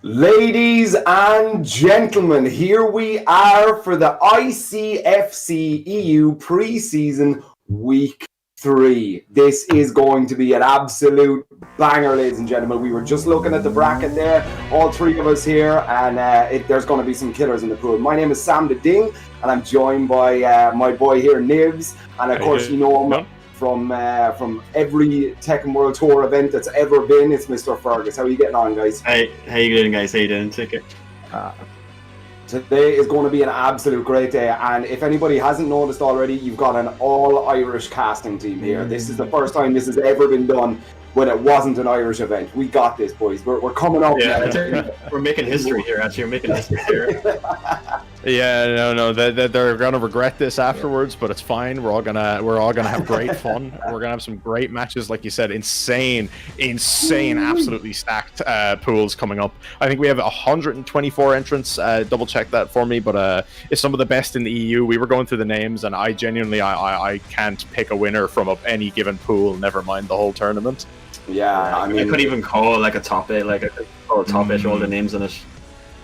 Ladies and gentlemen, here we are for the ICFC EU pre-season week 3. This is going to be an absolute banger, ladies and gentlemen. We were just looking at the bracket there, all three of us here, and there's going to be some killers in the pool. My name is Sam the Ding, and I'm joined by my boy here, Nibs, and of course you know him from every Tekken World Tour event that's ever been. It's Mr. Fergus. How are you getting on, guys? Hey, how you doing, guys? How you doing? Today is going to be an absolute great day, and if anybody hasn't noticed already, you've got an all-Irish casting team here. This is the first time this has ever been done when it wasn't an Irish event. We got this, boys. We're coming up. Yeah, we're making history here, actually. We're making history here. Yeah, no, they're gonna regret this afterwards, but it's fine. We're all gonna have great fun. We're gonna have some great matches, like you said, insane, absolutely stacked pools coming up. I think we have 124 entrants. Double check that for me, but it's some of the best in the EU. We were going through the names, and I genuinely I can't pick a winner from any given pool. Never mind the whole tournament. Yeah, I mean, I could even call like a top 8, like I could call a top 8, all the names in it.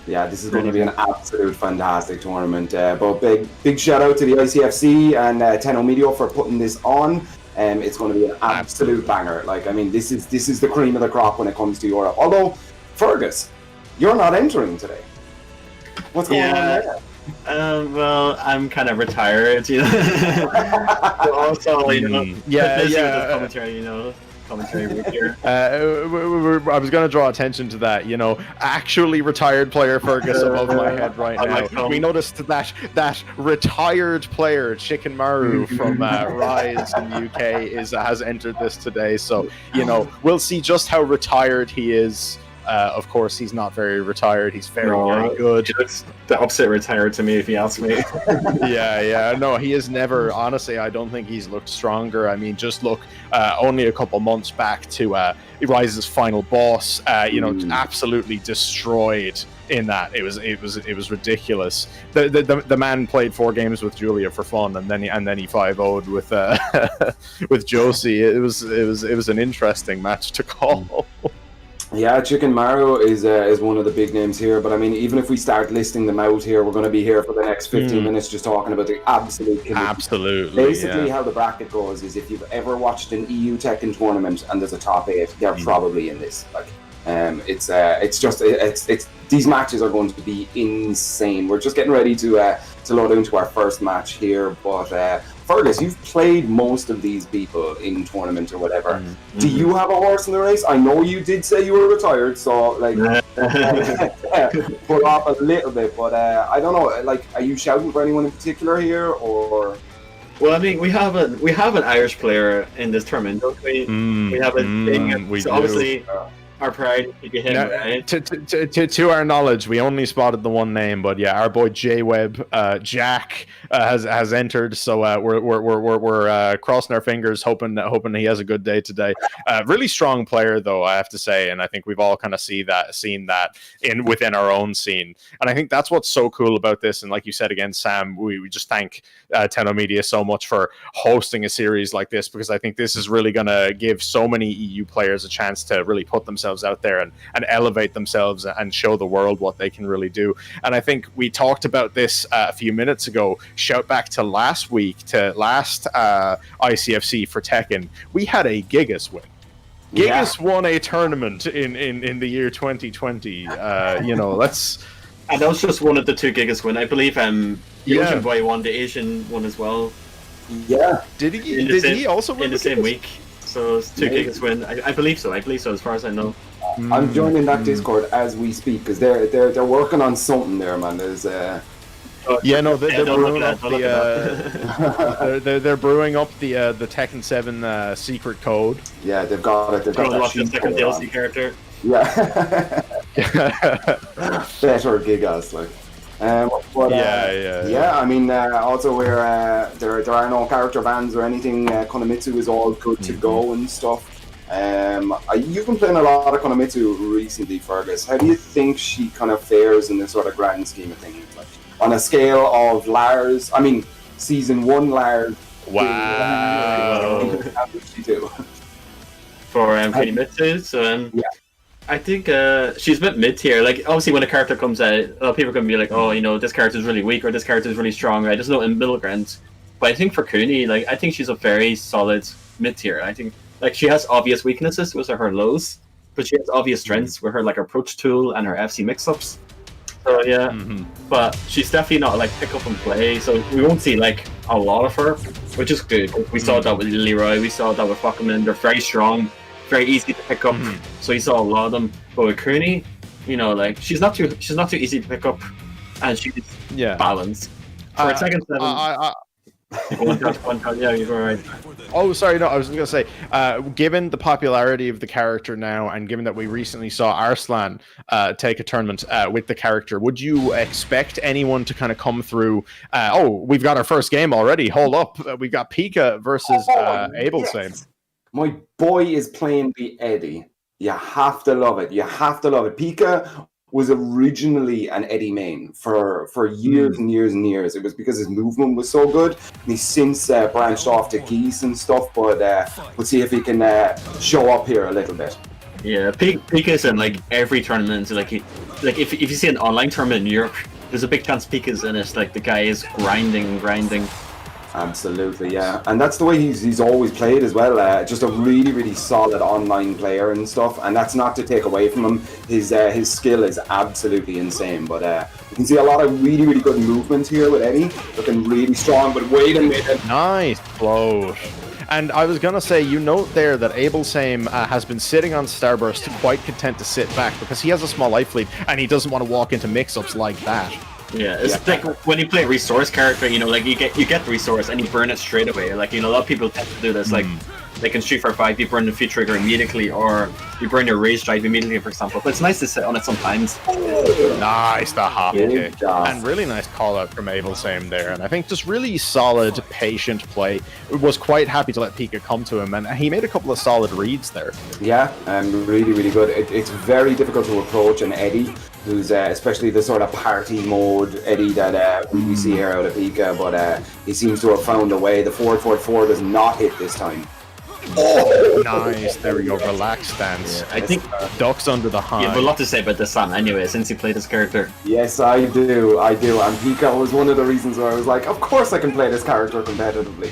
Yeah, this is going to be an absolute fantastic tournament. But big shout out to the ICFC and Tenno Media for putting this on. It's going to be an absolute banger. Like, I mean, this is the cream of the crop when it comes to Europe. Although, Fergus, you're not entering today. What's going on there? Well, I'm kind of retired, you know. Also, you know, commentary, you know. Commentary week here. I was going to draw attention to that. You know, actually retired player Fergus above my head right now. We noticed that retired player Chickenmaru from RIZE in the UK has entered this today. So you know, we'll see just how retired he is. Of course, he's not very retired. He's very good. He looks the opposite retired to me, if you ask me. Yeah. No, he has never. Honestly, I don't think he's looked stronger. I mean, just look only a couple months back to RIZE's final boss. You know, absolutely destroyed in that. It was ridiculous. The man played 4 games with Julia for fun, and then he 5-0'd with Josie. It was an interesting match to call. Yeah, Chickenmaru is one of the big names here, but I mean, even if we start listing them out here, we're going to be here for the next 15 minutes just talking about the absolute killer. Absolutely. Basically, how the bracket goes is if you've ever watched an EU Tekken tournament and there's a top 8, they're probably in this. Like, it's these matches are going to be insane. We're just getting ready to load into our first match here, but Fergus, you've played most of these people in tournaments or whatever. Do you have a horse in the race? I know you did say you were retired, so like pull off a little bit, but I don't know. Like, are you shouting for anyone in particular here, or? Well, I mean, we have an Irish player in this tournament, don't we? We have a thing. So obviously. Our pride, right? To our knowledge, we only spotted the one name, but yeah, our boy J-Web, Jack, has entered. So we're crossing our fingers, hoping he has a good day today. Really strong player, though, I have to say, and I think we've all kind of seen that within our own scene, and I think that's what's so cool about this. And like you said again, Sam, we just thank Tenno Media so much for hosting a series like this, because I think this is really going to give so many EU players a chance to really put themselves out there and elevate themselves and show the world what they can really do. And I think we talked about this a few minutes ago. Shout back to last ICFC for Tekken. We had a Gigas win. Gigas won a tournament in the year 2020. You know, let's. And that was just one of the 2 Gigas win. I believe Asian Boy won the Asian one as well. Yeah. Did he also win in the same week? So it's 2 Gigas win. I believe so. As far as I know. I'm joining that Discord as we speak because they're working on something there, man. There's they're brewing up they're brewing up the Tekken 7 secret code. Yeah, they've got it. They've got that second DLC character. Yeah. Better Gigas, like. I mean, also where there are no character bans or anything. Konomitsu is all good to go and stuff. You've been playing a lot of Konomitsu recently, Fergus. How do you think she kind of fares in this sort of grand scheme of things? Like, on a scale of Lars, I mean, season 1 Lars. Wow. How did she do? For Konomitsu, so yeah. I think she's a bit mid-tier. Like, obviously, when a character comes out, a lot of people can be like, "Oh, you know, this character is really weak," or "This character is really strong." Right? There's no middle ground. But I think for Kuni, like, I think she's a very solid mid-tier. I think, like, she has obvious weaknesses, which are her lows, but she has obvious strengths with her, like, approach tool and her FC mix-ups. So yeah, but she's definitely not like pick up and play. So we won't see like a lot of her, which is good. We saw that with Leroy. We saw that with Fuckerman. They're very strong, very easy to pick up. So you saw a lot of them. But with Kuni, you know, like she's not too easy to pick up, and she's balanced. For a second seven. Yeah, you're right. Oh, sorry, no, I was going to say, given the popularity of the character now, and given that we recently saw Arslan take a tournament with the character, would you expect anyone to kind of come through? Oh, we've got our first game already. Hold up, we've got PiKa versus Abel. Same. My boy is playing the Eddy. You have to love it. You have to love it. PiKa was originally an Eddy main for years and years and years. It was because his movement was so good. And he's since branched off to Geese and stuff, but we'll see if he can show up here a little bit. Yeah, PiKa's in like every tournament. Like if you see an online tournament in Europe, there's a big chance PiKa's in it. Like the guy is grinding. Absolutely, yeah, and that's the way he's always played as well. Just a really solid online player and stuff, and that's not to take away from him. His skill is absolutely insane, but you can see a lot of really good movement here with Eddy, looking really strong. But wait a minute, nice float. And I was gonna say, you note there that Abel Same has been sitting on Starburst, quite content to sit back because he has a small life lead and he doesn't want to walk into mix-ups like that. Yeah, it's like when you play a resource character, you know, like you get the resource and you burn it straight away. Like, you know, a lot of people tend to do this. Like, they can Street Fighter 5, you burn the feed trigger immediately, or you burn your rage drive immediately, for example. But it's nice to sit on it sometimes. Nice, the hop kick. And really nice call out from Abel Same there. And I think just really solid, patient play. Was quite happy to let PiKa come to him, and he made a couple of solid reads there. Yeah, really good. It's very difficult to approach an Eddy who's especially the sort of party mode Eddy that we see here out of PiKa, but he seems to have found a way. The forward does not hit this time. Oh, nice. There we go. Relaxed stance. Yeah, I think ducks under the high. You have a lot to say about this Sam anyway, since you played this character. Yes, I do. And PiKa was one of the reasons where I was like, of course I can play this character competitively.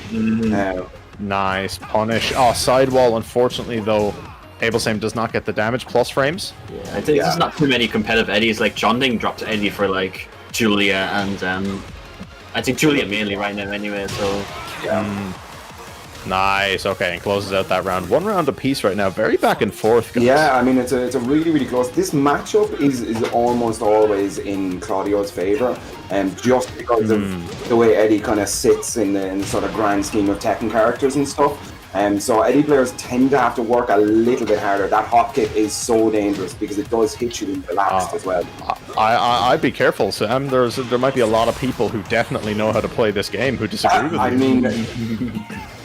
Nice punish. Oh, sidewall. Unfortunately, though, Abel Same does not get the damage plus frames. Yeah, I think there's not too many competitive Eddies. Like Jonding dropped Eddy for like Julia, and I think Julia mainly right now anyway. So nice. Okay, and closes out that round. One round apiece right now. Very back and forth, guys. Yeah, I mean it's a really close. This matchup is almost always in Claudio's favor, just because of the way Eddy kind of sits in the sort of grand scheme of Tekken characters and stuff. So Eddy players tend to have to work a little bit harder. That hop kick is so dangerous because it does hit you relaxed as well. I'd be careful, Sam. There might be a lot of people who definitely know how to play this game who disagree with you. I mean,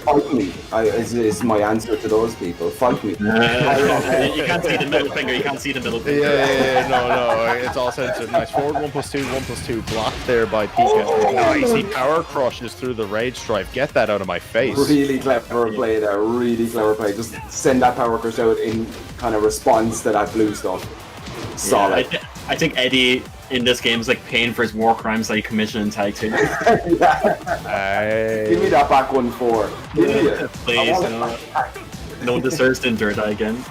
fight me is my answer to those people. Fight me. You can't see the middle finger. You can't see the middle finger. No. It's all censored. Nice. Forward 1+2, blocked there by PiKa. Nice. He power crushes through the rage drive. Get that out of my face. Really clever play there. Really clever play. Just send that power crush out in kind of response to that blue stuff. Solid. Yeah, I think Eddy in this game is like paying for his war crimes that he commissioned in Tag 2. Give me that back 1-4. Give me it. Please, no one deserves to endure that again.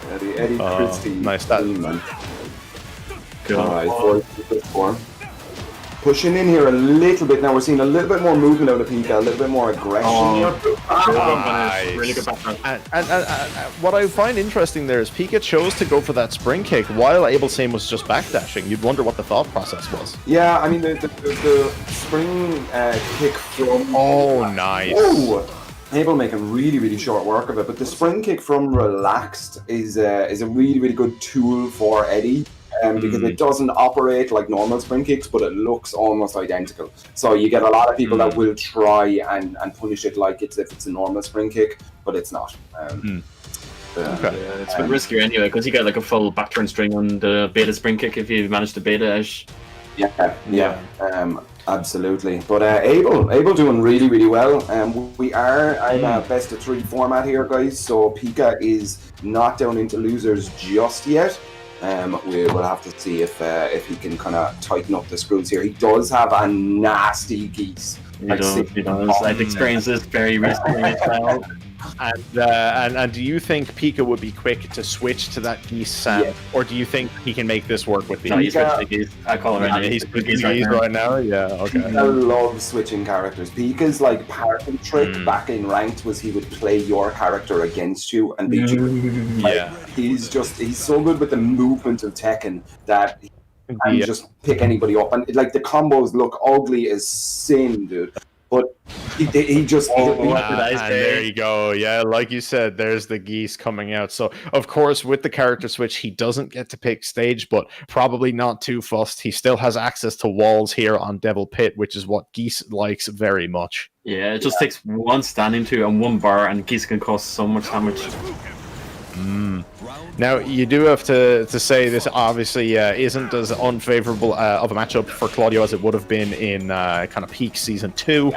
Eddy Christie. Nice that. Man. Alright, 4. Pushing in here a little bit now. We're seeing a little bit more movement out of PiKa, a little bit more aggression. Nice. Really good background. And what I find interesting there is PiKa chose to go for that spring kick while Abel Same was just backdashing. You'd wonder what the thought process was. Yeah, I mean the spring kick from... Oh, nice. Whoa! Abel making really short work of it, but the spring kick from relaxed is a really good tool for Eddy. Because it doesn't operate like normal spring kicks, but it looks almost identical. So you get a lot of people that will try and punish it like it's if it's a normal spring kick, but it's not. Okay. It's a bit riskier anyway, because you get like a full back turn string on the beta spring kick if you manage to beta-ish. Yeah. Absolutely. But Abel doing really, really well. We are in a best of 3 format here, guys. So PiKa is not down into losers just yet. We'll have to see if he can kind of tighten up the screws here. He does have a nasty Geese. He does. I've experienced this very recently as well. And do you think PiKa would be quick to switch to that Geese, Sam? Or do you think he can make this work with the No, he's switching to Geese. I call him right now. He's Geese right now? Yeah, okay. I love switching characters. PiKa's like party trick back in ranked was he would play your character against you and beat you. Yeah. He's so good with the movement of Tekken that he can just pick anybody up. And like the combos look ugly as sin, dude. But he just... and there you go. Yeah, like you said, there's the Geese coming out. So, of course, with the character switch, he doesn't get to pick stage, but probably not too fussed. He still has access to walls here on Devil Pit, which is what Geese likes very much. Yeah, it just takes one standing to and one bar, and Geese can cause so much damage. Now, you do have to say this obviously isn't as unfavorable of a matchup for Claudio as it would have been in kind of peak Season 2.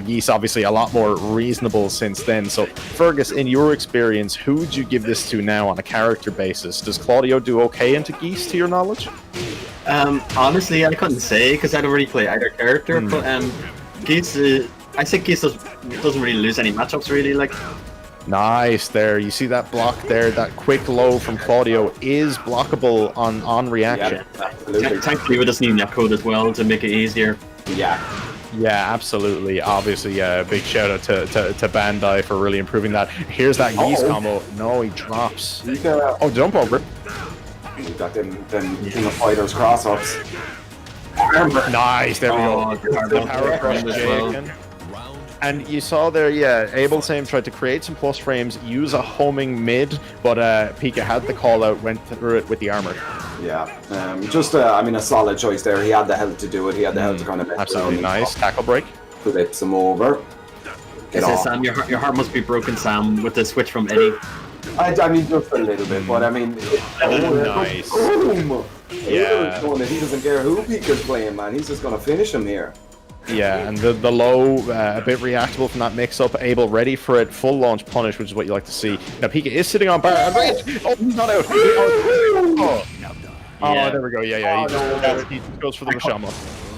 Geese obviously a lot more reasonable since then. So, Fergus, in your experience, who would you give this to now on a character basis? Does Claudio do okay into Geese, to your knowledge? Honestly, I couldn't say, because I don't really play either character, but Geese, I think Geese doesn't really lose any matchups, really, like... Nice there. You see that block there? That quick low from Claudio is blockable on reaction. Yeah, absolutely. Thankfully, we just need netcode as well to make it easier. Yeah, absolutely. Obviously, big shout out to Bandai for really improving that. Here's that Geese combo. No, he drops. Jump over. You got them King of Fighters cross-ups. Nice. There we go. The power crush again. And you saw there, Abel same tried to create some plus frames, use a homing mid, but PiKa had the call out, went through it with the armor. Yeah, a solid choice there. He had the health to do it. He had the health to kind of... Absolutely nice. Tackle break. Flips him over. Sam, your heart must be broken, Sam, with the switch from Eddy. I mean, just a little bit, but I mean... nice. Boom! Yeah. He doesn't care who PiKa's playing, man. He's just going to finish him here. Yeah, and the low, a bit reactable from that mix-up. Abel ready for it. Full launch punish, which is what you like to see. Now, PiKa is sitting on bar. Oh, he's not out. There we go. Yeah. He just goes for the Mashama.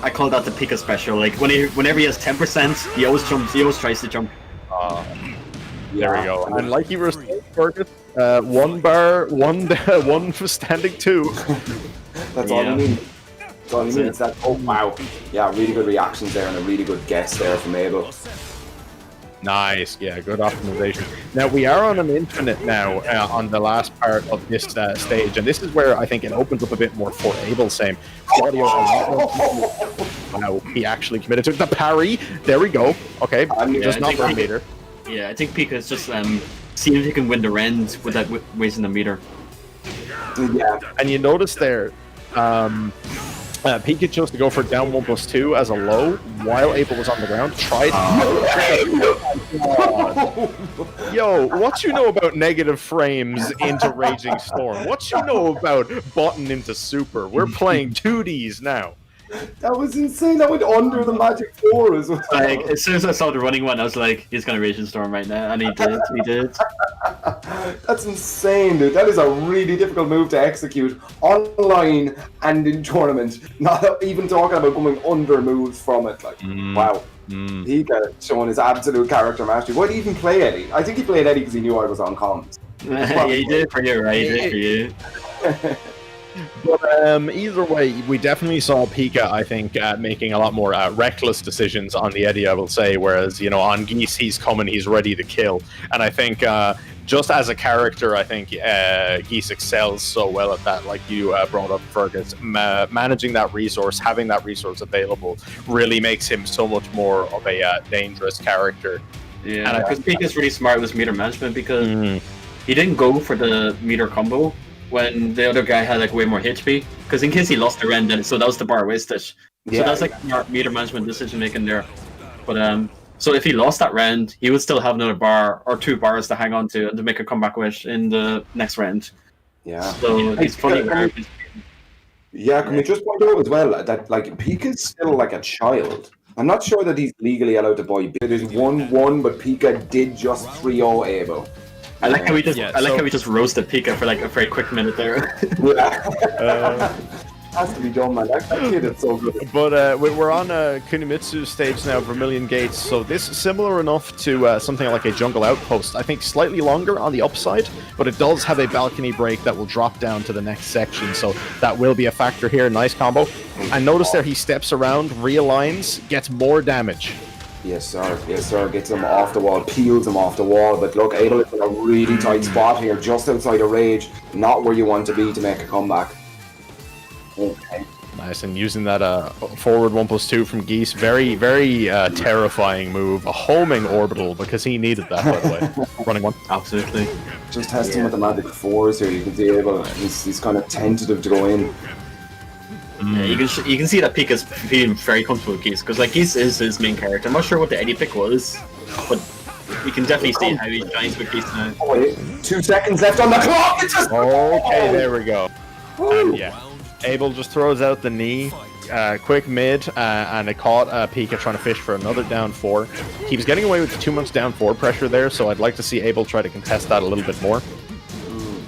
I call that the PiKa special. Like, whenever he has 10%, he always jumps. He always tries to jump. There we go. And like you were saying, Fergus, one bar, one for standing 2. That's all you need. Wow. Yeah, really good reactions there and a really good guess there from Abel. Nice. Yeah, good optimization. Now, we are on an infinite now on the last part of this stage, and this is where I think it opens up a bit more for Abel. Same. Claudio, wow, he actually committed to the parry. There we go. Okay, just not for a meter. Yeah, I think PiKa is just seeing if he can win the rend without wasting the meter. Yeah. And you notice there, PiKa chose to go for down 1+2 as a low while Abel was on the ground. Tried. Yo, what you know about negative frames into Raging Storm? What you know about button into Super? We're playing 2Ds now. That was insane. That went under the Magic 4 as well. Like, as soon as I saw the running one, I was like, he's gonna Raging Storm right now, and he did. That's insane, dude. That is a really difficult move to execute online and in tournament. Not even talking about going under moves from it. Like, wow. PiKa showing his absolute character mastery. Why did he even play Eddy? I think he played Eddy because he knew I was on comms. Yeah, he did it for you, right? He did it for you. But either way, we definitely saw PiKa, I think, making a lot more reckless decisions on the Eddy, I will say, whereas, on Geese, he's coming, he's ready to kill. And I think, just as a character, I think Geese excels so well at that, like you brought up, Fergus. Managing that resource, having that resource available, really makes him so much more of a dangerous character. Yeah, and because PiKa's really smart with meter management, because he didn't go for the meter combo when the other guy had like way more HP, because in case he lost the rend, so that was the bar wasted. So that's like smart meter management decision making there. But so if he lost that rend, he would still have another bar or 2 bars to hang on to and to make a comeback wish in the next round. Yeah. So he's funny. Yeah, can we just point out as well that like PiKa's still like a child. I'm not sure that he's legally allowed to buy. It is 1-1, but PiKa did just 3-0 Abel. I like how we just roasted PiKa for like a very quick minute there. Yeah. Has to be done, man. That kid is so good. But we're on Kunimitsu's stage now, Vermilion Gates, so this is similar enough to something like a jungle outpost. I think slightly longer on the upside, but it does have a balcony break that will drop down to the next section, so that will be a factor here. Nice combo. And notice there he steps around, realigns, gets more damage. Yes, sir. Yes, sir. Gets him off the wall, peels him off the wall. But look, Abel is in a really tight spot here, just outside of Rage. Not where you want to be to make a comeback. Okay. Nice, and using that forward 1+2 from Geese, very, very terrifying move. A homing orbital, because he needed that, by the way. Running one. Absolutely. Just testing with the Magic 4s here. You can see Abel, he's kind of tentative to go in. Yeah, you can see that PiKa's feeling very comfortable with Geese, because like Geese is his main character. I'm not sure what the Eddy pick was, but you can definitely see how he shines with Geese now. Oh, wait. 2 seconds left on the clock! It's just... Okay, there we go. And yeah. Abel just throws out the knee, quick mid, and it caught PiKa trying to fish for another down 4. He was getting away with too much down 4 pressure there, so I'd like to see Abel try to contest that a little bit more.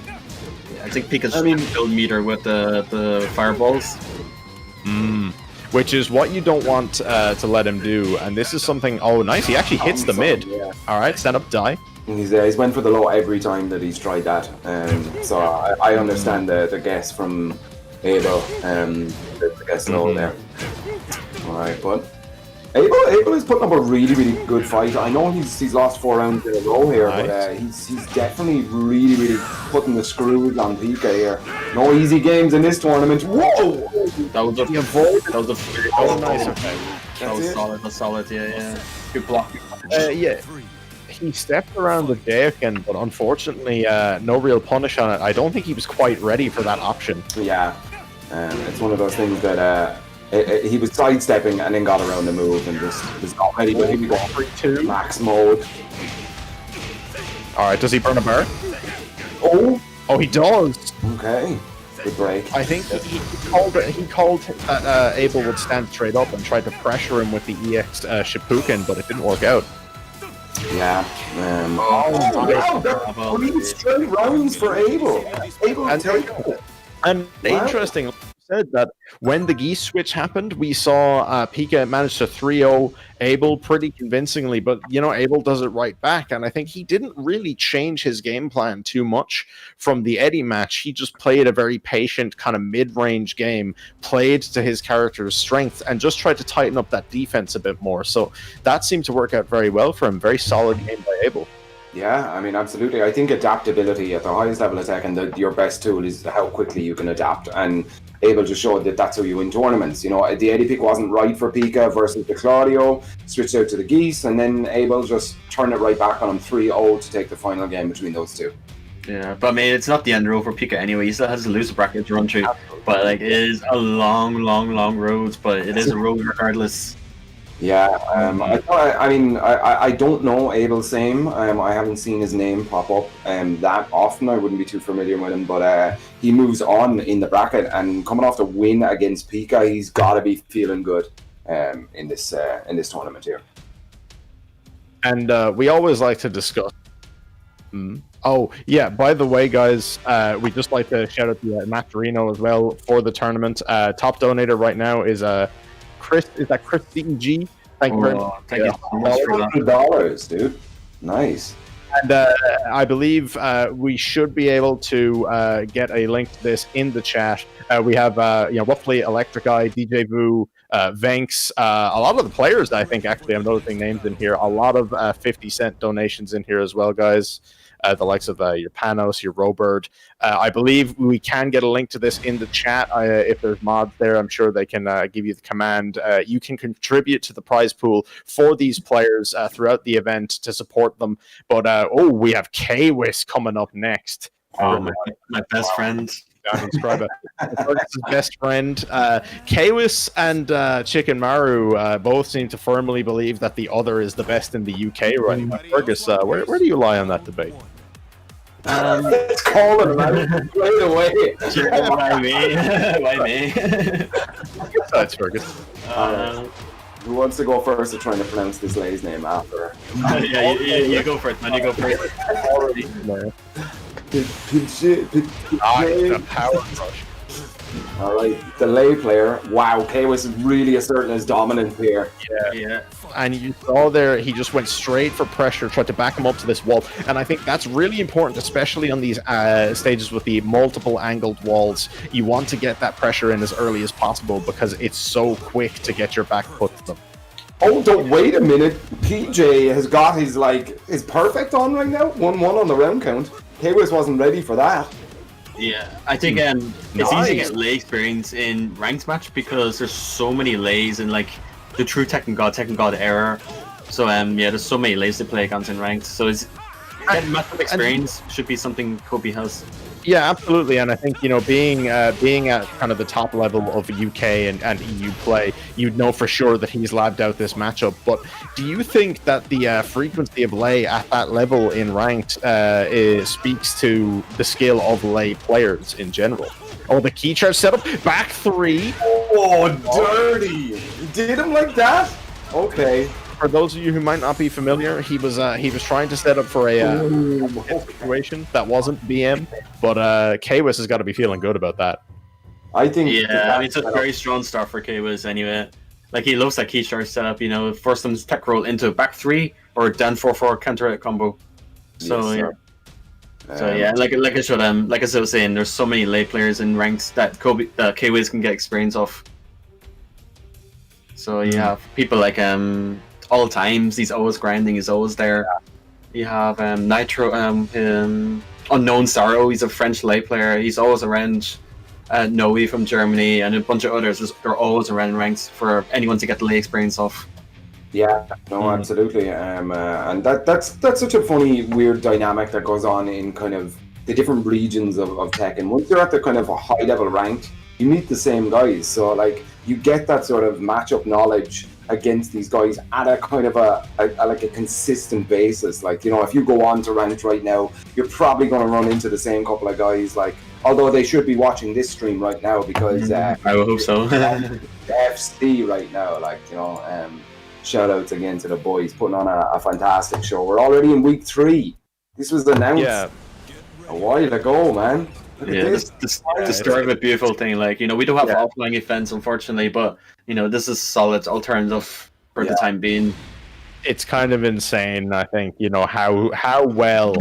Yeah, I think PiKa's build meter with the fireballs. Which is what you don't want to let him do, and this is something... Oh, nice, he actually hits the mid. Yeah. Alright, stand up, die. He's went for the low every time that he's tried that, so I understand the guess from Abel, the guess low there. Alright, but Abel is putting up a really, really good fight. I know he's lost 4 rounds in a row here, nice. But he's definitely really, really putting the screws on PiKa here. No easy games in this tournament. Whoa! That was a nice. Okay. That was solid. Yeah. Good block. Yeah. He stepped around the Daken, but unfortunately, no real punish on it. I don't think he was quite ready for that option. Yeah, it's one of those things that he was sidestepping and then got around the move and just was not ready. But he go for max mode. All right, does he burn a bar? Oh, he does. Okay, good break. I think he called that Abel would stand straight up and tried to pressure him with the EX Shippuken, but it didn't work out. Yeah. Wow, 3 straight rounds for Abel. And interesting, like you said, that when the Geese switch happened, we saw PiKa manage to 3-0 Abel pretty convincingly, but you know, Abel does it right back, and I think he didn't really change his game plan too much from the Eddy match. He just played a very patient kind of mid-range game, played to his character's strength, and just tried to tighten up that defense a bit more. So that seemed to work out very well for him. Very solid game by Abel. Yeah, I mean, absolutely. I think adaptability at the highest level of tech, and your best tool is how quickly you can adapt. And Abel just showed that that's how you win tournaments. You know, the Eddy pick wasn't right for PiKa versus the Claudio, switched out to the Geese, and then Abel just turned it right back on him 3-0 to take the final game between those two. Yeah, but I mean, it's not the end road for PiKa anyway. He still has a loser bracket to run through. Absolutely. But like, it is a long road, but it is a road regardless. Yeah, I don't know Abel's name. I haven't seen his name pop up that often. I wouldn't be too familiar with him, but he moves on in the bracket, and coming off the win against PiKa, he's got to be feeling good in this tournament here. And we always like to discuss. Oh yeah! By the way, guys, we just like to shout out to Matt Dorino as well for the tournament. Top donator right now is Chris. Is that Chris CG? Thank you very much. Thank you so much for that. $100, dude. Nice. And I believe we should be able to get a link to this in the chat. We have roughly Electric Eye, DJ Vu, Venks, a lot of the players. I think actually I'm noticing names in here. A lot of 50-cent donations in here as well, guys. The likes of your Panos, your Robert. I believe we can get a link to this in the chat. If there's mods there, I'm sure they can give you the command. You can contribute to the prize pool for these players throughout the event to support them. But, we have K-Wiss coming up next. My best friend. PijanySkryba. His best friend. K-Wiss and Chickenmaru both seem to firmly believe that the other is the best in the UK right now. Fergus, where do you lie on that debate? It's calling him out right away. Why me? Why me? That's Fergus. Who wants to go first to trying to pronounce this lady's name after? Yeah, you go first, man. You go first. Already there. The power rush. Alright, the lay player. Wow, K was really asserting his dominance here. Yeah. And you saw there, he just went straight for pressure, tried to back him up to this wall. And I think that's really important, especially on these stages with the multiple angled walls. You want to get that pressure in as early as possible because it's so quick to get your back put to them. Oh, don't wait a minute. PJ has got his perfect on right now. 1-1 on the round count. K-Wiz wasn't ready for that. Yeah, I think it's easy to get lay experience in ranked match because there's so many lays in like the true Tekken God era. So there's so many lays to play against in ranked. So getting matchup experience should be something Kobe has. Yeah, absolutely, and I think being at kind of the top level of UK and EU play, you'd know for sure that he's labbed out this matchup. But do you think that the frequency of lay at that level in ranked speaks to the skill of lay players in general? Oh, the key charge setup, back three. Oh, dirty! Did him like that? Okay. For those of you who might not be familiar, he was trying to set up for a situation that wasn't BM, but K-Wiz has got to be feeling good about that. I think. Yeah, I mean, it's a very strong start for K-Wiz anyway. Like he loves that key charge setup. Force them to tech roll into back three or down 4-4 counter combo. So yes, like I showed like as I was saying, there's so many lay players in ranks that K-Wiz can get experience off. So you have people like all times, he's always grinding, he's always there. You have Nitro, Unknown Sorrow, he's a French lay player, he's always around. Noe from Germany and a bunch of others, they're always around ranks for anyone to get the lay experience off. Yeah, no, absolutely. And that's such a funny, weird dynamic that goes on in kind of the different regions of Tekken. Once you're at the kind of a high level ranked, you meet the same guys, so like you get that sort of matchup knowledge against these guys at a kind of a consistent basis. Like, if you go on to ranked right now, you're probably going to run into the same couple of guys. Like, although they should be watching this stream right now because I would hope so. FC right now, shout outs again to the boys putting on a fantastic show. We're already in week 3. This was announced a while ago, man. The start of a beautiful thing. Like, we don't have offline events, unfortunately, but this is solid alternative for the time being. It's kind of insane, I think, how well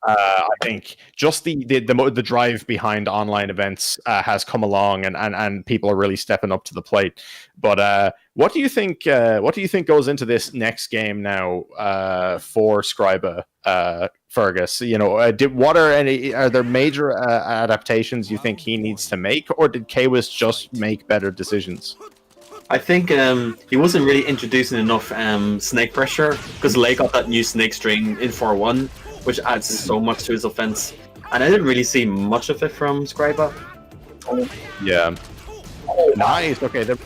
I think just the drive behind online events has come along, and people are really stepping up to the plate. But what do you think? What do you think goes into this next game now for Skryba, Fergus? Are there major adaptations you think he needs to make, or did K-Wiz just make better decisions? I think he wasn't really introducing enough snake pressure because Lei got that new snake string in 4-1, which adds so much to his offense. And I didn't really see much of it from Skryba. Yeah. Oh, nice. Okay, the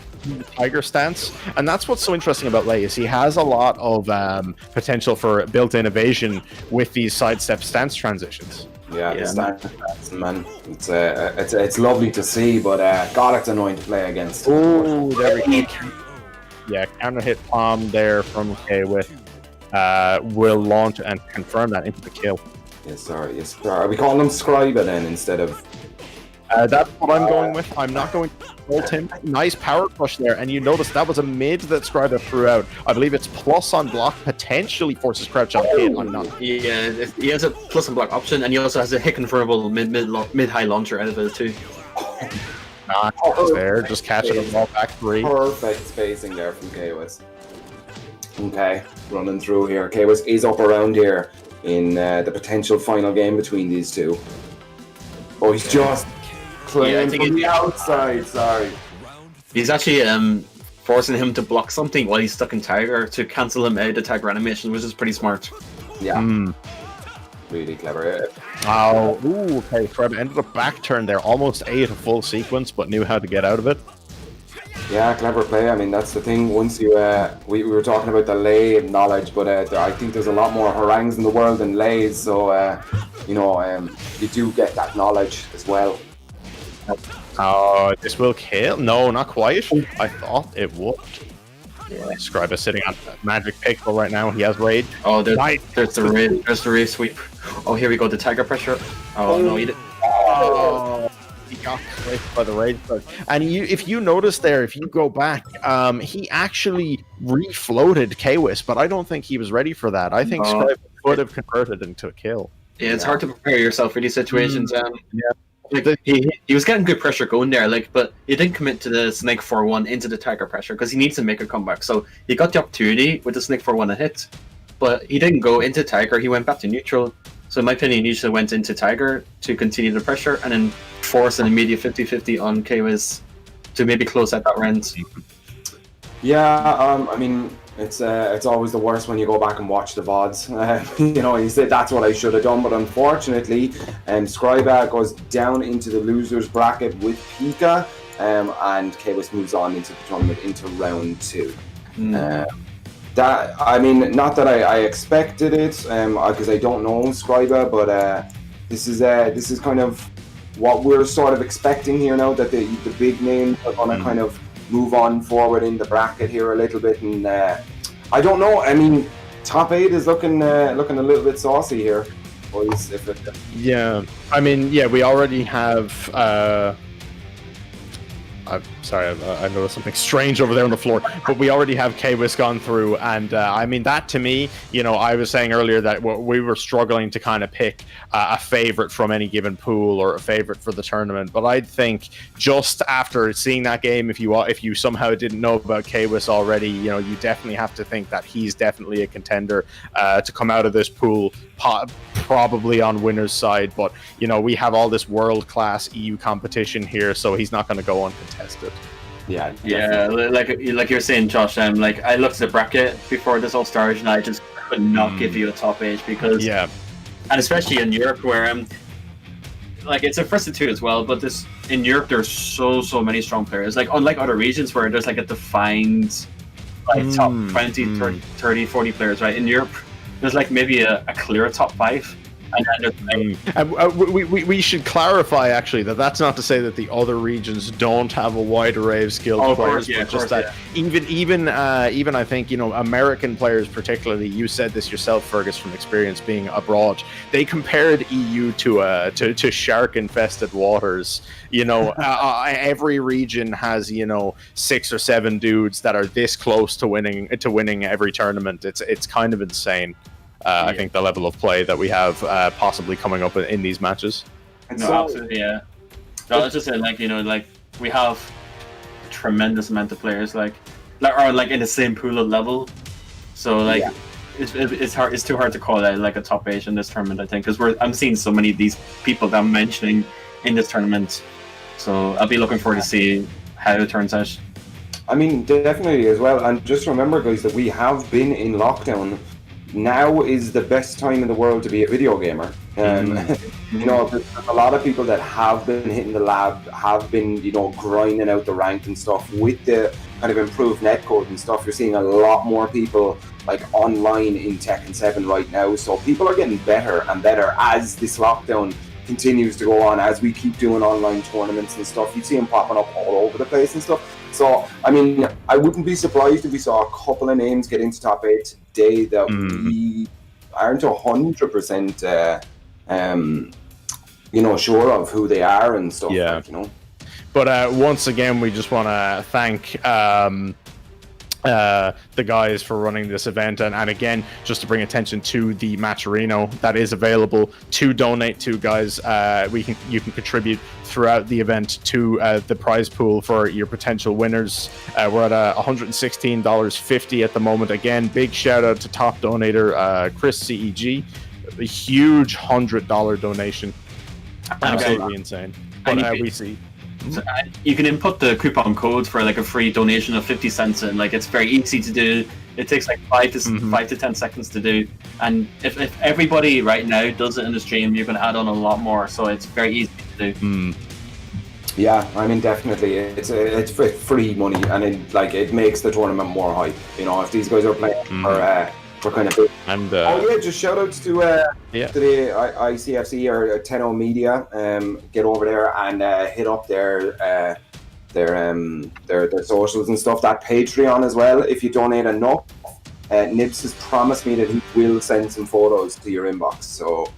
tiger stance, and that's what's so interesting about Lei is he has a lot of potential for built-in evasion with these sidestep stance transitions. Yeah, the stance, man. It's lovely to see, but God, it's annoying to play against. Oh, there we go. Yeah, counter hit palm there from K-Wiz will launch and confirm that into the kill. Yes, sir. Yes, sir. Are we calling him Skryba then instead of? That's what I'm going with. I'm not going to ult him. Nice power push there, and you notice that was a mid that Skryba threw out. I believe it's plus on block, potentially forces crouch on hit. I'm not. Yeah, he has a plus on block option, and he also has a hit confirmable mid-high launcher out of it too. Not there, just catching the ball back 3. Perfect spacing there from K-Wiz. Okay, running through here. K-Wiz is up around here in the potential final game between these two. Oh, he's just playing from the outside, sorry. He's actually forcing him to block something while he's stuck in Tiger to cancel him out of Tiger animation, which is pretty smart. Yeah. Really clever. Oh, ooh, okay. Skryba ended up back turn there, almost ate a full sequence, but knew how to get out of it. Yeah, clever play. I mean, that's the thing. Once you, we were talking about the Lei knowledge, but I think there's a lot more Hwoarangs in the world than Leis, so you know, you do get that knowledge as well. Oh, this will kill? No, not quite. I thought it would. Skryba sitting on magic pixel right now. He has rage. Oh, there's the rage sweep. Oh, here we go. The tiger pressure. Oh no, he did. Oh, he got clipped by the rage surge. And if you notice there, if you go back, he actually refloated Kwis, but I don't think he was ready for that. I think Skryba could have converted into a kill. Yeah, it's hard to prepare yourself for these situations. Like he was getting good pressure going there, like, but he didn't commit to the Snake 4-1 into the Tiger pressure because he needs to make a comeback. So he got the opportunity with the Snake 4-1 to hit, but he didn't go into Tiger. He went back to neutral. So in my opinion, he should have went into Tiger to continue the pressure and then force an immediate 50-50 on Kwis to maybe close out that round. Yeah, I mean, it's always the worst when you go back and watch the VODs. You know, you say that's what I should have done, but unfortunately, Skryba goes down into the losers bracket with PiKa, and Kwis moves on into the tournament into round 2. That, I mean, not that I expected it, because I don't know Skryba, but this is kind of what we're sort of expecting here now, that the big names are going to kind of move on forward in the bracket here a little bit, and I don't know. I mean, top 8 is looking a little bit saucy here, boys. Yeah, I mean, yeah, we already have. I'm sorry, I noticed something strange over there on the floor, but we already have Kwis gone through, and I mean, that to me, you know, I was saying earlier that we were struggling to kind of pick a favorite from any given pool or a favorite for the tournament, but I think just after seeing that game, if you somehow didn't know about Kwis already, you know, you definitely have to think that he's definitely a contender to come out of this pool, probably on winner's side, but you know, we have all this world-class EU competition here, so he's not going to go uncontested. Yeah, like you're saying, Josh. Like I looked at the bracket before this all started, and I just could not give you a top 8 because and especially in Europe where like it's a first of 2 as well, but this in Europe there's so many strong players. Like unlike other regions where there's like a defined like top 20, 30, 40 players, right? In Europe there's like maybe a clear top 5. We should clarify actually that that's not to say that the other regions don't have a wide array of skilled players, but just that even I think, you know, American players particularly, you said this yourself, Fergus, from experience being abroad, they compared EU to shark infested waters. You know, every region has, you know, 6 or 7 dudes that are this close to winning every tournament. It's kind of insane. I think the level of play that we have possibly coming up in these matches. Absolutely, yeah. No, I was just saying, like, you know, like we have a tremendous amount of players, like are like in the same pool of level. So like, it's hard. It's too hard to call out like a top 8 in this tournament, I think, because I'm seeing so many of these people that I'm mentioning in this tournament. So I'll be looking forward to see how it turns out. I mean, definitely as well. And just remember, guys, that we have been in lockdown. Now is the best time in the world to be a video gamer. You know, there's a lot of people that have been hitting the lab, have been, you know, grinding out the rank and stuff with the kind of improved netcode and stuff. You're seeing a lot more people like online in Tekken 7 right now. So people are getting better and better as this lockdown continues to go on, as we keep doing online tournaments and stuff. You see them popping up all over the place and stuff. So, I mean, I wouldn't be surprised if we saw a couple of names get into top 8 today that we aren't 100%, you know, sure of who they are and stuff. Yeah. Like, you know. But once again, we just want to thank the guys for running this event, and again, just to bring attention to the Matcherino that is available to donate to, guys. You can contribute throughout the event to the prize pool for your potential winners. We're at $116.50 at the moment. Again, big shout out to top donator Chris CEG, a huge $100 donation, absolutely insane. But we see. So, you can input the coupon code for like a free donation of 50 cents, and like it's very easy to do. It takes like 5 to 10 seconds to do, and if everybody right now does it in the stream, you're going to add on a lot more. So it's very easy to do. Yeah, I mean, definitely, it's free money, and it makes the tournament more hype. You know, if these guys are playing for we're kind of big. And just shout outs to the ICFC or Tenno Media. Get over there and hit up their socials and stuff. That Patreon as well. If you donate enough, Nibs has promised me that he will send some photos to your inbox. So.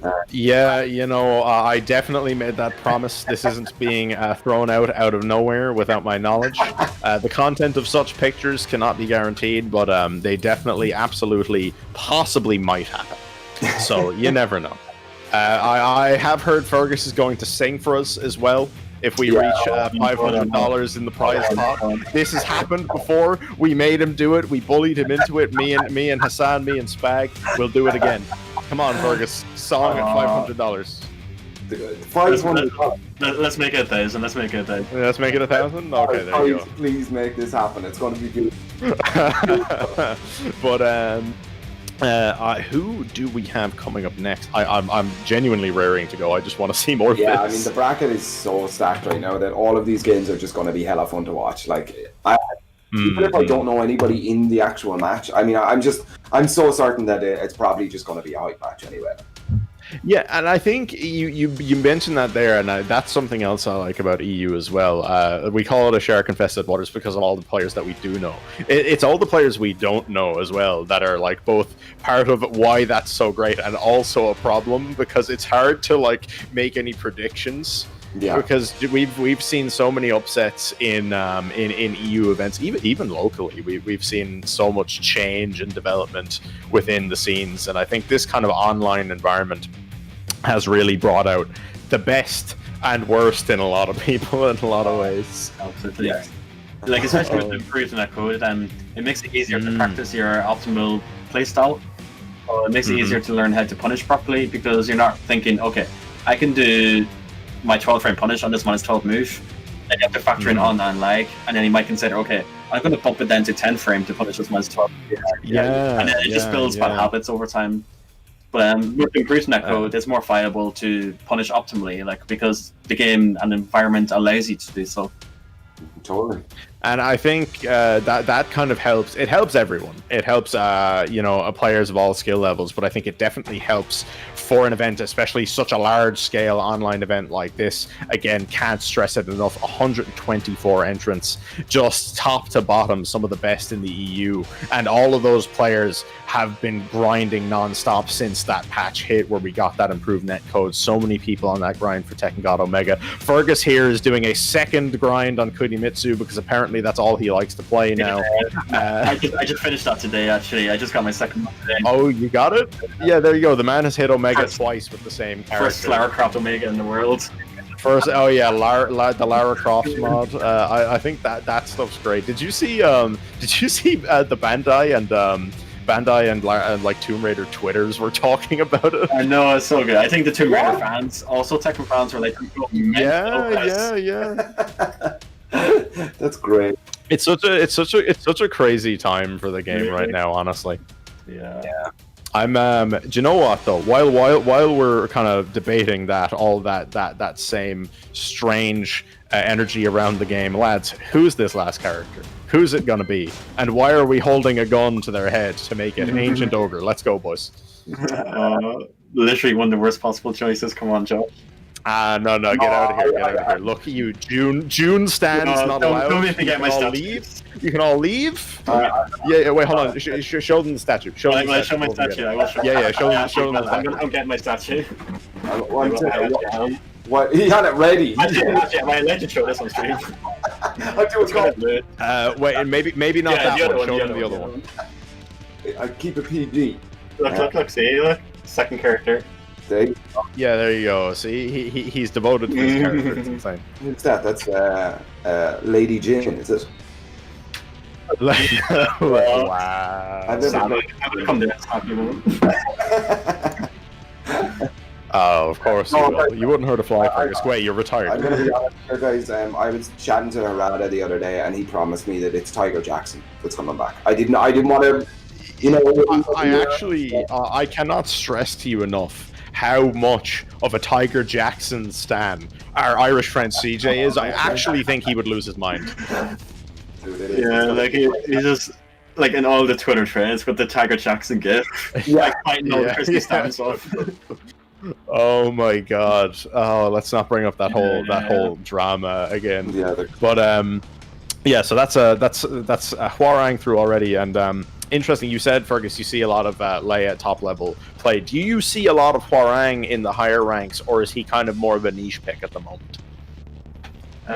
I definitely made that promise. This isn't being thrown out of nowhere without my knowledge. The content of such pictures cannot be guaranteed, but they definitely, absolutely, possibly might happen. So you never know. I have heard Fergus is going to sing for us as well if we reach $500 in the prize pot. This has happened before. We made him do it. We bullied him into it. Me and Hassan, me and Spag. We'll do it again. Come on, Fergus. Song at $500. Let's make it 1,000. Let's make it 1,000. Let's make it 1,000? Okay, there you go. Please make this happen. It's going to be good. But who do we have coming up next? I'm genuinely raring to go. I just want to see more of this. I mean, the bracket is so stacked right now that all of these games are just going to be hella fun to watch. Like, even if I don't know anybody in the actual match, I mean, I'm so certain that it's probably just going to be a hype match anyway. Yeah, and I think you mentioned that there, and that's something else I like about EU as well. We call it a shark-infested waters because of all the players that we do know. It's all the players we don't know as well that are like both part of why that's so great and also a problem because it's hard to like make any predictions. Yeah, because we've seen so many upsets in EU events, even locally. We've seen so much change and development within the scenes, and I think this kind of online environment has really brought out the best and worst in a lot of people in a lot of ways. Absolutely. Yeah. Like especially with the improved netcode, it makes it easier to practice your optimal playstyle. It makes it easier to learn how to punish properly because you're not thinking, okay, I can do my 12 frame punish on this one is 12 move, and you have to factor in on and lag, and then you might consider, okay, I'm going to bump it down to 10 frame to punish this one's 12. And then it just builds bad habits over time. But with improved netcode, it's more viable to punish optimally, like because the game and environment allows you to do so. Totally. And I think that kind of helps. It helps everyone. It helps, players of all skill levels. But I think it definitely helps for an event, especially such a large-scale online event like this. Again, can't stress it enough. 124 entrants, just top to bottom, some of the best in the EU. And all of those players have been grinding non-stop since that patch hit where we got that improved netcode. So many people on that grind for Tekken God Omega. Fergus here is doing a second grind on Kunimitsu because apparently that's all he likes to play now. I just finished that today, actually. I just got my second one today. Oh, you got it? Yeah, there you go. The man has hit Omega twice with the same character. First Lara Croft Omega in the world. First, the Lara Croft mod. I think that stuff's great. Did you see the Bandai and like Tomb Raider Twitters were talking about it? I know, it's so good. I think the Tomb Raider fans, also Tekken fans, were like, yeah. That's great. It's such a crazy time for the game right now, honestly. Yeah. I'm do you know what though? While we're kind of debating that same strange energy around the game, lads, who's this last character? Who's it gonna be? And why are we holding a gun to their head to make it Ancient Ogre? Let's go, boys. Literally one of the worst possible choices. Come on, Joe. No, get out of here, get out of here. Look at you, June stands not allowed. Don't make me get my stuff. Leave. You can all leave? Yeah, wait, hold on. Show them the statue. Show my statue. I will show. Yeah, show them the statue. I'm getting my statue. What? He had it ready. I let you show this on stream. I do it. Wait, and maybe not that one. Show them the other one. I keep it PG. Look, see, look. Second character. Yeah, there you go. See, he's devoted to his character. It's insane. Who's that? That's Lady Jane, is it? Wow. I've never come to this Oh, of course you will. You wouldn't hurt a fly, Fergus. Wait, you're retired. I'm going to be honest here, guys. I was chatting to Harada the other day, and he promised me that it's Tiger Jackson that's coming back. I didn't want to, I cannot stress to you enough how much of a Tiger Jackson stan our Irish friend CJ is. I actually think he would lose his mind. Dude, yeah, like he just like in all the Twitter threads with the Tiger Jackson gif, like fighting all the Christmas times off. Oh my god! Oh, let's not bring up that whole drama again. Yeah, but yeah. So that's Hwoarang through already, and interesting. You said, Fergus, you see a lot of Leia at top level play. Do you see a lot of Hwoarang in the higher ranks, or is he kind of more of a niche pick at the moment?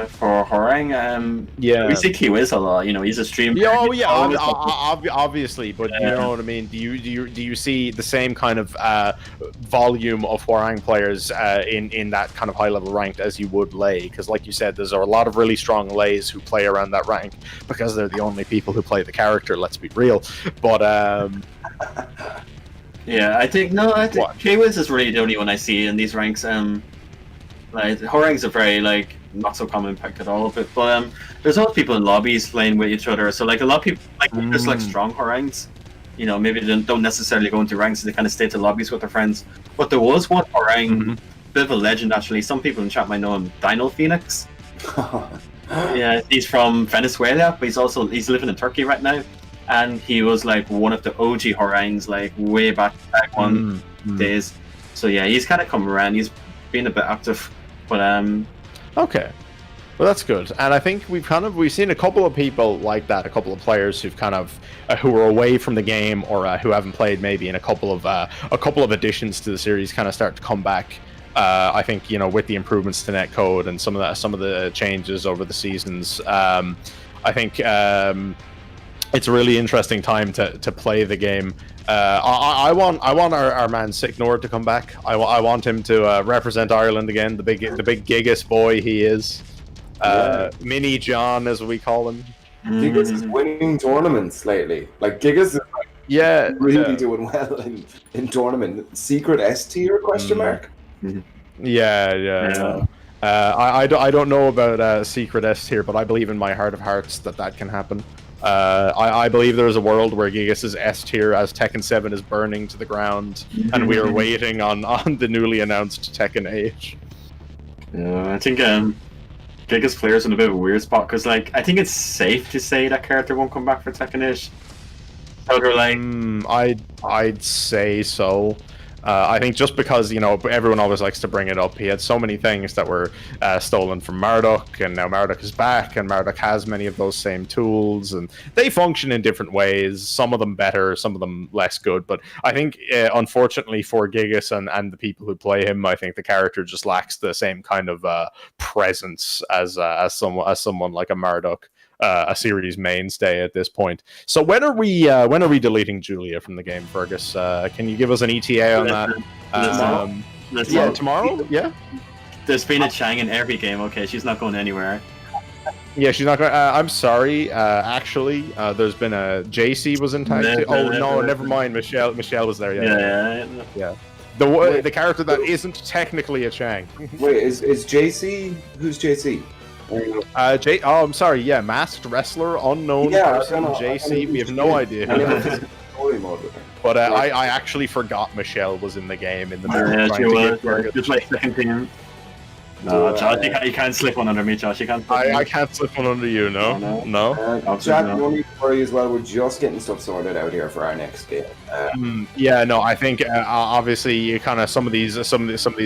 For Hwoarang, we see Kiwiz a lot. You know, he's a streamer. Oh yeah, obviously, but you know what I mean. Do you see the same kind of volume of Hwoarang players in that kind of high level ranked as you would Lei? Because like you said, there's a lot of really strong Leis who play around that rank because they're the only people who play the character. Let's be real. But yeah, I think Kiwiz is really the only one I see in these ranks. Like Hwoarang's a very like not so common pick at all, but there's always people in lobbies playing with each other. So like a lot of people like just like strong Hwoarangs, you know, maybe they don't necessarily go into ranks. They kind of stay to lobbies with their friends. But there was one Hwoarang, bit of a legend actually. Some people in chat might know him, Dino Phoenix. Yeah, he's from Venezuela, but he's living in Turkey right now, and he was like one of the OG Hwoarangs like way back one days. So yeah, he's kind of come around. He's been a bit active, but okay, well that's good. And I think we've seen a couple of people like that, a couple of players who've kind of who are away from the game or who haven't played maybe in a couple of additions to the series kind of start to come back. I think, you know, with the improvements to netcode and some of the changes over the seasons, I think it's a really interesting time to play the game. I want our man Sicknor to come back. I want him to represent Ireland again. The big Gigas boy he is. Mini John, as we call him. Gigas is winning tournaments lately. Like Gigas is really doing well in tournament. Secret S tier question mark. Yeah. I don't know about Secret S tier, but I believe in my heart of hearts that can happen. I believe there is a world where Gigas is S tier as Tekken 7 is burning to the ground, and we are waiting on the newly announced Tekken 8. Yeah, I think Gigas players in a bit of a weird spot because, like, I think it's safe to say that character won't come back for Tekken 8. So they're like, I'd say so. I think just because, you know, everyone always likes to bring it up. He had so many things that were stolen from Marduk, and now Marduk is back, and Marduk has many of those same tools, and they function in different ways. Some of them better, some of them less good. But I think, unfortunately for Gigas and the people who play him, I think the character just lacks the same kind of presence as someone like a Marduk. A series mainstay at this point. So when are we deleting Julia from the game, Fergus? Can you give us an ETA on that? Tomorrow. Tomorrow? Yeah. There's been a Chang in every game. Okay, she's not going anywhere. Yeah, she's not going. I'm sorry. Actually, there's been a JC was in tag. Oh no, never mind. Michelle was there. Yeah. The character that isn't technically a Chang. Wait, is JC? Who's JC? I'm sorry. Yeah, masked wrestler, unknown person, JC. We have no idea. But I actually forgot Michelle was in the game in the middle. Yeah, she was. Just like second team. No, Josh, you can't slip one under me, Josh. You can't. I can't slip one under you. No. Jack, no need to worry as well. We're just getting stuff sorted out here for our next game. Yeah, no, I think obviously kind of some of these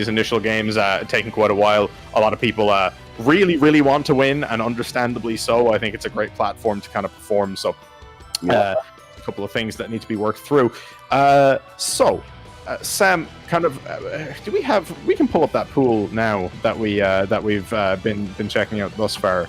initial games taking quite a while. A lot of people really want to win, and understandably so. I think it's a great platform to kind of perform. So, a couple of things that need to be worked through. Sam, kind of, we can pull up that pool now that we've been checking out thus far.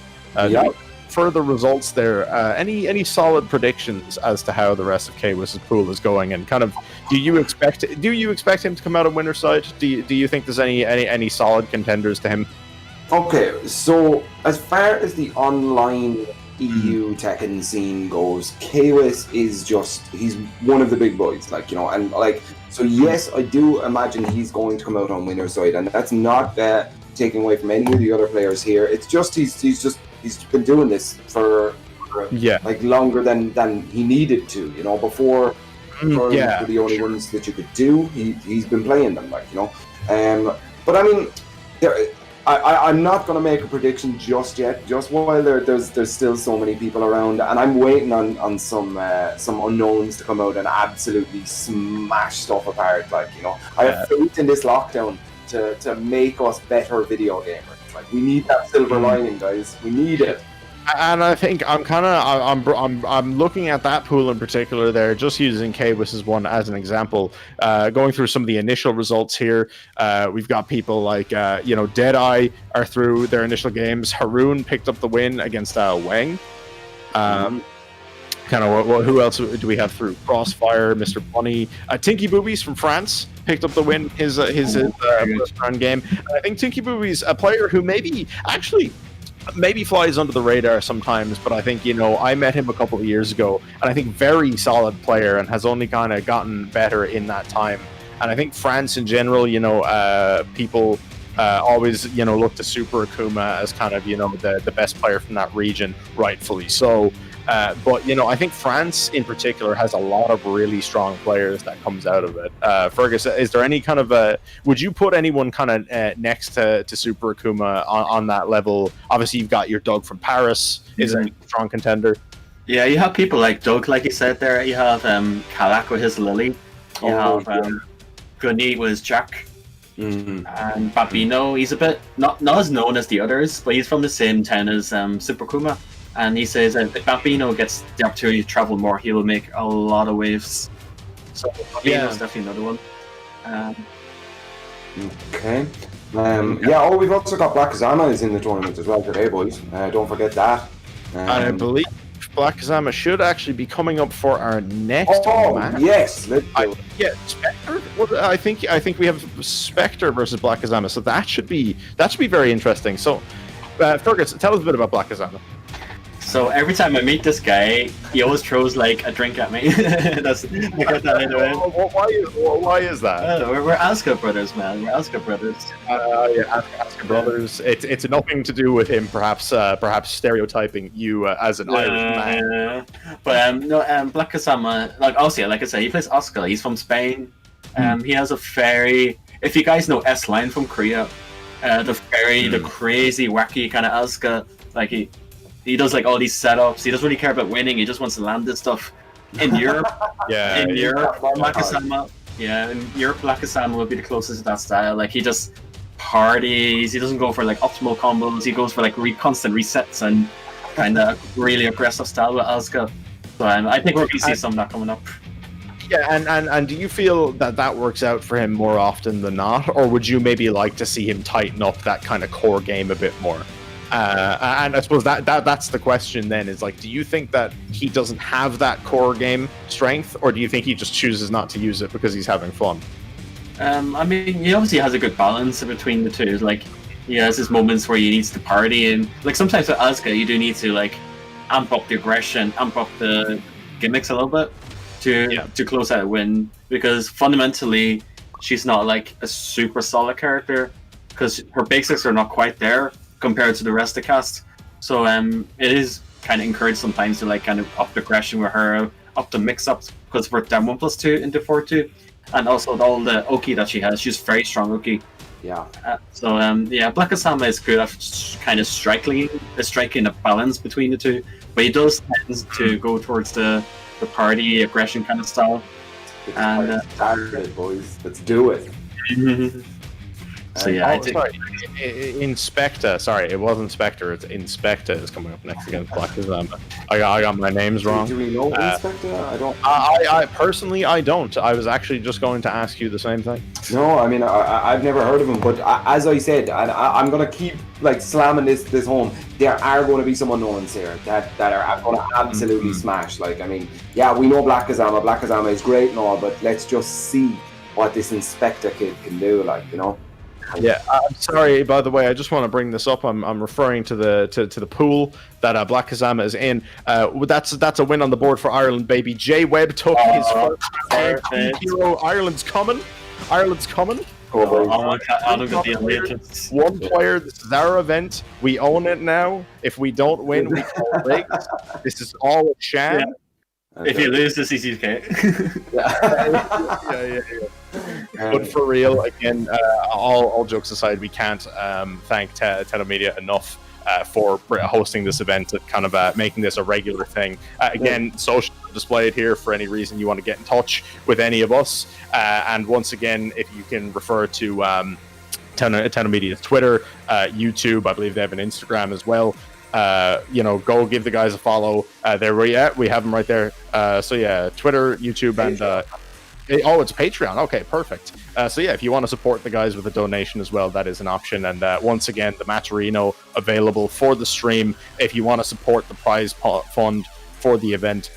Further results there. Any solid predictions as to how the rest of Kwiz's pool is going, and kind of do you expect him to come out on winner's side? Do you think there's any solid contenders to him? Okay, so as far as the online EU Tekken scene goes, Kwiz is he's one of the big boys, like, you know, and like, so yes, I do imagine he's going to come out on winner's side, and that's not taking away from any of the other players here. It's just he's been doing this for like longer than he needed to, you know, before were the only ones that you could do. He's been playing them, like, you know. But I mean, I'm not going to make a prediction just yet, just while there's still so many people around, and I'm waiting on some unknowns to come out and absolutely smash stuff apart. Like, you know, I have faith in this lockdown to make us better video gamers. Like, we need that silver lining, guys. We need it. And I think I'm looking at that pool in particular there, just using KWIS as one as an example. Going through some of the initial results here, we've got people like Deadeye are through their initial games. Haroon picked up the win against Wang. Who else do we have through? Crossfire, Mr. Bunny, TinkiBoobiz from France picked up the win his first round game. And I think TinkiBoobiz, a player who maybe flies under the radar sometimes, but I think, I met him a couple of years ago, and I think very solid player and has only kind of gotten better in that time. And I think France in general, people always, look to Super Kuma as kind of, the best player from that region, rightfully so. But I think France in particular has a lot of really strong players that comes out of it. Fergus, is there any kind of would you put anyone kind of next to Super Kuma on that level? Obviously, you've got your Doug from Paris, is a strong contender. Yeah, you have people like Doug, like you said there. You have Kalak with his Lili. You have Gunny with his Jack. And Babino, he's a bit not as known as the others, but he's from the same town as Super Kuma. And he says that if Babino gets the opportunity to travel more, he will make a lot of waves. So Babino's definitely another one. Okay. We've also got Blackkazama is in the tournament as well today, boys. Don't forget that. And I believe Blackkazama should actually be coming up for our next match. Yes, let's go. Spectre. Well, I think we have Spectre versus Blackkazama, so that should be very interesting. So, Fergus, tell us a bit about Blackkazama. So every time I meet this guy, he always throws like a drink at me. That's why is that? We're Asuka brothers, man. We're Asuka brothers. Asuka brothers. It's nothing to do with him, perhaps stereotyping you as an Irish man. But Blackkazama, like obviously, like I said, he plays Asuka. He's from Spain. He has a very, if you guys know S-Line from Korea, the crazy, wacky kind of Asuka, like he does like all these setups. He doesn't really care about winning. He just wants to land this stuff in Europe. Blackkazama. Yeah, in Europe, Blackkazama would be the closest to that style. Like he just parties. He doesn't go for like optimal combos. He goes for like constant resets and kind of really aggressive style with Asuka. So I think we're gonna see some of that coming up. Yeah, and do you feel that works out for him more often than not, or would you maybe like to see him tighten up that kind of core game a bit more? And I suppose that's the question then, is like, do you think that he doesn't have that core game strength, or do you think he just chooses not to use it because he's having fun? I mean, he obviously has a good balance between the two. Like, he has his moments where he needs to party, and like sometimes with Asuka, you do need to like amp up the aggression, amp up the gimmicks a little bit to close out a win, because fundamentally she's not like a super solid character because her basics are not quite there compared to the rest of the cast. So it is kind of encouraged sometimes to like kind of up the aggression with her, up the mix-ups, because we're down 1+2 into 4-2, and also all the Oki that she has. She's very strong Oki. Yeah. Blackkazama is good at kind of striking a balance between the two, but he does tend to go towards the party aggression kind of style. And Saturday, boys, let's do it. So I think Inspectah. Sorry, it wasn't Spectre. It's Inspectah is coming up next against Blackkazama. I got my names wrong. Do we know Inspectah? I don't. I personally, I don't. I was actually just going to ask you the same thing. No, I mean I've never heard of him, but as I said, I'm gonna keep like slamming this home. There are going to be some unknowns here that are going to absolutely smash. Like, I mean, yeah, we know Blackkazama. Blackkazama is great and all, but let's just see what this Inspectah kid can do. Like, you know. Yeah, I'm sorry. By the way, I just want to bring this up. I'm referring to the pool that Blackkazama is in. That's a win on the board for Ireland, baby. J Webb took his first hero. Ireland's coming. One player. This is our event. We own it now. If we don't win, we call rigged. This is all a sham. Yeah. If you lose, this is UK. But for real, again, all jokes aside, we can't thank Teto Media enough for hosting this event and kind of making this a regular thing. Again, social displayed here for any reason you want to get in touch with any of us. And once again, if you can refer to Teto Media's Twitter, YouTube, I believe they have an Instagram as well. Go give the guys a follow. There we have them right there. So yeah, Twitter, YouTube, and it's Patreon. Okay, perfect. So yeah, if you want to support the guys with a donation as well, that is an option. And once again, the Matcherino available for the stream if you want to support the prize fund for the event.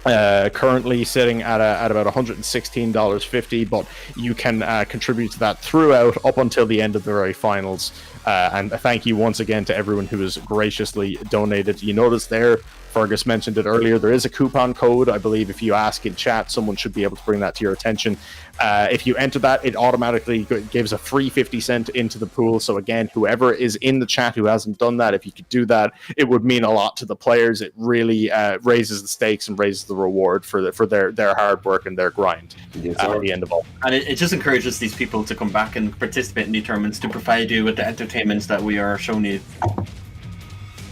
Currently sitting at about $116.50, but you can contribute to that throughout up until the end of the very finals. And thank you once again to everyone who has graciously donated. You notice there, Fergus mentioned it earlier, there is a coupon code. I believe if you ask in chat, someone should be able to bring that to your attention. If you enter that, it automatically gives a free 50 cent into the pool. So again, whoever is in the chat who hasn't done that, if you could do that, it would mean a lot to the players. It really raises the stakes and raises the reward for their hard work and their grind at the end of all. And it just encourages these people to come back and participate in the tournaments to provide you with the entertainments that we are showing you.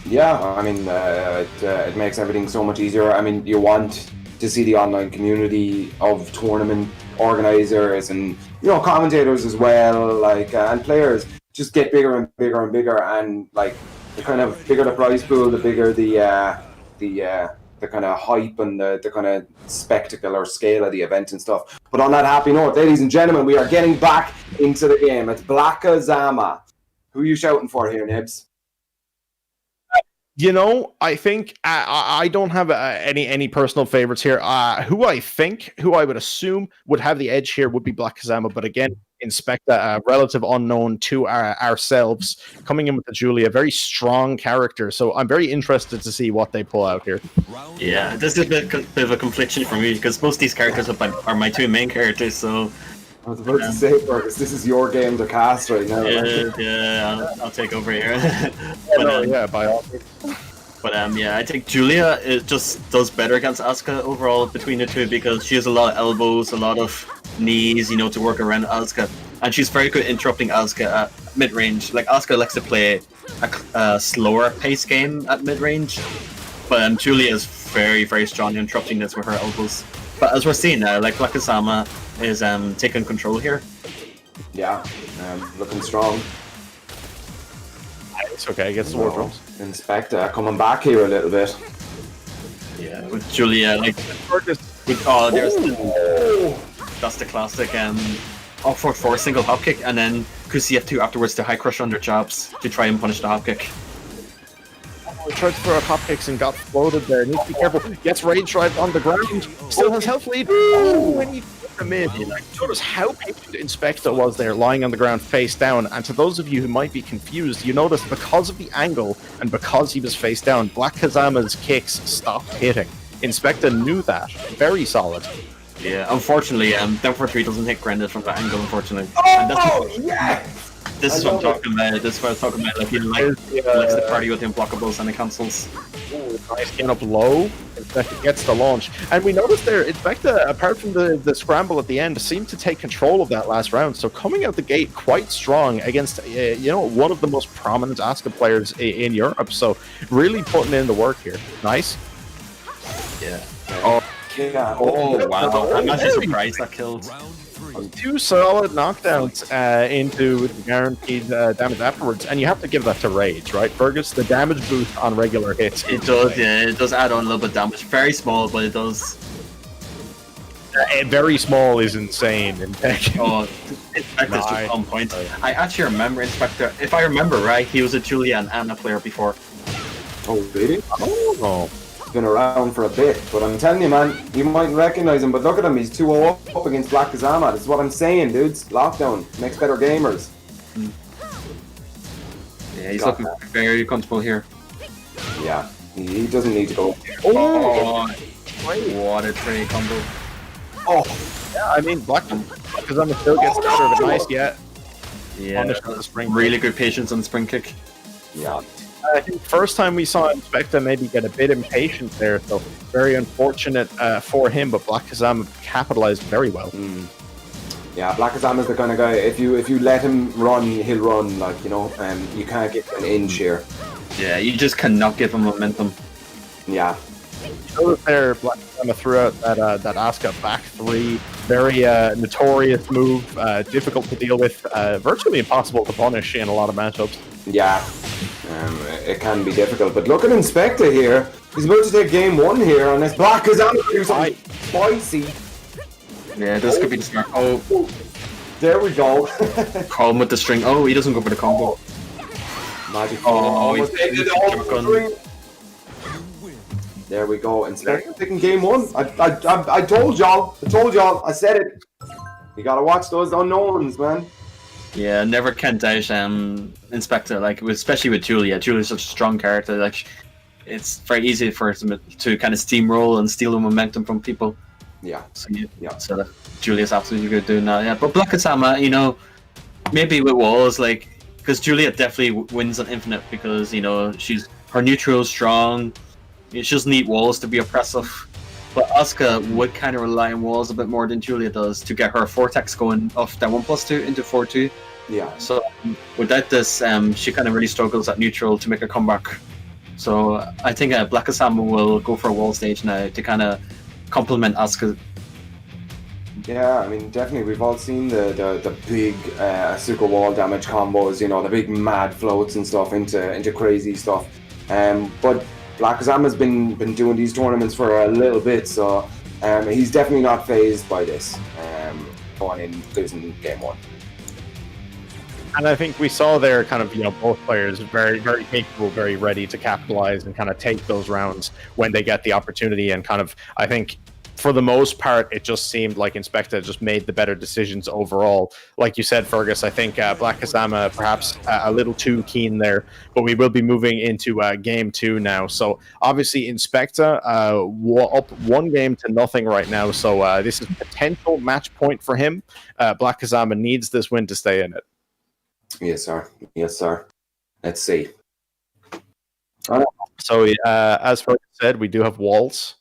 Yeah, I mean, it makes everything so much easier. I mean, you want to see the online community of tournament organizers and commentators as well, like and players just get bigger and bigger and bigger, and like the kind of bigger the prize pool, the bigger the kind of hype and the kind of spectacle or scale of the event and stuff. But on that happy note, ladies and gentlemen, we are getting back into the game. It's Blackkazama. Who are you shouting for here, Nibs? I think I don't have any personal favorites here. Who I would assume would have the edge here would be Blackkazama, but again, Inspectah, a relative unknown to ourselves, coming in with the Julia, a very strong character. So I'm very interested to see what they pull out here. Yeah, this is a bit of a confliction for me because most of these characters are my two main characters. So I was about to say, Fergus, this is your game to cast right now. Yeah, I'll take over here. By all means. But I think Julia just does better against Asuka overall between the two because she has a lot of elbows, a lot of knees, to work around Asuka, and she's very good interrupting Asuka at mid range. Like Asuka likes to play a slower pace game at mid range, but Julia is very, very strong interrupting this with her elbows. But as we're seeing now, like Blackkazama is taking control here. Yeah, looking strong. It's okay, gets the wardrobes. Inspectah coming back here a little bit. Yeah, with Julia, like there's that's the classic 4-4 single hop kick, and then QCF2 afterwards to high crush under jabs to try and punish the hop kick. He tried to throw out hop kicks and got floated there. Needs to be careful. Gets rage drive on the ground. Still has health lead. When he took him in, notice how patient Inspectah was there, lying on the ground face down. And to those of you who might be confused, you notice because of the angle and because he was face down, Blackkazama's kicks stopped hitting. Inspectah knew that. Very solid. Yeah, unfortunately, down 4-3 doesn't hit grounded from that angle, unfortunately. This is what I'm talking about. This is what I'm talking about. Like, he likes the party with the unblockables and the cancels. Nice getting up low. Inspectah gets the launch. And we noticed there, Inspectah, apart from the scramble at the end, seemed to take control of that last round. So coming out the gate quite strong against, one of the most prominent Asuka players in Europe. So really putting in the work here. Nice. Yeah. Oh wow. I'm actually surprised that killed. Two solid knockdowns into the guaranteed damage afterwards, and you have to give that to Rage, right, Fergus? The damage boost on regular hits. It does, yeah. It does add on a little bit of damage. Very small, but it does. Very small is insane in tech. Oh, Inspectah's just on point. I actually remember Inspectah. If I remember right, he was a Julia and Anna player before. Oh, really? Oh. Been around for a bit, but I'm telling you, man, you mightn't recognize him, but look at him, he's 2-0 up against Blackkazama. This is what I'm saying, dudes. Lockdown makes better gamers. Yeah, he's looking very comfortable here. Yeah, he doesn't need to go. Oh, what a tray combo. Oh, yeah, I mean, Blackkazama still gets out of it nice, yeah. Yeah, really good patience on the spring kick. Yeah. I think first time we saw Inspectah maybe get a bit impatient there, so very unfortunate for him, but Blackkazama capitalized very well. Yeah, Blackkazama's the kind of guy. If you let him run, he'll run. Like, you know, you can't get an inch here. Yeah, you just cannot give him momentum. Yeah. Notice there, Blackkazama threw out that Asuka back 3. Very notorious move, difficult to deal with, virtually impossible to punish in a lot of matchups. Yeah, it can be difficult. But look at Inspectah here. He's about to take game 1 here, and it's Blackkazama do something spicy. Yeah, this could be the start. Oh, there we go. call him with the string. Oh, he doesn't go for the combo. Magic. Oh, he's taking the There we go. Inspectah taking game 1. I told y'all. I said it. You gotta watch those unknowns, man. Yeah, never can doubt Inspectah, like especially with Julia. Julia's such a strong character. Like, it's very easy for her to kind of steamroll and steal the momentum from people. Yeah. So so Julia's absolutely good doing that. Yeah, but Blackkazama, you know, maybe with walls, like, because Julia definitely wins on Infinite because, you know, her neutral is strong. She doesn't need walls to be oppressive. But Asuka would kind of rely on walls a bit more than Julia does to get her Vortex going off that 1+2 into 4-2. Yeah. So without this, she kind of really struggles at neutral to make a comeback. So I think Blackkazama will go for a wall stage now to kind of complement Asuka. Yeah, I mean, definitely, we've all seen the big Asuka wall damage combos, you know, the big mad floats and stuff into crazy stuff. But Blackkazama's been doing these tournaments for a little bit, so he's definitely not phased by this, going in losing game 1. And I think we saw there kind of, you know, both players very, very capable, very ready to capitalize and kind of take those rounds when they get the opportunity. And kind of, I think, for the most part, it just seemed like Inspectah just made the better decisions overall. Like you said, Fergus, I think Blackkazama perhaps a little too keen there, but we will be moving into game 2 now. So obviously Inspectah up 1-0 right now. So this is a potential match point for him. Blackkazama needs this win to stay in it. Yes, sir. Yes, sir. Let's see. So as Fergus said, we do have walls.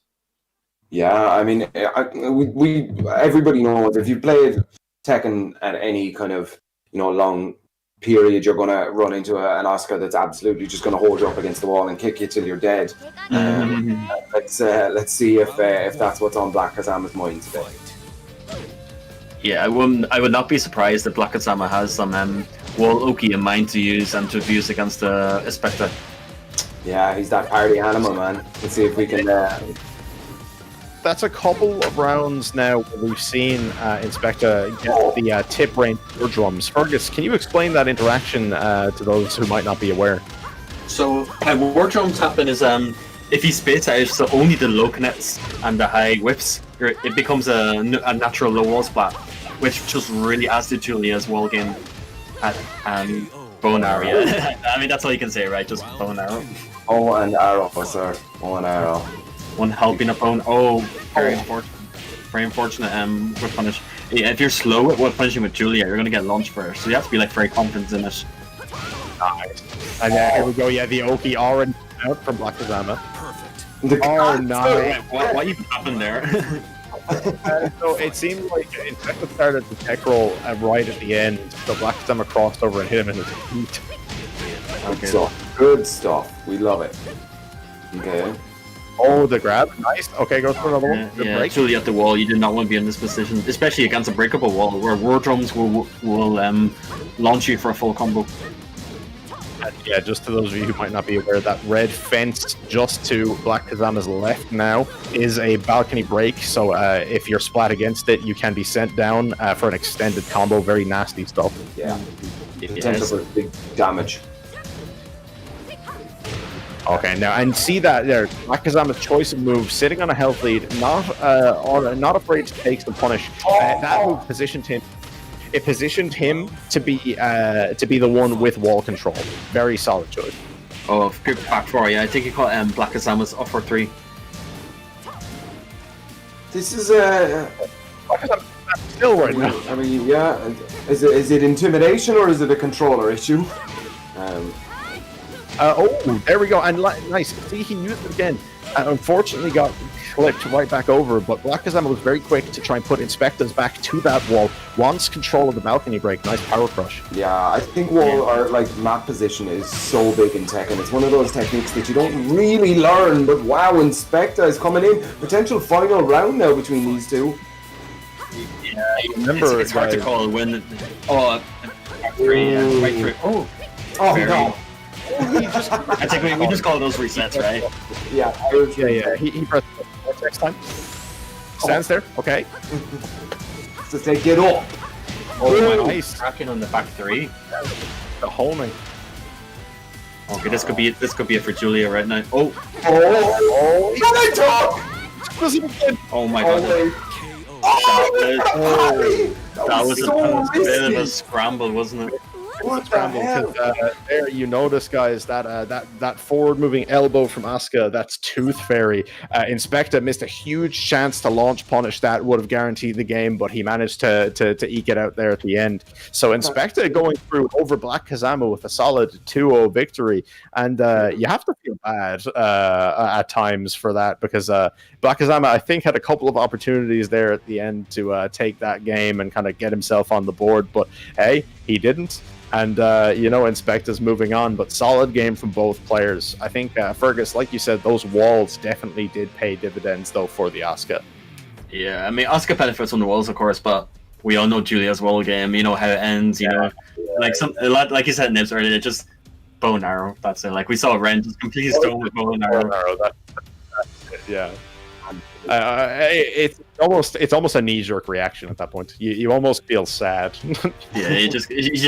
Yeah, I mean, we everybody knows if you played Tekken at any kind of, you know, long period, you're gonna run into an Asuka that's absolutely just gonna hold you up against the wall and kick you till you're dead. Let's see if that's what's on Blackkazama's mind today. Yeah, I would not be surprised if Blackkazama has some wall Oki in mind to use and to abuse against Inspectah. Yeah, he's that party animal, man. Let's see if we can. That's a couple of rounds now where we've seen Inspectah get the tip range war drums. Fergus, can you explain that interaction to those who might not be aware? So how war drums happen is if he spits out so only the low connects and the high whips, it becomes a natural low wall splat, which just really adds to Julia's wall game at bow and arrow. Yeah. I mean, that's all you can say, right? Just bow and arrow. Oh, and arrow, sir. Oh, and arrow. One helping opponent. Oh, very unfortunate. Very unfortunate. Whip punish. Yeah, if you're slow at whip punishing with Julia, you're gonna get launched first. So you have to be like very confident in it. Nice. And here we go. Yeah, the Oki already out from Blackkazama. Perfect. Oh, nice. What even happened there? So it seemed like Inspectah started the tech roll right at the end. So Blackkazama crossed over and hit him in his feet. Okay. So good stuff. We love it. Okay. Oh, the grab. Nice. Okay, go for another one. Good break. Julia at the wall. You do not want to be in this position, especially against a breakable wall where war drums will launch you for a full combo. Yeah, just to those of you who might not be aware, that red fence just to Blackkazama's left now is a balcony break. So if you're splat against it, you can be sent down for an extended combo. Very nasty stuff. Yeah. Potential for big damage. Okay, now and see that there, Blackkazama's choice of move, sitting on a health lead, not afraid to take the punish. That move positioned him. It positioned him to be the one with wall control. Very solid choice. Oh, good back four. Yeah, I think he caught Blackkazama's up for 3. This is still right now. I mean, yeah. Is it intimidation or is it a controller issue? Oh, there we go. And nice. See, he used it again. And unfortunately got flipped right back over, but Blackkazama was very quick to try and put Inspectah's back to that wall. Wants control of the balcony break. Nice power crush. Yeah, I think wall or like map position is so big in Tekken. It's one of those techniques that you don't really learn, but wow, Inspectah is coming in. Potential final round now between these two. Yeah, remember, it's hard to call when. Oh, right through. Oh, no. I think we just call those resets, right? Yeah, He pressed next time. Stands there. Okay. Just say get up. Oh, nice. Cracking on the back three. The homing. Okay, this could be it for Julia right now. Oh my god. That was a bit of a scramble, wasn't it? There you notice, guys, that forward-moving elbow from Asuka, that's Tooth Fairy. Inspectah missed a huge chance to launch punish that would have guaranteed the game, but he managed to eke it out there at the end. So Inspectah going through over Blackkazama with a solid 2-0 victory, and you have to feel bad at times for that, because Blackkazama, I think, had a couple of opportunities there at the end to take that game and kind of get himself on the board, but hey, he didn't. And, Inspectah's moving on, but solid game from both players. I think, Fergus, like you said, those walls definitely did pay dividends, though, for the Asuka. Yeah, I mean, Asuka benefits from the walls, of course, but we all know Julia's wall game, you know how it ends, like you said, Nibs earlier, just bow and arrow, that's it. Like, we saw Ren just completely stone with bow and arrow. That's it, yeah. It's almost a knee-jerk reaction at that point. You almost feel sad. Yeah, you just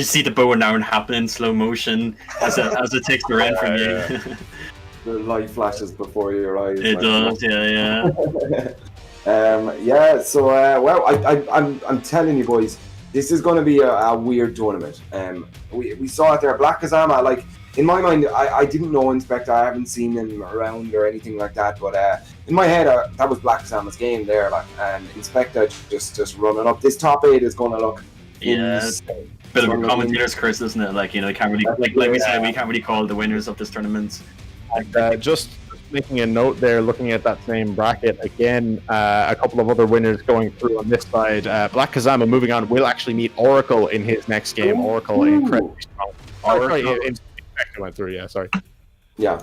see the bow and arrow happen in slow motion as it takes the Ren from you. The light flashes before your eyes. It does, yeah. So I'm telling you, boys, this is going to be a weird tournament. We saw it there, Blackkazama. Like, in my mind, I didn't know Inspectah. I haven't seen him around or anything like that. But in my head, that was Blackkazama's game there. Like, and Inspectah just running up. This top 8 is going to look. Yeah, bit of a commentator's curse, isn't it? Like, you can't really, like we said, we can't really call the winners of this tournament. And just making a note there, looking at that same bracket again, a couple of other winners going through on this side. Blackkazama moving on will actually meet Oracle in his next game. Oracle incredibly strong. Inspectah went through, yeah, sorry. Yeah,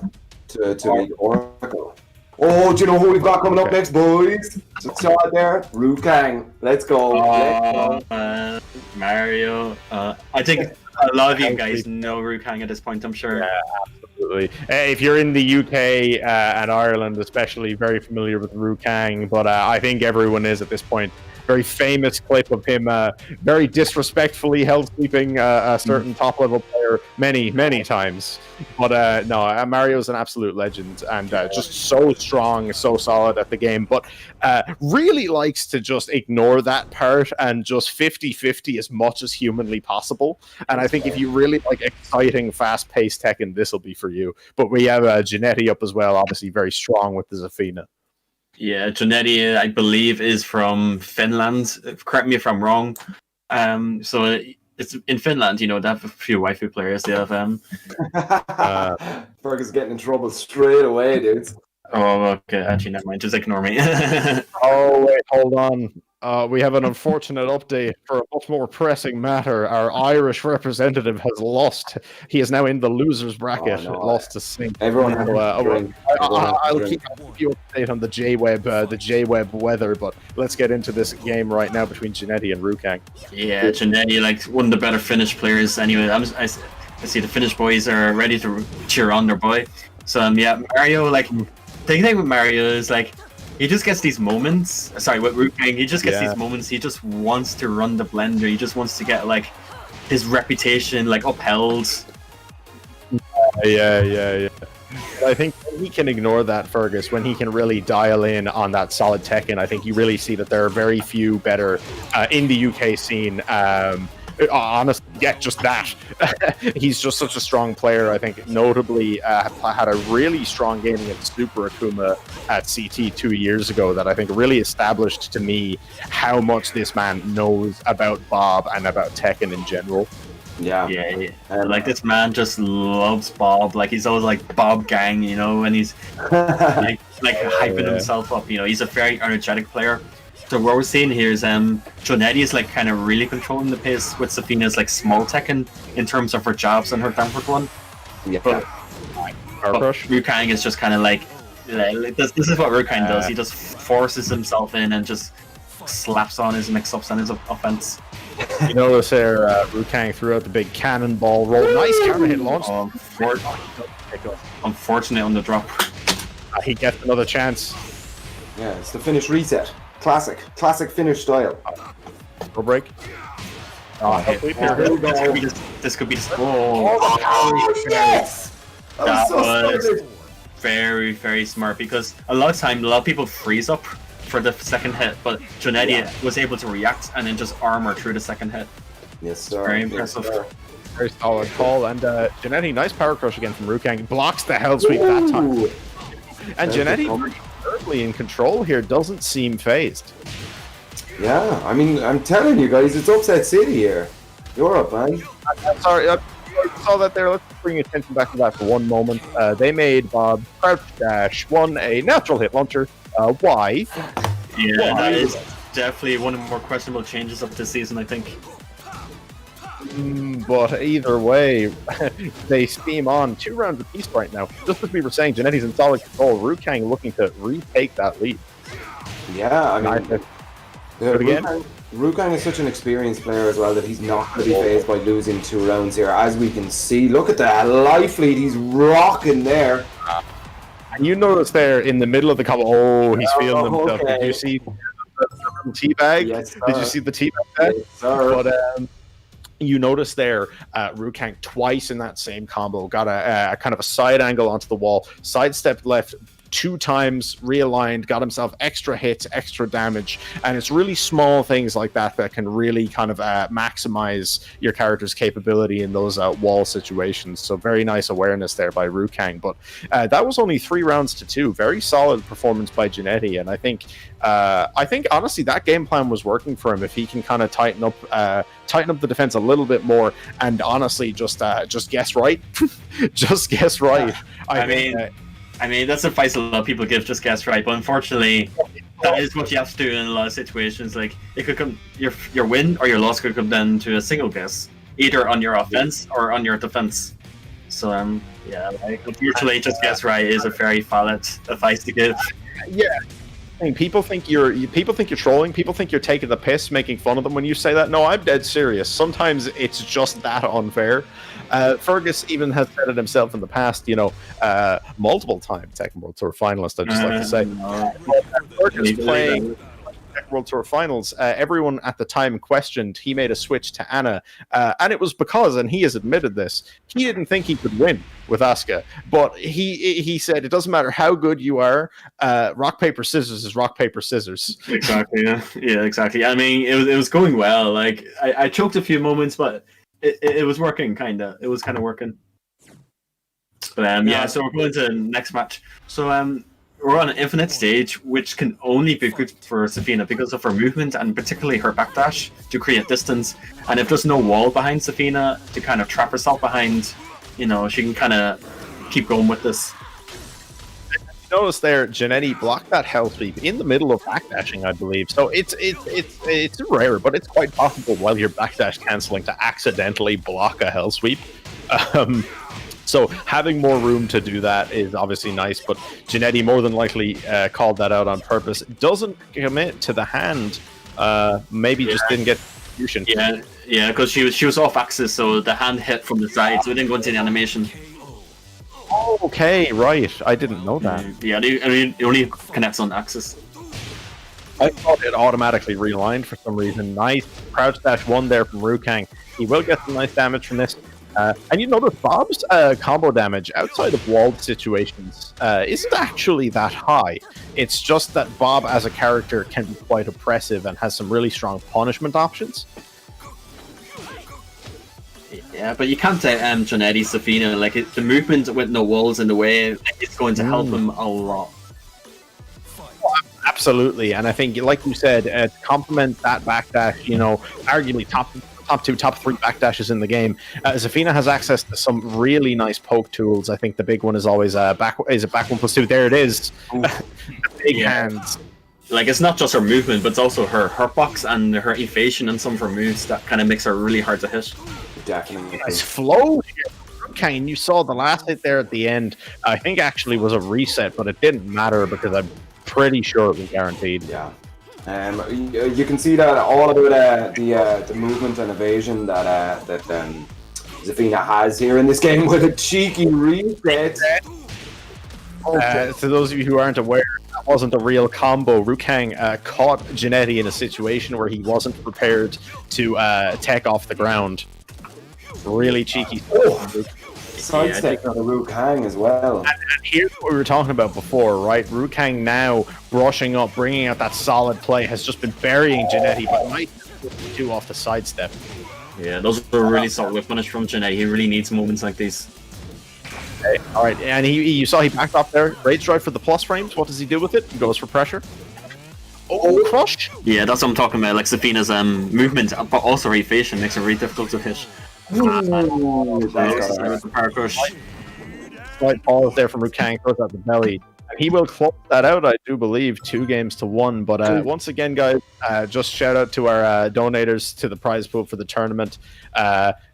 to meet Oracle. Oh, do you know who we've got coming up next, boys? Just saw it there. Kang. Let's go. Mario. I think a lot of you guys know Kang at this point, I'm sure. Yeah, absolutely. If you're in the UK and Ireland, especially, very familiar with Kang, but I think everyone is at this point. Very famous clip of him very disrespectfully held-sweeping a certain top-level player many times. But no, Mario's an absolute legend and just so strong, so solid at the game, but really likes to just ignore that part and just 50-50 as much as humanly possible. And I think if you really like exciting, fast-paced Tekken, this will be for you. But we have Jonetti up as well, obviously very strong with the Zafina. Yeah, Jonetti, I believe, is from Finland. Correct me if I'm wrong. So it's in Finland, they have a few waifu players. They have Fergus is getting in trouble straight away, dudes. Oh, okay. Actually, never mind. Just ignore me. Oh, wait, hold on. We have an unfortunate update for a much more pressing matter. Our Irish representative has lost. He is now in the losers bracket. Lost to Sync. Everyone, I'll keep you updated on the J-Web weather, but let's get into this game right now between Jonetti and Kang. Yeah, Jonetti, like one of the better Finnish players. Anyway, I see the Finnish boys are ready to cheer on their boy. So Mario, like the thing with Mario is like. He just gets these moments. Sorry, with Kang, he just gets these moments. He just wants to run the blender. He just wants to get like his reputation like upheld. Yeah. I think when he can ignore that, Fergus, when he can really dial in on that solid Tekken, I think you really see that there are very few better in the UK scene. Honestly, just that. He's just such a strong player. I think notably had a really strong game against Super Akuma at CT 2 years ago that I think really established to me how much this man knows about Bob and about Tekken in general. Yeah. Like this man just loves Bob. Like he's always like Bob Gang, you know, and he's like hyping himself up. You know, he's a very energetic player. So what we're seeing here is Jonetti is like kind of really controlling the pace with Zafina's like small tech in terms of her jabs and her downward one. Yeah. But Hwoarang is just kind of like this is what Hwoarang does. He just forces himself in and just slaps on his mix-ups and his offense. You notice there, Hwoarang threw out the big cannonball roll. Nice counter hit launch. Unfortunate on the drop. He gets another chance. Yeah, it's the finish reset. Classic finish style. Go break. This could be the yes! That was very, very smart because a lot of people freeze up for the second hit, but Jonetti was able to react and then just armor through the second hit. Yes, sir. Very impressive. Yes, sir. Very solid call. And Jonetti, nice power crush again from Hwoarang. Blocks the hell sweep that time. And Jonetti, firmly in control here, doesn't seem phased. Yeah, I mean, I'm telling you guys, it's upset city here. You're up, man. I'm sorry, I saw that there. Let's bring attention back to that for one moment. They made Bob crouch dash one a natural hit launcher. Why? Yeah, that is definitely one of the more questionable changes of this season, I think. But either way, they steam on 2 rounds apiece right now. Just as we were saying, Jonetti's in solid control. Hwoarang looking to retake that lead. Yeah, I mean, again, Hwoarang is such an experienced player as well that he's not going to be phased by losing 2 rounds here. As we can see, look at that life lead. He's rocking there. And you notice there in the middle of the combo, he's feeling himself. Okay. Did you see the teabag? Yes, sir. Did you see the teabag? Yes, sir. But you notice there, Hwoarang twice in that same combo got a kind of a side angle onto the wall, sidestepped left 2 times, realigned, got himself extra hits, extra damage, and it's really small things like that that can really kind of maximize your character's capability in those wall situations. So very nice awareness there by Hwoarang, but that was only 3 rounds to 2. Very solid performance by Jonetti, and I think honestly that game plan was working for him if he can kind of tighten up the defense a little bit more, and honestly just guess right. Just guess right. I mean, that's advice a lot of people give, just guess right. But unfortunately, that is what you have to do in a lot of situations. Like, it could come, your win or your loss could come down to a single guess, either on your offense or on your defense. So, like, unfortunately, just guess right is a very valid advice to give. Yeah. I mean, people think you're trolling. People think you're taking the piss, making fun of them when you say that. No, I'm dead serious. Sometimes it's just that unfair. Fergus even has said it himself in the past, multiple times. Tekken World Tour finalist, I'd just like to say. Fergus playing Tekken World Tour finals, everyone at the time questioned he made a switch to Anna, and it was because, and he has admitted this, he didn't think he could win with Asuka, but he said it doesn't matter how good you are, rock paper scissors is rock paper scissors. Exactly. Yeah, exactly. I mean, it was going well. Like I choked a few moments, but it was working, kinda. It was kind of working. But so we're going to the next match. So we're on an infinite stage, which can only be good for Zafina because of her movement and particularly her backdash to create distance. And if there's no wall behind Zafina to kind of trap herself behind, she can kind of keep going with this. Notice there, Jonetti blocked that hell sweep in the middle of backdashing, I believe. So it's rare, but it's quite possible while you're backdash canceling to accidentally block a hell sweep. So having more room to do that is obviously nice, but Jonetti more than likely called that out on purpose. Doesn't commit to the hand. Maybe just didn't get execution. Yeah, because she was off axis, so the hand hit from the side, so it didn't go into the animation. Okay, right. I didn't know that. It only connects on axis. I thought it automatically realigned for some reason. Nice crouch dash 1 there from Hwoarang. He will get some nice damage from this. And you notice Bob's combo damage outside of walled situations isn't actually that high. It's just that Bob as a character can be quite oppressive and has some really strong punishment options. Yeah, but you can't say Jonetti, Zafina, like the movement with no walls in the way, it's going to help him a lot. Absolutely, and I think, like you said, to complement that backdash, arguably top top 3 backdashes in the game. Zafina has access to some really nice poke tools. I think the big one is always back 1+2. There it is. Big hands. Like, it's not just her movement, but it's also her hurtbox and her evasion and some of her moves that kind of makes her really hard to hit. Definitely. Nice flow here. Kang, you saw the last hit there at the end. I think actually was a reset, but it didn't matter because I'm pretty sure it was guaranteed. Yeah. You can see that all about the movement and evasion that Zafina has here in this game with a cheeky reset. To those of you who aren't aware, that wasn't a real combo. Kang caught Jonetti in a situation where he wasn't prepared to tech off the ground. Really cheeky. Sidestep on the Kang as well. And here's what we were talking about before, right? Kang now brushing up, bringing out that solid play, has just been burying Jonetti, but might do off the sidestep. Yeah, those were really solid whip punish from Jonetti. He really needs moments like these. Okay. All right, and you saw he backed off there. Rage drive for the plus frames. What does he do with it? He goes for pressure. Oh, crush! Yeah, that's what I'm talking about. Like Zafina's movement, but also her evasion makes it really difficult to hit. Power crush. Right, pause there from Kang, throws out the belly. And he will close that out, I do believe, 2-1. But once again, guys, just shout out to our donators to the prize pool for the tournament.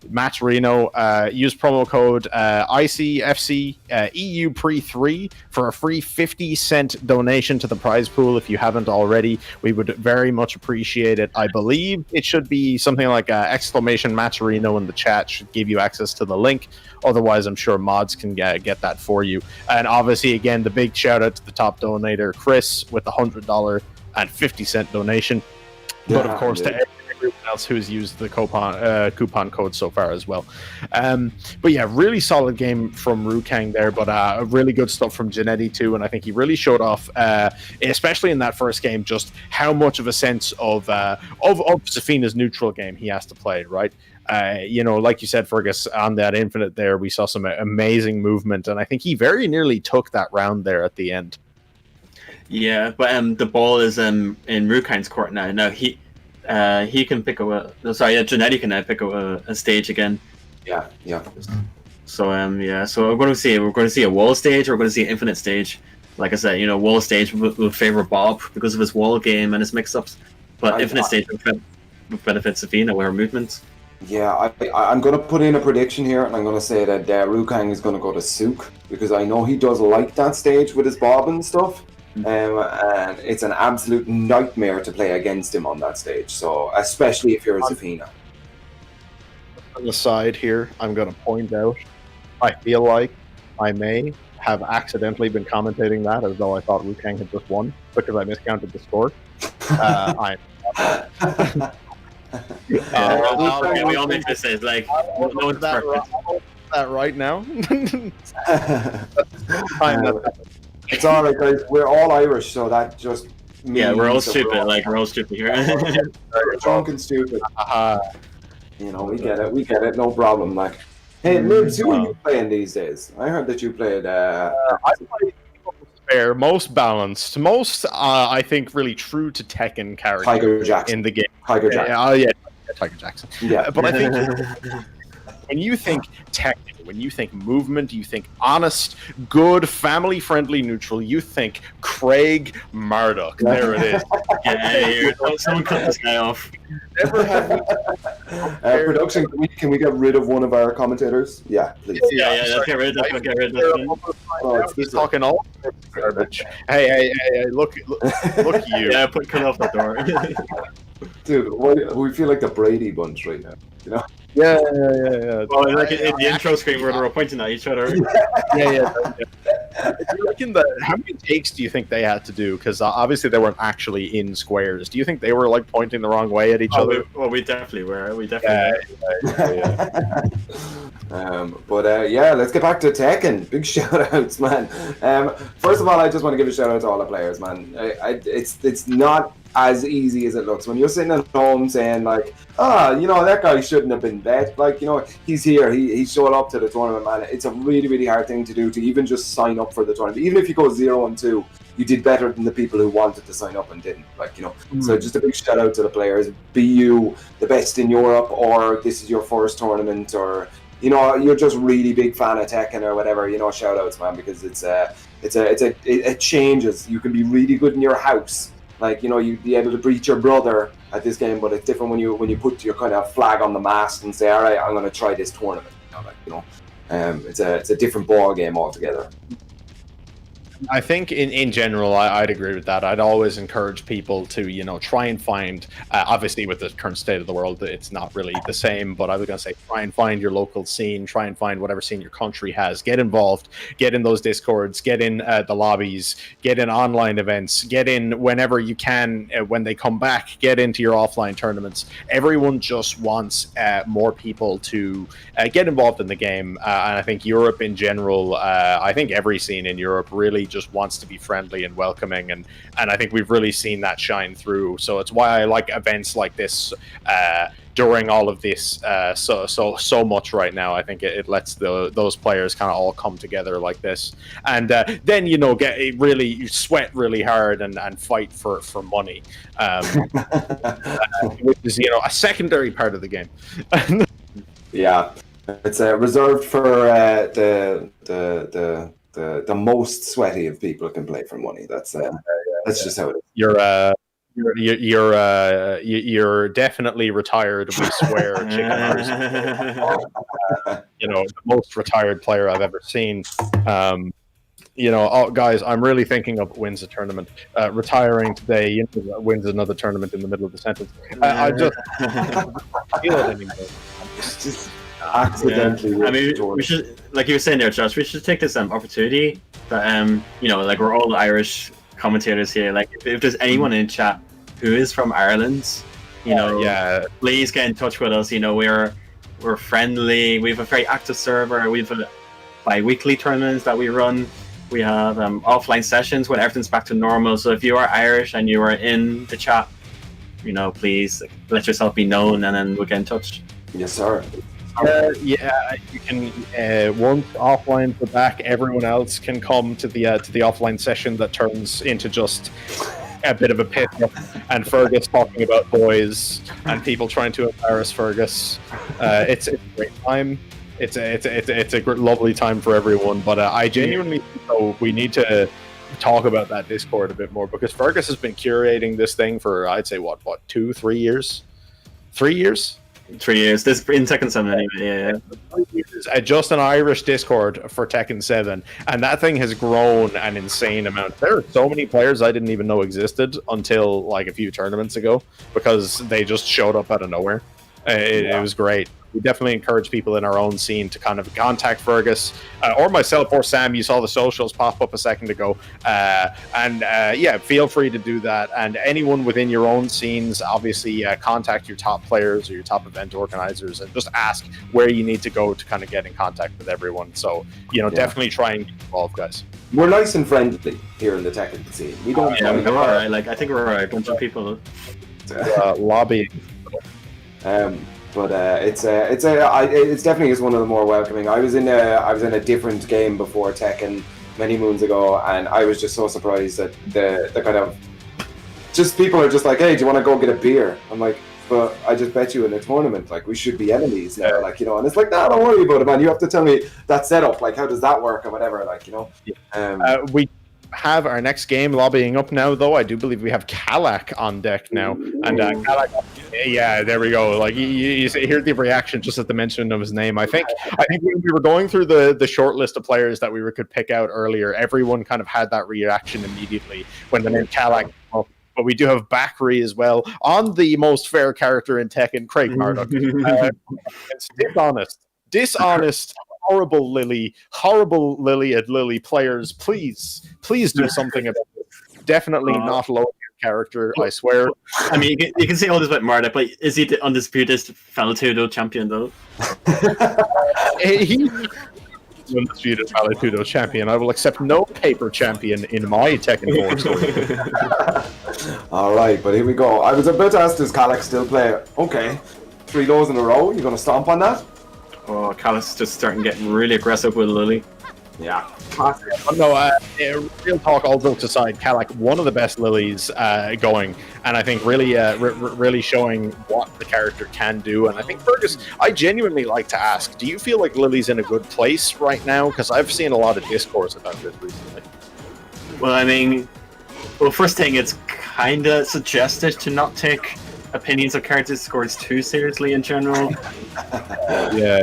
Match Reno, use promo code ICFC EU Pre3 for a free 50-cent donation to the prize pool if you haven't already. We would very much appreciate it. I believe it should be something like exclamation Match Reno in the chat should give you access to the link. Otherwise, I'm sure mods can get that for you. And obviously, again, the big shout out to the top donator, Chris, with the $100 and 50-cent donation. Yeah, but of course, to everyone else who's used the coupon code so far as well. But yeah, really solid game from Kang there, but really good stuff from Jonetti too. And I think he really showed off, especially in that first game, just how much of a sense of Zafina's neutral game he has to play, right? Like you said, Fergus, on that infinite there, we saw some amazing movement, and I think he very nearly took that round there at the end. Yeah, but the ball is in Kang's court now. Now he can pick up Jonetti can now pick up a stage again. Yeah. So so we're going to see a wall stage, or we're going to see an infinite stage. Like I said, wall stage would favor Bob because of his wall game and his mix-ups, but infinite stage would benefit Zafina with her movements. Yeah, I'm going to put in a prediction here, and I'm going to say that Kang is going to go to Sook, because I know he does like that stage with his bob and stuff, and it's an absolute nightmare to play against him on that stage, so especially if you're a Zafina. On the side here, I'm going to point out, I feel like I may have accidentally been commentating that as though I thought Kang had just won, because I miscounted the score. We all make mistakes. Like, no one's perfect. That right now. It's all right, guys. We're all Irish, so that just means we're all stupid. We're all stupid here. We're drunk and stupid. We get it. No problem. Like, hey, Libs, who are you playing these days? I heard that you played. I played fair, most balanced, most I think really true to Tekken character Tiger Jackson in the game. Tiger Jackson. Tiger Jackson. Yeah, but I think when you think Tekken, when you think movement, you think honest, good, family-friendly, neutral. You think Craig Marduk. There it is. Someone cut this guy off. Never have production, can we get rid of one of our commentators? Yeah, please. Let's get rid of this one. He's talking all garbage. Hey, look you. Yeah, cut off the door. Dude, we feel like the Brady Bunch right now, Yeah. Well, like in the intro screen where they're pointing at each other. Yeah. How many takes do you think they had to do? Because obviously they weren't actually in squares. Do you think they were like pointing the wrong way at each other? We definitely were. Let's get back to Tekken. Big shout outs, man. First of all, I just want to give a shout out to all the players, man. It's not as easy as it looks. When you're sitting at home saying like, that guy shouldn't have been bet. Like, he's here. He showed up to the tournament, man. It's a really, really hard thing to do, to even just sign up for the tournament. Even if you go 0-2, you did better than the people who wanted to sign up and didn't. Like, you know, so just a big shout out to the players. Be you the best in Europe, or this is your first tournament, or you know, you're just really big fan of Tekken or whatever. You know, shout outs, man, because it changes. You can be really good in your house. Like, you know, you'd be able to beat your brother at this game, but it's different when you put your kind of flag on the mast and say, all right, I'm going to try this tournament. You know, it's a different ball game altogether. I think in general, I'd agree with that. I'd always encourage people to, you know, try and find, obviously with the current state of the world, it's not really the same, but I was going to say, try and find your local scene, try and find whatever scene your country has, get involved, get in those discords, get in the lobbies, get in online events, get in whenever you can, when they come back, get into your offline tournaments. Everyone just wants more people to get involved in the game, and I think Europe in general, I think every scene in Europe really just wants to be friendly and welcoming, and I think we've really seen that shine through. So it's why I like events like this during all of this so much right now. I think it lets those players kind of all come together like this, and then, you know, you sweat really hard and fight for money, which is, you know, a secondary part of the game. Yeah, it's reserved for the most sweaty of people can play for money. That's just how it is. You're definitely retired. We swear, Chickenmaru. You know, the most retired player I've ever seen. You know, guys, I'm really thinking of wins a tournament. Retiring today, you know, wins another tournament in the middle of the sentence. I just feel it anymore. Just accidentally. Yeah. I mean, we should, like you were saying there, Josh, we should take this opportunity that you know, like, we're all Irish commentators here. Like, if there's anyone in chat who is from Ireland, you know, please get in touch with us. You know, we're friendly. We have a very active server. We have bi-weekly tournaments that we run. We have offline sessions when everything's back to normal. So if you are Irish and you are in the chat, you know, please let yourself be known, and then we'll get in touch. Yes, sir. Yeah, you can. Once offline's are back, everyone else can come to the offline session that turns into just a bit of a pit up, and Fergus talking about boys and people trying to embarrass Fergus. It's a great time. It's a lovely time for everyone. But I genuinely think we need to talk about that Discord a bit more, because Fergus has been curating this thing for, I'd say, what 2-3 years? 3 years. 3 years. This in Tekken 7 anyway. Yeah. Just an Irish Discord for Tekken 7, and that thing has grown an insane amount. There are so many players I didn't even know existed until like a few tournaments ago, because they just showed up out of nowhere. It was great. We definitely encourage people in our own scene to kind of contact Fergus or myself or Sam. You saw the socials pop up a second ago, and yeah, feel free to do that. And anyone within your own scenes, obviously contact your top players or your top event organizers and just ask where you need to go to kind of get in contact with everyone. So, you know, definitely try and get involved, guys. We're nice and friendly here in the Tekken scene. We don't. Yeah, we're all right. Like, I think we're a bunch of people lobbying. But it's definitely is one of the more welcoming. I was in a different game before Tekken many moons ago, and I was just so surprised that the kind of just people are just like, hey, do you want to go get a beer? I'm like, but I just bet you in a tournament, like, we should be enemies now, like, you know. And it's like, nah, don't worry about it, man. You have to tell me that setup, like, how does that work or whatever, like, you know. We have our next game lobbying up now, though. I do believe we have Kalak on deck now, and Kalak, yeah, there we go. Like, you hear the reaction just at the mention of his name. I think when we were going through the short list of players that we could pick out earlier, everyone kind of had that reaction immediately when the name Kalak came up. But we do have BAKRi as well, on the most fair character in Tekken, Craig Marduk. It's dishonest, horrible Lili at Lili players. Please do something about this. Definitely not low character, I swear. I mean, you can say all this about Marduk, but is he the undisputed Falatudo champion, though? He's the undisputed Falatudo champion. I will accept no paper champion in my Tekken board story. All right, but here we go. I was about to ask, does Kalak still play? Okay, 3 lows in a row. You gonna stomp on that? Oh, Kalak's just starting getting really aggressive with Lili. Yeah. No, real talk, all jokes aside, Kalak, one of the best Lilies going, and I think really really showing what the character can do. And I think, Fergus, I genuinely like to ask, do you feel like Lily's in a good place right now? Because I've seen a lot of discourse about this recently. Well, I mean, first thing, it's kind of suggested to not take opinions of characters' scores too seriously in general. Yeah,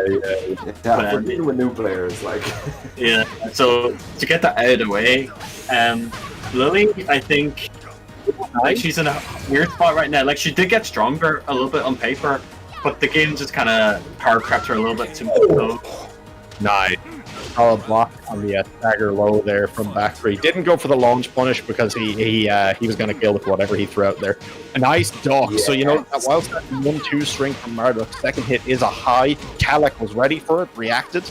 for dealing with new players, like. Yeah, so to get that out of the way, Lili, I think, like, she's in a weird spot right now. Like, she did get stronger a little bit on paper, but the game just kind of power crept her a little bit too much. So. Nice. Solid block on the stagger low there from BAKRi. Didn't go for the launch punish because he was going to kill with whatever he threw out there. A nice duck. Yes. So, you know, whilst that 1-2 string from Marduk, second hit is a high. Kalak was ready for it, reacted.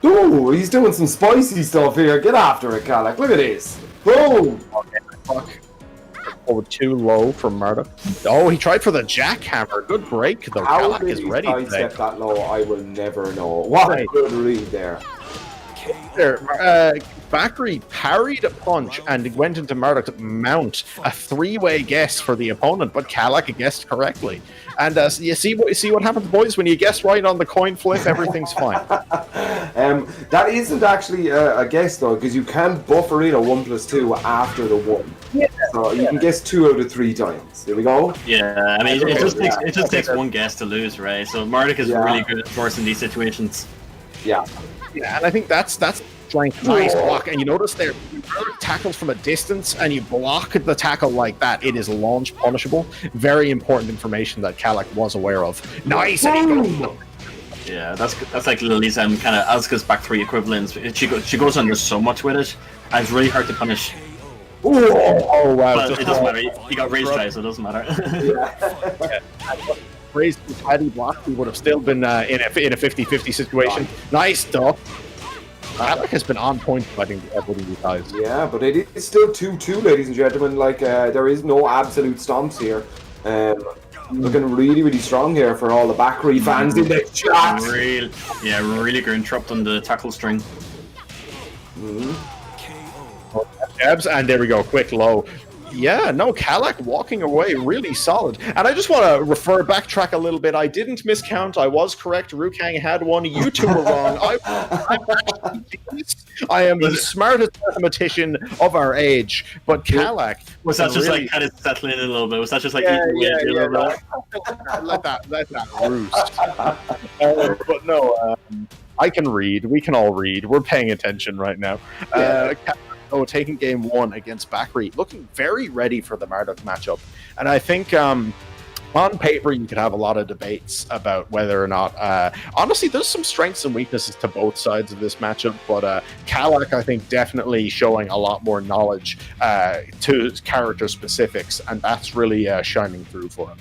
Ooh, he's doing some spicy stuff here. Get after it, Kalak. Look at this. Boom. Fuck. Forward too low from Marduk. Oh, he tried for the jackhammer. Good break, though. How Kalak did is he ready today. sidestep that low? I will never know. What a good read there. BAKRi parried a punch and went into Marduk's mount. A three-way guess for the opponent, but Kalak guessed correctly. And you see what happens, boys? When you guess right on the coin flip, everything's fine. That isn't actually a guess, though, because you can buffer in a 1+2 after the 1. Yeah. So you can guess 2 out of 3 times. There we go. Yeah, I mean, it just takes one guess to lose, right? So Marduk is really good at forcing these situations. Yeah. Yeah, and I think that's strength. Nice block. And you notice there, Marduk tackles from a distance, and you block the tackle like that. It is launch punishable. Very important information that Kalak was aware of. Nice. Yeah, that's like Lili's kind of Asuka's back 3 equivalents. She goes under so much with it, and it's really hard to punish. Oh wow! But it doesn't matter. He got raised twice, so it doesn't matter. Raised had he blocked, he would have still been in a 50-50 situation. Nice stuff. Kalak has been on point fighting everybody these guys. Yeah, but it is still 2-2, ladies and gentlemen. Like, there is no absolute stomps here. Looking really, really strong here for all the BAKRi fans in the chat. Really getting trapped on the tackle string. Jabs, and there we go, quick low. Yeah, no, Kalak walking away really solid. And I just want to backtrack a little bit. I didn't miscount. I was correct. Kang had one. You two were wrong. I am the smartest mathematician of our age. But Kalak was that just like kind of settling in a little bit? Was that just like let that roost. But no, I can read. We can all read. We're paying attention right now. Taking game 1 against BAKRi, looking very ready for the Marduk matchup. And I think on paper you could have a lot of debates about whether or not honestly there's some strengths and weaknesses to both sides of this matchup, but Kalak I think definitely showing a lot more knowledge to character specifics, and that's really shining through for him.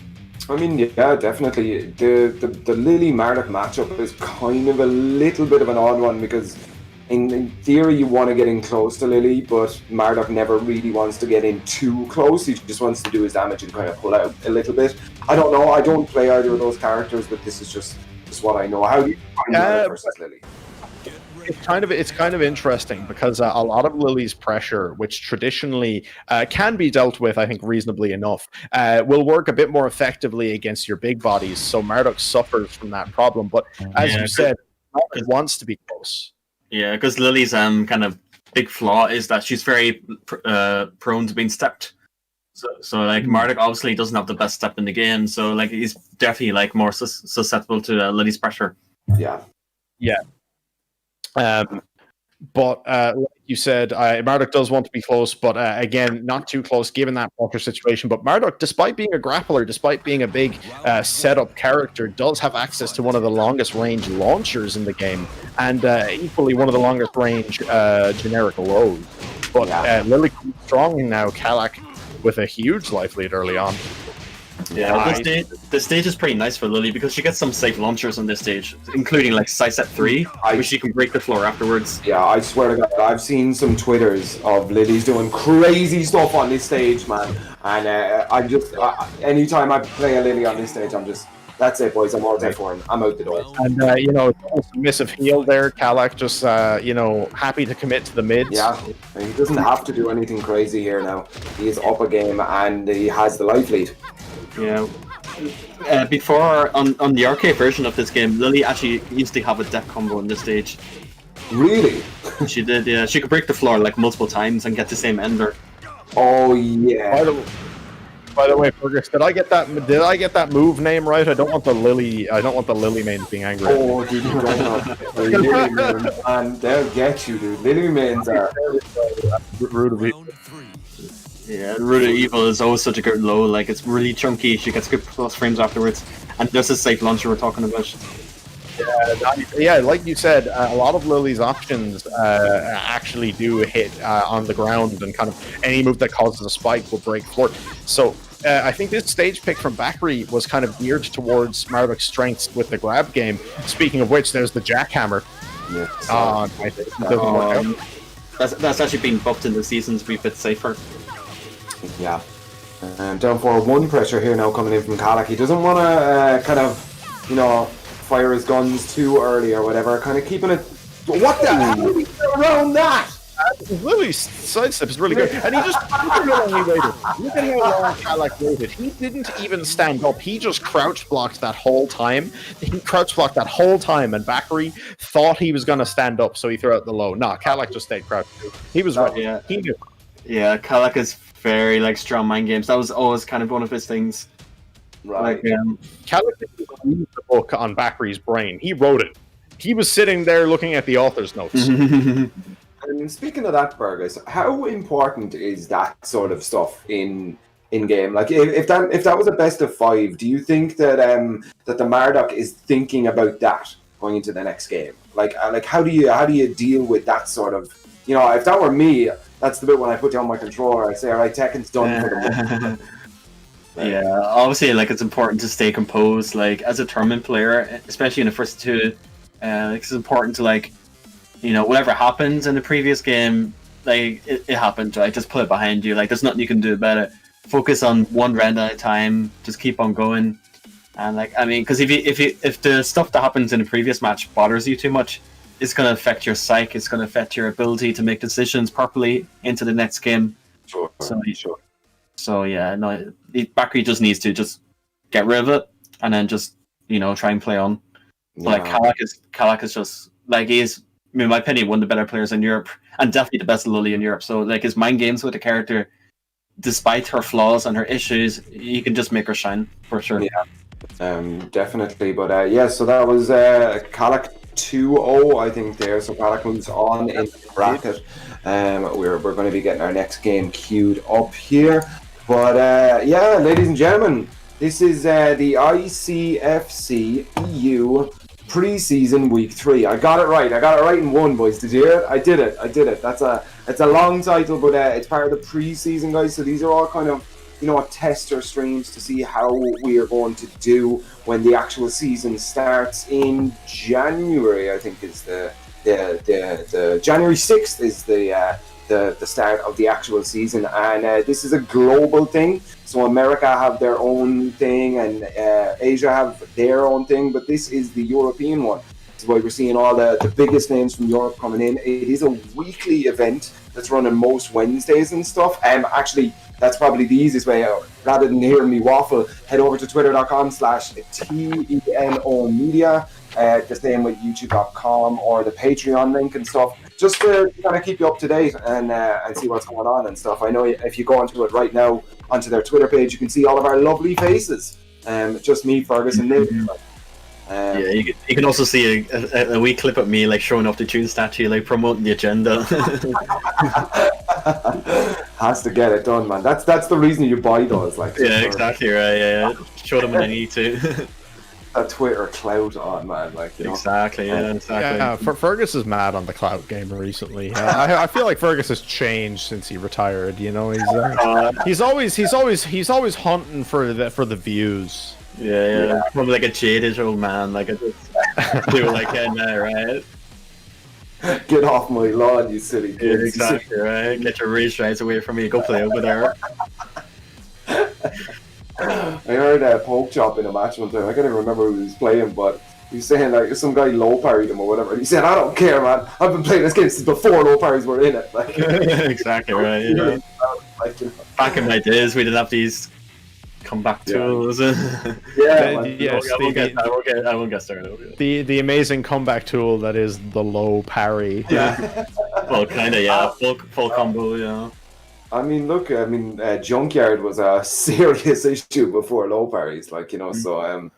I mean, yeah, definitely. The Lili Marduk matchup is kind of a little bit of an odd one, because in theory you want to get in close to Lili, but Marduk never really wants to get in too close. He just wants to do his damage and kind of pull out a little bit. I don't know. I don't play either of those characters, but this is just what I know. How do you find Marduk versus Lili? It's kind of interesting because a lot of Lili's pressure, which traditionally can be dealt with, I think, reasonably enough, will work a bit more effectively against your big bodies. So Marduk suffers from that problem. But as you said, Marduk wants to be close. Yeah, because Lili's kind of big flaw is that she's very prone to being stepped. So like Marduk obviously doesn't have the best step in the game. So like he's definitely like more susceptible to Lili's pressure. Yeah. But like you said, Marduk does want to be close, but again, not too close given that pressure situation. But Marduk, despite being a grappler, despite being a big setup character, does have access to one of the longest range launchers in the game, and equally one of the longest range generic lows. But Lili strong now, Kalak with a huge life lead early on. Yeah, the stage is pretty nice for Lili because she gets some safe launchers on this stage, including like Sidestep 3, which she can break the floor afterwards. Yeah, I swear to God, I've seen some Twitters of Lili's doing crazy stuff on this stage, man. And I just, anytime I play a Lili on this stage, I'm just That's it, boys. I'm all set for him. I'm out the door. And, you know, submissive heal there. Kalak just, you know, happy to commit to the mids. Yeah, he doesn't have to do anything crazy here now. He is up a game and he has the life lead. Yeah. Before, on the arcade version of this game, Lili actually used to have a death combo in this stage. Really? She did, yeah. She could break the floor like multiple times and get the same ender. Oh yeah. By the way, Fergus, did I get that move name right? I don't want the Lili mains being angry. Oh, dude, you don't have Lili mains, and they'll get you, dude. Lili mains are Root of Evil. Yeah, Root of Evil is always such a good low. Like, it's really chunky. She gets good plus frames afterwards. And there's this safe launcher we're talking about. Yeah, like you said, a lot of Lili's options actually do hit on the ground, and kind of any move that causes a spike will break floor. So I think this stage pick from BAKRi was kind of geared towards Marduk's strengths with the grab game. Speaking of which, there's the jackhammer. That's actually been buffed in the season to be a bit safer. Yeah. Down for one pressure here now coming in from Kalak. He doesn't want to kind of, you know, fire his guns too early or whatever. Kind of keeping it. What the hell did he get around that? Lily's sidestep is really good, and he just look at how long he waited. Look at how long Kalak waited. He didn't even stand up. He just crouch blocked that whole time. He crouch blocked that whole time, and BAKRi thought he was going to stand up, so he threw out the low. Nah, Kalak just stayed crouched. He was right. Yeah, he knew. Yeah, Kalak is very like strong mind games. That was always kind of one of his things. Right. Like, Kalak didn't read the book on BAKRi's brain. He wrote it. He was sitting there looking at the author's notes. And speaking of that, Fergus, how important is that sort of stuff in game? Like, if that was a best of 5, do you think that that the Marduk is thinking about that going into the next game? Like how do you deal with that sort of, you know, if that were me, that's the bit when I put down my controller, I say, all right, Tekken's done for the moment. Yeah, obviously, like, it's important to stay composed. Like, as a tournament player, especially in the first two, it's important to, like, you know, whatever happens in the previous game, like, it happened, right? Just put it behind you. Like, there's nothing you can do about it. Focus on one round at a time. Just keep on going. And, like, I mean, because if the stuff that happens in the previous match bothers you too much, it's going to affect your psyche. It's going to affect your ability to make decisions properly into the next game. Sure. So yeah, no, BAKRi just needs to just get rid of it and then just, you know, try and play on. Yeah. Like, Kalak is just, like, he's, in my opinion, one of the better players in Europe, and definitely the best Lili in Europe. So, like, his mind games with the character, despite her flaws and her issues, you can just make her shine, for sure. Yeah, definitely. But, yeah, so that was Kalak 2-0, I think, there. So Kalak moves on in the bracket. We're going to be getting our next game queued up here. But, yeah, ladies and gentlemen, this is the ICFC EU Preseason Week 3. I got it right in one, boys. Did you hear it? I did it. It's a long title, but it's part of the preseason, guys. So these are all kind of, you know, tester streams to see how we are going to do when the actual season starts in January. I think is the January 6th is the start of the actual season, and this is a global thing. So America have their own thing, and Asia have their own thing, but this is the European one. That's why we're seeing all the biggest names from Europe coming in. It is a weekly event that's running most Wednesdays and stuff. Actually, that's probably the easiest way out. Rather than hearing me waffle, head over to twitter.com/TENO Media, the same with youtube.com or the Patreon link and stuff, just to kind of keep you up to date and see what's going on and stuff. I know if you go onto it right now, onto their Twitter page, you can see all of our lovely faces. Just me, Fergus, and Nick. Yeah, you can also see a wee clip of me, like, showing off the tune statue, like, promoting the agenda. Has to get it done, man. That's the reason you buy those, like. Yeah, exactly right. Yeah, show them when I need to. That Twitter clout on, man. Like, you know. Exactly. Yeah, Fergus is mad on the clout game recently. I feel like Fergus has changed since he retired. You know, he's always hunting for the views. Yeah. Probably like a jaded old man. Like, I just do like that, right? Get off my lawn, you silly kids. Yeah, exactly, right? Get your rage rights away from me. Go play over there. I heard Poke Chop in a match one time. I can't even remember who he was playing, but he's saying like some guy low parried him or whatever. And he said, "I don't care, man. I've been playing this game since before low parries were in it." Like, exactly right. Yeah. Like, you know. Back in my days, we didn't have these comeback tools. Yeah, I won't get started. The amazing comeback tool that is the low parry. Yeah. Well, kind of, yeah. Full combo, yeah. I mean, look, Junkyard was a serious issue before low parries, like, you know. So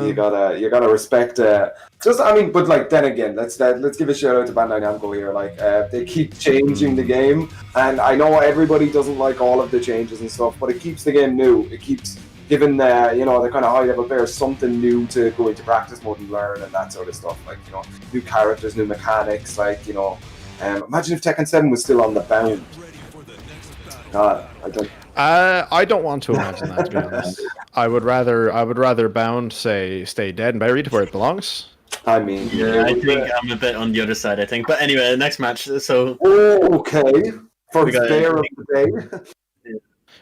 you gotta respect. But like then again, let's give a shout out to Bandai Namco here. Like, they keep changing the game, and I know everybody doesn't like all of the changes and stuff, but it keeps the game new. It keeps giving the kind of high level players something new to go into practice mode and learn and that sort of stuff. Like, you know, new characters, new mechanics. Like, you know, imagine if Tekken 7 was still on the bound. God, I don't want to imagine that, to be honest. I would rather Bound stay dead and buried where it belongs. I mean, yeah, I think I'm a bit on the other side. I think, but anyway, next match. So okay, first bear of the day.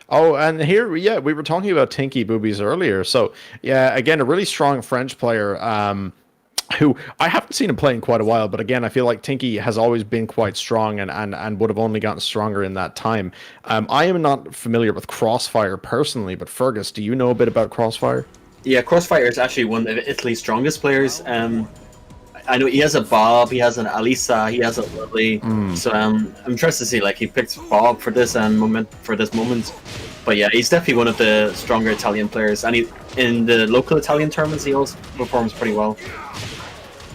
Oh, and here, we were talking about TinkiBoobiz earlier. So yeah, again, a really strong French player. Who I haven't seen him play in quite a while, but again, I feel like Tinky has always been quite strong and would have only gotten stronger in that time. I am not familiar with Crossfire personally, but Fergus, do you know a bit about Crossfire? Yeah, Crossfire is actually one of Italy's strongest players. I know he has a Bob, he has an Alisa, he has a Lili. So I'm interested to see, like, he picked Bob for this moment. But yeah, he's definitely one of the stronger Italian players, and in the local Italian tournaments, he also performs pretty well.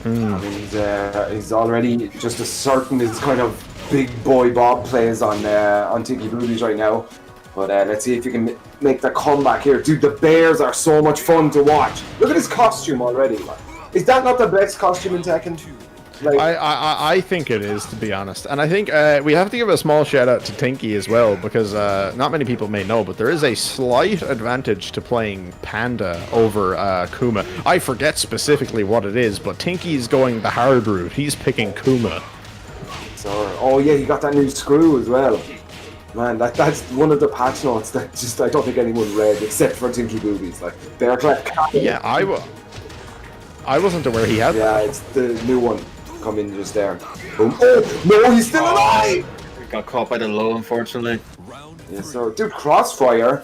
I mean, he's already just as certain as kind of big boy Bob plays on TinkiBoobiz right now. But let's see if you can make the comeback here. Dude, the bears are so much fun to watch. Look at his costume already. Like, is that not the best costume in Tekken? Like, I think it is, to be honest. And I think we have to give a small shout out to Tinky as well, because not many people may know, but there is a slight advantage to playing Panda over Kuma. I forget specifically what it is, but Tinky's going the hard route. He's picking Kuma. Oh yeah, he got that new screw as well. Man, that's one of the patch notes that just I don't think anyone read except for TinkiBoobiz. Like, they're like, yeah, I wasn't aware he had that. Yeah, it's the new one. Come in just there. Boom. Oh, no, he's still alive! Got caught by the low, unfortunately. Yes, sir. Dude, Crossfire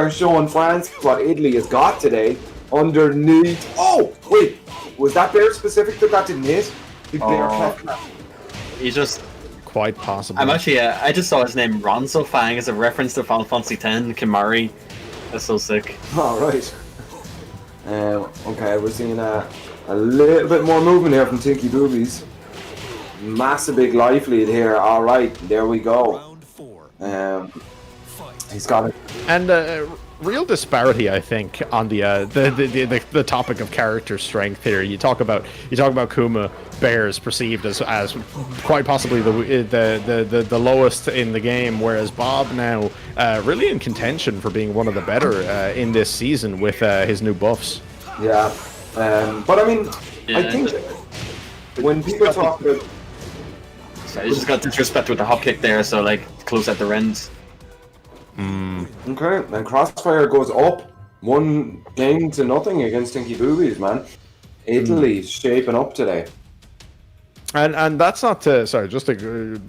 showing France what Italy has got today underneath. Oh, wait. Was that bear specific that didn't hit? He's just... Quite possible. I'm actually, I just saw his name, RONSO FANG, as a reference to Final Fantasy X, Chickenmaru. That's so sick. Alright. Okay, we're seeing a little bit more movement here from TinkiBoobiz. Massive big life lead here. All right, there we go. He's got it. And real disparity, I think, on the topic of character strength here. You talk about Kuma bears perceived as quite possibly the lowest in the game, whereas Bob now really in contention for being one of the better in this season with his new buffs. Yeah. But I mean, yeah, I think when people talk about... So he just got disrespect with the hop kick there, so like close at the ends. Okay, and Crossfire goes up 1-0 against TinkiBoobiz, man. Italy's shaping up today. And that's not to, sorry, just to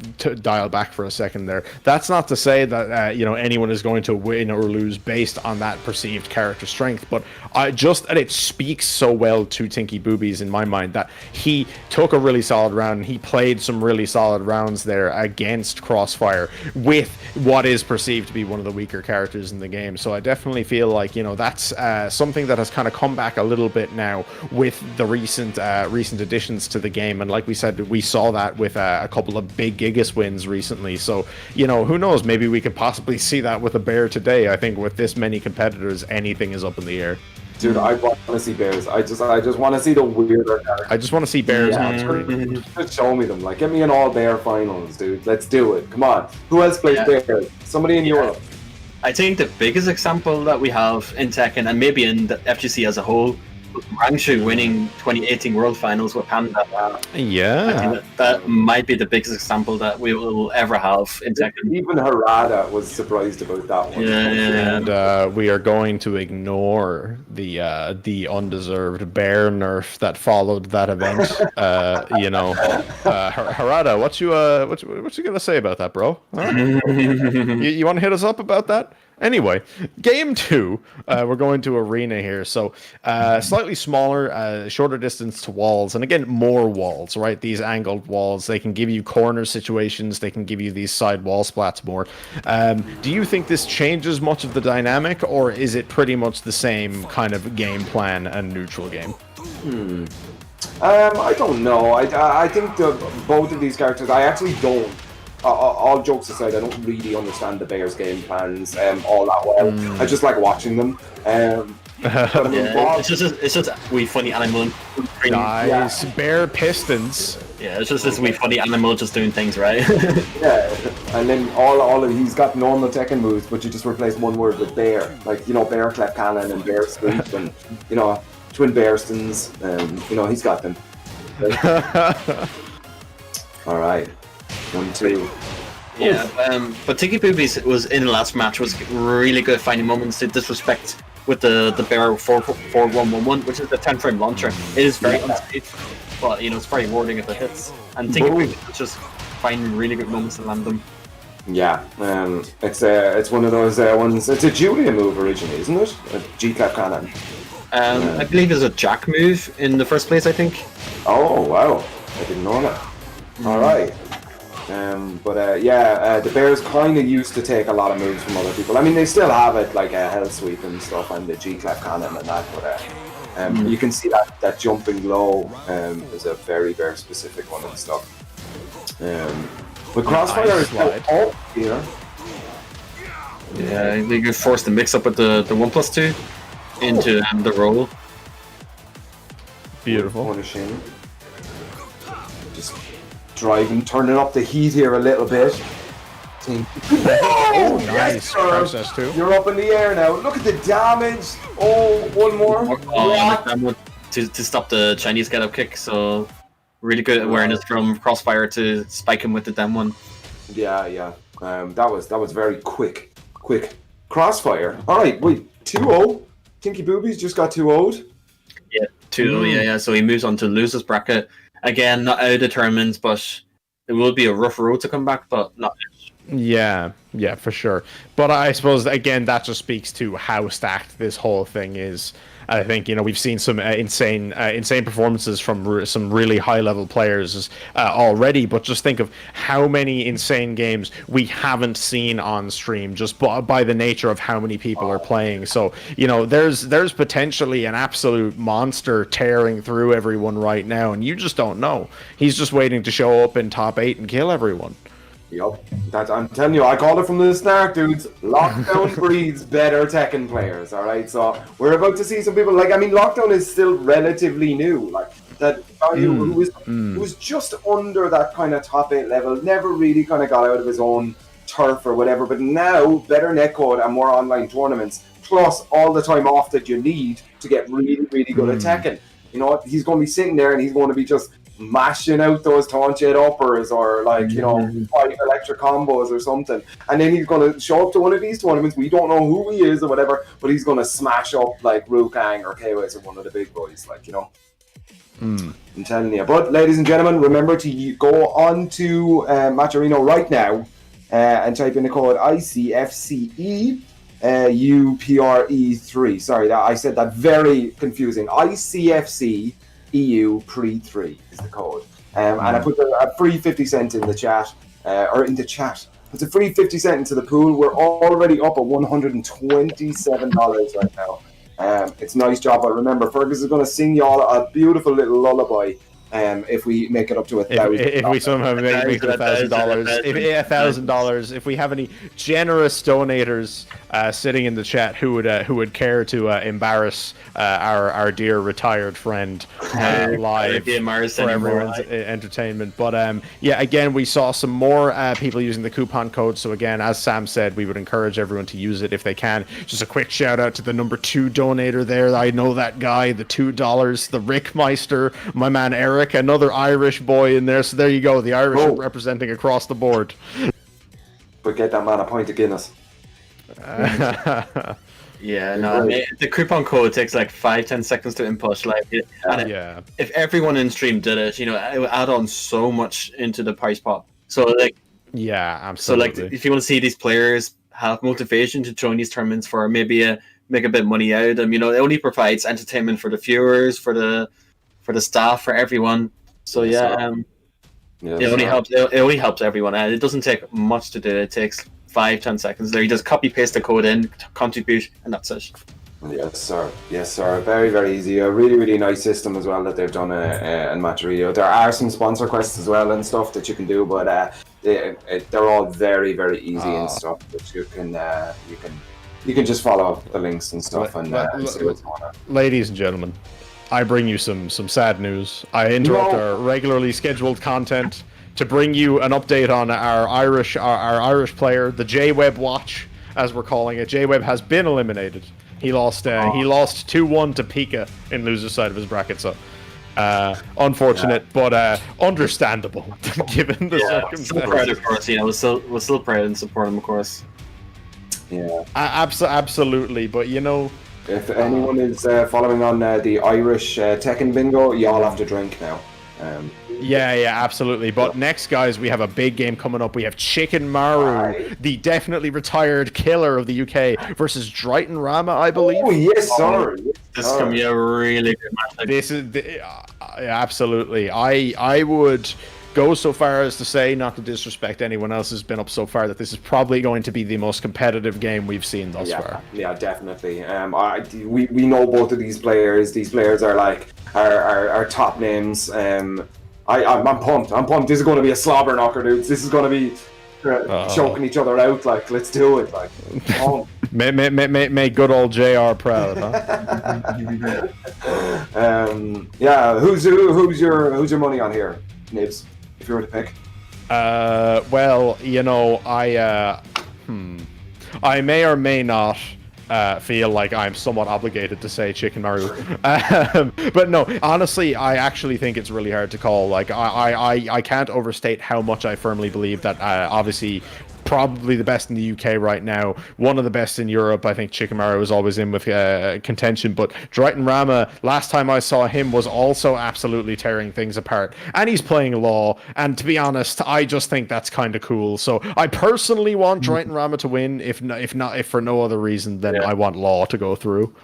dial back for a second there. That's not to say that anyone is going to win or lose based on that perceived character strength, but and it speaks so well to TinkiBoobiz in my mind that he took a really solid round and he played some really solid rounds there against Crossfire with what is perceived to be one of the weaker characters in the game. So I definitely feel like that's something that has kind of come back a little bit now with the recent additions to the game, and like we said, we saw that with a couple of big Gigas wins recently. So, who knows? Maybe we could possibly see that with a bear today. I think with this many competitors, anything is up in the air. Dude, I want to see bears. I just want to see the weirder characters. I just want to see bears. Yeah, just show me them. Like, get me an all-bear finals, dude. Let's do it. Come on. Who else plays bears? Somebody in Europe. I think the biggest example that we have in Tekken, and maybe in the FGC as a whole, Hwoarang winning 2018 World Finals with Panda. Yeah. I think that might be the biggest example that we will ever have in Tekken. Even Harada was surprised about that one. And we are going to ignore the undeserved bear nerf that followed that event. Harada, what you gonna say about that, bro? Huh? you want to hit us up about that? Anyway, game 2, we're going to arena here. So slightly smaller, shorter distance to walls. And again, more walls, right? These angled walls, they can give you corner situations. They can give you these side wall splats more. Do you think this changes much of the dynamic, or is it pretty much the same kind of game plan and neutral game? I don't know. I think both of these characters, I actually don't. All jokes aside, I don't really understand the Bears' game plans all that well. I just like watching them. It's just a wee funny animal. Nice. Bear Pistons. Yeah, it's just this wee funny animal just doing things right. Yeah, and then all of he's got normal Tekken moves, but you just replace one word with bear, like bear clap cannon and bear sweep and twin bearstons. He's got them. All right. 1-2. Yeah, but TinkiBoobiz was in the last match was really good finding moments to disrespect with the bear 4-1-1-1, which is the 10 frame launcher. It is very unsafe, but it's very rewarding if it hits. And TinkiBoobiz is just finding really good moments to land them. Yeah, it's one of those ones. It's a Julia move originally, isn't it? A G-clap cannon. I believe it's a Jack move in the first place. I think. Oh wow! I didn't know that. All right. The Bears kind of used to take a lot of moves from other people. I mean, they still have it, like a Hell Sweep and stuff, and the G-clap cannon and that, but you can see that jumping low is a very, very specific one and stuff. But Crossfire is up here. Yeah, they get forced to mix up with the 1+2 into the roll. Beautiful. Punishing. Just driving, turning up the heat here a little bit. Oh, nice. Process too. You're up in the air now. Look at the damage. Oh, one more. To stop the Chinese get-up kick, so really good awareness from Crossfire to spike him with the dem one. Yeah. That was very quick. Crossfire. All right, wait. 2-0. TinkiBoobiz just got 2-0'd. Yeah, 2-0. Yeah. So he moves on to losers bracket. Again, not out of the tournaments, but it will be a rough road to come back, but not. Yeah, for sure. But I suppose, again, that just speaks to how stacked this whole thing is. I think, we've seen some insane performances from some really high-level players already, but just think of how many insane games we haven't seen on stream just by the nature of how many people are playing. So, there's potentially an absolute monster tearing through everyone right now, and you just don't know. He's just waiting to show up in top 8 and kill everyone. Yup, I'm telling you, I called it from the start, dudes. Lockdown breeds better Tekken players, alright? So, we're about to see some people, Lockdown is still relatively new. Like, that guy who was just under that kind of top 8 level, never really kind of got out of his own turf or whatever, but now, better netcode and more online tournaments, plus all the time off that you need to get really, really good at Tekken. He's going to be sitting there and he's going to be just mashing out those taunt jet uppers or 5 electric combos or something, and then he's going to show up to one of these tournaments. We don't know who he is or whatever, but he's going to smash up like Kang or KOS or one of the big boys, I'm telling you. But ladies and gentlemen, remember to go on to Match Arena right now and type in the code ICFCE UPRE3. Sorry, I said that very confusing. ICFC EU pre-3 is the code. And I put a free 50 cent in the chat, It's a free 50 cent into the pool. We're already up at $127 right now. It's a nice job, but remember, Fergus is going to sing y'all a beautiful little lullaby if we make it up to $1,000. If we somehow make it $1,000, if $1,000, if we have any generous donators sitting in the chat who would care to embarrass our dear retired friend live for everyone's entertainment. But yeah, again, we saw some more people using the coupon code. So again, as Sam said, we would encourage everyone to use it if they can. Just a quick shout out to the number 2 donator there. I know that guy, the $2, the Rickmeister, my man Eric. Another Irish boy in there, so there you go. The Irish are representing across the board. But get that man a pint of Guinness. Yeah, no, the coupon code takes like 5-10 seconds to input. Like, if everyone in stream did it, you know, it would add on so much into the price pot. So like, yeah, absolutely. So like, if you want to see these players have motivation to join these tournaments for maybe make a bit of money out of them, you know, it only provides entertainment for the viewers, for the staff, for everyone. So it only helps everyone, and it doesn't take much to do. It takes 5-10 seconds. There, you just copy paste the code in, contribute, and that's it. Yes, sir. Very, very easy. A really, really nice system as well that they've done in Matterio. There are some sponsor quests as well and stuff that you can do, but they're all very, very easy and stuff that you can just follow the links and stuff and see what's going on. Ladies and gentlemen, I bring you some sad news. I interrupt our regularly scheduled content to bring you an update on our Irish player, the J-Web Watch, as we're calling it. J-Web has been eliminated. He lost 2-1 to PiKa in loser's side of his bracket. So unfortunate, but understandable given the circumstances. Still proud, of course. You know, we're still proud and support him, of course. Yeah, absolutely. But you know, if anyone is following on the Irish Tekken bingo, you all have to drink now. Yeah, absolutely. But next, guys, we have a big game coming up. We have Chickenmaru, the definitely retired killer of the UK, versus DritonRama, I believe. Oh, yes, sir. This is going to be a really good match. This is absolutely. I would go so far as to say, not to disrespect anyone else who's been up so far, that this is probably going to be the most competitive game we've seen thus far. Yeah, definitely. We know both of these players. These players are like our top names. I'm pumped. This is going to be a slobber knocker, dudes. This is going to be choking each other out. Like, let's do it. Like, May good old JR proud, huh? Who's your money on here, Nibs? If you were to pick. Well, you know, I may or may not feel like I'm somewhat obligated to say Chickenmaru. But no, honestly, I actually think it's really hard to call. Like, I can't overstate how much I firmly believe that, obviously, probably the best in the UK right now, one of the best in Europe. I think Chickenmaru is always in with contention, but DritonRama, last time I saw him, was also absolutely tearing things apart, and he's playing Law, and to be honest, I just think that's kind of cool. So I personally want DritonRama to win, if for no other reason than I want Law to go through.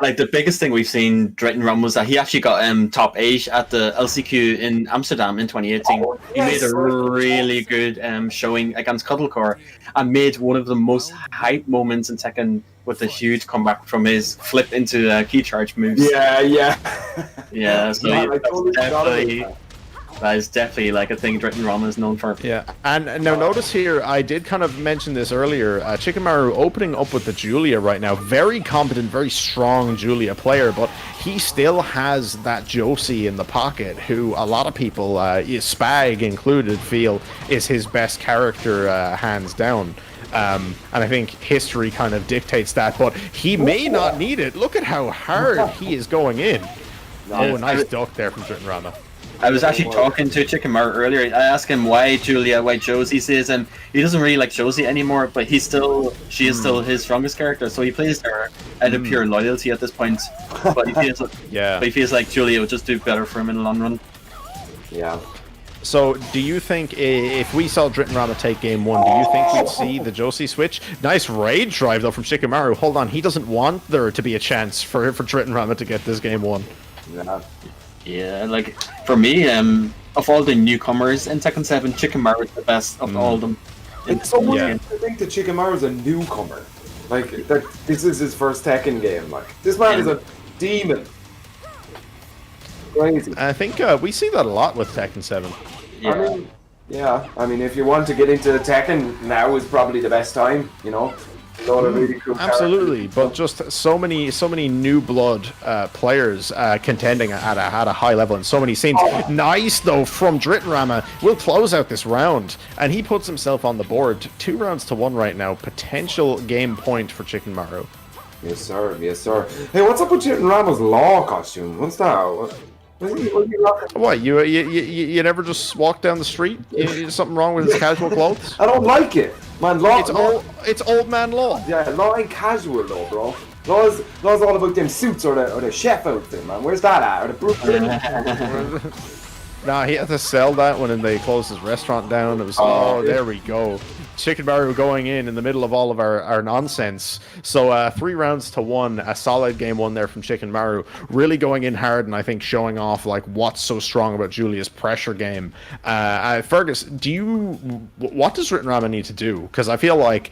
Like the biggest thing we've seen DritonRama was that he actually got top 8 at the LCQ in Amsterdam in 2018. He made a really good showing against Cuddlecore and made one of the most hype moments in Tekken with a huge comeback from his flip into key charge moves. Yeah. So that is definitely like a thing DritonRama is known for. Yeah, and now notice here, I did kind of mention this earlier, Chickenmaru opening up with the Julia right now. Very competent, very strong Julia player, but he still has that Josie in the pocket, who a lot of people, Spag included, feel is his best character, hands down. And I think history kind of dictates that, but he may not need it. Look at how hard he is going in. Oh, nice duck there from DritonRama. I was actually talking to Chickenmaru earlier. I asked him why Josie says, and he doesn't really like Josie anymore, but she is still his strongest character, so he plays her out of pure loyalty at this point. But he feels like Julia would just do better for him in the long run. Yeah. So, do you think if we saw DritonRama take game 1, do you think we'd see the Josie switch? Nice rage drive though from Chickenmaru. Hold on, he doesn't want there to be a chance for DritonRama to get this game 1. Yeah, like, for me, of all the newcomers in Tekken 7, Chickenmaru is the best of all of them. It's so weird to think that Chickenmaru is a newcomer. Like, this is his first Tekken game. Like, this man is a demon. crazy. I think we see that a lot with Tekken 7. I mean, if you want to get into Tekken, now is probably the best time, you know? A lot of really cool Absolutely, characters. but just so many new blood players contending at a high level in so many scenes. Nice though from DritonRama. Will close out this round, and he puts himself on the board. 2 rounds to 1 right now. Potential game point for Chickenmaru. Yes, sir. Yes, sir. Hey, what's up with DritonRama's law costume? What's that? What you never just walk down the street? Something wrong with his casual clothes? I don't like it, man. Law. It's old man law. Yeah, law ain't casual though, bro. Law's all about them suits or the chef outfit, man. Where's that at? Or the Brooklyn? Nah, he had to sell that when they closed his restaurant down. It was there we go. Chickenmaru going in the middle of all of our nonsense. So 3 rounds to 1, a solid game 1 there from Chickenmaru. Really going in hard, and I think showing off like what's so strong about Julia's pressure game. Fergus, what does DritonRama need to do? Because I feel like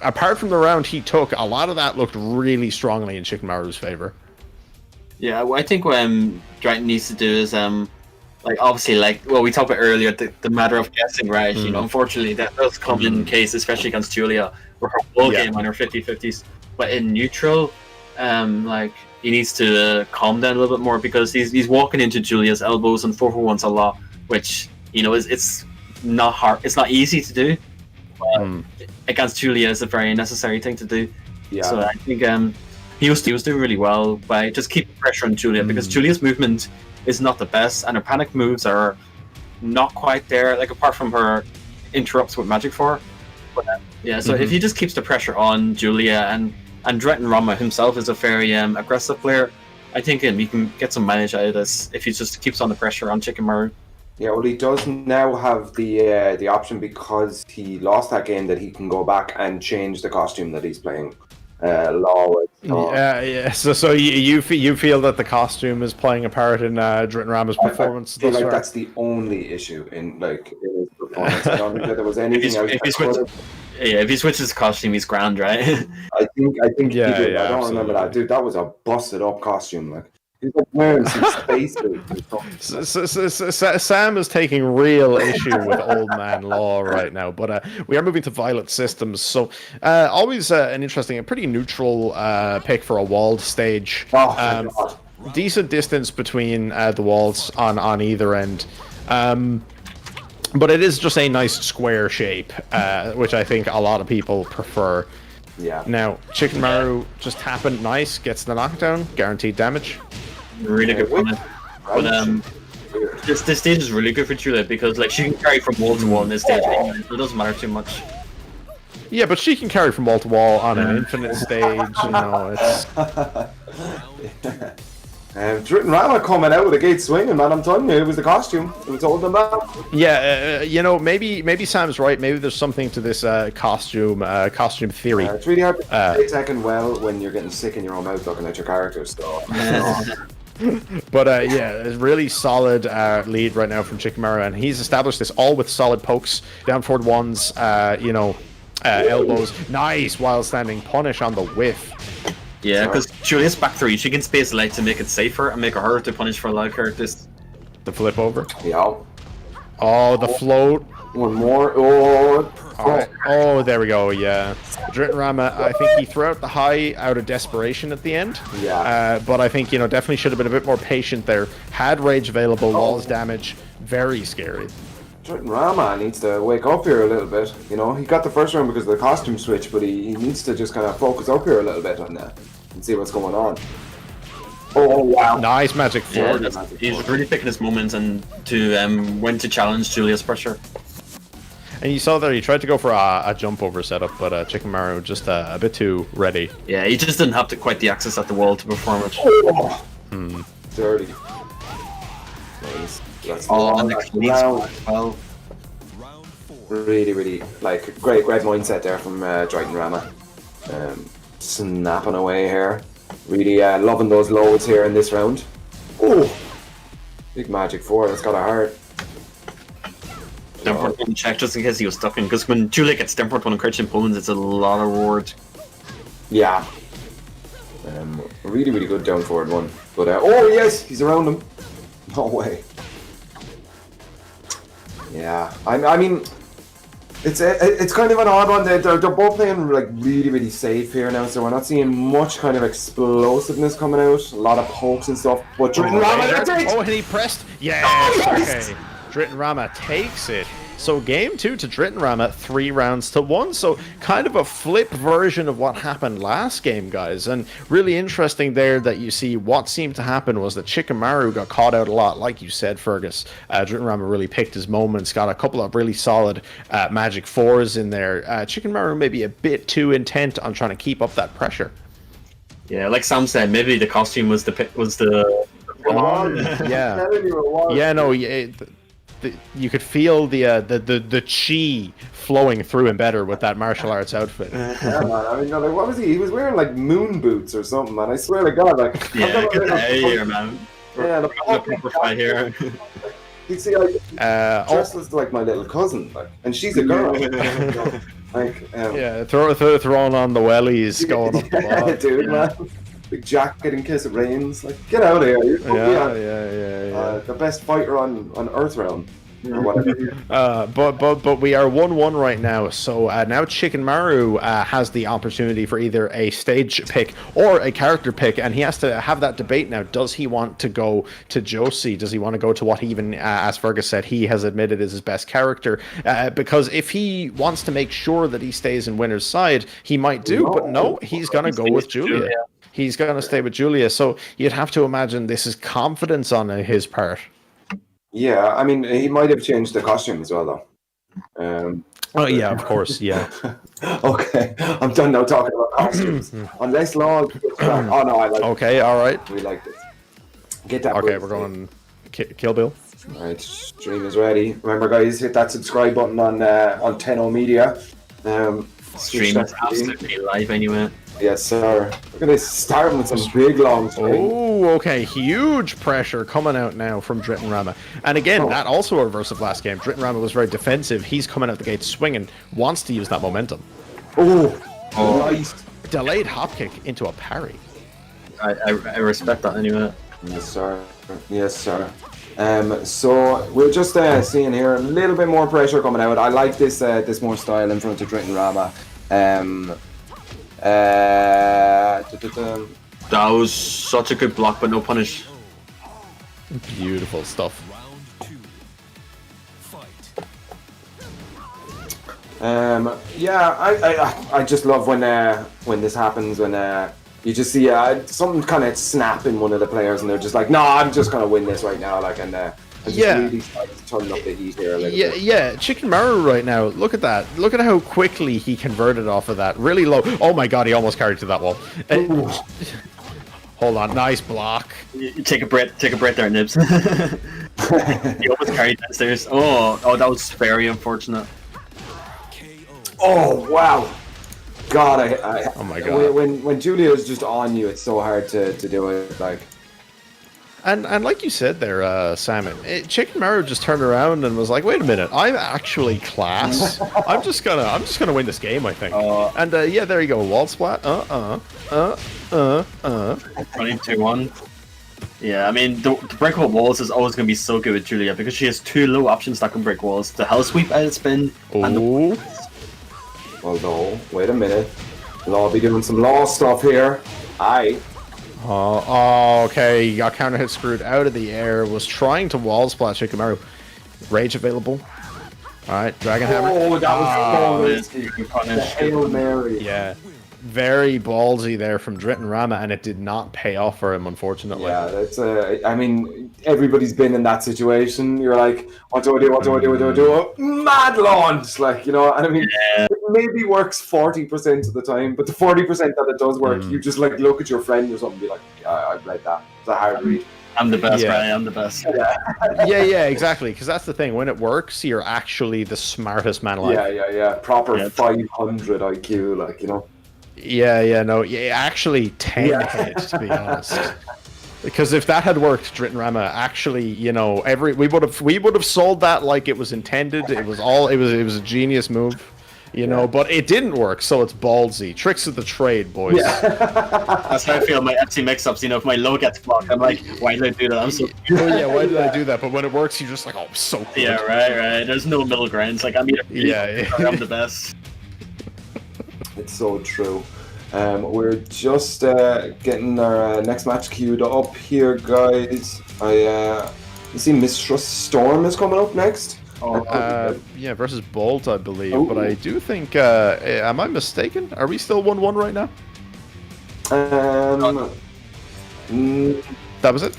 apart from the round he took, a lot of that looked really strongly in Chickenmaru's favor. Yeah, what I think what Driton needs to do is obviously, we talked about earlier, the matter of guessing, right? You know, unfortunately, that does come in case, especially against Julia, where her whole game on her 50-50s. But in neutral, he needs to calm down a little bit more, because he's walking into Julia's elbows and 4-for-1s a lot, which, you know, it's not hard. It's not easy to do. But against Julia, is a very necessary thing to do. Yeah. So I think he was doing really well by just keeping pressure on Julia, because Julia's movement is not the best, and her panic moves are not quite there, like apart from her interrupts with Magic 4. But, so if he just keeps the pressure on Julia, and DritonRama himself is a very aggressive player, I think he can get some mileage out of this if he just keeps on the pressure on Chickenmaru. Yeah, well, he does now have the option, because he lost that game, that he can go back and change the costume that he's playing. Law. So you feel that the costume is playing a part in DritonRama's performance? I feel like that's the only issue in his performance. I don't think that there was anything else. If he switches costume, he's grand, right? I think. Yeah, he did. I don't remember that, dude. That was a busted up costume, like. He's like wearing some space boots. Sam is taking real issue with old man Law right now, but we are moving to Violet Systems. So always an interesting and pretty neutral pick for a walled stage. Decent distance between the walls on either end. But it is just a nice square shape, which I think a lot of people prefer. Yeah. Now, Chickenmaru just happened nice, gets the knockdown, guaranteed damage. Really good for it. But this stage is really good for Julia, because she can carry from wall to wall in this stage anyway, so it doesn't matter too much. Yeah, but she can carry from wall to wall on an infinite stage, you know, it's... DritonRama coming out with a gate swinging, man. I'm telling you, it was the costume. It was holding them back. Yeah, you know, maybe Sam's right. Maybe there's something to this costume theory. It's really hard to play Tekken well when you're getting sick in your own mouth looking at your characters. So. But it's really solid lead right now from Chickenmaru, and he's established this all with solid pokes, down forward ones, elbows. Nice while standing punish on the whiff. Yeah, because Julia's back 3, she can space light to make it safer and make it harder to punish for a lot of characters. The flip over. Yeah. Oh, the float. One more. Oh. Right. Oh, there we go. Yeah. DritonRama, I think he threw out the high out of desperation at the end. Yeah. But I think, definitely should have been a bit more patient there. Had rage available, walls damage. Very scary. DritonRama needs to wake up here a little bit. You know, he got the first round because of the costume switch, but he needs to just kind of focus up here a little bit on that and see what's going on. Oh wow! Nice Magic 4. Yeah, he's really picking his moments and to when to challenge Julia's pressure. And you saw there he tried to go for a jump over setup, but Chickenmaru just a bit too ready. Yeah, he just didn't have quite the access at the wall to perform it. Oh. Dirty. Nice. And the clean as well. Really, great mindset there from DritonRama. Snapping away here. Really loving those loads here in this round. Oh! Big Magic 4, that's got a heart. Downward one check just in case he was stuck in, because when Julia gets downward one and crouching pawns, it's a lot of reward. Yeah. Really good down forward one. But oh yes, he's around him. No way. Yeah, I mean, it's kind of an odd one. They're both playing like really safe here now, so we're not seeing much kind of explosiveness coming out. A lot of pokes and stuff. But DritonRama, and he pressed. Yes. Oh, yes! Okay. DritonRama takes it. So game 2 to DritonRama, 3 rounds to 1. So kind of a flip version of what happened last game, guys. And really interesting there that you see what seemed to happen was that Chickenmaru got caught out a lot. Like you said, Fergus, DritonRama really picked his moments, got a couple of really solid magic 4s in there. Chickenmaru maybe a bit too intent on trying to keep up that pressure. Yeah, like Sam said, maybe the costume was the yeah, no, yeah. You could feel the chi flowing through him better with that martial arts outfit. Yeah, man. I mean, like, what was he? He was wearing like moon boots or something, man. I swear to God, like. Yeah, get the A here, man. Yeah, the proper fight here. You see, like, dressed as like my little cousin, like, and she's a girl. Like, yeah, throwing on the wellies, going up the wall. Dude, man. Big jacket in case it rains. Like, get out of here. Yeah. The best fighter on Earthrealm. Or whatever. But we are 1-1 right now. So now Chickenmaru has the opportunity for either a stage pick or a character pick, and he has to have that debate now. Does he want to go to Josie? Does he want to go to what he even, as Fergus said, he has admitted is his best character? Because if he wants to make sure that he stays in winner's side, he might do. But no, he's going to go with Julia. He's going to stay with Julia. So you'd have to imagine this is confidence on his part. Yeah, I mean, he might have changed the costume as well, though. Oh, yeah, of course, yeah. Okay, I'm done now talking about costumes. Unless Law... Oh, no, I like Okay, it. all right. We like this. Get that. Okay, we're going Kill Bill. All right, stream is ready. Remember, guys, hit that subscribe button on 10O Media. Stream is absolutely live anyway. Yes, sir. Look at this, starting with some big long string. Oh, okay. Huge pressure coming out now from DritonRama. And again, that also a reverse of last game. DritonRama was very defensive. He's coming out the gate swinging, wants to use that momentum. Oh, nice. Delayed hop kick into a parry. I respect that anyway. Yes, sir. Yes, sir. So we're just seeing here a little bit more pressure coming out. I like this more style in front of DritonRama. That was such a good block, but no punish. Beautiful stuff. Yeah, I just love when this happens, when you just see something kind of snap in one of the players, and they're just like, "No, I'm just gonna win this right now." Like, and just really turning up the heat here a little bit. Yeah, Chickenmaru right now, look at that. Look at how quickly he converted off of that. Really low. Oh my god, he almost carried to that wall. Hold on, nice block. Take a breath there, Nibs. He almost carried downstairs. Oh, that was very unfortunate. Oh, wow. God, oh my god. When Julia is just on you, it's so hard to do it, like... And like you said there, Simon, Chickenmaru just turned around and was like, "Wait a minute, I'm actually class. I'm just gonna win this game, I think." And yeah, there you go, wall splat. 22-1. Yeah, I mean, the breakable walls is always gonna be so good with Julia because she has 2 low options that can break walls: the hell sweep out spin. Oh. Well, no, wait a minute. I'll be doing some law stuff here. Oh, okay. He got counter hit screwed out of the air. Was trying to wall splat Chickenmaru. Rage available. Alright, Dragon Hammer. Oh, that was punish. Hail Mary. Yeah. Very ballsy there from DritonRama, and it did not pay off for him, unfortunately. Yeah, that's I mean, everybody's been in that situation. You're like, what do I do? What do I do? What do I do? Mad launch! Like, you know, and I mean, it maybe works 40% of the time, but the 40% that it does work, you just like look at your friend or something and be like, yeah, I played that. It's a hard read. I'm the best, Brian. I'm the best. Yeah, exactly. Because that's the thing. When it works, you're actually the smartest man alive. Yeah. Proper 500 IQ, like, you know. Actually 10 heads, to be honest. Because if that had worked, DritonRama, actually, you know, we would have sold that like it was intended. It was a genius move. You know, but it didn't work, so it's ballsy. Tricks of the trade, boys. Yeah. That's how I feel my FC mix-ups. You know, if my low gets blocked, I'm like, why did I do that? I'm so. Oh yeah, why did I do that? But when it works, you're just like, oh, I'm so good. Yeah, right. There's no middle grounds. Like I'm either I'm the best. It's so true. We're just getting our next match queued up here, guys. You see Mitrust Storm is coming up next. Yeah, versus Bolt, I believe. Ooh. But I do think, am I mistaken? Are we still 1-1 right now? That was it?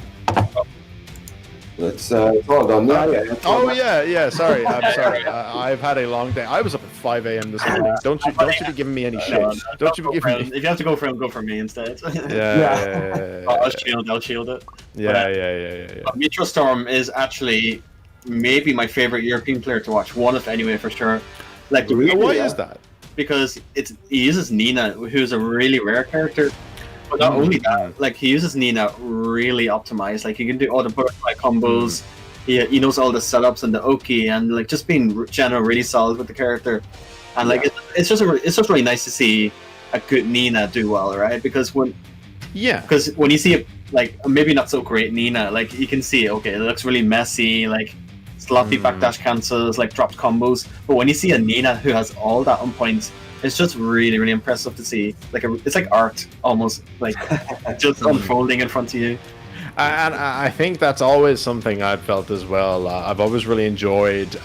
It's all done. Yeah. Sorry, I'm sorry. I've had a long day. I was up at 5 a.m. this morning. Don't you be giving me any shit. Don't you be giving me. If you have to go for him, go for me instead. Yeah. I'll shield it. Yeah. Mitrust Storm is actually maybe my favorite European player to watch. One of anyway for sure. Like really, why is that? Because he uses Nina, who's a really rare character. But not only that, like he uses Nina really optimized. Like he can do all the butterfly combos. He knows all the setups and the Oki, and like just being general really solid with the character. And like it's just really nice to see a good Nina do well, right? Because when you see like maybe not so great Nina, like you can see it looks really messy, like sloppy backdash cancels, like dropped combos. But when you see a Nina who has all that on point, it's just really, really impressive to see. Like it's like art almost, like just unfolding in front of you. And I think that's always something I've felt as well. I've always really enjoyed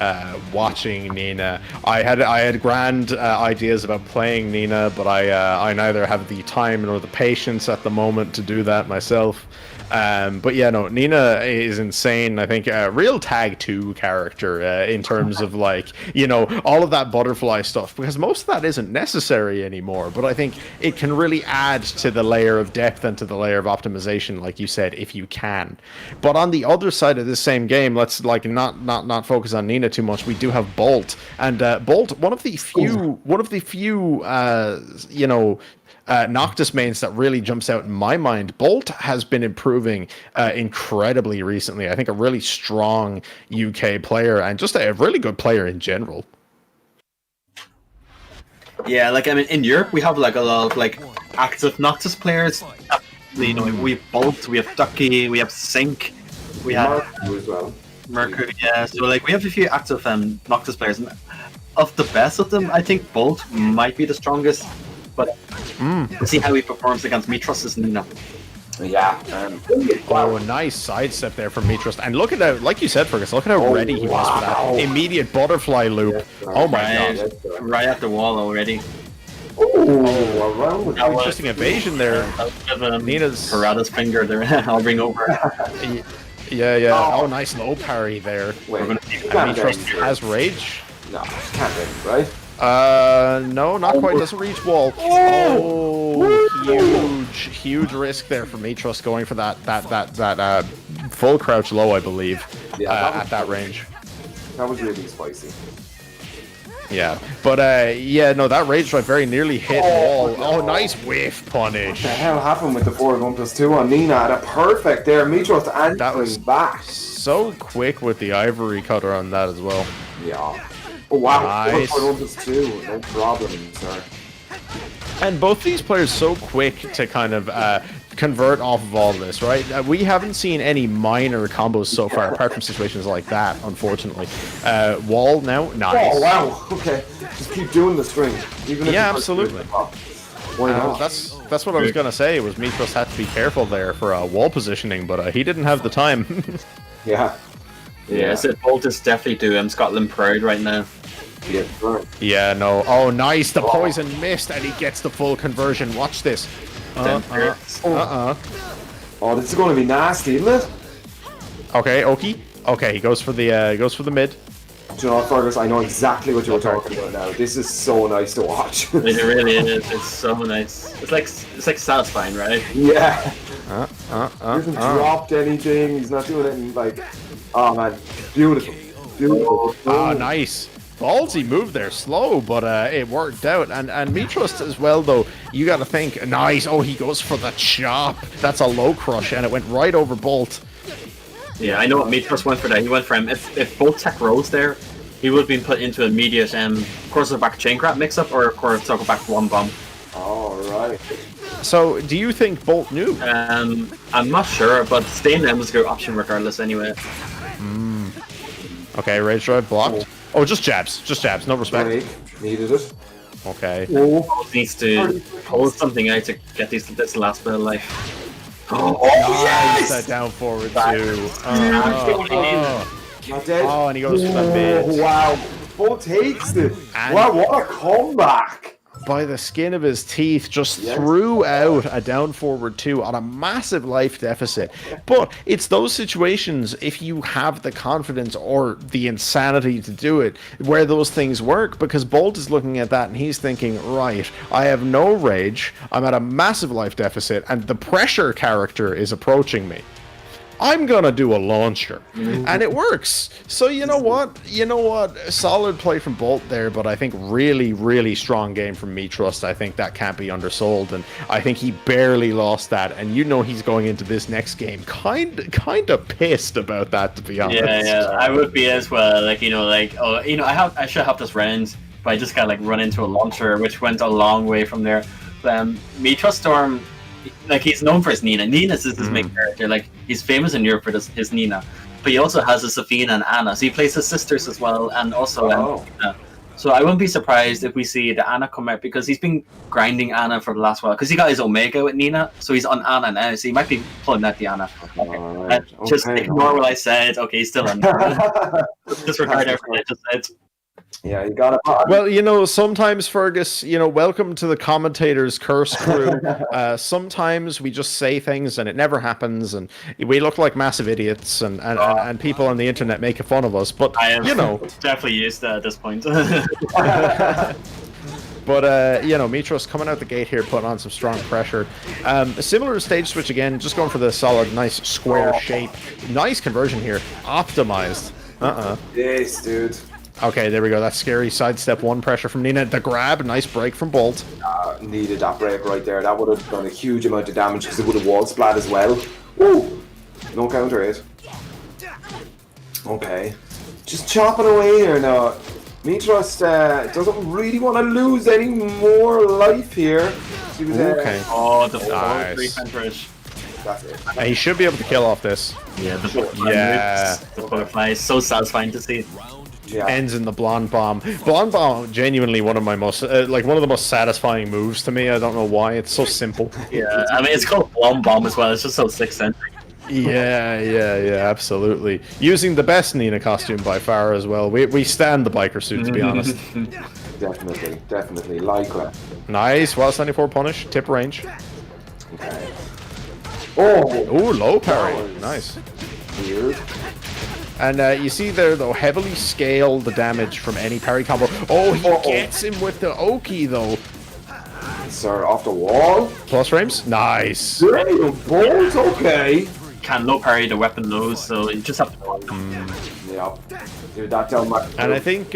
watching Nina. I had grand ideas about playing Nina, but I neither have the time nor the patience at the moment to do that myself. But yeah, no, Nina is insane. I think a real tag 2 character in terms of like, you know, all of that butterfly stuff, because most of that isn't necessary anymore. But I think it can really add to the layer of depth and to the layer of optimization, like you said, if you can. But on the other side of this same game, let's like not focus on Nina too much. We do have Bolt, and Bolt, one of the few you know, Noctis mains that really jumps out in my mind. Bolt has been improving incredibly recently. I think a really strong UK player and just a really good player in general. Yeah, like I mean, in Europe we have like a lot of like active Noctis players. You know, we have Bolt, we have Ducky, we have Sync, we have Mercury as well. Mercury. Yeah, so like we have a few active Noctis players, and of the best of them, I think Bolt might be the strongest. But we'll see how he performs against Mitrust Nina. Yeah. Oh, a nice sidestep there from Mitrust. And look at how, like you said, Fergus, look at how ready he was for that immediate butterfly loop. Oh my god. Right at the wall already. Oh, interesting evasion there. Nina's Parada's finger there. I'll bring over. Yeah. Oh, nice low parry there. Wait, Mitrust has rage. No, can't win, right? No, not quite. Doesn't reach wall. Oh, huge risk there for Mitrust going for that full crouch low, I believe. At that range. That was really spicy. Yeah, but no, that rage drive very nearly hit wall. Oh, nice whiff punish. What the hell happened with the 4-1+2 on Nina? Had a perfect there. Mitrust and that was back. So quick with the ivory cutter on that as well. Yeah. Oh wow, nice. 4-1+2, no problem, sir. And both these players so quick to kind of convert off of all this, right? We haven't seen any minor combos so far, apart from situations like that, unfortunately. Wall now, nice. Oh wow, okay. Just keep doing the string. Even if absolutely. Why not? That's what I was gonna say. Was Mitrust had to be careful there for wall positioning, but he didn't have the time. Yeah. Yeah, so Bolt is definitely doing Scotland proud right now. Yeah, right. Yeah, no. Oh, nice. The poison missed, and he gets the full conversion. Watch this. Oh, this is going to be nasty, isn't it? Okay, Oki. Okay, he goes for the mid. Do you know what, Fergus? I know exactly what you were talking about now. This is so nice to watch. It really is. It's so nice. It's like satisfying, right? Yeah. He hasn't dropped anything. He's not doing anything like. Oh man, beautiful. Oh, nice. Ballsy move there, slow, but it worked out. And Mitrust as well, though, you got to think, nice. Oh, he goes for the chop. That's a low crush, and it went right over Bolt. Yeah, I know what Mitrust went for that. He went for him. If both tech rolls there, he would have been put into immediate Corso back chain grab mix-up or Corso back one bomb. Alright. So, do you think Bolt knew? I'm not sure, but staying in was a good option regardless anyway. Okay, rage drive blocked. Oh, just jabs, no respect. Break. Needed it. Okay. Bolt needs to hold something out to get this last bit of life. Oh, Nice, yes! that down forward too. Not dead. Oh, and he goes for the mid. Wow. Bolt takes it. And- Wow, what a comeback. By the skin of his teeth, just Yes. threw out a down forward 2 on a massive life deficit. But it's those situations, if you have the confidence or the insanity to do it, where those things work, because Bolt is looking at that and he's thinking, right, I have no rage, I'm at a massive life deficit, and the pressure character is approaching me. I'm gonna do a launcher, and it works. So you know what? Solid play from Bolt there, but I think really strong game from Mitrust. I think that can't be undersold, and I think he barely lost that. And he's going into this next game kind of pissed about that, to be honest. Yeah, I would be as well. I should have this round, but I just got run into a launcher, which went a long way from there. Mitrust Storm. He's known for his Nina. Nina's his main character. He's famous in Europe for his Nina. But he also has a Zafina and Anna. So he plays his sisters as well, and also So I wouldn't be surprised if we see the Anna come out, because he's been grinding Anna for the last while. Because he got his Omega with Nina, so he's on Anna now. So he might be pulling out the Anna. Just ignore what I said. Okay, he's still on Anna. Disregard everything I just said. Yeah, you got it. Well, sometimes, Fergus, welcome to the commentator's curse crew. Sometimes we just say things and it never happens, and we look like massive idiots, and people on the internet make fun of us. But, I am definitely used to at this point. But, Mitrust coming out the gate here, putting on some strong pressure. Similar to stage switch again, just going for the solid, nice square shape. Nice conversion here. Optimized. Yes, dude. Okay, there we go. That's scary. Sidestep 1 pressure from Nina. The grab, nice break from Bolt. Needed that break right there. That would have done a huge amount of damage because it would have wall splat as well. Woo! No counter hit. Okay. Just chopping away here now. Mitrust doesn't really want to lose any more life here. Okay. Oh, the nice. 3 punch. That's it. He should be able to kill off this. Yeah, the butterfly is so satisfying to see. Yeah. Ends in the blonde bomb. Blonde bomb, genuinely one of my most, one of the most satisfying moves to me. I don't know why. It's so simple. Yeah, I mean, it's called blonde bomb as well. It's just so 6th century. Yeah, absolutely. Using the best Nina costume by far as well. We stand the biker suit, to be honest. Definitely. Lycra. Nice. Well, 94 punish. Tip range. Okay. Ooh, low parry. Nice. Weird. And you see there, though, heavily scale the damage from any parry combo. Oh, he gets him with the Oki, though. Sir, off the wall. Plus frames? Nice. Damn, Bolt, okay. Can low parry the weapon lows, so you just have to block them. Yeah. Dude, that down my... And I think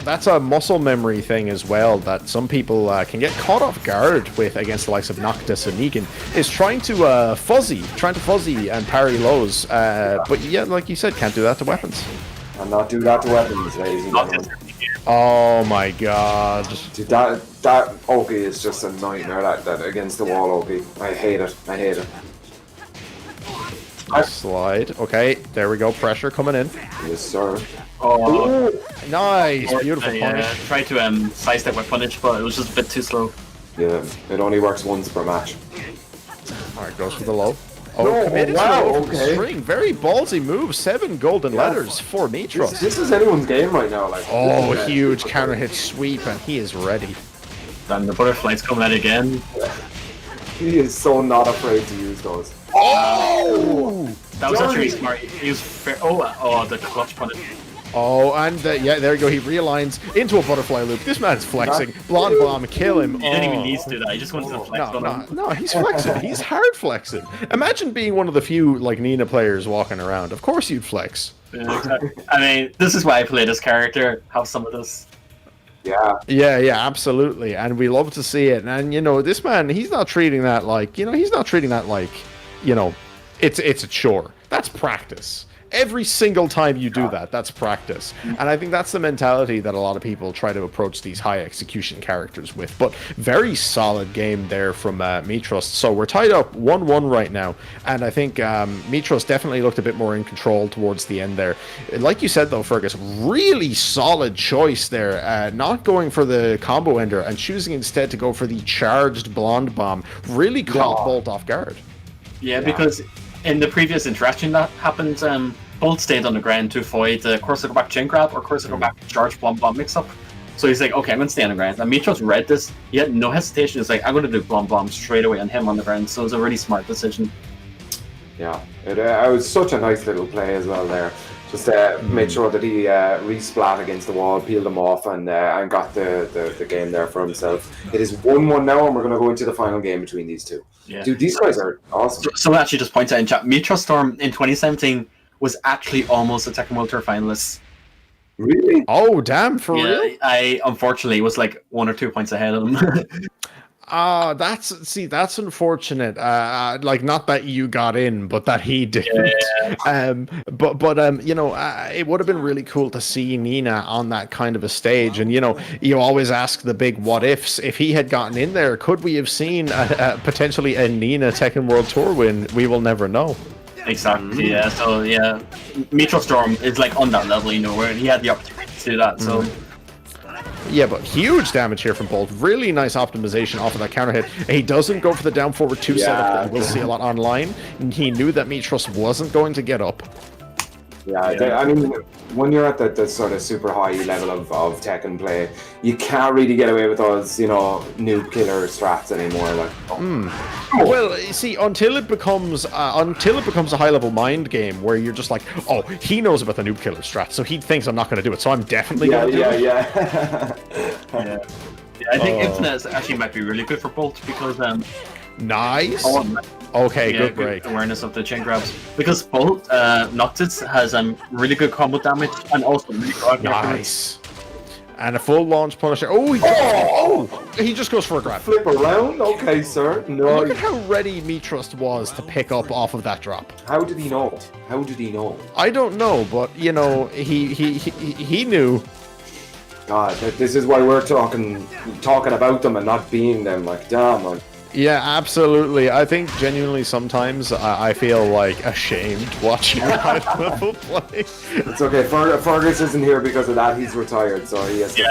that's a muscle memory thing as well, that some people can get caught off guard with against the likes of Noctis and Negan, is trying to fuzzy and parry lows. But yeah, like you said, can't do that to weapons. And not do that to weapons, ladies and gentlemen. Oh my god. Dude, that Oki is just a nightmare, that against the wall Oki. I hate it. Slide. Okay, there we go. Pressure coming in. Yes, sir. Oh, nice. Beautiful punish. Tried to sidestep my punish, but it was just a bit too slow. Yeah, it only works once per match. Alright, goes for the low. Oh, No, committed wow, to the low okay. string. Very ballsy move. 7 golden letters for Mitrust. This is anyone's game right now. Oh, huge counter hit sweep, and he is ready. Then the butterfly's coming out again. He is so not afraid to use those. Oh! That was actually smart. He was fair. Oh, the clutch punish. Oh, and yeah, there you go. He realigns into a butterfly loop. This man's flexing. Blonde bomb, kill him. He didn't even need to do that. He just wanted to flex on him. No, he's flexing. He's hard flexing. Imagine being one of the few Nina players walking around. Of course you'd flex. Yeah, exactly. I mean, this is why I play this character. Have some of this. Yeah, absolutely. And we love to see it. And this man, he's not treating that like, it's a chore. That's practice. every single time you do that, that's practice. And I think that's the mentality that a lot of people try to approach these high execution characters with. But very solid game there from Mitrust. So we're tied up 1-1 right now, and I think Mitrust definitely looked a bit more in control towards the end there. Like you said though, Fergus, really solid choice there, not going for the combo ender and choosing instead to go for the charged blonde bomb. Really caught Bolt off guard. Yeah, because in the previous interaction that happened, Bolt stayed on the ground to avoid the Corsica back chain grab or Corsica back charge blonde bomb mix up. So he's like, okay, I'm going to stay on the ground. And Mitrust read this. He had no hesitation. He's like, I'm going to do blonde bomb straight away on him on the ground. So it was a really smart decision. Yeah, it was such a nice little play as well there. Just made sure that he re-splat against the wall, peeled him off, and got the game there for himself. It is 1-1 now, and we're going to go into the final game between these two. Yeah. Dude, these guys are awesome. Someone actually just points out in chat, Mitrust Storm in 2017 was actually almost a Tekken World Tour finalist. Really? Oh, damn, for real? I unfortunately was like 1 or 2 points ahead of him. That's unfortunate. Like, not that you got in, but that he didn't. Yeah. But you know, it would have been really cool to see Nina on that kind of a stage. And you know, you always ask the big what ifs. If he had gotten in there, could we have seen potentially a Nina Tekken World Tour win? We will never know. Exactly. Yeah. So yeah, Mitrust Storm is like on that level, you know, where he had the opportunity to do that. So. Yeah, but huge damage here from Bolt. Really nice optimization off of that counter hit. He doesn't go for the down forward 2 setup that we'll see a lot online. And he knew that Mitrust wasn't going to get up. Yeah, I mean, when you're at the sort of super high level of Tekken play, you can't really get away with those, you know, noob killer strats anymore. Like, Well, you see, until it becomes a high level mind game where you're just like, oh, he knows about the noob killer strat, so he thinks I'm not going to do it, so I'm definitely going to do it. Yeah, I think Infinite actually might be really good for Bolt because Nice. Okay, good break. Awareness of the chain grabs. Because Bolt, Noctis has really good combo damage and also really good nice. And a full launch punisher. Oh, he just goes for a grab. Flip around? Okay, sir. No. Look at how ready Mitrust was to pick up off of that drop. How did he know? How did he know? I don't know, but, you know, he knew. God, this is why we're talking about them and not being them. Like, damn, man. Yeah, absolutely. I think genuinely sometimes I feel like ashamed watching high level play. It's okay. Fergus isn't here because of that. He's retired, so he has to.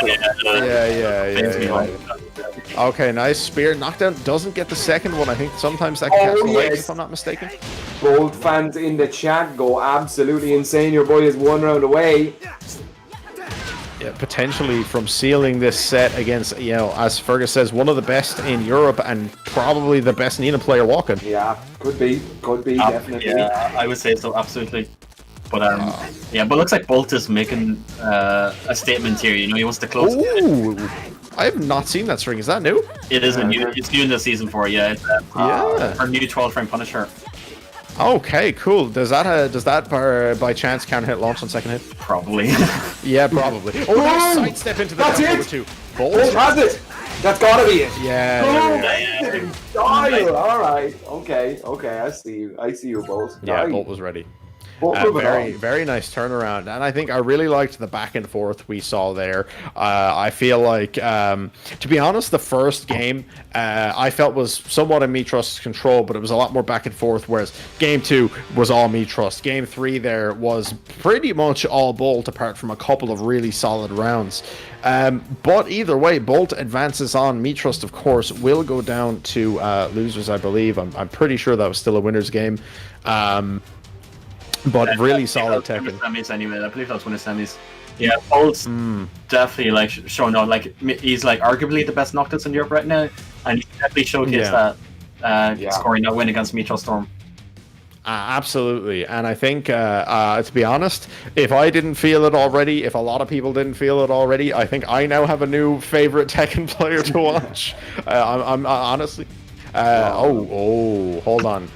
Yeah. Okay, nice spear knockdown. Doesn't get the second one. I think sometimes that can catch the legs, if I'm not mistaken. Bold fans in the chat go absolutely insane. Your boy is 1 round away. Yeah, potentially from sealing this set against, you know, as Fergus says, one of the best in Europe and probably the best Nina player walking. Yeah, could be, definitely. Yeah, I would say so, absolutely. But but looks like Bolt is making a statement here. You know, he wants to close. Ooh, I have not seen that string. Is that new? It is new. It's new in the season 4. Yeah, it's our new 12 frame Punisher. Okay, cool. Does that by chance counter hit launch on second hit? Probably. Yeah, probably. Oh, nice sidestep into the down over 2. Bolt has it. That's gotta be it. Yeah. Style. All right. Okay. I see you, Bolt. Yeah, Bolt was ready. Very nice turnaround, and I think I really liked the back and forth we saw there. I feel like, to be honest, the first game I felt was somewhat in Mitrust's control, but it was a lot more back and forth, whereas game 2 was all Mitrust. Game 3 there was pretty much all Bolt, apart from a couple of really solid rounds. But either way, Bolt advances on. Mitrust, of course, will go down to losers, I believe. I'm pretty sure that was still a winner's game. But really solid Tekken. Semis anyway. I believe that was one of semis. Yeah, Bolt's definitely like showing out. Like he's like arguably the best Noctis in Europe right now, and he definitely showcased that scoring that win against Mitrust Storm. Absolutely, and I think to be honest, if I didn't feel it already, if a lot of people didn't feel it already, I think I now have a new favorite Tekken player to watch. I'm honestly. Hold on.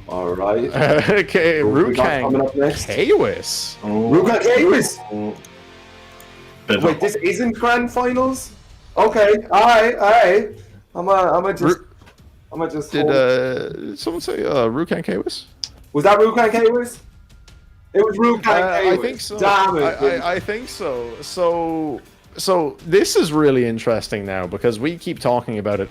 All right. Okay, Rukang Kawis. Rukang Kawis. Wait, this isn't grand finals? Okay, all right. I'm just. Did someone say Rukang Kawis? Was that Rukang Kawis? It was Rukang. I think so. Damn it. I think so. So this is really interesting now because we keep talking about it.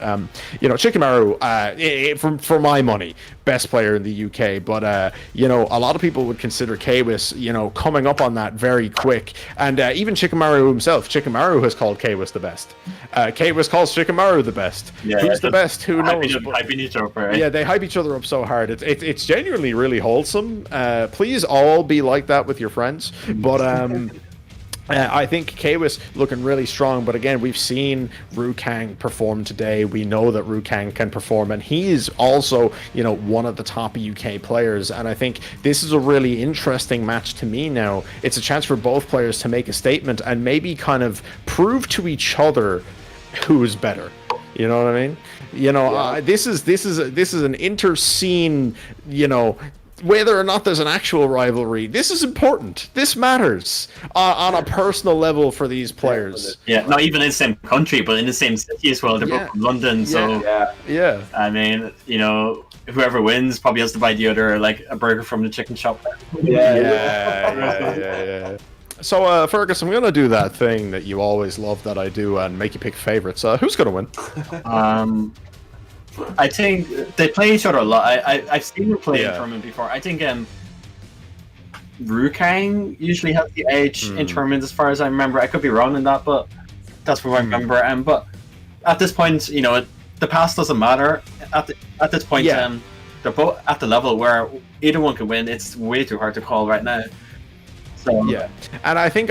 You know, Chickenmaru, for my money, best player in the UK. But you know, a lot of people would consider Kwis, you know, coming up on that very quick. And even Chickenmaru himself, Chickenmaru has called Kwis the best. Kwis calls Chickenmaru the best. Yeah, who's the best? Who knows? Hyping each other, right? Yeah, they hype each other up so hard. It's genuinely really wholesome. Please all be like that with your friends. But I think Kwis looking really strong, but again, we've seen Rukang perform today. We know that Rukang can perform, and he is also, you know, one of the top UK players. And I think this is a really interesting match to me now. It's a chance for both players to make a statement and maybe kind of prove to each other who's better. You know what I mean? You know, this is an inter-scene, you know. Whether or not there's an actual rivalry, this is important. This matters on a personal level for these players. Yeah, not even in the same country, but in the same city as well. They're both from London, so yeah. I mean, you know, whoever wins probably has to buy the other like a burger from the chicken shop. Yeah. So, Fergus, I'm gonna do that thing that you always love that I do and make you pick favorites. Who's gonna win? I think they play each other a lot. I've seen them play in tournament before. I think Rukang usually has the edge in tournaments, as far as I remember. I could be wrong in that, but that's what I remember. But at this point, you know, the past doesn't matter. At this point, they're both at the level where either one could win. It's way too hard to call right now. So, yeah, and I think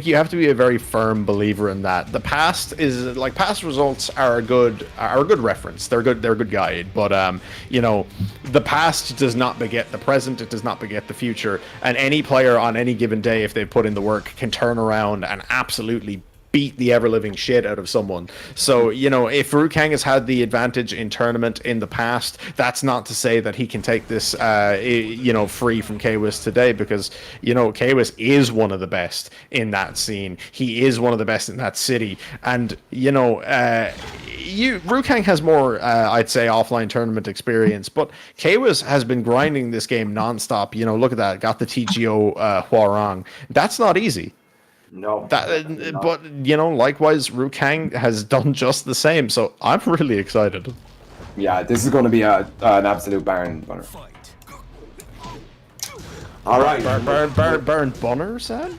you have to be a very firm believer in that. The past is like past results are a good reference. They're a good guide. But you know, the past does not beget the present. It does not beget the future. And any player on any given day, if they put in the work, can turn around and absolutely beat the ever-living shit out of someone. So, you know, if Rukang has had the advantage in tournament in the past, that's not to say that he can take this, you know, free from Kwis today, because, you know, Kwis is one of the best in that scene. He is one of the best in that city. And, you know, Rukang has more, I'd say, offline tournament experience, but Kwis has been grinding this game non-stop. You know, look at that. Got the TGO Hwoarang. That's not easy. No. But, you know, likewise, Rukang has done just the same, so I'm really excited. Yeah, this is going to be an absolute barn burner. All right. Barn Bunner, Sam?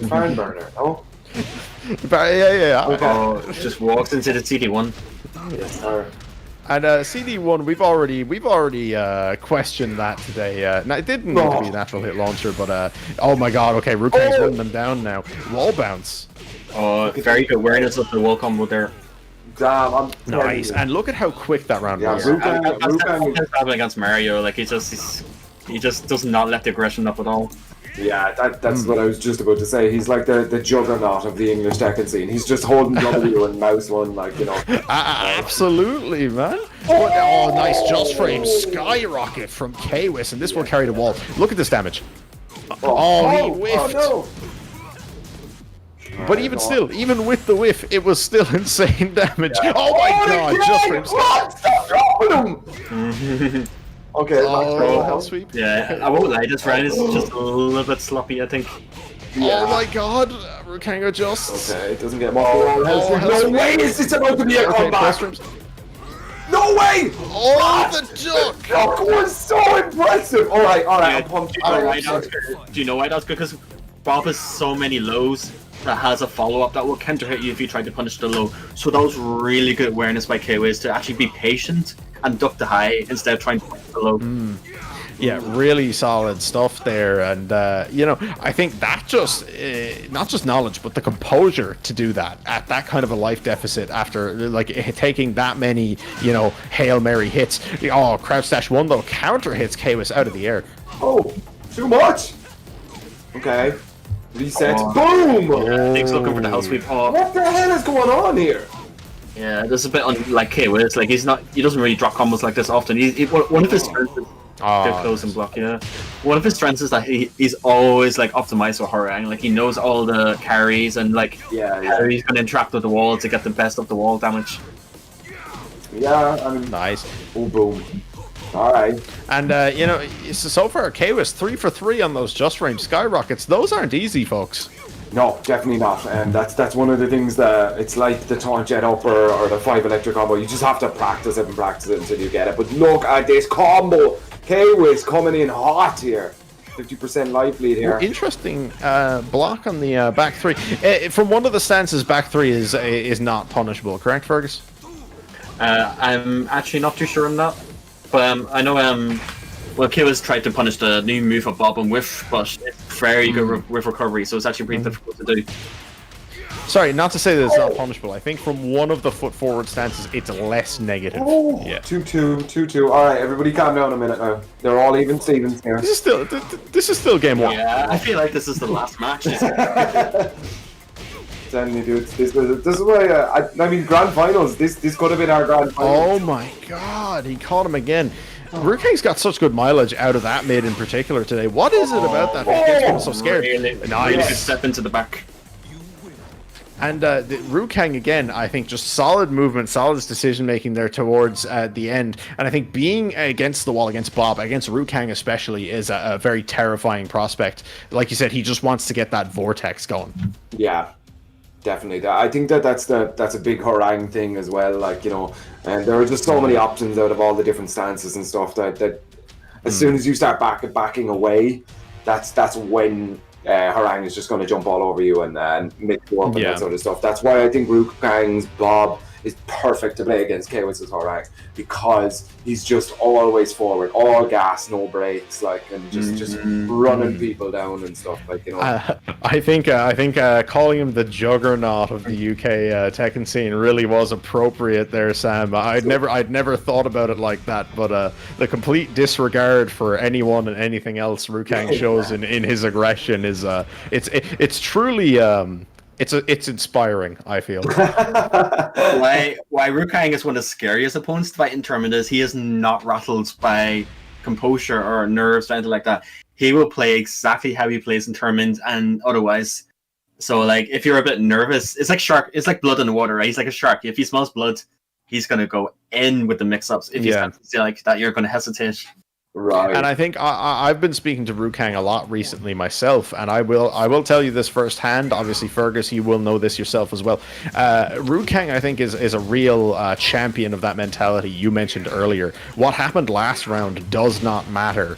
Barn burner. Oh. Yeah. Oh, just walks into the CD1. Yes, sir. And CD1, we've already questioned that today. Now, it didn't need to be a natural hit launcher, but oh my god, okay, Rukang's running them down now. Wall bounce. Oh, very good awareness of the wall combo there. Damn, nice. And look at how quick that round was. Rukang against Mario, like he just does not let the aggression up at all. Yeah, that's what I was just about to say. He's like the juggernaut of the English Tekken scene. He's just holding W and mouse one, like, you know. Absolutely, man. Oh, nice just frame. Skyrocket from Kwis, and this will carry the wall. Look at this damage. He whiffed. Oh, no. But even still, even with the whiff, it was still insane damage. Yeah. Oh my god, just frame. Stop dropping him! Okay, hell sweep. Yeah, I won't lie, this round is just a little bit sloppy, I think. Yeah. Oh my god, Rukang just... Okay, it doesn't get more. No way is this about to be a comeback! No way! Oh, the duck! The duck was so impressive! Alright, I'm pumped. Do you know why that's good? Because Bob has so many lows that has a follow-up that will counter hit you if you try to punish the low. So that was really good awareness by Kwis to actually be patient and duck the high instead of trying to punish the low. Yeah, really solid stuff there, and you know, I think that just not just knowledge, but the composure to do that at that kind of a life deficit after like taking that many, you know, Hail Mary hits. Oh, crouch dash one though counter hits Kwis out of the air. Oh, too much. Okay, reset. Boom. Yeah, Nick's looking for the house sweep. Oh. What the hell is going on here? Yeah, this is a bit unlike Kwis. Like he doesn't really drop combos like this often. One of his strengths is close and block. Yeah, one of his strengths is that he's always like optimized for Hwoarang. Like he knows all the carries and like how he's gonna interact with the wall to get the best of the wall damage. Yeah, I mean, nice. Oh, boom. All right. And so far, KWIS 3 for 3 on those just range skyrockets. Those aren't easy, folks. No, definitely not. And that's one of the things that it's like the taunt jet up or the 5 electric combo. You just have to practice it and practice it until you get it. But look at this combo. KWIS coming in hot here. 50% life lead here. Interesting block on the back 3. From one of the stances, back 3 is not punishable, correct, Fergus? I'm actually not too sure on that. But I know KWIS tried to punish the new move of Bob and Whiff, but it's very good with recovery, so it's actually pretty difficult to do. Sorry, not to say that it's not punishable. I think from one of the foot forward stances, it's less negative. Oh, yeah. 2-2, 2-2. All right, everybody calm down a minute now. They're all even Stevens here. This is still game 1. Yeah, I feel like this is the last match. Telling you, dude, this is why I mean, grand finals. This could have been our grand finals. Oh my God, he caught him again. Rukang's got such good mileage out of that mid in particular today. What is it about that? It gets people so scared. Really good step into the back. And Rukang, again, I think just solid movement, solid decision making there towards the end. And I think being against the wall, against Bob, against Rukang especially, is a very terrifying prospect. Like you said, he just wants to get that vortex going. Yeah, definitely. I think that's a big Hwoarang thing as well. Like, you know, and there are just so many options out of all the different stances and stuff that as soon as you start backing away, that's when Hwoarang is just going to jump all over you and mix you up and that sort of stuff. That's why I think Rukang's Bob is perfect to play against KWIS's Hwoarang, because he's just always forward, all gas, no brakes, like, and just running people down and stuff, like, you know. I think calling him the juggernaut of the UK Tekken scene really was appropriate there, Sam. I'd never thought about it like that, but the complete disregard for anyone and anything else Rukang shows in his aggression is it's truly it's inspiring, I feel. why Rukang is one of the scariest opponents to fight in tournament is he is not rattled by composure or nerves or anything like that. He will play exactly how he plays in tournament and otherwise. So like if you're a bit nervous, it's like shark, it's like blood in the water, right? He's like a shark. If he smells blood, he's gonna go in with the mix-ups. If he's like that, you're gonna hesitate. Right. And I think I've been speaking to Rukang a lot recently myself, and I will tell you this firsthand. Obviously, Fergus, you will know this yourself as well. Rukang, I think, is a real champion of that mentality you mentioned earlier. What happened last round does not matter.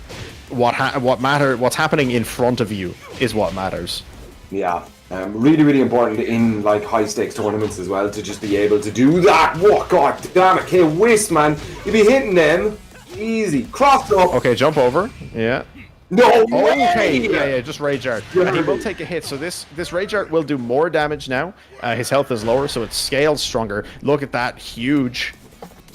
What's happening in front of you is what matters. Yeah. Really, really important in like high stakes tournaments as well to just be able to do that. What, god damn it, KWIS, man! You be hitting them. Easy. Cross up. Okay, jump over. Yeah. No Okay. way! Yeah, just Rage Art. And he will take a hit. So this Rage Art will do more damage now. His health is lower, so it scales stronger. Look at that. Huge.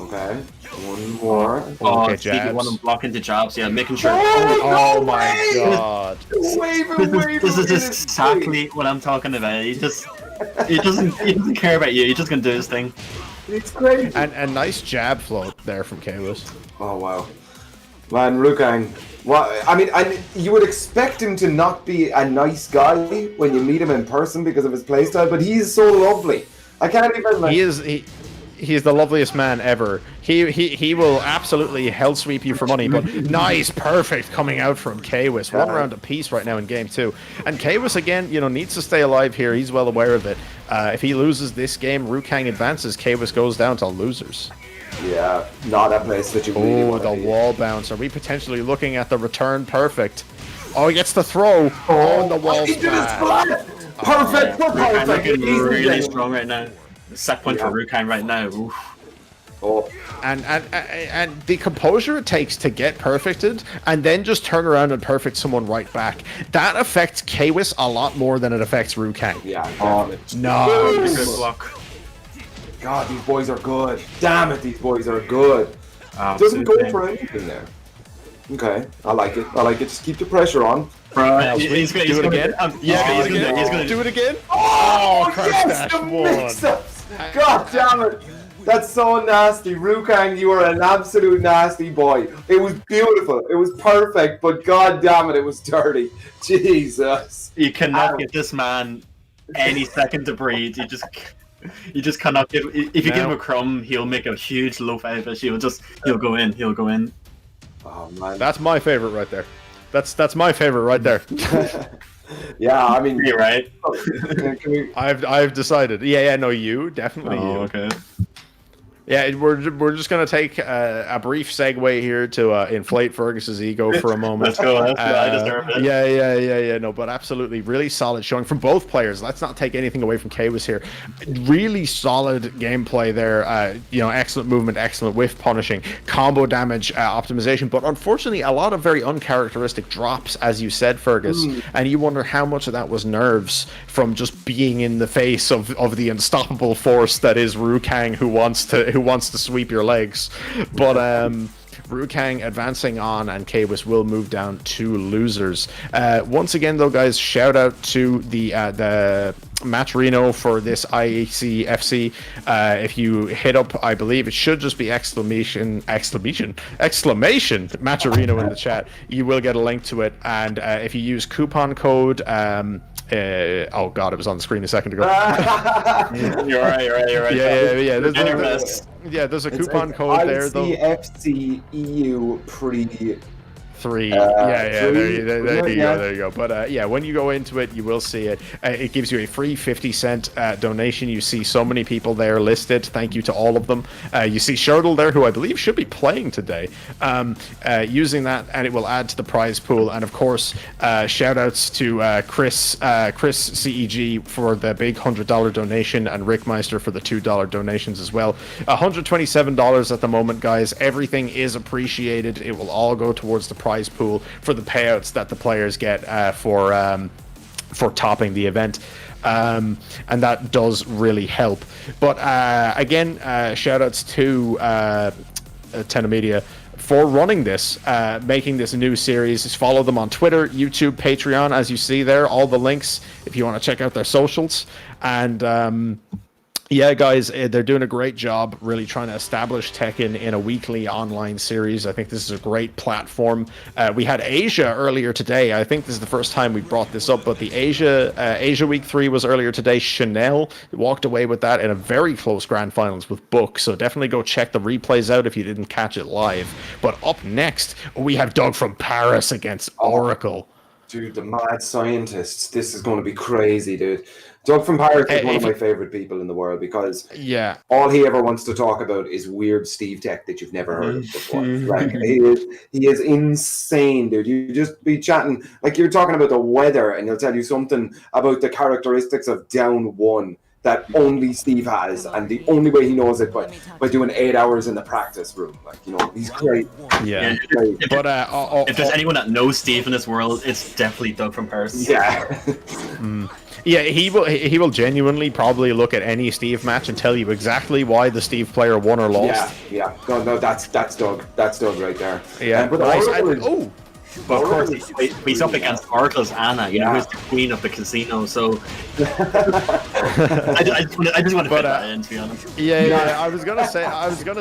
Okay. One more. Okay, you want to block into jobs, making sure. Oh my god. This is exactly what I'm talking about. He doesn't care about you. He's just gonna do his thing. It's crazy. And nice jab float there from KWIS. Oh wow, man, Rukang. What? I mean, you would expect him to not be a nice guy when you meet him in person because of his playstyle, but he's so lovely. I can't even. Like... He is the loveliest man ever. He will absolutely hell sweep you for money, but nice, perfect coming out from KWIS. 1 round apiece right now in game 2. And KWIS again, needs to stay alive here. He's well aware of it. If he loses this game, Rukang advances. KWIS goes down to losers. Yeah, not a place that you really want the wall bounce. Are we potentially looking at the return perfect? Oh, he gets the throw. Oh, the wall splash. Perfect. Perfect. He's really strong right now. Set point for Rukang right now. Oof. Oh. And the composure it takes to get perfected and then just turn around and perfect someone right back, that affects KWIS a lot more than it affects Rukang. Yeah. Nice. Good block. God, these boys are good. Damn it, these boys are good. Doesn't go for anything there. Okay, I like it. Just keep the pressure on. Bro, he's gonna do it again. He's gonna do it again. Oh, yes, the mix-ups. God damn it. That's so nasty. Rukang, you are an absolute nasty boy. It was beautiful. It was perfect, but god damn it, it was dirty. Jesus. You cannot give this man any second to breathe. You just cannot give. If you give him a crumb, he'll make a huge loaf out of it. He'll go in. Oh man, That's my favorite right there. That's my favorite right there. yeah. I mean, You're right. can we? I've decided. Yeah, no, you definitely you. Okay. Yeah, we're just gonna take a brief segue here to inflate Fergus's ego for a moment. Let's go. I deserve it. Yeah. No, but absolutely, really solid showing from both players. Let's not take anything away from Kwis here. Really solid gameplay there. Excellent movement, excellent whiff punishing, combo damage optimization. But unfortunately, a lot of very uncharacteristic drops, as you said, Fergus. And you wonder how much of that was nerves from just being in the face of the unstoppable force that is Kang, who wants to sweep your legs. But Kang advancing on, and Kwis will move down to losers. Once again, though, guys, shout out to the Match Reno for this IEC FC. If you hit up, I believe it should just be exclamation Match Reno in the chat. You will get a link to it, and if you use coupon code. Oh god, it was on the screen a second ago. You're right. Yeah. There's a coupon code there though. ICFC EU pre 3. There you go. But when you go into it, you will see it. It gives you a free 50-cent donation. You see so many people there listed. Thank you to all of them. You see Shirtle there, who I believe should be playing today, using that, and it will add to the prize pool. And of course, shout outs to Chris CEG for the big $100 donation, and Rick Meister for the $2 donations as well. $127 at the moment, guys. Everything is appreciated. It will all go towards the prize pool for the payouts that the players get for topping the event, and that does really help. But again, shout outs to Tenno Media for running this, making this a new series. Just follow them on Twitter, YouTube, Patreon, as you see there, all the links if you want to check out their socials. And yeah, guys, they're doing a great job really trying to establish Tekken in a weekly online series. I think this is a great platform. We had Asia earlier today. I think this is the first time we brought this up, but the Asia Week 3 was earlier today. Chanel walked away with that in a very close grand finals with Book, so definitely go check the replays out if you didn't catch it live. But up next, we have Doug from Paris against Oracle. Dude, the mad scientists. This is going to be crazy, dude. Doug from Paris is one of my favorite people in the world because all he ever wants to talk about is weird Steve tech that you've never heard of before. Like he is insane, dude. You just be chatting like you're talking about the weather, and he'll tell you something about the characteristics of down 1 that only Steve has, and the only way he knows it by doing 8 hours in the practice room. Like, he's great. Yeah. But if there's anyone that knows Steve in this world, it's definitely Doug from Paris. Yeah. Yeah, he will genuinely probably look at any Steve match and tell you exactly why the Steve player won or lost. Yeah. No, that's Doug. That's Doug right there. Yeah. But of course, he's up against Oracle's Anna, who's the queen of the casino. So I just want to fit that in, to be honest. Yeah. I was gonna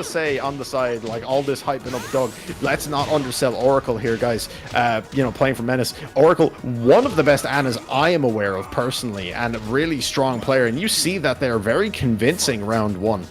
say on the side, like all this hyping up Doug. Let's not undersell Oracle here, guys. Playing for Menace, Oracle, one of the best Annas I am aware of personally, and a really strong player. And you see that they're very convincing round 1.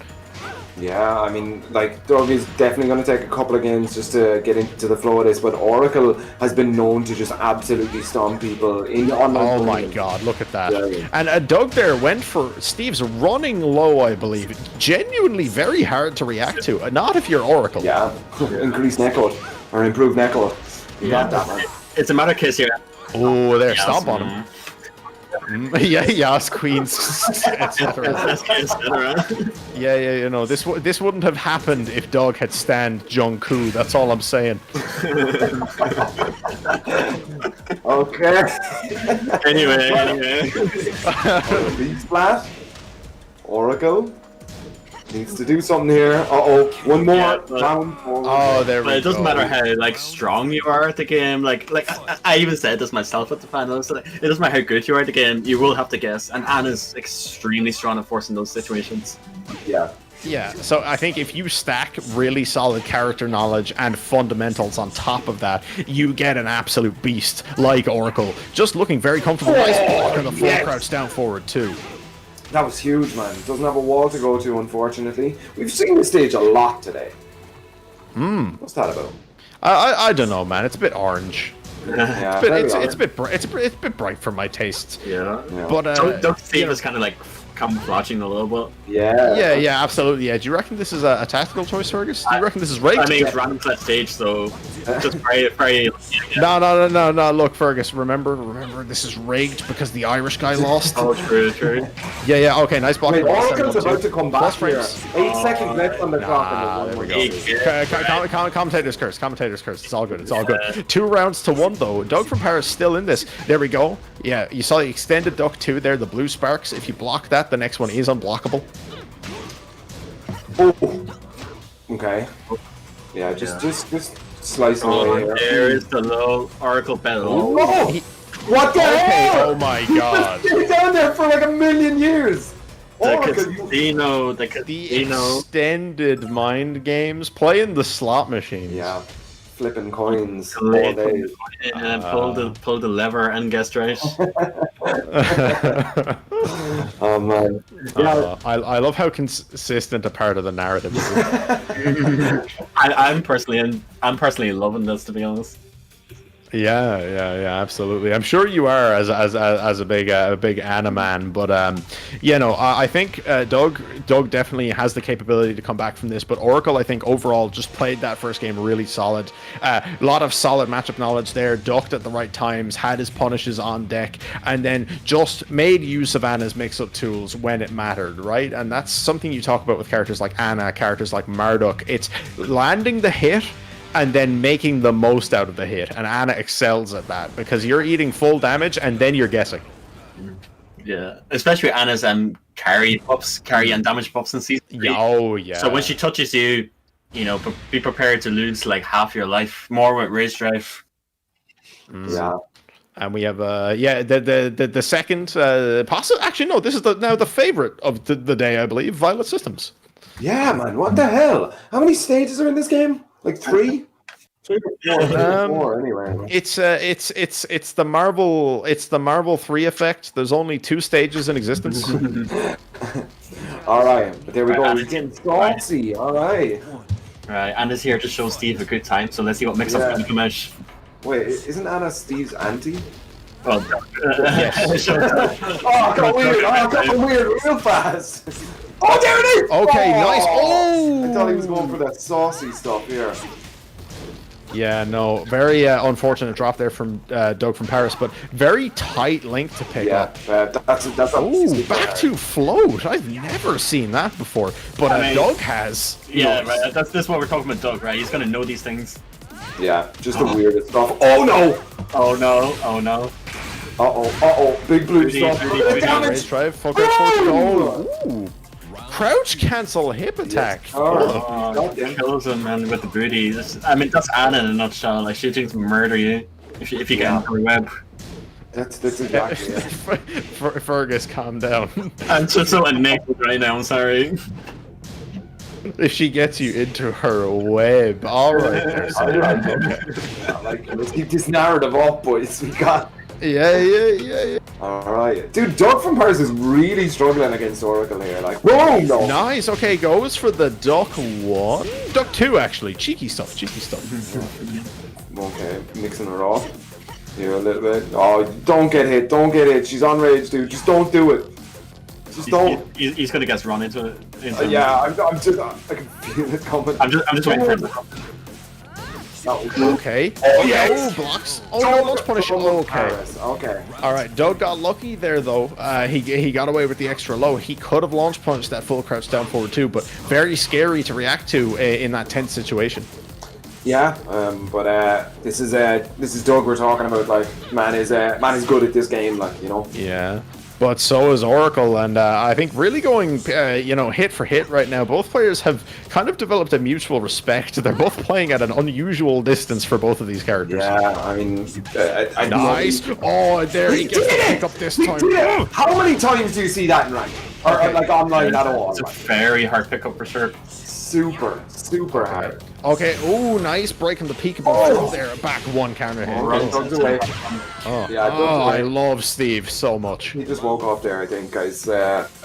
Yeah, I mean, like, Doug is definitely going to take a couple of games just to get into the flow of this, but Oracle has been known to just absolutely stomp people in online. Oh my god, look at that. Yeah. And Doug there went for Steve's running low, I believe. Genuinely very hard to react to. Not if you're Oracle. Yeah, increased netcode, or improved netcode. It's a matter of case here. Oh, there, stomp on him. Yes, queens, etc. This wouldn't have happened if Doug had stand Jungkook. That's all I'm saying. Okay. Anyway. Lead splash. Oracle needs to do something here. One more round. There we go. It doesn't matter how strong you are at the game. Like I even said this myself at the finals. So, it doesn't matter how good you are at the game. You will have to guess. And Anna's extremely strong at forcing those situations. Yeah. Yeah, so I think if you stack really solid character knowledge and fundamentals on top of that, you get an absolute beast like Oracle. Just looking very comfortable. Nice block and the full crouch down forward too. That was huge, man. Doesn't have a wall to go to, unfortunately. We've seen this stage a lot today. What's that about? I don't know, man. It's a bit orange. Yeah, It's a bit bright for my taste. Yeah. But Duck's theme is kind of like camouflaging a little bit. Yeah, absolutely. Yeah. Do you reckon this is a tactical choice, Fergus? Do you reckon this is rigged? I mean, it's random set stage, so just very. No. Look, Fergus. Remember, this is rigged because the Irish guy lost. Oh, true. Yeah. Okay, nice block. Wait, Oracle's about to come back here. Frames. 8 seconds left on the clock. There we go. Commentator's curse. It's all good. 2 rounds to 1 though. Doug from Paris still in this. There we go. Yeah, you saw the extended Duck 2 there, the blue sparks. If you block that, the next one is unblockable. Oh. Okay. Yeah, just slice away here. There is the low Oracle Bell. Oh! What the hell? Oh my god. He's been down there for like a million years. The Oracle, casino. Extended mind games, playing the slot machines. Yeah. Flipping coins all Play day. and pull the lever and guess right. Oh man. Yeah. I love how consistent a part of the narrative is. I'm personally loving this, to be honest. Yeah, absolutely. I'm sure you are as a big Anna man, but I think Doug definitely has the capability to come back from this. But Oracle, I think overall just played that first game really solid. A lot of solid matchup knowledge there. Ducked at the right times, had his punishes on deck, and then just made use of Anna's mix-up tools when it mattered, right? And that's something you talk about with characters like Anna, characters like Marduk. It's landing the hit and then making the most out of the hit, and Anna excels at that because you're eating full damage and then you're guessing. Yeah, especially Anna's carry and damage buffs in season 3. Oh yeah. So when she touches you, be prepared to lose like half your life more with Rage Drive. Yeah. And we have the second actually no, this is now the favorite of the day, I believe, Violet Systems. Yeah, man. What the hell? How many stages are in this game? Like 3? 3 or 4 anyway. It's the Marvel 3 effect. There's only 2 stages in existence. All right, but there we go. We're getting saucy. All right. Right, Anna's here to show Steve a good time. So let's see what mix-up can come out. Wait, isn't Anna Steve's auntie? Well, yes. Oh, got weird real fast. Oh, there it is! Okay, nice. Oh! I thought he was going for that saucy stuff here. Yeah, no, very unfortunate drop there from Doug from Paris, but very tight link to pick up. That's Ooh, back to float. I've never seen that before, but Doug has. Yeah, right. That's what we're talking about, Doug, right? He's gonna know these things. Yeah, just the weirdest stuff. Oh no! Oh no! Uh-oh, big blue stuff. Raise drive, full crouch forward goal. Ooh. Crouch cancel hip attack. Yes. Kills him, man, with the booty. That's Anna in a nutshell. Like, she thinks murder you if you get into her web. That's exactly it. Fergus, calm down. I'm just so naked right now. I'm sorry. If she gets you into her web, all right. Let's keep this narrative up, boys. We got. Yeah. Alright. Dude, Doug from Paris is really struggling against Oracle here. Like, whoa, no. Nice, okay, goes for the Duck 1. Duck 2, actually. Cheeky stuff. Okay, mixing her off. Here a little bit. Oh, don't get hit. She's on rage, dude. Just don't do it. Just don't. He's gonna get run into it. Yeah, I can feel it coming. I'm just waiting for it. Okay. Oh, yes. Blocks. Oh, no, launch punish. Okay. Okay. All right. Doug got lucky there, though. He got away with the extra low. He could have launch punched that full crouch down forward too, but very scary to react to in that tense situation. Yeah, but this is Doug we're talking about. Like, man is good at this game. Like, Yeah. But so is Oracle, and I think really going, hit for hit right now. Both players have kind of developed a mutual respect. They're both playing at an unusual distance for both of these characters. Yeah, I mean, nice. Oh, there he gets the pick up this time. How many times do you see that in rank? Or like online at all? It's a very hard pickup for sure. Super hard. Okay, oh, nice breaking the PiKa there. Back one counter hit. Away. I love Steve so much. He just woke up there, I think, guys.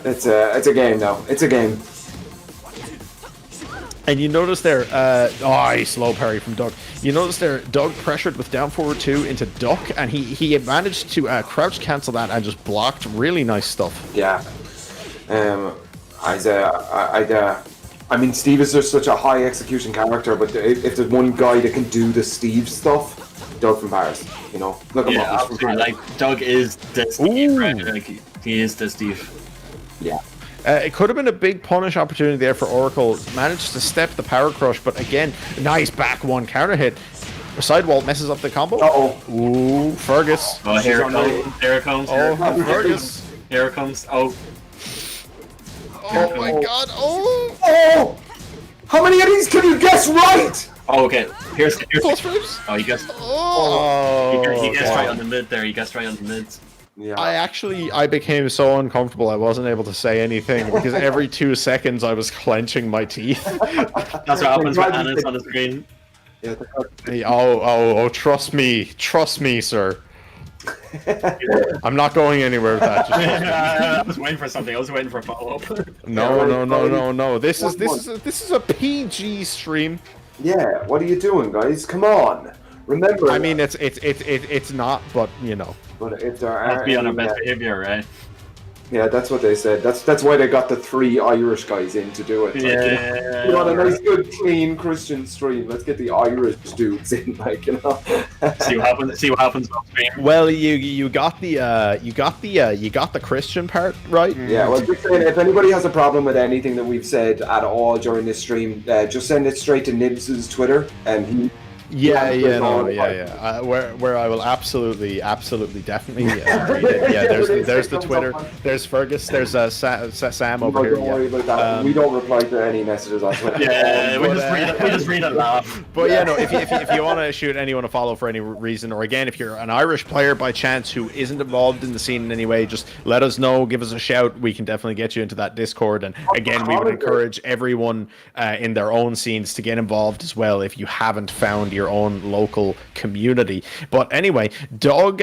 It's a game now. It's a game. And you notice there, slow parry from Doug. You notice there, Doug pressured with down forward 2 into Duck, and he managed to crouch cancel that and just blocked. Really nice stuff. Yeah. I mean, Steve is just such a high execution character, but if there's one guy that can do the Steve stuff, Doug from Paris. You know, look at yeah, from Paris. like Doug is the Steve, right? Like he is the Steve. Yeah. It could have been a big punish opportunity there for Oracle. Managed to step the power crush, but again, nice back one counter hit. Sidewall messes up the combo. Ooh, Fergus. Oh, here it comes. Here it comes. Oh, Fergus. Here it comes. Oh. Oh my god. Oh. Oh! How many of these can you guess right? Oh, okay. Here's Oh, you guessed. Oh. He guessed right on the mid there. He guessed right on the mid. Yeah. I became so uncomfortable I wasn't able to say anything because every 2 seconds I was clenching my teeth. That's what happens when Anna's on the screen. Yeah, trust me, sir. I'm not going anywhere with that. I was waiting for something. I was waiting for a follow-up. No. This is a PG stream. Yeah. What are you doing, guys? Come on. Remember. I mean, it's not, but you know. But if there are, Have to be on our best behavior, right? Yeah, that's what they said. That's why they got the 3 Irish guys in to do it. Yeah. You want a nice, good, clean Christian stream. Let's get the Irish dudes in, like, you know. See what happens on stream. Well, you got the Christian part right. Yeah. Well, just saying, if anybody has a problem with anything that we've said at all during this stream, just send it straight to Nibs's Twitter, and he. Yeah. Where I will absolutely, definitely read it. Yeah, there's the Twitter. There's Fergus. There's Sam over here. Don't worry about that. We don't reply to any messages on Twitter. Yeah, we just read and laugh. But yeah, no. If you want to shoot anyone a follow for any reason, or again, if you're an Irish player by chance who isn't involved in the scene in any way, just let us know. Give us a shout. We can definitely get you into that Discord. And again, we would encourage everyone in their own scenes to get involved as well. If you haven't found your own local community. But anyway, Doug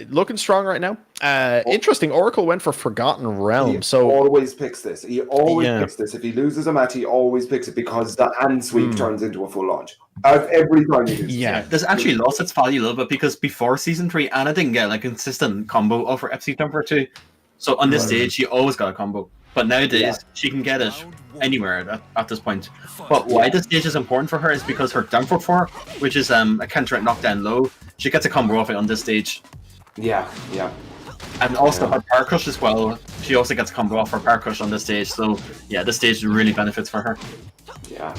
looking strong right now. Interesting. Oracle went for Forgotten Realm. He always picks this. He always picks this. If he loses a match, he always picks it because that hand sweep turns into a full launch. Every time he does. Yeah. This actually lost its value a little bit because before season 3, Anna didn't get like a consistent combo over FC Jumper 2. So on this stage, she always got a combo. But nowadays, she can get it anywhere at this point. But why this stage is important for her is because her down for 4, which is a counter knockdown low, she gets a combo off it on this stage. Yeah. And also her power crush as well. She also gets a combo off her power crush on this stage. So yeah, this stage really benefits for her. Yeah.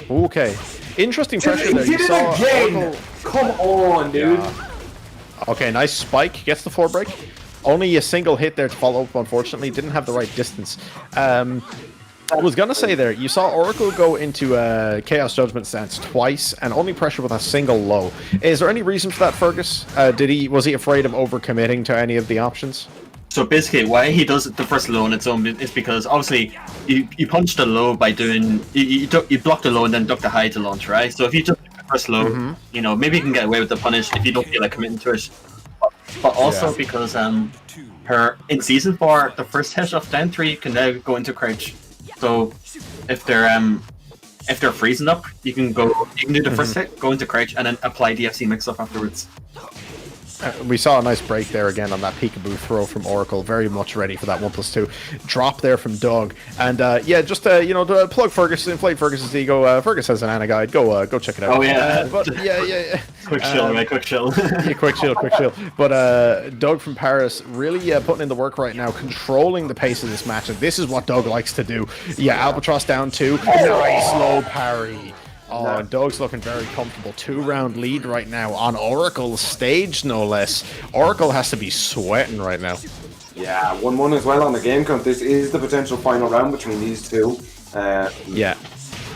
Okay. Interesting pressure there. You saw again. Oracle. Come on, dude. Yeah. Okay, nice spike. Gets the 4 break. Only a single hit there to follow up, unfortunately. Didn't have the right distance. I was going to say there, you saw Oracle go into a Chaos Judgment stance twice and only pressure with a single low. Is there any reason for that, Fergus? Was he afraid of overcommitting to any of the options? So basically, why he does the first low on its own is because obviously you punch the low by doing you block the low and then duck the high to launch, right? So if you just do the first low, you know, maybe you can get away with the punish if you don't feel like committing to it. But also because her in season 4, the first hit of down 3 can now go into crouch. So if they're freezing up, you can do the first hit, go into crouch, and then apply DFC mix up afterwards. We saw a nice break there again on that peekaboo throw from Oracle. Very much ready for that 1+2 drop there from Doug. And just to plug Fergus, inflate Fergus's ego. Fergus has an Anna guide. Go check it out. Oh yeah, Quick chill, right? Quick chill. Yeah, quick chill. But Doug from Paris really putting in the work right now, controlling the pace of this match. And this is what Doug likes to do. Yeah, Albatross down 2. Nice low parry. Oh, and Doug's looking very comfortable. 2-round lead right now on Oracle's stage, no less. Oracle has to be sweating right now. Yeah, 1-1 as well on the game count. This is the potential final round between these two. Yeah.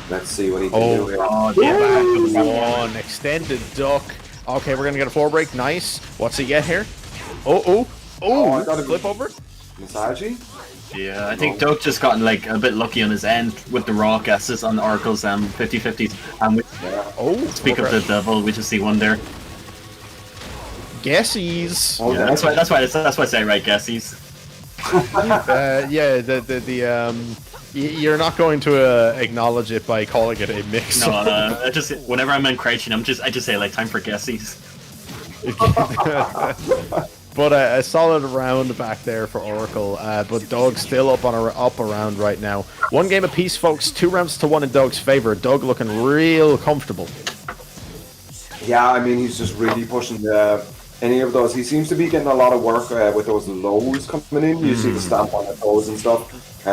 Let's see what he can do here. Oh, yeah, one extended duck. Okay, we're gonna get a 4 break. Nice. What's he get here? Oh, flip over. Misagi? Yeah, I think Doug just gotten like a bit lucky on his end with the raw guesses on Oracle's 50-50s. And speak of the devil, we just see one there. Guessies. Oh, yeah, that's why I say right, guessies. You're not going to acknowledge it by calling it a mix. No, I just whenever I'm in crouching, I just say like time for guessies. But a solid round back there for Oracle. But Doug still up around right now. 1 game apiece, folks. 2 rounds to 1 in Doug's favor. Doug looking real comfortable. Yeah, I mean, he's just really pushing any of those. He seems to be getting a lot of work with those lows coming in. You see the stamp on the toes and stuff.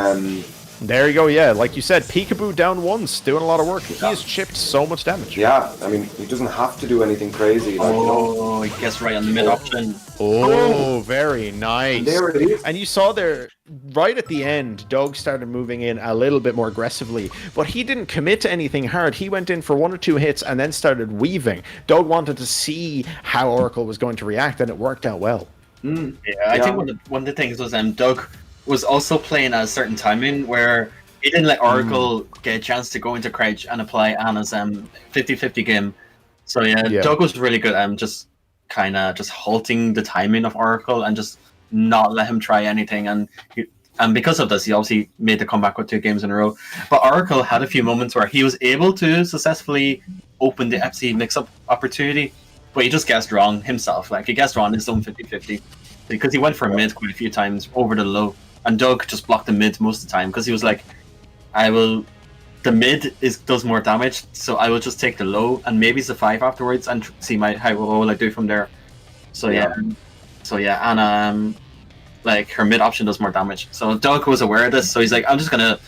There you go, yeah. Like you said, Peekaboo down once, doing a lot of work. He has chipped so much damage. Yeah, I mean, he doesn't have to do anything crazy. Like, he gets right on the mid option. Oh, very nice. And there it is. And you saw there, right at the end, Doug started moving in a little bit more aggressively, but he didn't commit to anything hard. He went in for 1 or 2 hits and then started weaving. Doug wanted to see how Oracle was going to react, and it worked out well. Yeah, I think one of the things was Doug was also playing at a certain timing where he didn't let Oracle get a chance to go into crouch and apply Anna's 50-50 game. So yeah, Doug was really good at just kind of just halting the timing of Oracle and just not let him try anything. And because of this, he obviously made the comeback with 2 games in a row. But Oracle had a few moments where he was able to successfully open the FC mix-up opportunity, but he just guessed wrong himself. Like, he guessed wrong his own 50-50 because he went for mid quite a few times over the low. And Doug just blocked the mid most of the time because he was like, the mid does more damage, so I will just take the low and maybe it's a 5 afterwards and see what will I do from there. So yeah, Anna, like, her mid option does more damage. So Doug was aware of this, so he's like, I'm just gonna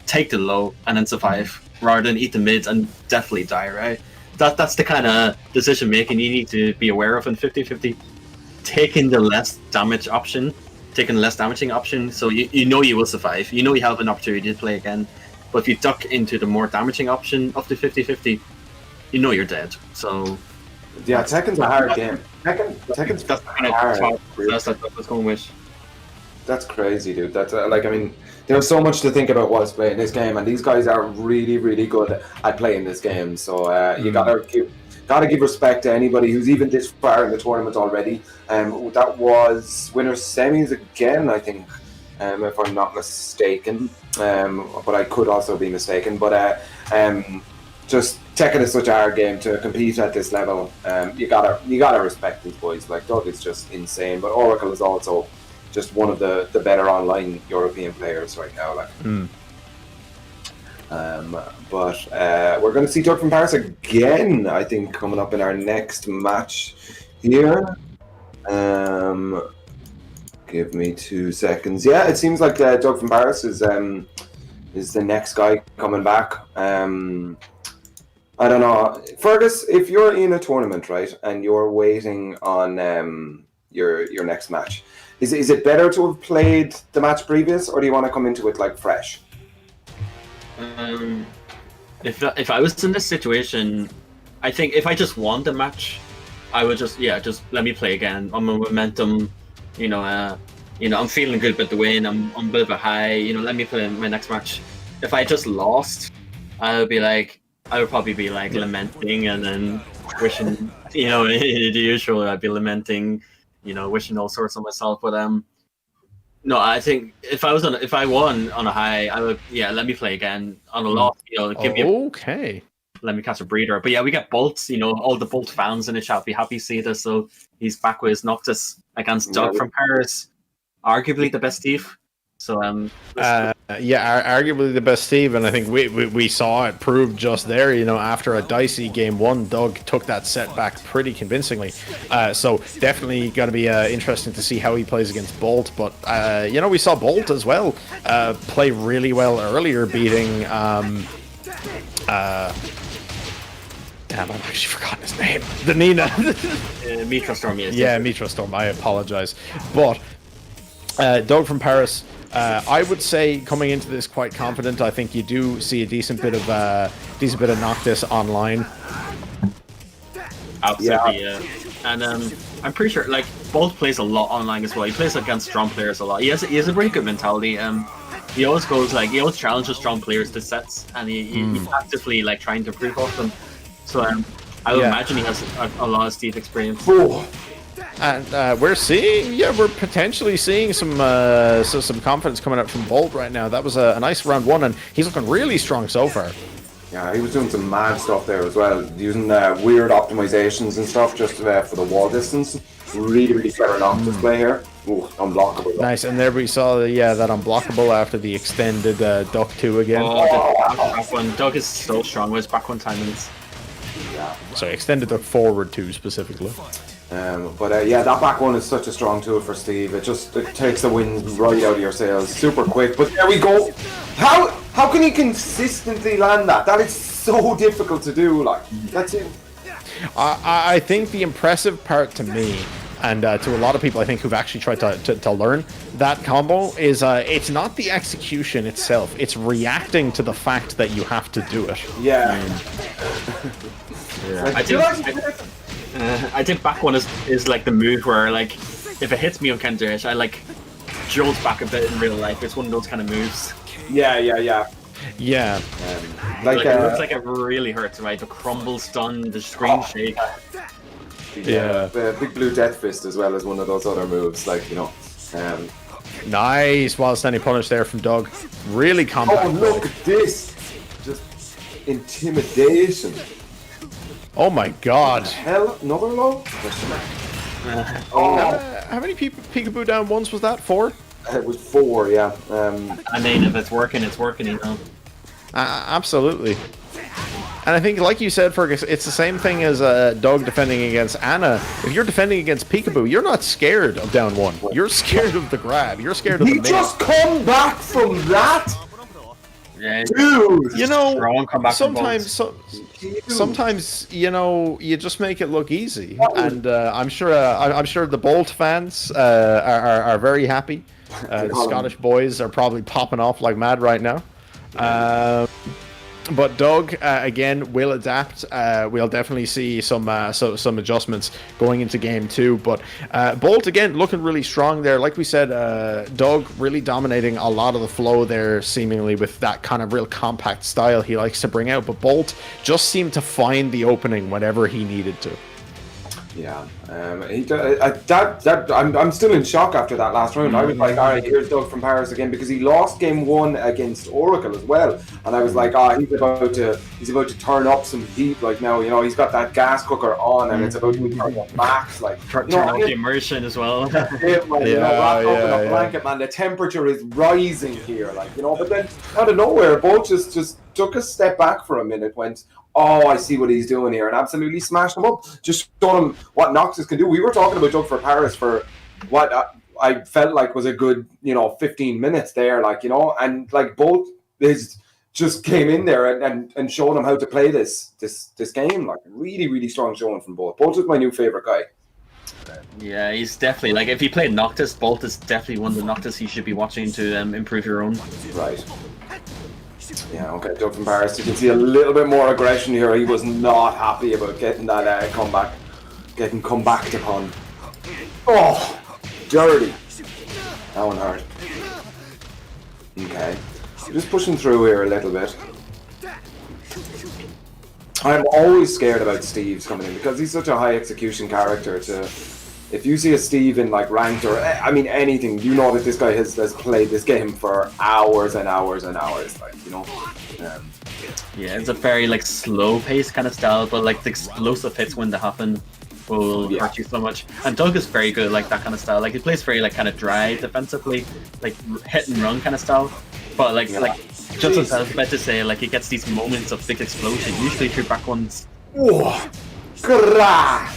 take the low and then survive rather than eat the mids and definitely die, right? That's the kind of decision making you need to be aware of in 50-50. Taking the less damaging option, so you know you will survive. You know you have an opportunity to play again. But if you duck into the more damaging option of the 50-50, you know you're dead. So yeah, Tekken's a hard game. Tekken's that's kind of hard. That's what I was going with. That's crazy, dude. That's like, I mean, there's so much to think about whilst playing this game, and these guys are really, really good at playing this game. So you gotta give respect to anybody who's even this far in the tournament already. That was winners semis again, I think, if I'm not mistaken. But I could also be mistaken. But just Tekken is such a hard game to compete at this level. You gotta respect these boys. Like, Doug is just insane, but Oracle is also just one of the better online European players right now. Like. But we're going to see Doug from Paris again, I think, coming up in our next match here. Give me 2 seconds. Yeah, it seems like Doug from Paris is the next guy coming back. I don't know, Fergus, if you're in a tournament, right, and you're waiting on your next match, is it better to have played the match previous, or do you want to come into it like fresh? If I was in this situation, I think if I just won the match, I would just let me play again. I'm a momentum, I'm feeling good about the win. I'm a bit of a high, let me play my next match. If I just lost, I would probably be like lamenting and then wishing, the usual. I'd be lamenting, wishing all sorts on myself. But no, I think if I won on a high, I would let me play again. On a loss, give me let me catch a breather. But yeah, we get Bolt, all the Bolt fans in the chat be happy to see this. So he's back with his Noctis against Doug from Paris, arguably the best Steve. So arguably the best Steve, and I think we saw it proved just there. After a dicey game 1, Doug took that set back pretty convincingly. So definitely going to be interesting to see how he plays against Bolt. But we saw Bolt as well play really well earlier, beating. Damn, I've actually forgotten his name. The Nina. Mitrust Storm. Yeah, Mitrust Storm. I apologize, but Doug from Paris. I would say coming into this quite confident. I think you do see a decent bit of Noctis online. Absolutely, yeah. And I'm pretty sure Bolt plays a lot online as well. He plays against strong players a lot. He has a really good mentality. He always goes he always challenges strong players to sets, and he's actively trying to improve off them. So I would imagine he has a lot of Steve experience. Oh, And we're potentially seeing some confidence coming out from Bolt right now. That was a nice round 1, and he's looking really strong so far. Yeah, he was doing some mad stuff there as well, using weird optimizations and stuff just for the wall distance. Really clever Noctis play here. Ooh, unblockable. Nice, and there we saw that unblockable after the extended Duck 2 again. Back one. Duck is so strong with his back one timings. Yeah. So extended Duck forward 2 specifically. Yeah, that back one is such a strong tool for Steve. It takes the wind right out of your sails super quick. But there we go. How can he consistently land that? That is so difficult to do. Like, that's it. I think the impressive part to me, and to a lot of people I think who've actually tried to learn that combo, is it's not the execution itself. It's reacting to the fact that you have to do it. Yeah. I think back one is like the move where, like, if it hits me on counter hit, I like jolt back a bit in real life. It's one of those kind of moves. Yeah. Yeah. Like it looks like it really hurts, right? The crumble stun, the screen shake. Yeah. The Big Blue Death Fist as well as one of those other moves, like, you know. Nice while standing punish there from Doug. Really compact. Oh, look at this! Just intimidation. Oh my god. Hell, another low? How many peekaboo down ones was that? 4? It was 4, yeah. I mean, if it's working, you know. Absolutely. And I think, like you said, Fergus, it's the same thing as Doug defending against Anna. If you're defending against peekaboo, you're not scared of down 1. You're scared of the grab. You're scared of the main. He just come back from that? Yeah, dude! You know, sometimes, you know, you just make it look easy. And I'm sure the Bolt fans are very happy. The Scottish boys are probably popping off like mad right now. But Doug again will adapt. We'll definitely see some adjustments going into game 2. But Bolt again looking really strong there. Like we said, Doug really dominating a lot of the flow there, seemingly with that kind of real compact style he likes to bring out. But Bolt just seemed to find the opening whenever he needed to. Yeah, I'm still in shock after that last round. I was like, all right, here's Doug from Paris again, because he lost game 1 against Oracle as well, and I was like, he's about to turn up some heat. Like now, you know, he's got that gas cooker on, and it's about to turn up max. Like turn up the immersion as well. Blanket, man. The temperature is rising here, like, you know. But then out of nowhere, Bolt just took a step back for a minute, went, oh, I see what he's doing here, and absolutely smashed him up. Just showed him what Noctis can do. We were talking about Doug for Paris for what I felt like was a good, 15 minutes there, like, and like both just came in there and showed him how to play this game. Like, really, really strong showing from both. Bolt is my new favorite guy. Yeah, he's definitely, like, if he played Noctis, Bolt is definitely one of the Noctis you should be watching to improve your own. Right. Yeah, okay, Doug from Paris. You can see a little bit more aggression here. He was not happy about getting that getting come back upon. Oh, dirty. That one hurt. Okay, just pushing through here a little bit. I'm always scared about Steve's coming in because he's such a high execution character. If you see a Steve in like ranked or anything, you know that this guy has played this game for hours and hours and hours. Like, yeah, it's a very like slow paced kind of style, but like the explosive hits when they happen will hurt you so much. And Doug is very good at like that kind of style. Like he plays very like kind of dry defensively, like hit and run kind of style. But like just as I was about to say, like he gets these moments of big explosion, usually through back ones. Whoa, grah!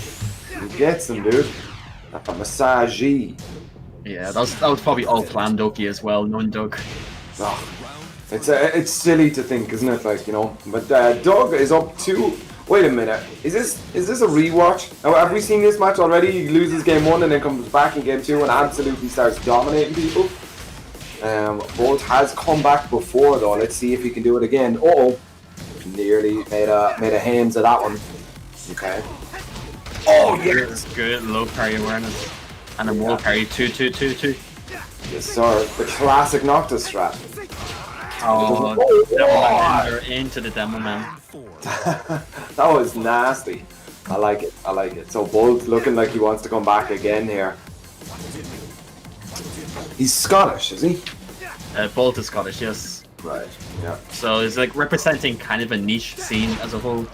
He gets them, dude. A massage. Yeah, that was probably all planned, Doki, as well, knowing Doug. Oh, it's silly to think, isn't it? Like, but Doug is up 2. Wait a minute, is this a rewatch? Now, have we seen this match already? He loses game 1 and then comes back in game 2 and absolutely starts dominating people. Bolt has come back before though. Let's see if he can do it again. Nearly made a hands of that one. Okay. Oh, yes! Good low parry awareness. And a wall parry 2-2-2-2. Yes, sir. The classic Noctis strat. Oh, Demo Man into the Demo Man. That was nasty. I like it. I like it. So Bolt looking like he wants to come back again here. He's Scottish, is he? Bolt is Scottish, yes. Right. Yeah. So it's like representing kind of a niche scene as a whole.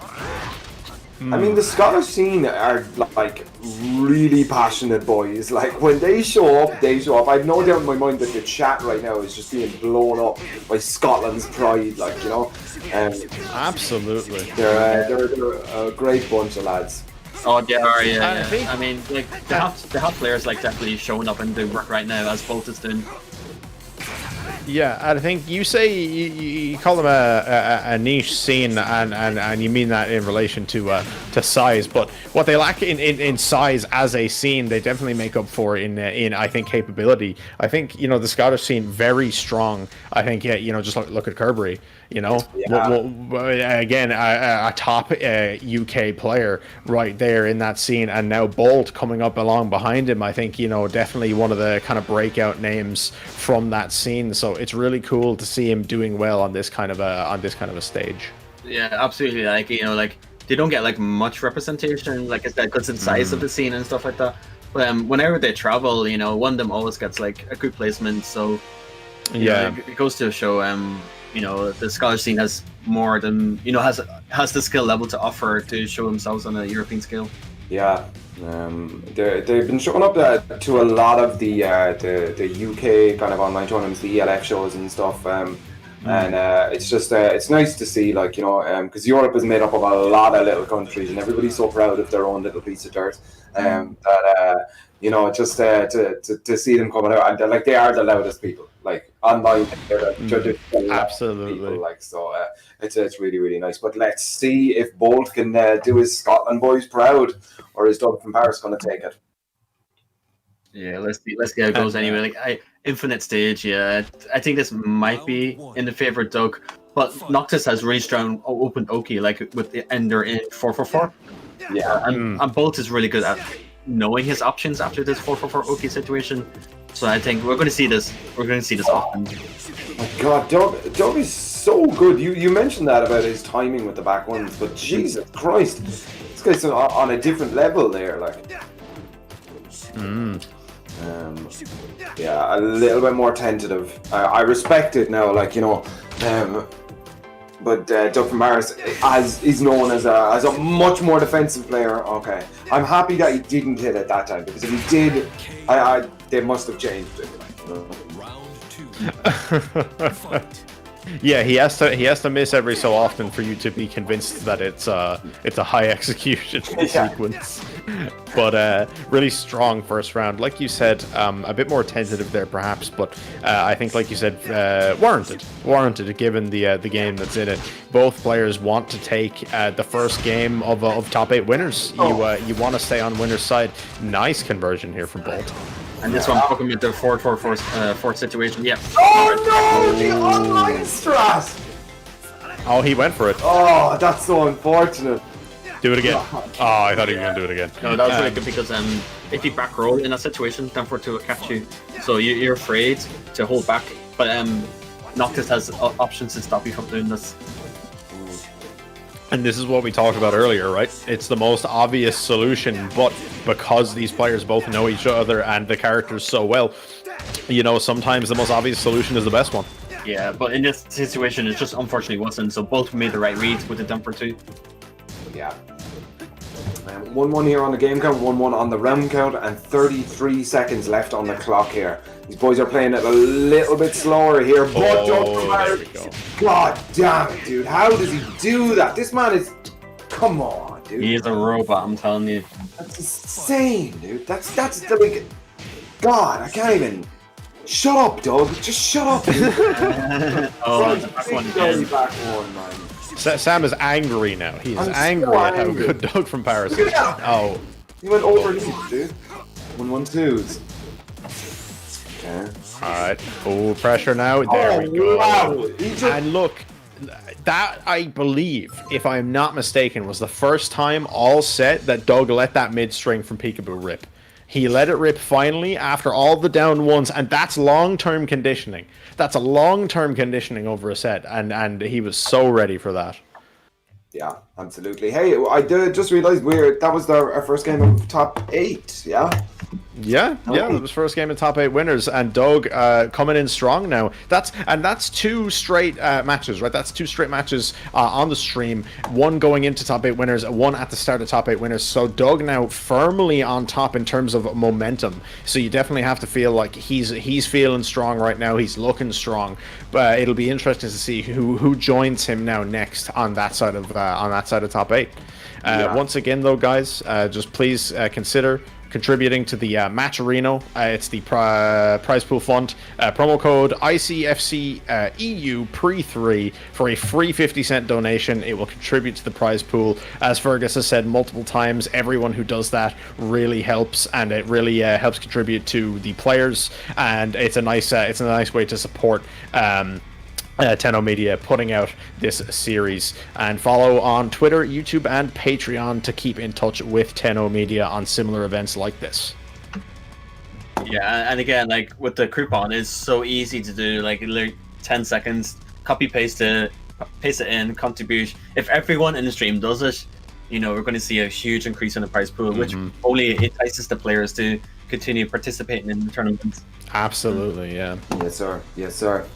I mean, the Scottish scene are like really passionate boys. Like when they show up, they show up. I've no doubt in my mind that the chat right now is just being blown up by Scotland's pride. Like Absolutely. They're a great bunch of lads. Oh, they are, yeah. I mean, like they have players like definitely showing up and doing work right now as Bolt is doing. Yeah, I think you say you call them a niche scene, and you mean that in relation to size. But what they lack in size as a scene, they definitely make up for in I think capability. I think the Scottish scene very strong. I think just look at BAKRi. Again, a top UK player right there in that scene, and now Bolt coming up along behind him. I think definitely one of the kind of breakout names from that scene. So it's really cool to see him doing well on this kind of a stage. Yeah, absolutely. Like they don't get like much representation, like I said, because of the size of the scene and stuff like that. But whenever they travel, one of them always gets like a good placement. So it goes to show the Scottish scene has more than has the skill level to offer to show themselves on a European scale. Yeah. They've been showing up to a lot of the UK kind of online tournaments, the ELF shows and stuff, and it's just it's nice to see, like because Europe is made up of a lot of little countries, and everybody's so proud of their own little piece of dirt, that just to see them coming out, and they are the loudest people. Like online, they're the absolutely people, like so. It's really, really nice. But let's see if Bolt can do his Scotland boys proud, or is Doug from Paris going to take it? Yeah, let's see how it goes anyway. Like infinite stage, yeah. I think this might be in the favor of Doug, but Noctis has really strong open Oki, like with the ender in 444. Yeah, and Bolt is really good at knowing his options after this 444 Oki situation. So I think we're going to see this. We're going to see this often. Oh my God, Doug is so good. You mentioned that about his timing with the back ones, but Jesus Christ, this guy's on a different level there. Like, yeah, a little bit more tentative. I respect it now. Like but Doug from Paris is known as a much more defensive player. Okay, I'm happy that he didn't hit it that time, because if he did, they must have changed it. Yeah, he has to miss every so often for you to be convinced that it's a high execution sequence. But really strong first round, like you said, a bit more tentative there perhaps, but I think, like you said, warranted given the game that's in it. Both players want to take the first game of top 8 winners. You want to stay on winner's side. Nice conversion here from Bolt. And this one talking about the 4-4-4 situation. Yeah. Oh no, the online strat! Oh, he went for it. Oh, that's so unfortunate. Do it again. Oh, I thought he was going to do it again. No, that was really good, because if you back roll in that situation, then for it to catch you, so you're afraid to hold back. But Noctis has options to stop you from doing this. And this is what we talked about earlier, right? It's the most obvious solution, but because these players both know each other and the characters so well, sometimes the most obvious solution is the best one. Yeah, but in this situation, it just unfortunately wasn't, so both made the right reads with the dumper too. Yeah. 1-1 here on the game count, 1-1 on the round count, and 33 seconds left on the clock here. These boys are playing it a little bit slower here, but there we go. God damn it, dude. How does he do that? This man is... Come on, dude. He is a robot, I'm telling you. That's insane, dude. That's the like... God, I can't even... Shut up, Doug. Just shut up, dude. Oh, the back one again. Back one, man. Sam is angry now. He is angry at how good Doug from Paris is. Oh. He went over these, dude. 1-1-2s. Okay. Alright. Oh, pressure now. There we go. Wow. And look, that, I believe, if I'm not mistaken, was the first time all set that Doug let that mid string from Peekaboo rip. He let it rip finally after all the down ones, and that's long-term conditioning. That's a long-term conditioning over a set, and he was so ready for that. Yeah, absolutely. Hey, I did just realized that was our first game of top 8. Yeah. Yeah, that was first game of top 8 winners, and Doug coming in strong now. That's 2 straight matches, right? That's 2 straight matches on the stream. One going into top 8 winners, one at the start of top 8 winners. So Doug now firmly on top in terms of momentum. So you definitely have to feel like he's feeling strong right now. He's looking strong, but it'll be interesting to see who joins him now next on that side of top 8. Once again, though, guys, just please consider contributing to the Match Arena. It's the prize pool fund. Promo code ICFC EU pre-3 for a free 50-cent donation. It will contribute to the prize pool. As Fergus has said multiple times, everyone who does that really helps, and it really helps contribute to the players. And it's a nice way to support Tenno Media putting out this series. And follow on Twitter, YouTube, and Patreon to keep in touch with Tenno Media on similar events like this. Yeah, and again, like with the coupon, it's so easy to do. Like 10 seconds, copy paste it in, contribute. If everyone in the stream does it, we're going to see a huge increase in the prize pool, which only entices the players to continue participating in the tournaments. Absolutely, yeah. Yes, sir.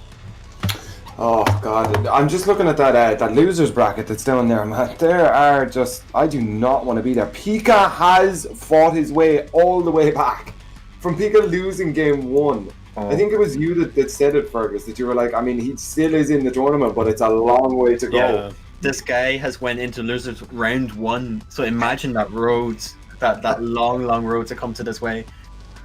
Oh god, I'm just looking at that losers bracket that's down there, man. There are just, I do not want to be there. PiKa has fought his way all the way back from PiKa losing game 1. I think it was you that said it, Fergus, that you were like, I mean, he still is in the tournament, but it's a long way to go. Yeah. This guy has went into losers round 1, so imagine that road, that long road to come to this way.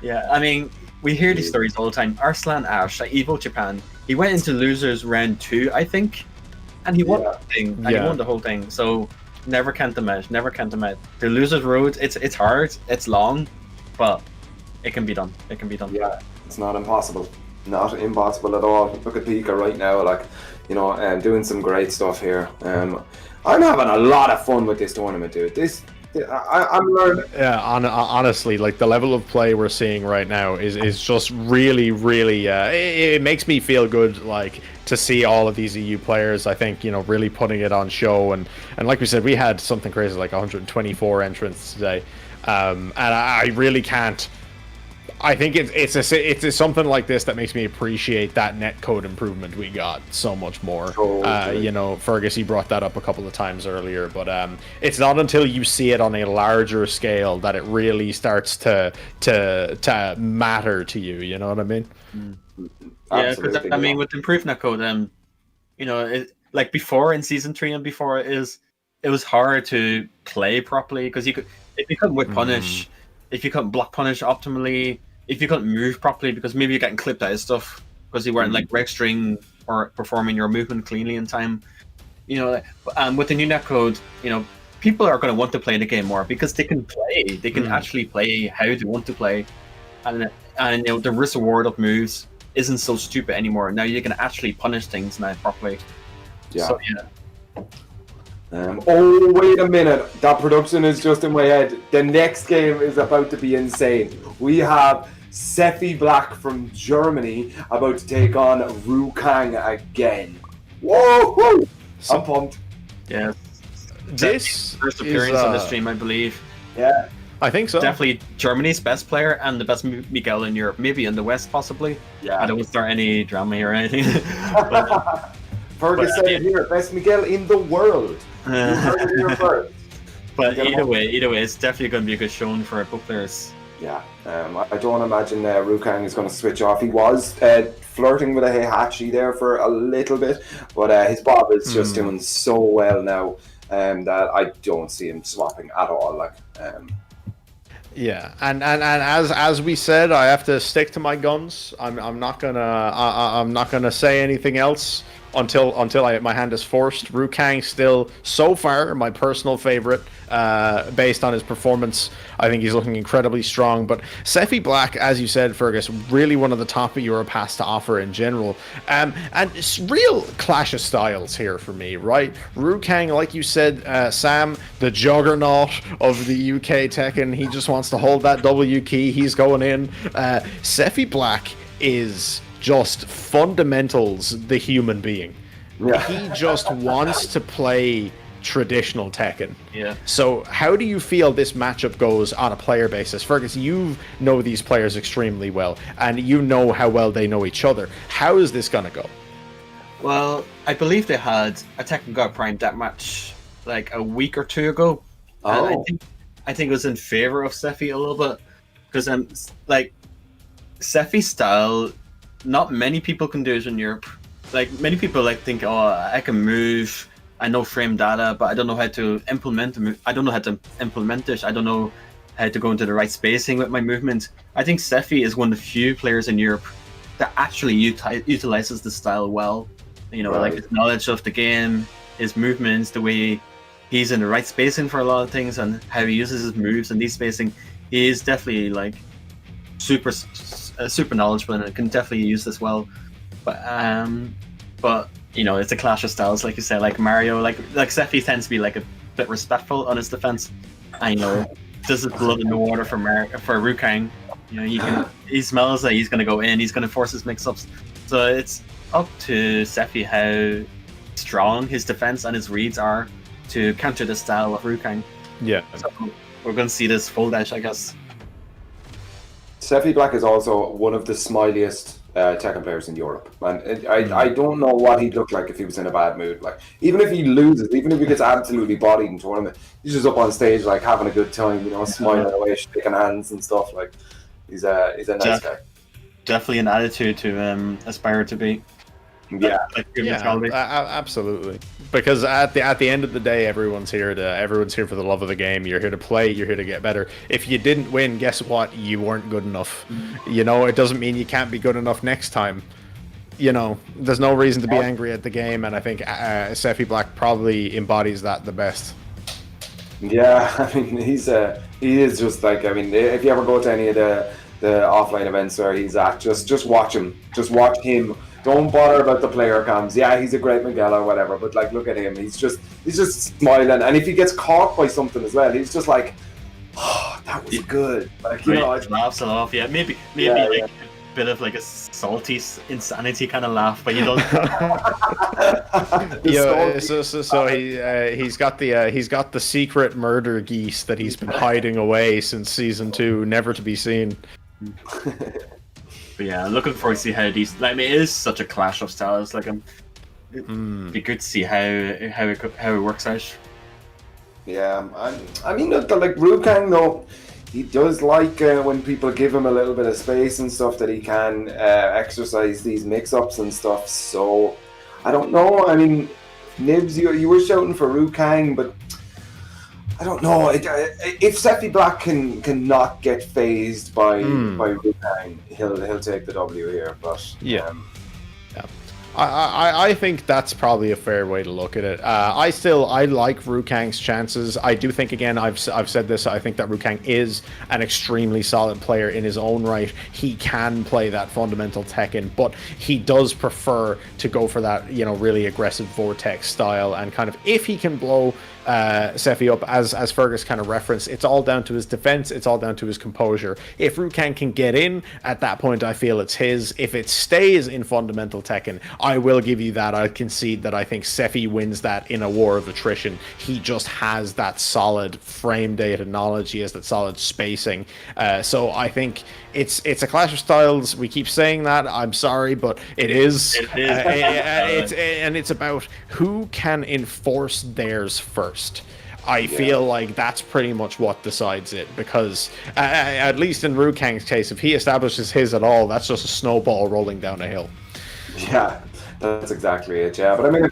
Yeah, I mean, we hear these stories all the time. Arslan Ash, like Evo Japan, he went into losers round 2, I think, and he won the thing. And he won the whole thing. So never count them out. The losers road, it's hard, it's long, but it can be done. Yeah, it's not impossible. Not impossible at all. Look at PiKa right now, like, doing some great stuff here. I'm having a lot of fun with this tournament, dude. I'm learning. Yeah, honestly, like the level of play we're seeing right now is just really, really. It makes me feel good, like to see all of these EU players. I think really putting it on show, and like we said, we had something crazy like 124 entrants today, and I really can't. I think it's something like this that makes me appreciate that netcode improvement we got so much more. Fergus, he brought that up a couple of times earlier, but it's not until you see it on a larger scale that it really starts to matter to you. You know what I mean? Yeah, because I mean, with improved netcode, like before in season 3 and before it was hard to play properly because if you couldn't whip punish, if you couldn't block punish optimally. If you couldn't move properly because maybe you're getting clipped out of stuff because you weren't like registering or performing your movement cleanly in time, with the new netcode, people are going to want to play the game more because they can play, they can actually play how they want to play, and the risk reward of moves isn't so stupid anymore. Now you can actually punish things now properly. Yeah. So, oh, wait a minute. That production is just in my head. The next game is about to be insane. We have Sephi Black from Germany about to take on Kang again. Whoa! I'm pumped. Yeah. This first appearance on the stream, I believe. Yeah. I think so. Definitely Germany's best player and the best Miguel in Europe. Maybe in the West, possibly. Yeah. I don't want to start any drama here or anything. Fergus said it here, best Miguel in the world. You heard it here first. But either way, it's definitely going to be a good showing for both players. Yeah, I don't imagine Kang is going to switch off. He was flirting with a Heihachi there for a little bit, but his Bob is just doing so well now that I don't see him swapping at all. Yeah, and as we said, I have to stick to my guns. I'm not gonna say anything else until my hand is forced. Kang still so far my personal favorite, based on his performance. I think he's looking incredibly strong. But Sephi Black, as you said, Fergus, really one of the top of Europe has to offer in general. And it's real clash of styles here for me, right? Kang, like you said, Sam, the juggernaut of the UK Tekken, he just wants to hold that W key. He's going in. Sephi Black is just fundamentals the human being. Yeah. He just wants to play traditional Tekken. Yeah. So how do you feel this matchup goes on a player basis? Fergus, you know these players extremely well, and you know how well they know each other. How is this going to go? Well, I believe they had a Tekken God Prime deathmatch like a week or two ago. Oh. And I think it was in favor of Sephi a little bit. Because like Sephi's style, not many people can do it in Europe. Like many people like think, oh, I can move, I know frame data, but I don't know how to implement the I don't know how to implement it. I don't know how to go into the right spacing with my movement. I think Sephi is one of the few players in Europe that actually utilizes the style well. You know, like his knowledge of the game, his movements, the way he's in the right spacing for a lot of things, and how he uses his moves and these spacing. He is definitely like super knowledgeable and can definitely use this well. But you know, it's a clash of styles, like you said. Like Mario, like Sephi tends to be like a bit respectful on his defense. I know this is blood in the water for Hwoarang. You know, he smells that he's going to go in. He's going to force his mix-ups. So it's up to Sephi how strong his defense and his reads are to counter the style of Hwoarang. Yeah. So we're going to see this full dash, I guess. Sephi Black is also one of the smiliest Tekken players in Europe, and I don't know what he'd look like if he was in a bad mood. Like even if he loses, even if he gets absolutely bodied in tournament, he's just up on stage like having a good time, you know, smiling away, shaking hands and stuff. Like he's a nice guy. Definitely an attitude to aspire to be. Yeah, absolutely. Because at the end of the day, everyone's here for the love of the game. You're here to play. You're here to get better. If you didn't win, guess what? You weren't good enough. You know, it doesn't mean you can't be good enough next time. You know, there's no reason to be angry at the game, and I think Sephi Black probably embodies that the best. Yeah, I mean, he is just like, I mean, if you ever go to any of the offline events where he's at, just watch him. Just watch him. Don't bother about the player comms. Yeah, he's a great Miguel or whatever, but like, look at him. He's just smiling, and if he gets caught by something as well, he's just like, oh, that was good. Like, you know, laughs it off. Yeah, maybe like a bit of like a salty insanity kind of laugh, but you don't. So he's got the secret murder geese that he's been hiding away since season 2, never to be seen. But yeah, looking forward to see how these. Like, I mean, it is such a clash of styles. Like, it'd be good to see how it works out. Yeah, I mean, like Hwoarang though, he does like when people give him a little bit of space and stuff that he can exercise these mix-ups and stuff. So I don't know. I mean, Nibs, you were shouting for Hwoarang, but I don't know. If Sephi Black can not get phased by Hwoarang, he'll take the W here. But yeah. I think that's probably a fair way to look at it. I like Hwoarang's chances. I do think, again, I've said this, I think that Hwoarang is an extremely solid player in his own right. He can play that fundamental Tekken, but he does prefer to go for that, you know, really aggressive Vortex style, and kind of, if he can blow Sephi up, as Fergus kind of referenced, it's all down to his defense, it's all down to his composure. If Hwoarang can get in, at that point I feel it's his. If it stays in fundamental Tekken, I will give you that. I concede that I think Sephi wins that in a war of attrition. He just has that solid frame data knowledge, he has that solid spacing. So I think it's a clash of styles. We keep saying that, I'm sorry, but it is. And it's about who can enforce theirs first. I feel like that's pretty much what decides it, because at least in Hwoarang's case, if he establishes his at all, that's just a snowball rolling down a hill. Yeah, that's exactly it. Yeah, but I mean,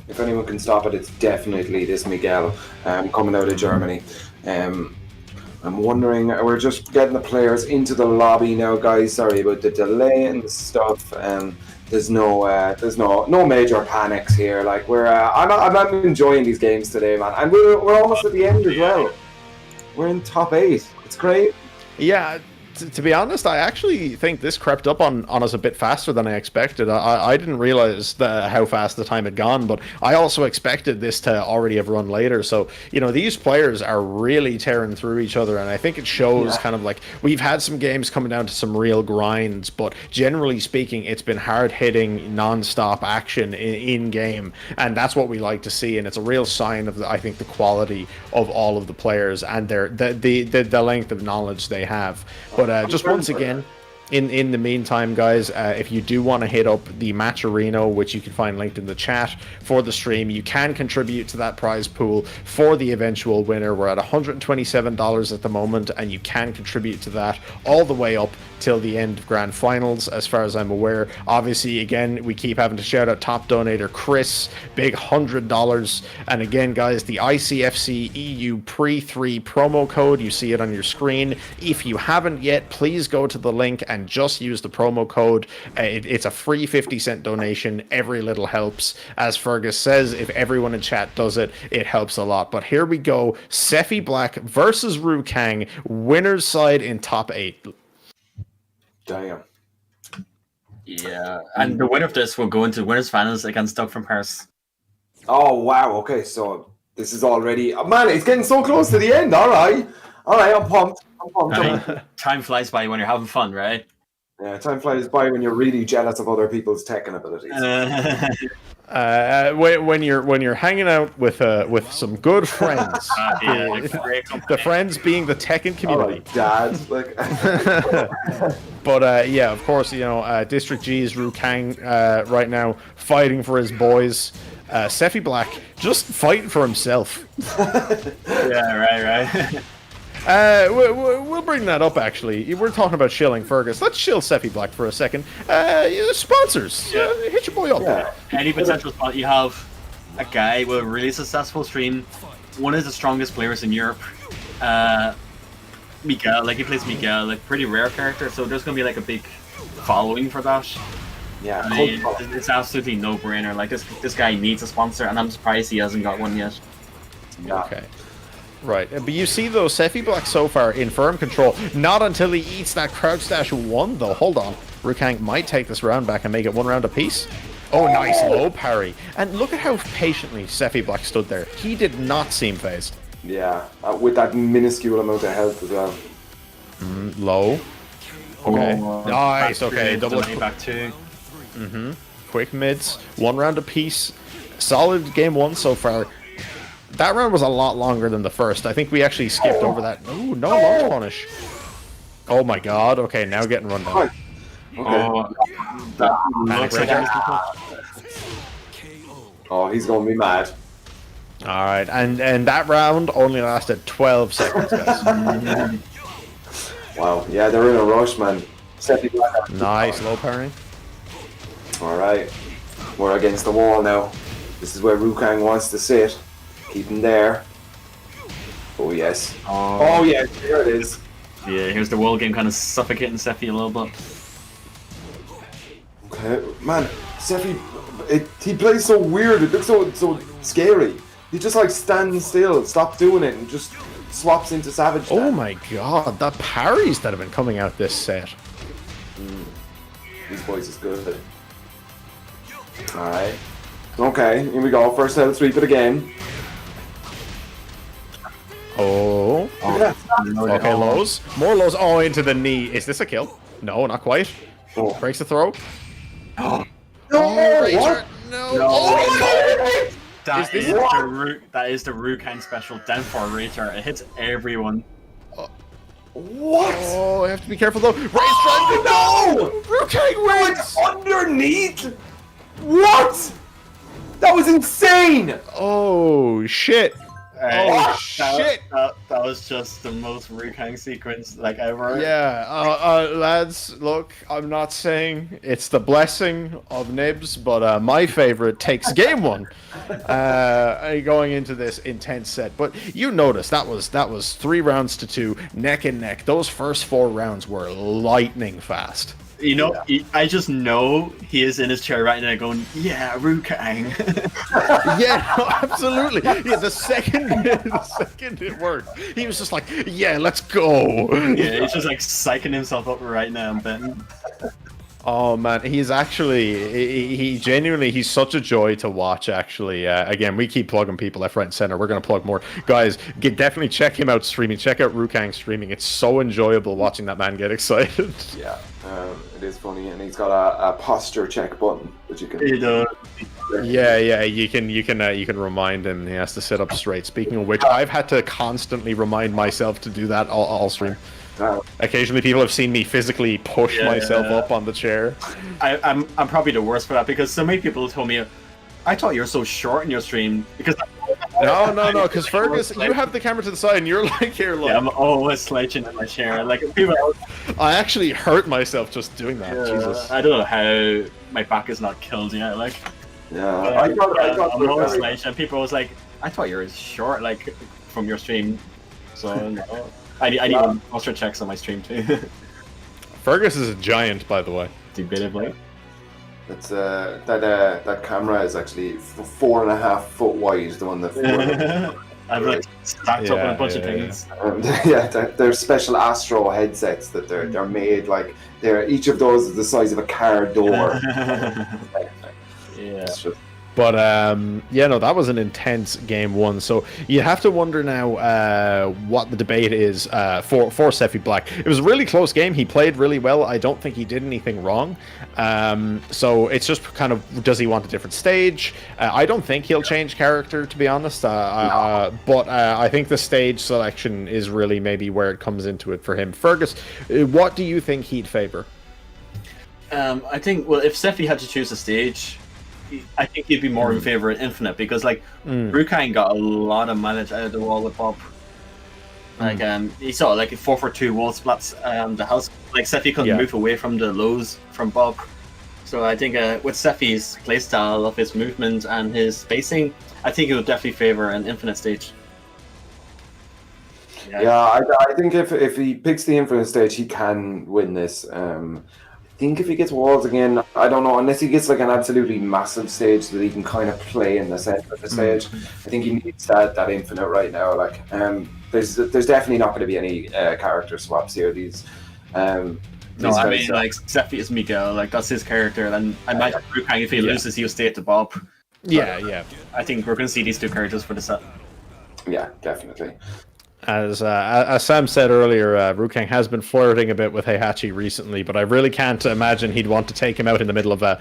if anyone can stop it, it's definitely this Miguel coming out of Germany. I'm wondering, we're just getting the players into the lobby now, guys. Sorry about the delay and stuff. There's no major panics here. Like I'm enjoying these games today, man, and we're almost at the end as well. We're in top 8. It's great. Yeah, To be honest, I actually think this crept up on us a bit faster than I expected. I didn't realize how fast the time had gone, but I also expected this to already have run later. So, you know, these players are really tearing through each other, and I think it shows kind of like we've had some games coming down to some real grinds, but generally speaking, it's been hard-hitting, non-stop action in game, and that's what we like to see, and it's a real sign of, I think, the quality of all of the players and the length of knowledge they have. But just once again, in the meantime, guys, if you do want to hit up the Match Arena, which you can find linked in the chat for the stream, you can contribute to that prize pool for the eventual winner. We're at $127 at the moment, and you can contribute to that all the way up till the end of Grand Finals, as far as I'm aware. Obviously, again, we keep having to shout out top donator Chris, big $100. And again, guys, the ICFC EU Pre-3 promo code, you see it on your screen. If you haven't yet, please go to the link and just use the promo code. It's a free 50-cent donation. Every little helps. As Fergus says, if everyone in chat does it, it helps a lot. But here we go. Sephi Black versus Kang, winner's side in top 8. Damn. Yeah, and the winner of this will go into winners finals against Doug from Paris. Oh wow! Okay, so this is already man. It's getting so close to the end. All right, I'm pumped. Time flies by when you're having fun, right? Yeah, time flies by when you're really jealous of other people's tech and abilities. When you're hanging out with some good friends, the friends being the Tekken community. Dad, like. But yeah, of course, you know, District G's Kang right now fighting for his boys. Sephi Black just fighting for himself. Yeah, right. We'll bring that up, actually. We're talking about shilling Fergus. Let's shill Sephi Black for a second. Sponsors, hit your boy up. Yeah. Any potential spot, you have a guy with a really successful stream, one of the strongest players in Europe, Mika, like he plays Mika, like pretty rare character, so there's gonna be like a big following for that. Yeah, I mean, it's absolutely no-brainer. Like this guy needs a sponsor, and I'm surprised he hasn't got one yet. Yeah. Okay. Right, but you see though, Sephi Black so far in firm control. Not until he eats that crouch dash 1 though. Hold on, Kang might take this round back and make it 1 round apiece. Oh, nice low parry. And look at how patiently Sephi Black stood there. He did not seem phased. Yeah, with that minuscule amount of health as well. Low. Okay. Nice. Okay. Double back 2. Quick mids. 1 round apiece. Solid game 1 so far. That round was a lot longer than the first. I think we actually skipped over that. Ooh, no launch punish. Oh my god. Okay, now getting run down. Okay. Oh, he's gonna be mad. Alright, and that round only lasted 12 seconds, guys. Wow, yeah, they're in a rush, man. Nice low parry. Alright, we're against the wall now. This is where Kang wants to sit. Keep him there. Oh, yes. Oh, yes, there it is. Yeah, here's the wall game kind of suffocating Sephi a little bit. Okay, man, Sephi, he plays so weird. It looks so scary. He just like stands still, stops doing it, and just swaps into Savage. Oh my god, the parries that have been coming out this set. These boys is good. Alright. Okay, here we go. First health sweep of the game. Oh. Okay, lows. More lows. Oh, into the knee. Is this a kill? No, not quite. Oh. Breaks the throw. No! What? No. Oh, that is the Kang special. Down for Rager. It hits everyone. What? Oh, I have to be careful though. Raise strike. No! Kang wins! Underneath? What? That was insane! Oh, shit. Shit! That was just the most Kang sequence like ever. Yeah, lads, look, I'm not saying it's the blessing of Nibs, but my favorite takes game 1 going into this intense set. But you notice that was 3 rounds to 2, neck and neck. Those first 4 rounds were lightning fast. You know, I just know he is in his chair right now going, yeah, Rukang. Yeah, no, absolutely. Yeah, the second it worked, he was just like, yeah, let's go. Yeah, he's just like psyching himself up right now, Ben. Oh man, he's actually, he genuinely, he's such a joy to watch actually. Again, we keep plugging people left, right, and center. We're going to plug more. Guys, definitely check him out streaming. Check out Rukang streaming. It's so enjoyable watching that man get excited. Yeah, it is funny, and he's got a posture check button that you can. Yeah, you can remind him he has to sit up straight. Speaking of which, I've had to constantly remind myself to do that all stream. Occasionally, people have seen me physically push myself up on the chair. I'm probably the worst for that because so many people told me, I thought you were so short in your stream because. No, because Fergus, you have the camera to the side and you're like here, look. Yeah, I'm always slouching in my chair. Like people. I actually hurt myself just doing that. Jesus. I don't know how my back is not killed yet. Like. Yeah, I thought I'm always slouching. And people was like, I thought you were short, like from your stream. So no. I need posture checks on my stream too. Fergus is a giant, by the way. Debatably. It's that camera is actually 4.5 foot wide. The one that. I've like stacked up on a bunch of things. They're special Astro headsets that they're made like each of those is the size of a car door. Yeah. But yeah, no, that was an intense game one. So you have to wonder now what the debate is for Sephi Black. It was a really close game. He played really well. I don't think he did anything wrong. So it's just kind of, does he want a different stage? I don't think he'll change character, to be honest. But I think the stage selection is really maybe where it comes into it for him. Fergus, what do you think he'd favor? I think, well, if Sephi had to choose a stage, I think he'd be more in favor of Infinite because, like, Rukang got a lot of damage out of the wall with Bob. Like, he saw like 4-for-2 wall splats. The house, like, Sephi couldn't move away from the lows from Bob. So I think with Sephi's playstyle of his movement and his spacing, I think he would definitely favor an Infinite stage. Yeah, I think if he picks the Infinite stage, he can win this. I think if he gets walls again, I don't know, unless he gets like an absolutely massive stage that he can kind of play in the center of the stage. I think he needs that Infinite right now. Like, there's definitely not going to be any character swaps here. No, I mean, like, Sephi is Miguel, like, that's his character, and I imagine Rukang, if he loses, he'll stay at the Bob. Yeah. I think we're going to see these two characters for the set. Yeah, definitely. As Sam said earlier, Rukang has been flirting a bit with Heihachi recently, but I really can't imagine he'd want to take him out in the middle of a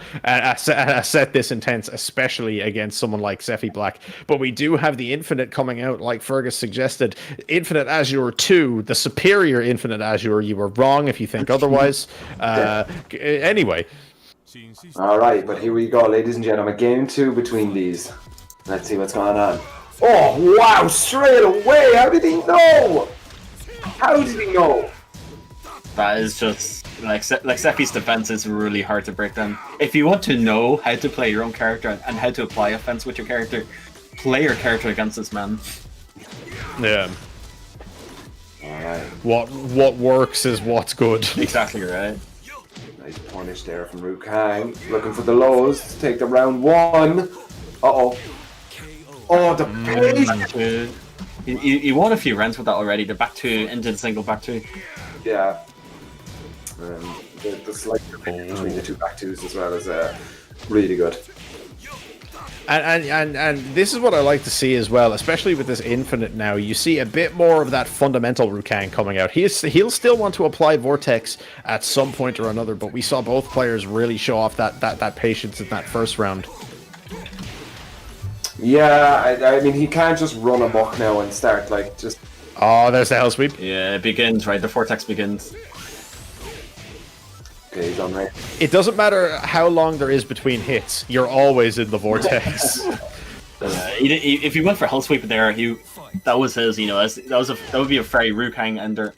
set this intense, especially against someone like Sephi Black. But we do have the Infinite coming out, like Fergus suggested. Infinite Azure 2, the superior Infinite Azure. You were wrong if you think otherwise. Anyway. All right, but here we go, ladies and gentlemen. Game 2 between these. Let's see what's going on. Oh, wow, straight away! How did he know? How did he know? That is just, like Sephi's defense is really hard to break down. If you want to know how to play your own character and how to apply offense with your character, play your character against this man. Yeah. Alright. What works is what's good. Exactly right. Nice punish there from Rukang. Looking for the lows to take the round 1. Uh-oh. Oh, the pace! He won a few rounds with that already. The back 2 into the single back 2. Yeah. The slight between the two back 2s as well is really good. And this is what I like to see as well, especially with this Infinite now. You see a bit more of that fundamental Rukang coming out. He'll still want to apply Vortex at some point or another, but we saw both players really show off that patience in that first round. Yeah, I mean, he can't just run amok now and start, like, just... Oh, there's the Hell Sweep. Yeah, it begins, right? The Vortex begins. Okay, he's on right. It doesn't matter how long there is between hits, you're always in the Vortex. If he went for Hell Sweep there, that was his, you know, that would be a very Rukang ender.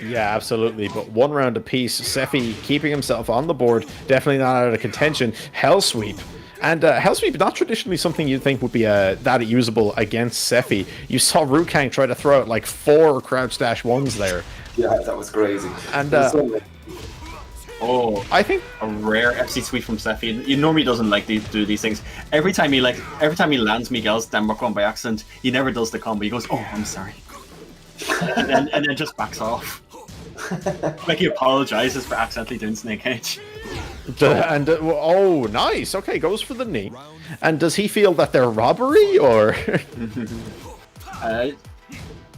Yeah, absolutely. But one round apiece, Sephi keeping himself on the board, definitely not out of contention. Hell Sweep. And Hell Sweep, not traditionally something you'd think would be that usable against Sephi. You saw Rukang try to throw out like 4 crouch dash 1s there. Yeah, that was crazy. And Oh, I think a rare FC sweep from Steffi. He normally doesn't like to do these things. Every time he lands Miguel's downward combo by accident, he never does the combo. He goes, "Oh, I'm sorry," and then just backs off. Like he apologizes for accidentally doing Snake Edge. Oh, nice. Okay, goes for the knee. And does he feel that they're robbery or?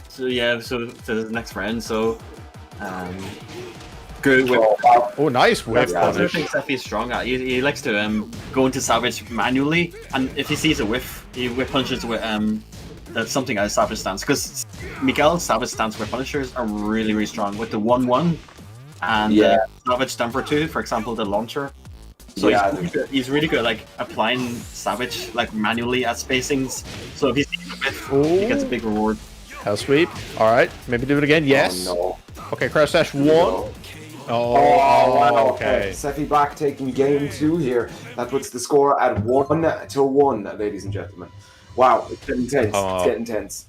So the next round. So, good whip. Oh, nice whip. That's the thing Steffi's strong at. He likes to go into Savage manually, and if he sees a whiff, he whip punches with that's something out of Savage stance. Because Miguel's Savage stance whip punishers are really, really strong with the 1-1 and Savage Stamper 2, for example, the launcher. So he's really good at like applying Savage like manually at spacings. So if he sees a whiff, he gets a big reward. Hell sweep. All right, maybe do it again. Yes. Oh, no. Okay, crouch dash 1. No. Oh, wow. okay. Sephi Black taking game 2 here. That puts the score at 1-1, ladies and gentlemen. Wow, it's getting intense. It's getting intense.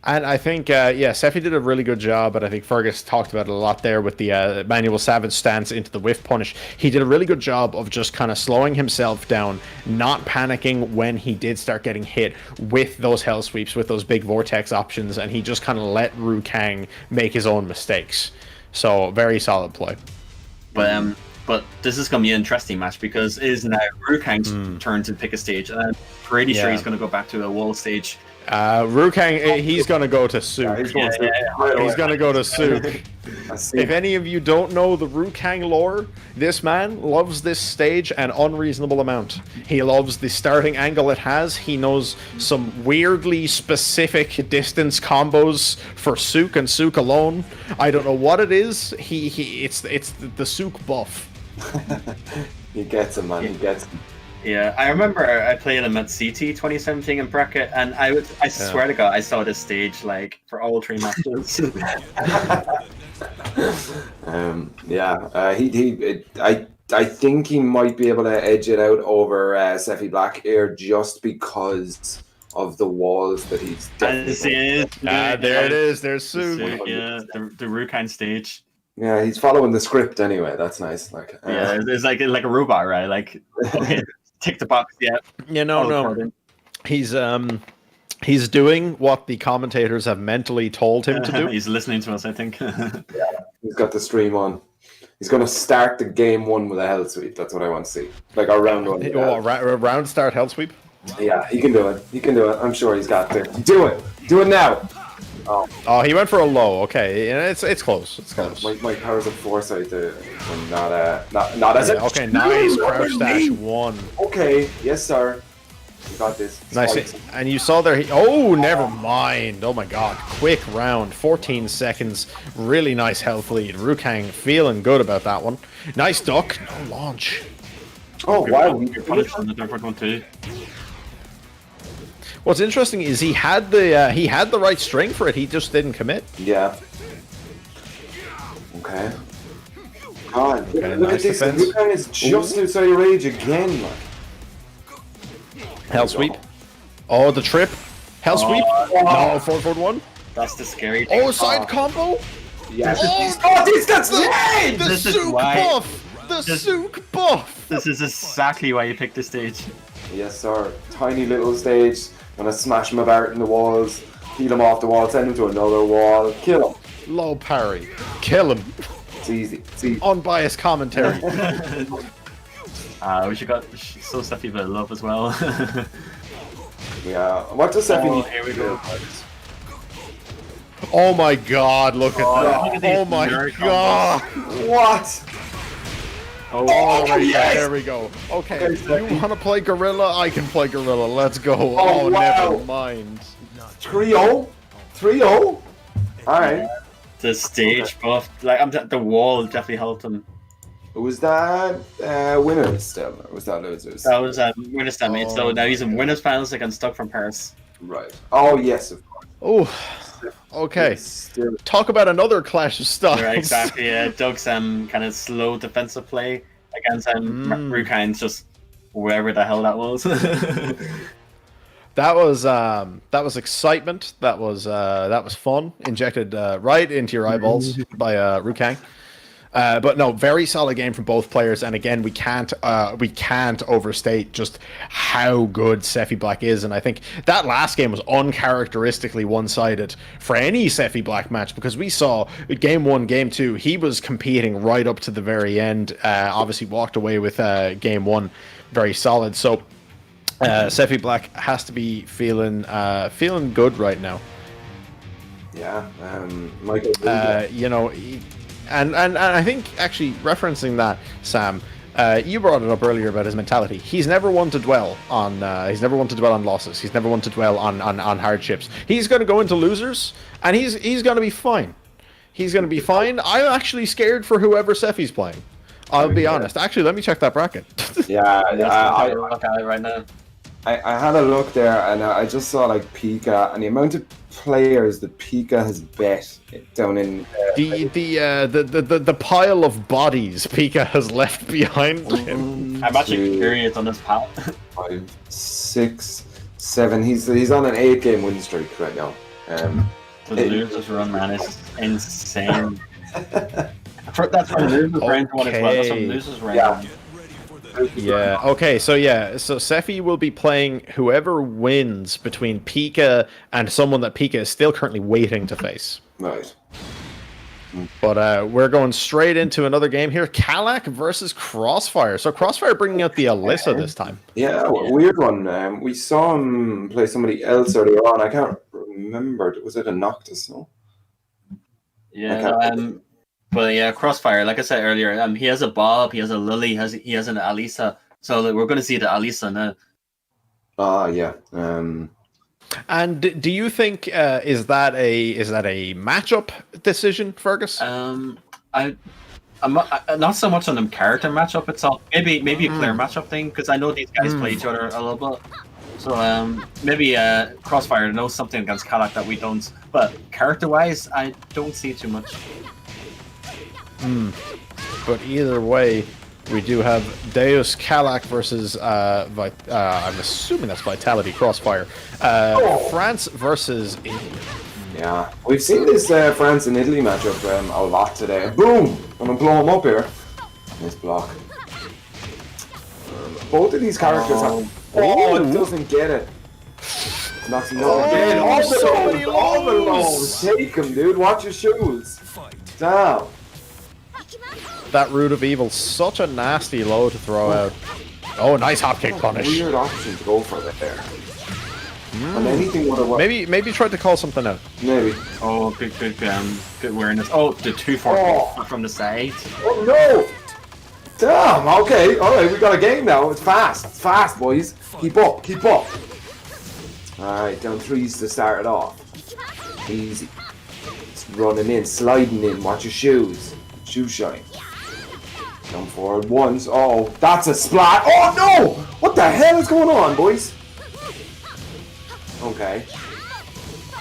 And I think, Sephi did a really good job, but I think Fergus talked about it a lot there with the manual Savage stance into the whiff punish. He did a really good job of just kind of slowing himself down, not panicking when he did start getting hit with those hell sweeps, with those big vortex options, and he just kind of let Kang make his own mistakes. So, very solid play. But this is going to be an interesting match because it is now Kang's turn to pick a stage, and I'm pretty sure he's going to go back to a wall stage. Kang, he's going to go to Sook. He's going to go to Sook. If any of you don't know the Kang lore, this man loves this stage an unreasonable amount. He loves the starting angle it has. He knows some weirdly specific distance combos for Sook and Sook alone. I don't know what it is. It's the Sook buff. He gets him, man. He gets him. Yeah, I remember I played him at CT 2017 in bracket, and I swear to God, I saw this stage like for all 3 matches. I think he might be able to edge it out over Sephi Black here just because of the walls that he's definitely. There it is. There's Sook. Yeah, the Rukang stage. Yeah, he's following the script anyway. That's nice. Like it's like a robot, right? Like, okay, tick the box. Yeah. Yeah, no. He's doing what the commentators have mentally told him to do. He's listening to us, I think. He's got the stream on. He's going to start the game 1 with a hell sweep. That's what I want to see. Like a round 1. Round start hell sweep? Yeah, he can do it. He can do it. I'm sure he's got to. Do it. Do it now. Oh, he went for a low. Okay, it's close. It's close. My powers of foresight not as a okay. Nice crouch dash 1. Okay, yes sir. You got this. Nice. And you saw there. Oh, never mind. Oh my God, quick round. 14 seconds. Really nice health lead. Kang feeling good about that one. Nice duck. No launch. Oh wow. What's interesting is he had the right string for it. He just didn't commit. Yeah. Okay. God, okay, look at this. Kang is just outside of rage again. Like. Hell sweep. Oh, the trip. Hell sweep. No, forward 1. That's the scary thing. Oh, side combo. Yes. That's the Sook buff. The Sook buff. This is exactly why you picked this stage. Yes, sir. Tiny little stage. Gonna smash him about in the walls, peel him off the wall, send him to another wall, kill him. Low parry. Kill him. It's easy. It's easy. Unbiased commentary. We should got so Sephi bit of love as well. Yeah. What does Sephi need? Here we go. Oh my God! Look at that! Oh my God! What? Oh, yes. There we go. Okay, you want to play Gorilla? I can play Gorilla. Let's go. Oh, wow. Never mind. 3-0? 3-0? Alright. The stage buff, like the wall definitely helped him. Was that winners still, or was that losers? That was winners that made. So now he's in winners finals against Doug from Paris. Right. Oh yes, of course. Oh. Okay. Talk about another clash of styles. Right, exactly. Yeah, Doug's kind of slow defensive play against Rukang's just wherever the hell that was. That was excitement. That was fun. Injected right into your eyeballs by Kang. But no, very solid game from both players, and again, we can't overstate just how good Sephi Black is, and I think that last game was uncharacteristically one-sided for any Sephi Black match, because we saw game 1, game 2, he was competing right up to the very end. Obviously walked away with game 1 very solid, so Sephi Black has to be feeling good right now. Yeah, Michael. You know, and I think actually referencing that, Sam, you brought it up earlier about his mentality. He's never one to dwell on. He's never one to dwell on losses. He's never one to dwell on hardships. He's going to go into losers, and he's going to be fine. He's going to be fine. I'm actually scared for whoever Sephi's playing. I'll be honest. Actually, let me check that bracket. Yeah, I look at it right now. I had a look there, and I just saw like PiKa and the amount of players that PiKa has bet down in the pile of bodies PiKa has left behind him. I'm actually curious on this pal. 5, 6, 7. He's on an 8-game win streak right now. The losers run, man, is insane. That's from losers round 1 as well. That's from losers round. Yeah. Yeah. Okay. So Sephi will be playing whoever wins between PiKa and someone that PiKa is still currently waiting to face. Right. But we're going straight into another game here. Kalak versus Crossfire. So Crossfire bringing out the Alyssa this time. Yeah, weird one. We saw him play somebody else earlier on. I can't remember. Was it a Noctis? No. Yeah. But yeah, Crossfire, like I said earlier, he has a Bob, he has a Lili, he has an Alyssa. So we're going to see the Alyssa now. Yeah. And do you think is that a matchup decision, Fergus? I'm not so much on the character matchup itself. Maybe a player matchup thing, because I know these guys play each other a little bit. So maybe Crossfire knows something against Kalak that we don't. But character-wise, I don't see too much. But either way, we do have DEUS Kalak versus I'm assuming that's Vitality Crossfire. France versus Italy. Yeah, we've seen this France and Italy matchup a lot today. Boom! I'm gonna blow him up here. Nice block. Both of these characters have. Oh, it doesn't get it. Knocks him down again. All the lows. Take him, dude. Watch your shoes. Down. That Root of Evil, such a nasty low to throw out. Oh, nice hop kick punish. Weird option to go for that there. And anything would have worked. Maybe tried to call something out. Maybe. Oh, good awareness. Oh, the 2-4 from the side. Oh no! Damn. Okay. All right. We got a game now. It's fast. It's fast, boys. Keep up. Keep up. All right. Down 3s to start it off. Easy. It's running in, sliding in. Watch your shoes. Shoe shine. Down forward once. Oh, that's a splat. Oh no! What the hell is going on, boys? Okay.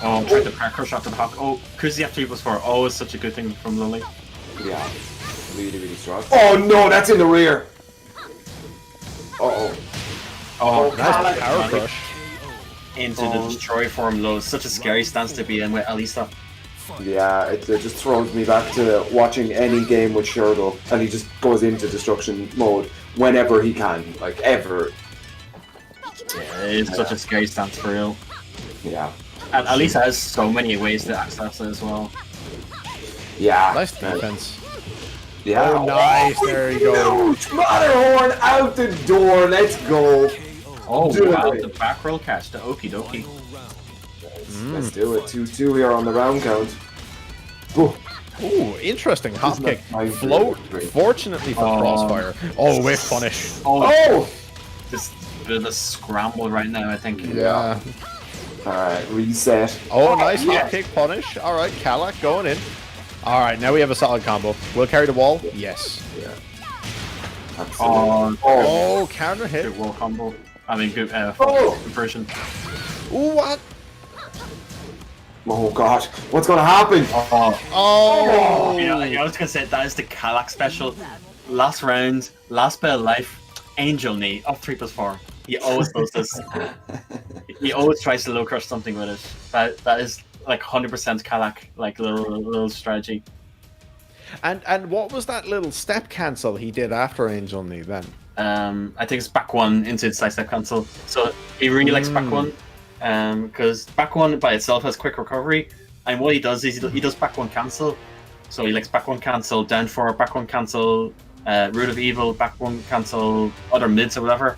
Oh, I'm trying to parkour shot to the hawk. Oh, because the F3 +4. Oh, it's such a good thing from Lili. Yeah. Really strong. Oh no, that's in the rear. Uh-oh. Oh, nice power crush. Into the destroy form low. Such a scary stance to be in with Alyssa. Yeah, it just throws me back to watching any game with Shergo, and he just goes into destruction mode whenever he can, like ever. Yeah, it's such a scary stance for real. Yeah. And Alyssa has so many ways to access it as well. Yeah. Nice defense. Yeah. Oh, nice. There you go. Huge Matterhorn out the door. Let's go. Oh, wow. The back roll catch, the okie dokie. Let's do it. 2-2 here on the round count. Ooh. Ooh, interesting hop Isn't kick. that my Float, favorite? Fortunately for Crossfire. Oh, whiff punish. Oh! This bit of a scramble right now, I think. Yeah. Alright, reset. Oh, nice hop kick punish. Alright, Kalak going in. Alright, now we have a solid combo. Will carry the wall? Yes. Yeah. Absolutely. Oh, counter hit. Good wall combo. I mean, good conversion. Ooh, what? Oh god, what's gonna happen? Oh! You know, I was gonna say that is the Kalak special. Last round, last bit of life, Angel Knee, up 3+4. He always does this. He always tries to low crush something with it. That is like 100% Kalak, like little strategy. And what was that little step cancel he did after Angel Knee then? I think it's back one into side step cancel. So he really likes back one, because back one by itself has quick recovery, and what he does is he does back one cancel. So he likes back one cancel, down 4, back one cancel, Root of Evil, back one cancel, other mids or whatever.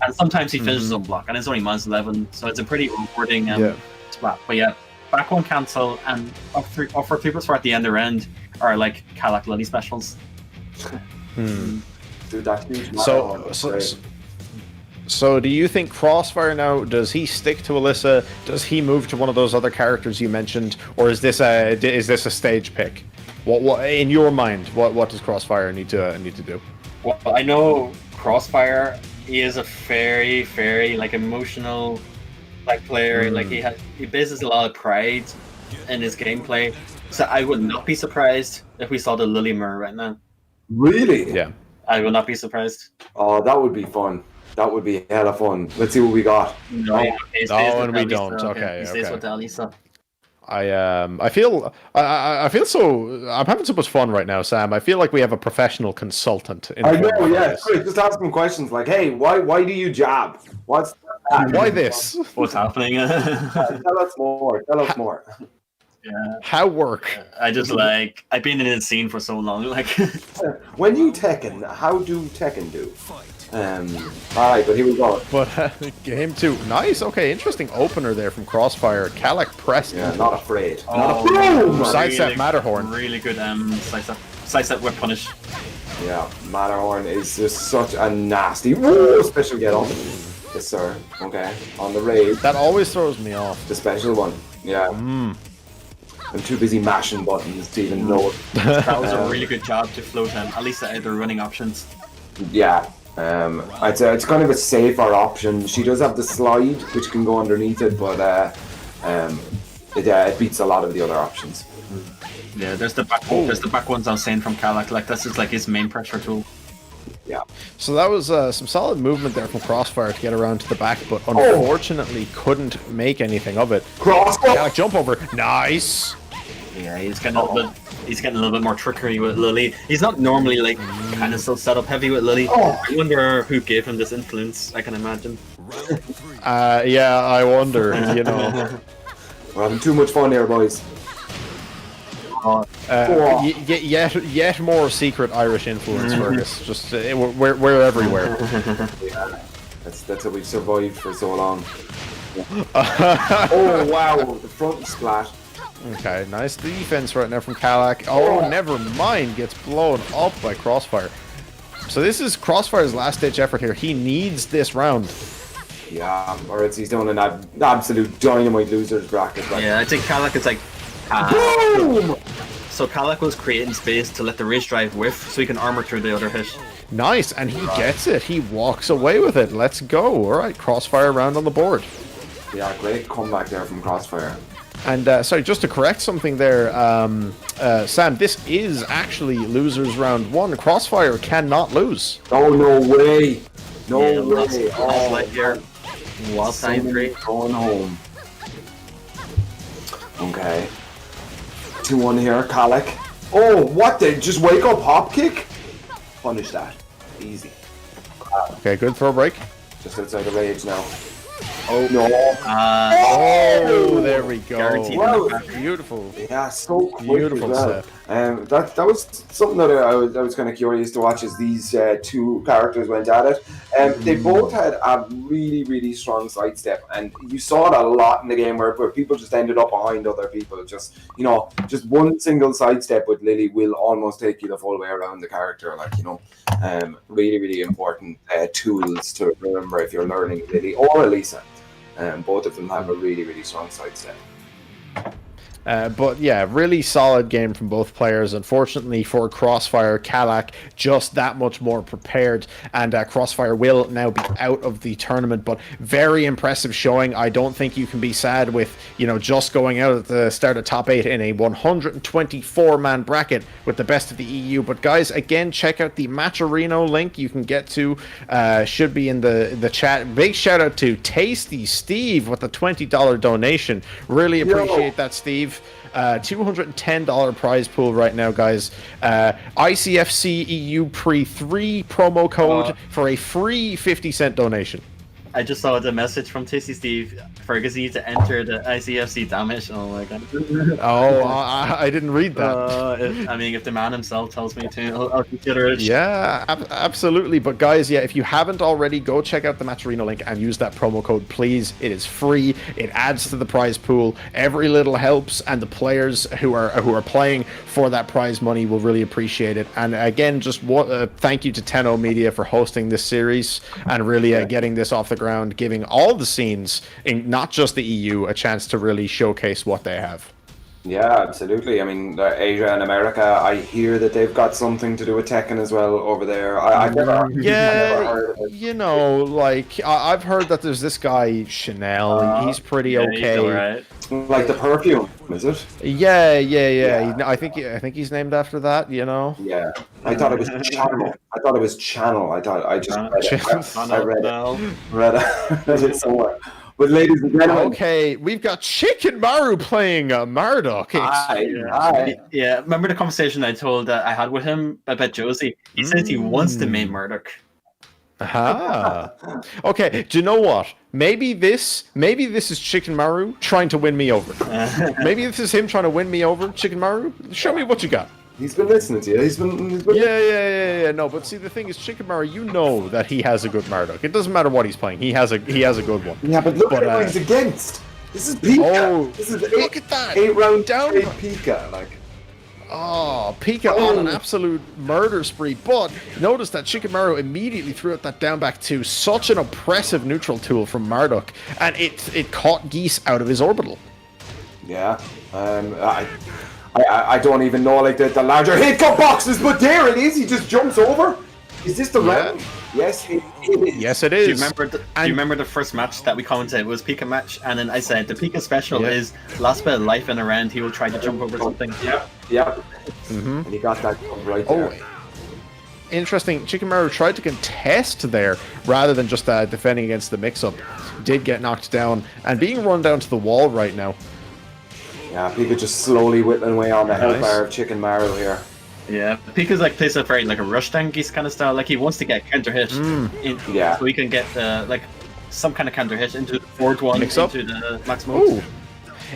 And sometimes he finishes on block, and it's only -11, so it's a pretty rewarding splat. But yeah, back one cancel and up for 3+4 at the end or end are like Kalak Lili specials. Dude, that's huge. So do you think Crossfire now, does he stick to Alyssa? Does he move to one of those other characters you mentioned, or is this a stage pick? What in your mind? What does Crossfire need to do? Well, I know Crossfire. He is a very like emotional like player. Like he bases a lot of pride in his gameplay. So I would not be surprised if we saw the Lili Mir right now. Really? Yeah. I would not be surprised. Oh, that would be fun. That would be hella fun. Let's see what we got. No, and we don't. Okay. He stays with Alisa. I feel so. I'm having so much fun right now, Sam. I feel like we have a professional consultant. I know, yeah. Just ask them questions like, "Hey, why do you jab? What's that? Why this? What's happening?" Tell us more. Yeah. How work? I just I've been in the scene for so long. Like, when you Tekken, how do Tekken do? Alright, but here we go. But game 2, nice. Okay, interesting opener there from Crossfire. Kalak pressed. Yeah, not afraid. Sidestep Matterhorn. Really good sidestep whip punish. Yeah, Matterhorn is just such a nasty special get off. Yes, sir. Okay, on the raid. That always throws me off. The special one. Yeah. I'm too busy mashing buttons to even know it. That was a really good job to float him. At least they're running options. Yeah. I'd say it's kind of a safer option. She does have the slide, which can go underneath it, but it beats a lot of the other options. Yeah, there's the back ones I was saying from Kalak. Like this is like his main pressure tool. Yeah. So that was some solid movement there from Crossfire to get around to the back, but unfortunately couldn't make anything of it. Kalak jump over, nice. Yeah, he's getting a little bit more trickery with Lili. He's not normally like kind of still set up heavy with Lili. I wonder who gave him this influence. I can imagine. Yeah, I wonder. You know, we're having too much fun here, boys. Yet more secret Irish influence, Fergus. Just we're everywhere. Yeah, that's how we've survived for so long. Oh wow, the front splash. Okay, nice defense right now from Kalak. Oh, never mind, gets blown up by Crossfire. So this is Crossfire's last-ditch effort here. He needs this round. Yeah, or else he's doing an absolute dynamite losers bracket. Right? Yeah, I think Kalak is like... Boom! So Kalak was creating space to let the Rage Drive whiff so he can armor through the other hit. Nice, and he gets it. He walks away with it. Let's go. All right, Crossfire round on the board. Yeah, great comeback there from Crossfire. And sorry, just to correct something there, Sam, this is actually losers round 1. Crossfire cannot lose. Oh, no way. No way. Like here. Wild time 3. Going home. Okay. 2-1 here, Kalak. Oh, what the? Just wake up, hop kick? Punish that. Easy. Okay, good throw break. Just outside the rage now. Oh no! Oh, there we go. Wow. Beautiful. Yeah, so quick. Beautiful well. step. That was something that I was kind of curious to watch as these two characters went at it. They both had a really strong sidestep, and you saw it a lot in the game where people just ended up behind other people. Just one single sidestep with Lili will almost take you the full way around the character. Like really important tools to remember if you're learning Lili or Elisa. Both of them have a really strong sidestep. But yeah, really solid game from both players. Unfortunately for Crossfire, Kalak just that much more prepared, and Crossfire will now be out of the tournament. But very impressive showing. I don't think you can be sad with just going out at the start of top 8 in a 124-man bracket with the best of the EU. But guys, again, check out the Matcherino link you can get to. Should be in the chat. Big shout out to Tasty Steve with the $20 donation. Really appreciate that, Steve. Steve. $210 prize pool right now, guys. ICFC EU Pre-3 promo code for a free 50-cent donation. I just saw the message from Tasty Steve for Geese to enter the ICFC damage. Oh my god. Oh, I didn't read that. I mean, if the man himself tells me to, I'll consider it. Yeah, absolutely. But guys, yeah, if you haven't already, go check out the Match Arena link and use that promo code, please. It is free. It adds to the prize pool. Every little helps, and the players who are playing for that prize money will really appreciate it. And again, just thank you to Tenno Media for hosting this series and really getting this off the ground, giving all the scenes, in not just the EU, a chance to really showcase what they have. Yeah, absolutely. I mean, Asia and America, I hear that they've got something to do with Tekken as well over there. I've never heard of it. You know, like, I've heard that there's this guy, Chanel, he's pretty okay. He's alright. Like the perfume, is it? Yeah. I think he's named after that, you know? Yeah. I thought it was Channel. I read it somewhere. But ladies and gentlemen, okay, we've got Chickenmaru playing Marduk. Yeah, remember the conversation I had with him about Josie? He says he wants to main Marduk. Okay, do you know what? Maybe this is Chickenmaru trying to win me over. Maybe this is him trying to win me over, Chickenmaru. Show me what you got. He's been listening to you. He's been... Yeah. No, but see, the thing is, Chickenmaru, you know that he has a good Marduk. It doesn't matter what he's playing. He has a good one. Yeah, but look at what he's against. This is PiKa. Oh, this is look at that. 8-round down PiKa. Like, PiKa on an absolute murder spree. But notice that Chickenmaru immediately threw out that down back 2. Such an oppressive neutral tool from Marduk, and it caught Geese out of his orbital. Yeah. I don't even know, like, the larger hit cut boxes, but there it is. He just jumps over. Is this the round? Yes, it is. Yes, it is. Do you remember the first match that we commented? It was PiKa match, and then I said the PiKa special is last bit of life in a round. He will try to jump over something. Yep. And he got that right there. Interesting. Chickenmaru tried to contest there rather than just defending against the mix-up. Did get knocked down and being run down to the wall right now. Yeah, PiKa just slowly whittling away on the hellfire of Chickenmaru here. Yeah, PiKa's like plays a very like a rush down Geese kind of style. Like he wants to get counter hit, so he can get like some kind of counter hit into the forward one, into the max mode. Ooh.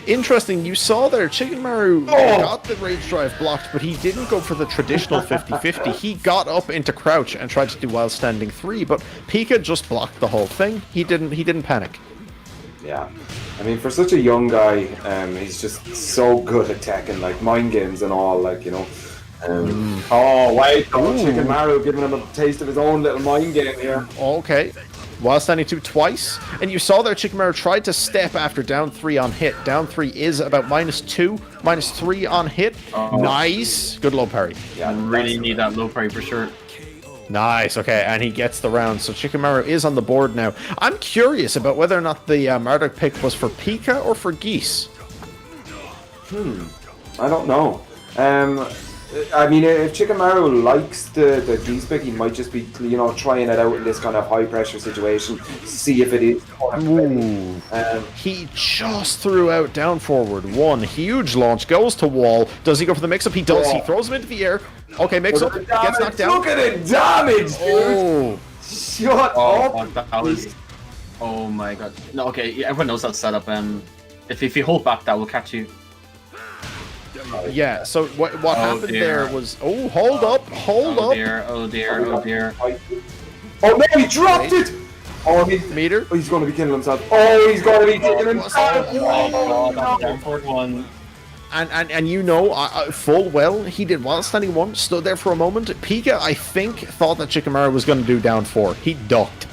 Interesting. You saw there, Chickenmaru got the rage drive blocked, but he didn't go for the traditional 50-50. He got up into crouch and tried to do while standing 3, but PiKa just blocked the whole thing. He didn't panic. Yeah. I mean, for such a young guy, he's just so good at Tekken, like mind games and all, like, you know. Oh, wait, Chickenmaru giving him a taste of his own little mind game here. Okay. While standing 2 twice. And you saw there, Chickenmaru tried to step after down 3 on hit. Down 3 is about -2, -3 on hit. Nice. Good low parry. Yeah, really need that low parry for sure. Nice, okay, and he gets the round. So Chickenmaru is on the board now. I'm curious about whether or not the Marduk pick was for PiKa or for Geese. I don't know. I mean, if Chickenmaru likes the Geese pick, he might just be, you know, trying it out in this kind of high-pressure situation, see if it is. He just threw out down forward. 1 huge launch, goes to wall. Does he go for the mix-up? He does. He throws him into the air. Okay, mix-up, gets knocked down. Look at the damage, dude! Shut up! That was... Oh my god. No, okay, everyone knows that setup. If you hold back, that will catch you. Yeah, so what happened there was... Oh, hold up. Oh dear. Oh no, he dropped it! Oh, Meter? He's going to be killing himself. Oh, he's going to be killing himself! Oh, that's down for 1. And you know, full well, he did while standing 1, stood there for a moment. PiKa, I think, thought that Chickenmaru was going to do down 4. He ducked.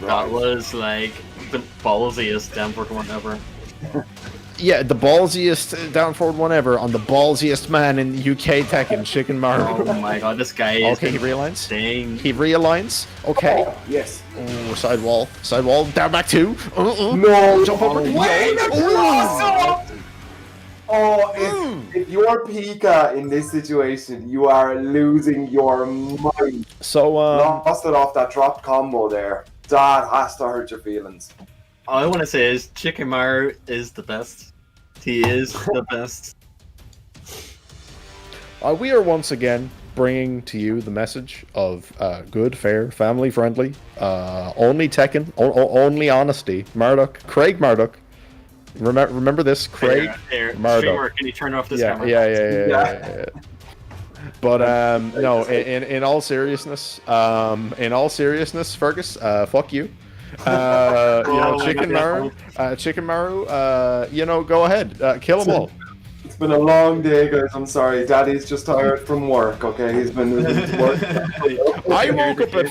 That was like the ballsiest down forward 1 ever. Yeah, the ballsiest down forward 1 ever on the ballsiest man in UK Tekken, Chickenmaru. Oh my god, this guy is... Okay, he realigns. Dang. He realigns. Okay. Oh, yes. Oh, side wall, down back 2. No! Jump over. Wait, if you're PiKa in this situation, you are losing your mind. So, lost it off that dropped combo there. That has to hurt your feelings. All I want to say is Chickenmaru is the best. He is the best. We are once again bringing to you the message of good, fair, family-friendly, only Tekken, only honesty. Craig Marduk. Remember this, Craig Marduk. Streamer, can you turn off this camera? Yeah. But no, in all seriousness, Fergus, fuck you. Chickenmaru, go ahead, kill them all. It's been a long day, guys. I'm sorry. Daddy's just tired from work. Okay, he's been work. I woke up at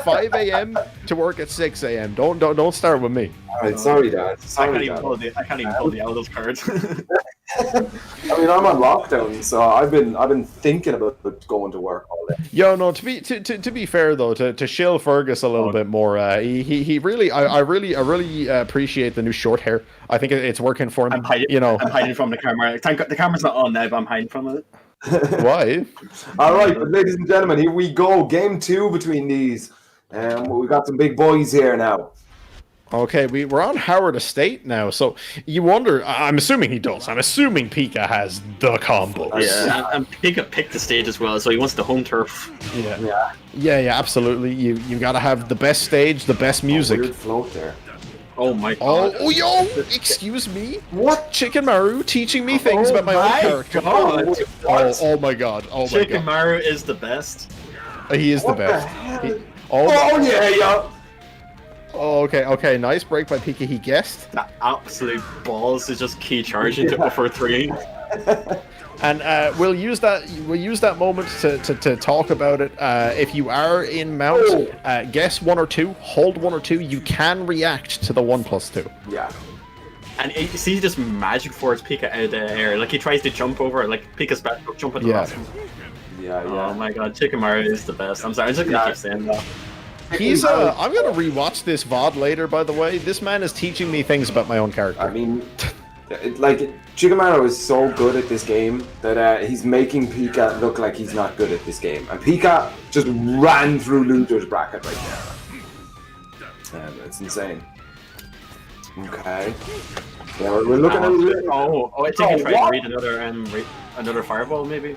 5 a.m. to work at 6 a.m. Don't start with me. All right, sorry, Dad. I can't even pull the Elder's cards. I mean, I'm on lockdown, so I've been thinking about going to work all day. Yo, no. To be fair though, to shill Fergus a little bit more, he really, I really appreciate the new short hair. I think it's working for him. I'm hiding from the camera. The camera's not on now, but I'm hiding from it. Why? All right, but ladies and gentlemen, here we go. Game 2 between these. We got some big boys here now. Okay, we're on Howard Estate now, so you wonder. I'm assuming he does. I'm assuming PiKa has the combos. Yeah, and PiKa picked the stage as well, so he wants the home turf. Yeah, absolutely. You gotta have the best stage, the best music. Weird float there. Oh my god. Oh, yo! Excuse me? What? Chickenmaru teaching me things about my own character. God. Oh my god. Oh my god. Chickenmaru is the best. He is the best. Yeah. Oh, okay. Nice break by PiKa. He guessed. That absolute balls to just key charge into upper 3. And we'll use that moment to talk about it. If you are in mount, guess 1 or 2, hold 1 or 2. You can react to the 1+2. Yeah. And you see, he just magic force PiKa out of the air. Like he tries to jump over, like PiKa's back jump at the last one. Yeah. Oh my god, Chickenmaru is the best. I'm sorry, I'm just gonna keep saying that. He's I'm gonna rewatch this VOD later, by the way. This man is teaching me things about my own character. I mean, Chickenmaru is so good at this game that he's making PiKa look like he's not good at this game. And PiKa just ran through loser's bracket right there. It's insane. Okay. Yeah, we're looking at it. I think he tried to read another fireball, maybe.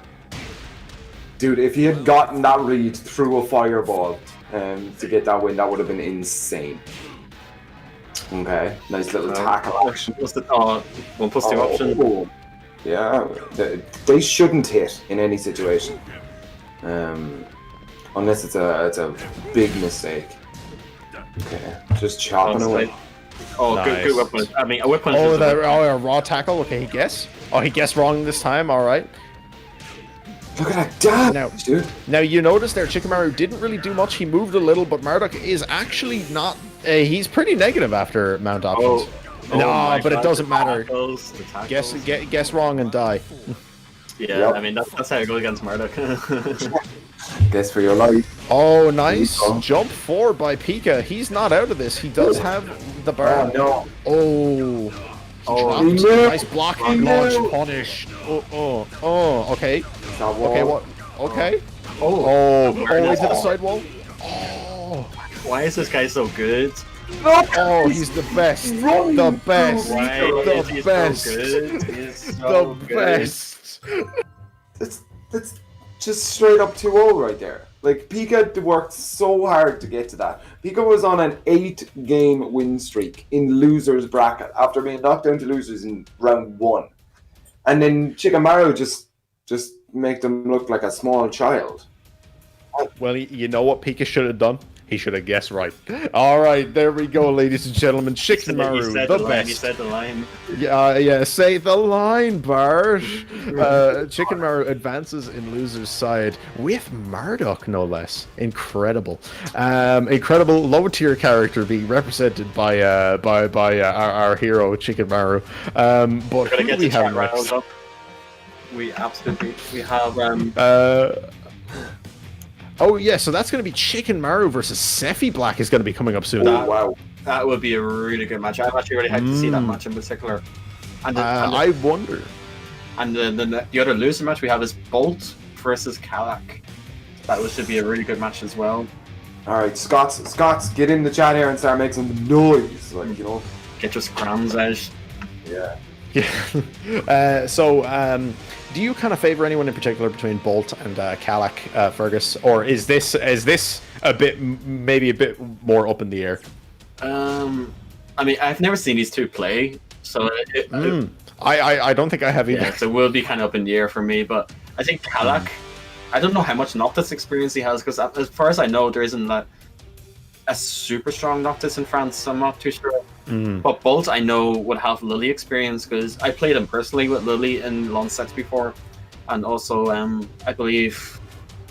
Dude, if he had gotten that read through a fireball to get that win, that would have been insane. Okay, nice little tackle action. What's the 1+2 option? Yeah, they shouldn't hit in any situation, unless it's a big mistake. Okay, just chopping away. Oh, nice. Good weapon. I mean, a weapon. A raw tackle. Okay, he guessed. Oh, he guessed wrong this time. All right. Look at that damage, dude. Now you notice there, Chickenmaru didn't really do much. He moved a little, but Marduk is actually not. He's pretty negative after mount options. But it doesn't matter. Guess wrong and die. Yeah, yep. I mean that's how it goes against Marduk. Guess for your life. Oh, nice jump 4 by PiKa. He's not out of this. He does have the bar. No. Nice block and launch punish. Okay. Okay, what? Okay. Into the sidewall. Oh. Why is this guy so good? Oh, he's the best. The best. The best. The best. That's just straight up 2-0 right there. Like, PiKa worked so hard to get to that. PiKa was on an 8-game win streak in losers bracket after being knocked down to losers in round 1. And then Chickenmaru just make them look like a small child. Well, you know what PiKa should have done? He should have guessed right. All right, there we go, ladies and gentlemen. Chickenmaru, the best. You said the line. Yeah, say the line, Bart. Chickenmaru advances in loser's side with Marduk, no less. Incredible. Incredible low-tier character being represented by our hero, Chickenmaru. But who do we have next? We have oh yeah, so that's going to be Chickenmaru versus Sephi Black is going to be coming up soon. Wow. That would be a really good match. I'm actually really hyped to see that match in particular. And I wonder. And the other loser match we have is Bolt versus Kalak. That should be a really good match as well. Alright, Scots, get in the chat here and start making some noise. Like, you know. Get your scrams out. Yeah. Yeah. Do you kind of favor anyone in particular between Bolt and Kalak, Fergus, or is this a bit maybe a bit more up in the air? I mean, I've never seen these two play, so I don't think I have either. Yeah, so it will be kind of up in the air for me. But I think Kalak, I don't know how much Noctis experience he has, because as far as I know, there isn't a super strong Noctis in France, so I'm not too sure. But Bolt, I know, would have Lili experience, because I played him personally with Lili in launch sets before, and also I believe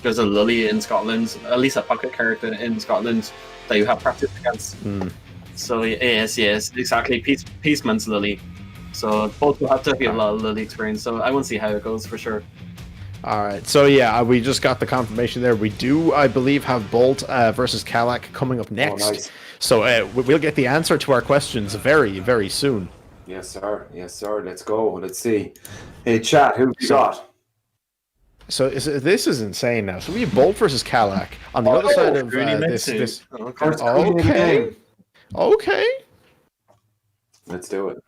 there's a Lili in Scotland, at least a pocket character in Scotland that you have practice against. So yes, exactly, Peaceman's Lili. So Bolt will have to have a lot of Lili experience, so I want to see how it goes for sure. All right, so yeah, we just got the confirmation there. We do, I believe, have Bolt versus Kalak coming up next. Nice. So we'll get the answer to our questions very, very soon. Yes, sir. Yes, sir. Let's go. Let's see. Hey, chat, who you got? So this is insane now. So we have Bolt versus Kalak on the other side of this. Okay. Let's do it.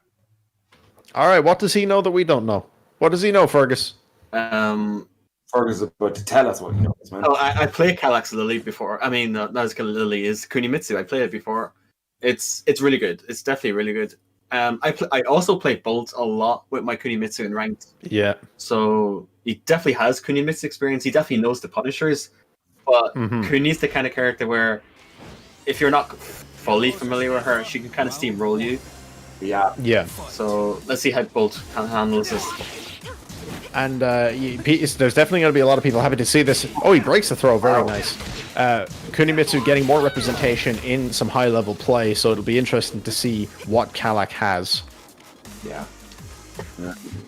All right. What does he know that we don't know? What does he know, Fergus? Fergus is about to tell us what he knows, man. Oh, I played Kalak's Lili before. I mean, not as Lili is Kunimitsu. I played it before. It's really good. It's definitely really good. I also play Bolt a lot with my Kunimitsu in ranked. Yeah. So he definitely has Kunimitsu experience. He definitely knows the Punishers. But Kuni's the kind of character where if you're not fully familiar with her, she can kind of steamroll you. Yeah. So let's see how Bolt handles this. And there's definitely going to be a lot of people happy to see this. Oh, he breaks the throw. Very nice. Kunimitsu getting more representation in some high-level play, so it'll be interesting to see what Kalak has. Yeah.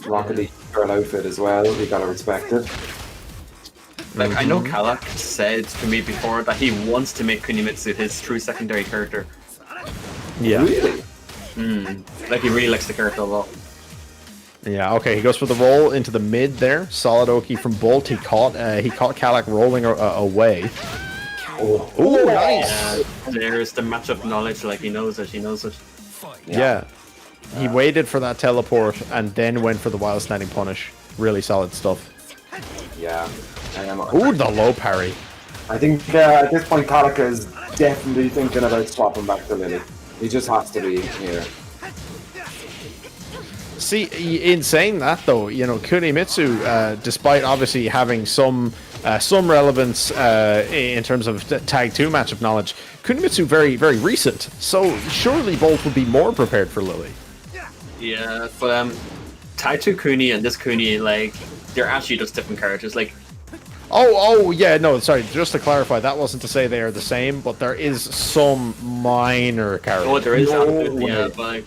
Rockety girl outfit as well. We gotta respect it. Like, I know Kalak said to me before that he wants to make Kunimitsu his true secondary character. Yeah. Really? Like, he really likes the character a lot. Yeah, okay, he goes for the roll into the mid there. Solid Oki from Bolt. He caught Kalak rolling away. Oh, nice! There's the matchup knowledge, like he knows it. Yeah. He waited for that teleport and then went for the wild standing punish. Really solid stuff. Yeah. Ooh, the low parry. I think at this point Kalak is definitely thinking about swapping back to Lili. He just has to be here. See, in saying that though, you know, Kunimitsu, despite obviously having some relevance in terms of Tag 2 matchup knowledge, Kunimitsu very, very recent. So surely Bolt would be more prepared for Lili. Yeah, but Tag 2 Kuni and this Kuni, like, they're actually just different characters. Like, oh yeah, no, sorry, just to clarify, that wasn't to say they are the same, but there is some minor character. oh, there is absolutely, yeah, but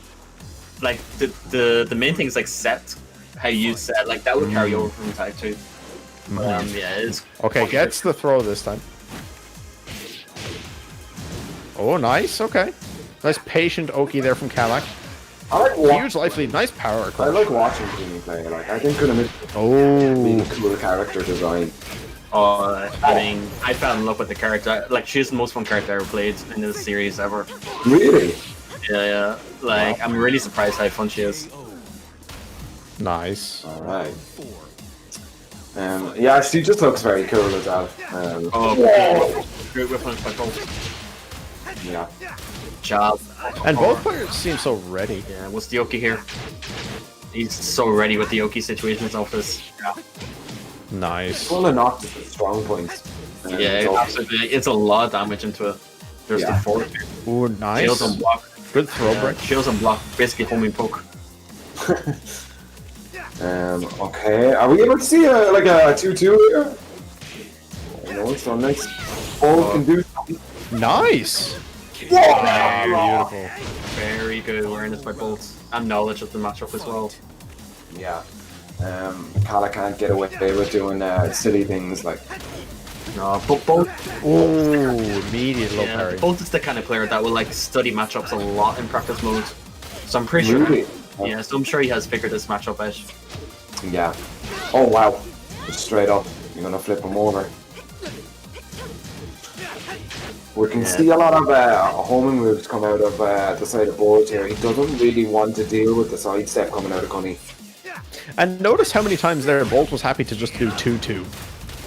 like the main thing is like set, how you set, like that would carry over from Tag 2. Yeah, it's okay. Gets the throw this time. Oh, nice. Okay, nice patient Oki there from Kalak. I like huge life lead, nice power. I like watching Kuni play. Like, I think Kunimitsu being a cool character design. I mean, I fell in love with the character. Like, she's the most fun character I ever played in this series ever. Really? Yeah. Like, I'm really surprised how fun she is. Nice. All right. Yeah, she just looks very cool as well. Great weapons by Bolt. Yeah. Job. And both players seem so ready. Yeah, what's the Oki here? He's so ready with the Oki situations off this. Yeah. Nice. One of Noctis with strong points. Yeah, absolutely. It's a lot of damage into it. There's the fork. Ooh, nice. Shields and block. Good throw break. Shields and block. Basically homing poke. Okay. Are we able to see a 2-2 here? No, it's not nice. Bolt can do something. Nice. Beautiful. Very good awareness by Bolt. And knowledge of the matchup as well. Yeah. Kalak can't get away with doing silly things like... No, but Bolt... Ooh, immediate low parry. Bolt is the kind of player that will like study matchups a lot in practice mode. So I'm pretty sure... Really? Yeah, so I'm sure he has figured this matchup out. Yeah. Oh wow. Just straight up. You're gonna flip him over. We can see a lot of homing moves come out of the side of Bolt here. He doesn't really want to deal with the sidestep coming out of Gunny. And notice how many times there Bolt was happy to just do 2-2.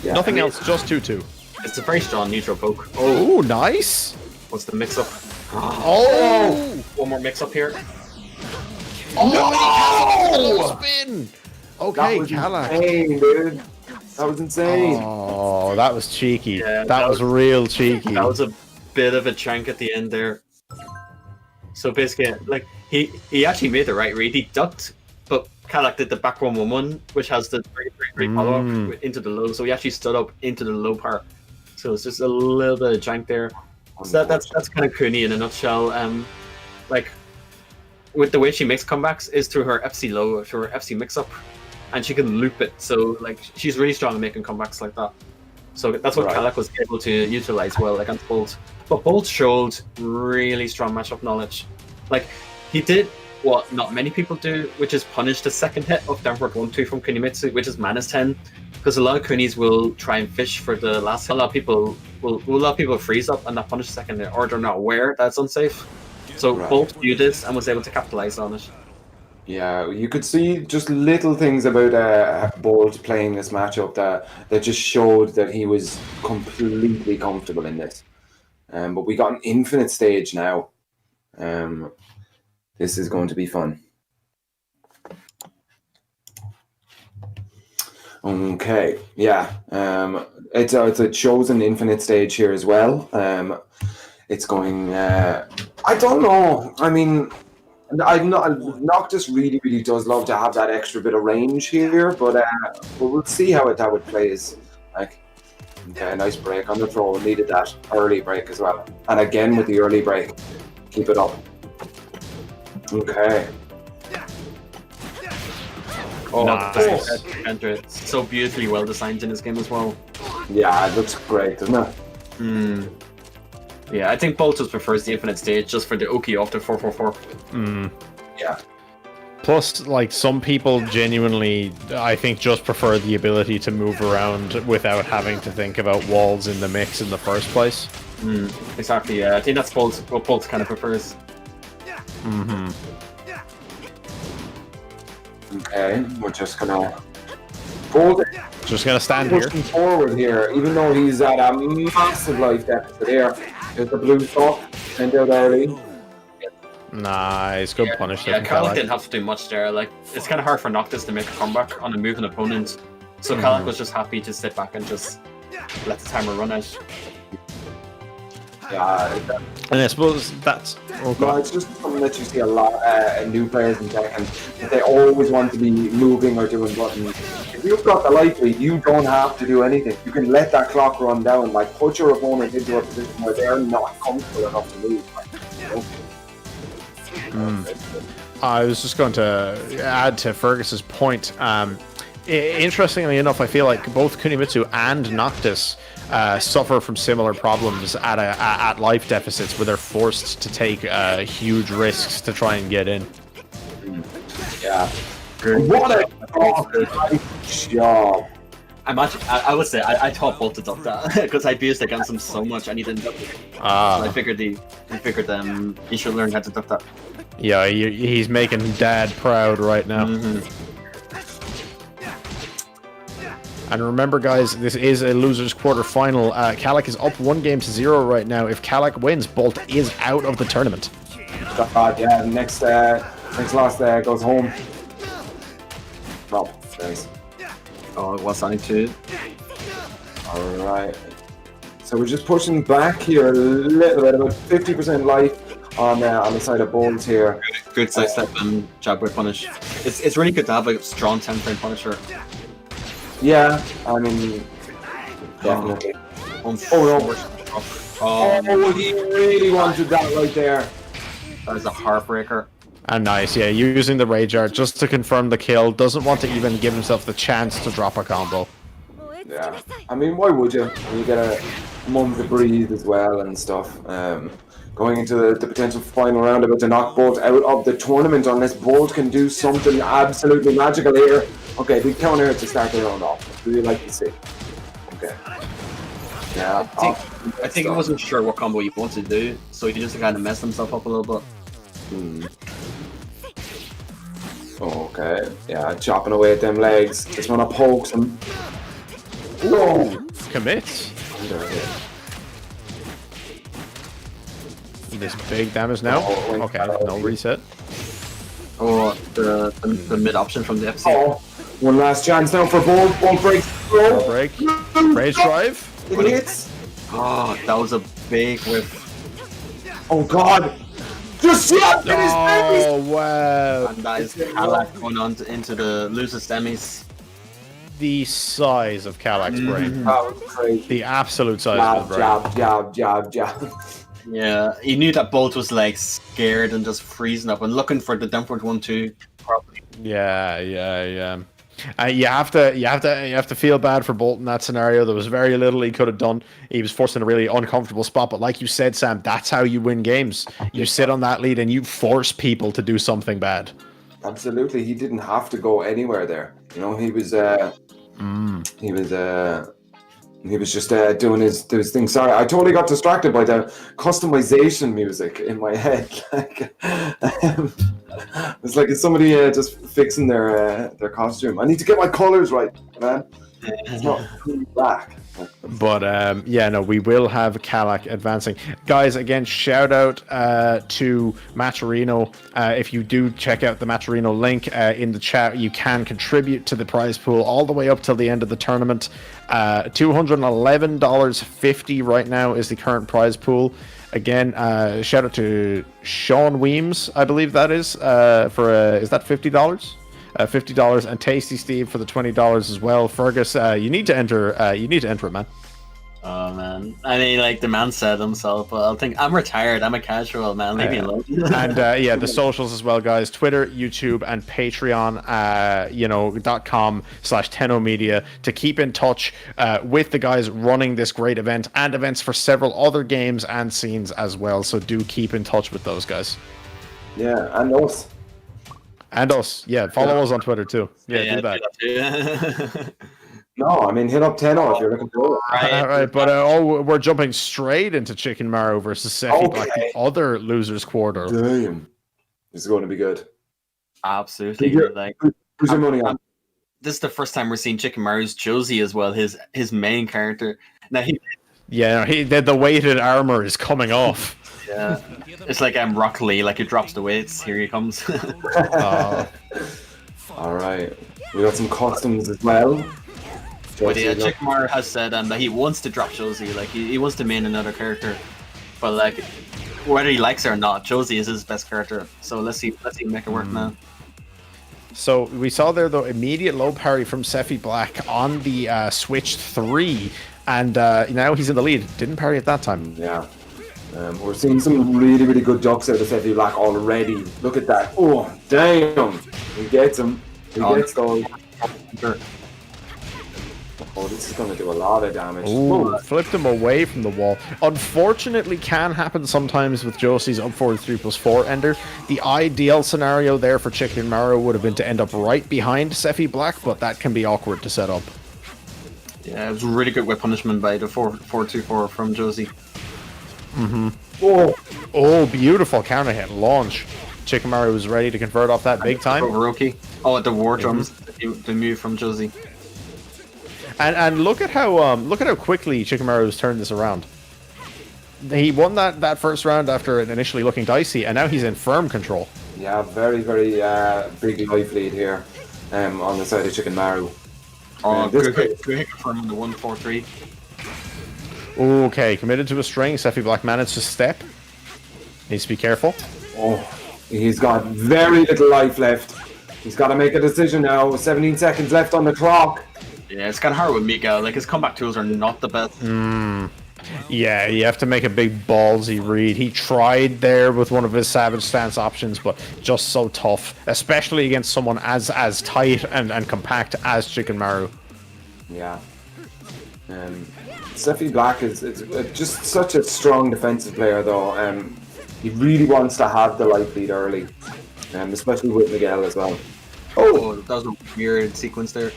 Yeah. Nothing else, just 2-2. It's a very strong neutral poke. Oh, nice! What's the mix-up? Oh! One more mix-up here. Oh! Spin! Okay, That was Kalak. insane, dude. That was insane. Oh, that was cheeky. Yeah, that was real cheeky. That was a bit of a chunk at the end there. So basically, like, he actually made the right read. He ducked, but Kalak did the back 1-1-1, which has the very follow-up into the low. So he actually stood up into the low part. So it's just a little bit of jank there. So that's kind of Kuni in a nutshell. Like, with the way she makes comebacks is through her FC low, through her FC mix-up, and she can loop it. So like, she's really strong at making comebacks like that. So that's what Kalak was able to utilize well against Bolt. But Bolt showed really strong matchup knowledge. Like, he did what not many people do, which is punish the second hit of downward 1-2 from Kunimitsu, which is -10. Because a lot of Kunis will try and fish for the last hit. A lot of people will freeze up and not punish the second hit, or they're not aware that's unsafe. So Bolt viewed this and was able to capitalize on it. Yeah, you could see just little things about Bolt playing this matchup that just showed that he was completely comfortable in this. But we got an infinite stage now. This is going to be fun. Okay, yeah. It shows an infinite stage here as well. It's going. I don't know. I mean, Noctis really does love to have that extra bit of range here, but we'll see how that plays. Like, okay, nice break on the throw. Needed that early break as well, and again with the early break. Keep it up. Okay. Oh, nice. It's so beautifully well designed in this game as well. Yeah, it looks great, doesn't it? Yeah, I think Bolt just prefers the infinite stage just for the Oki off the 4-4-4. Yeah. Plus, like, some people genuinely, I think, just prefer the ability to move around without having to think about walls in the mix in the first place. Exactly, yeah. I think that's what Bolt kind of prefers. Okay, we're just gonna Bolt. Just gonna stand here. Pushing forward here, even though he's at a massive life deficit here. There's the blue stock, sent out early. Nice, good punish there. Yeah, Kalak didn't have to do much there. Like, it's kind of hard for Noctis to make a comeback on a moving opponent. So Kalak was just happy to sit back and just let the timer run out. Yeah, and I suppose that's... Oh god. No, it's just something that you see a lot in new players in Tekken, that they always want to be moving or doing buttons. If you've got the life lead, you don't have to do anything. You can let that clock run down, like put your opponent into a position where they're not comfortable enough to move. Like, you know? I was just going to add to Fergus's point. Interestingly enough, I feel like both Kunimitsu and Noctis suffer from similar problems at life deficits, where they're forced to take huge risks to try and get in. Yeah. What a job! I would say I taught Bolt to duck that because I abused against him so much and he didn't duck it. So I figured he should learn how to duck that. Yeah, he's making Dad proud right now. And remember, guys, this is a loser's quarter-final. Kalak is up 1-0 right now. If Kalak wins, Bolt is out of the tournament. God, yeah, next loss goes home. Oh, nice. Oh, it was on too. Alright. So we're just pushing back here a little bit, about 50% life on the side of Bolt here. Good side step and jab with punish. It's really good to have a strong 10-frame punisher. Yeah, I mean, definitely. Oh, he really wanted that right there. That was a heartbreaker. And nice, yeah, using the Rage Art just to confirm the kill. Doesn't want to even give himself the chance to drop a combo. Yeah, I mean, why would you? You get a moment to breathe as well and stuff. Going into the potential final round, about to knock Bolt out of the tournament unless Bolt can do something absolutely magical here. Okay, big counter to start the round off. That's really like to see. Okay. Yeah. I think he wasn't sure what combo he wanted to do, so he just kind of messed himself up a little bit. Okay. Yeah, chopping away at them legs. Just wanna poke him. Whoa! Commits. This big damage now. Okay, no reset. Oh, the mid option from the FC. Oh, one last chance now for Bolt. Bolt breaks. Ball break. Rage drive. It hits. Oh, that was a big whiff. Oh God! Just shot in his face. Oh wow! And that is Kalak going on into the losers semis. The size of Kalak's brain. That was crazy. The absolute size of his brain. Jab. Yeah, he knew that Bolt was like scared and just freezing up and looking for the downward 1-2. Probably. Yeah. You have to feel bad for Bolt in that scenario. There was very little he could have done. He was forced in a really uncomfortable spot. But like you said, Sam, that's how you win games. You sit on that lead and you force people to do something bad. Absolutely, he didn't have to go anywhere there. You know, he was just doing his thing. Sorry, I totally got distracted by the customization music in my head. Like, it's like it's somebody just fixing their costume. I need to get my colors right, man. It's not black. But we will have Kalak advancing. Guys, again, shout out to Matcherino. If you do check out the Matcherino link in the chat, you can contribute to the prize pool all the way up till the end of the tournament. $211.50 right now is the current prize pool. Again, shout out to Sean Weems, I believe that is, for is that $50? $50, and Tasty Steve for the $20 as well. Fergus, you need to enter. You need to enter it, man. Oh man, I mean, like the man said himself, but I'll think I'm retired. I'm a casual man. Leave me alone. And the socials as well, guys. Twitter, YouTube, and Patreon. .com/TennoMedia to keep in touch with the guys running this great event and events for several other games and scenes as well. So do keep in touch with those guys. Yeah, and us. And us, follow us on Twitter too. Do that. No, I mean hit up Tenno if you're looking for it. All right, but we're jumping straight into Chickenmaru versus Sephi Black, the other losers quarter. Damn, this is going to be good. Absolutely, who's your money on? This is the first time we're seeing Chickenmaru's Josie as well, his main character. Now the weighted armor is coming off. Yeah, it's like Rock Lee, like he drops the weights. Here he comes. All right, we got some customs as well. But yeah, Chickenmaru has said that he wants to drop Josie, like he wants to main another character, but like whether he likes it or not, Josie is his best character. So let's see make it work now. So we saw there though immediate low parry from Sephi Black on the switch 3, and now he's in the lead. Didn't parry at that time. Yeah. We're seeing some really, really good ducks out of Sephi Black already. Look at that. Oh, damn. He gets him. He gets those. Oh, this is going to do a lot of damage. Ooh, flipped him away from the wall. Unfortunately, can happen sometimes with Josie's up forward 3+4 ender. The ideal scenario there for Chickenmaru would have been to end up right behind Sephi Black, but that can be awkward to set up. Yeah, it was a really good whip punishment by the 4-2-4 from Josie. Oh, beautiful counter hit launch. Chickenmaru was ready to convert off that big time. Rookie. Oh, the war drums, the move from Josie. And look at how quickly Chickenmaru has turned this around. He won that first round after it initially looking dicey, and now he's in firm control. Yeah, very, very big life lead here on the side of Chickenmaru. Oh, good hit from the 1-4-3. Okay, committed to a string. Sephi Black managed to step. Needs to be careful. Oh, he's got very little life left. He's got to make a decision now. 17 seconds left on the clock. Yeah, it's kind of hard with Mika. Like, his comeback tools are not the best. Yeah, you have to make a big ballsy read. He tried there with one of his Savage Stance options, but just so tough. Especially against someone as tight and compact as Chickenmaru. Yeah. Sephi Black is just such a strong defensive player, though. He really wants to have the life lead early, especially with Miguel as well. Oh, that was a weird sequence there.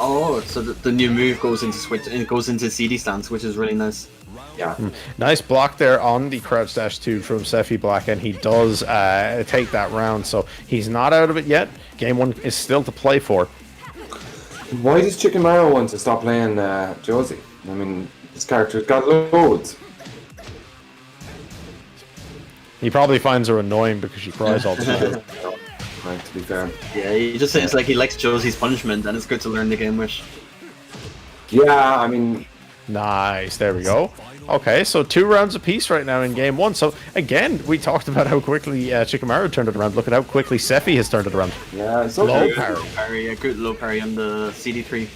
Oh, so the new move goes into switch, and it goes into CD stance, which is really nice. Yeah. Nice block there on the crouch dash 2 from Sephi Black, and he does take that round, so he's not out of it yet. Game 1 is still to play for. Why does Chickenmaru want to stop playing Josie? I mean, this character's got loads. He probably finds her annoying because she cries all the time. Right, to be fair. Yeah, it's like he likes Josie's punishment, and it's good to learn the game with. Yeah, I mean... Nice, there we go. Okay, so 2 rounds apiece right now in game 1. So again, we talked about how quickly Chickenmaru turned it around. Look at how quickly Sephi has turned it around. Yeah, it's Low okay. parry. A good low parry on the CD3.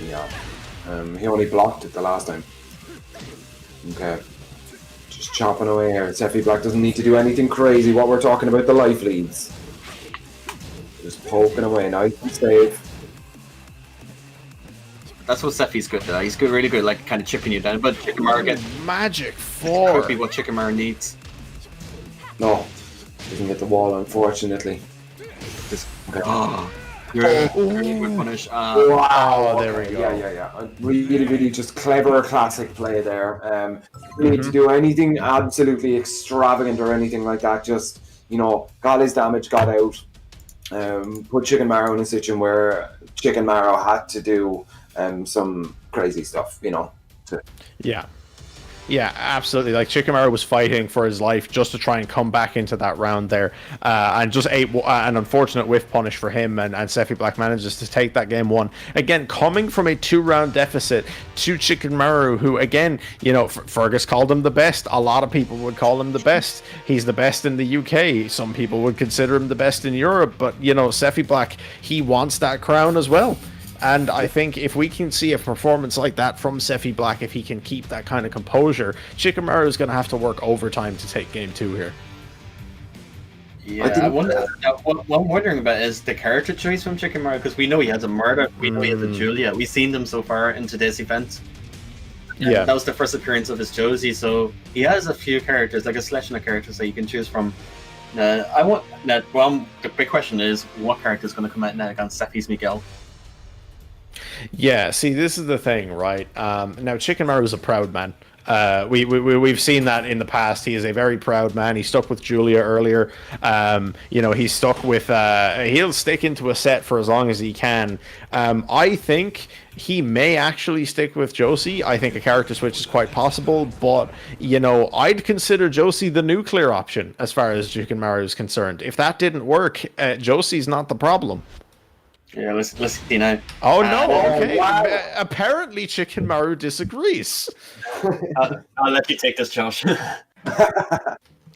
Yeah. He only blocked it the last time. Okay. Just chopping away here. Sephi Black doesn't need to do anything crazy. What we're talking about, the life leads. Just poking away, nice and safe. That's what Sephi's good at. He's good, really good, like kind of chipping you down. But Chickenmaru gets Magic 4. could be what Chickenmaru needs. No. Doesn't get the wall, unfortunately. Just, you're really good punish. Wow, there we go. Yeah. Really, really just clever classic play there. You need to do anything absolutely extravagant or anything like that. Just, got his damage, got out. Put Chickenmaru in a situation where Chickenmaru had to do some crazy stuff, Yeah, absolutely. Like Chickenmaru was fighting for his life just to try and come back into that round there, and just ate an unfortunate whiff punish for him, and Sephi Black manages to take that game 1. Again, coming from a 2-round deficit to Chickenmaru, who again, Fergus called him the best. A lot of people would call him the best. He's the best in the UK. Some people would consider him the best in Europe, but Sephi Black, he wants that crown as well. And I think if we can see a performance like that from Sephi Black, if he can keep that kind of composure, Chickenmaru is going to have to work overtime to take game 2 here. Yeah, what I'm wondering about is the character choice from Chickenmaru, because we know he has a Marduk, we know he has a Julia. We've seen them so far in today's event. And Yeah. that was the first appearance of his Josie, so he has a few characters, like a selection of characters that you can choose from. The big question is, what character is going to come out now against Sephi's Miguel? Yeah, see, this is the thing, right? Now, Chickenmaru is a proud man. We've seen that in the past. He is a very proud man. He stuck with Julia earlier. He's stuck with... he'll stick into a set for as long as he can. I think he may actually stick with Josie. I think a character switch is quite possible, but, I'd consider Josie the nuclear option as far as Chickenmaru is concerned. If that didn't work, Josie's not the problem. Yeah, let's see now. Oh no! Okay. Wow. Apparently, Chickenmaru disagrees. I'll let you take this, Josh.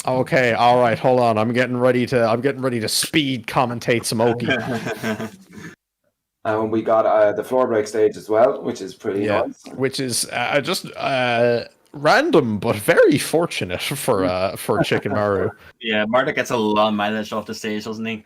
Okay. All right. Hold on. I'm getting ready to speed commentate some Oki. And we got the floor break stage as well, which is pretty nice. Which is just random but very fortunate for Chickenmaru. Yeah, Marduk gets a lot of mileage off the stage, doesn't he?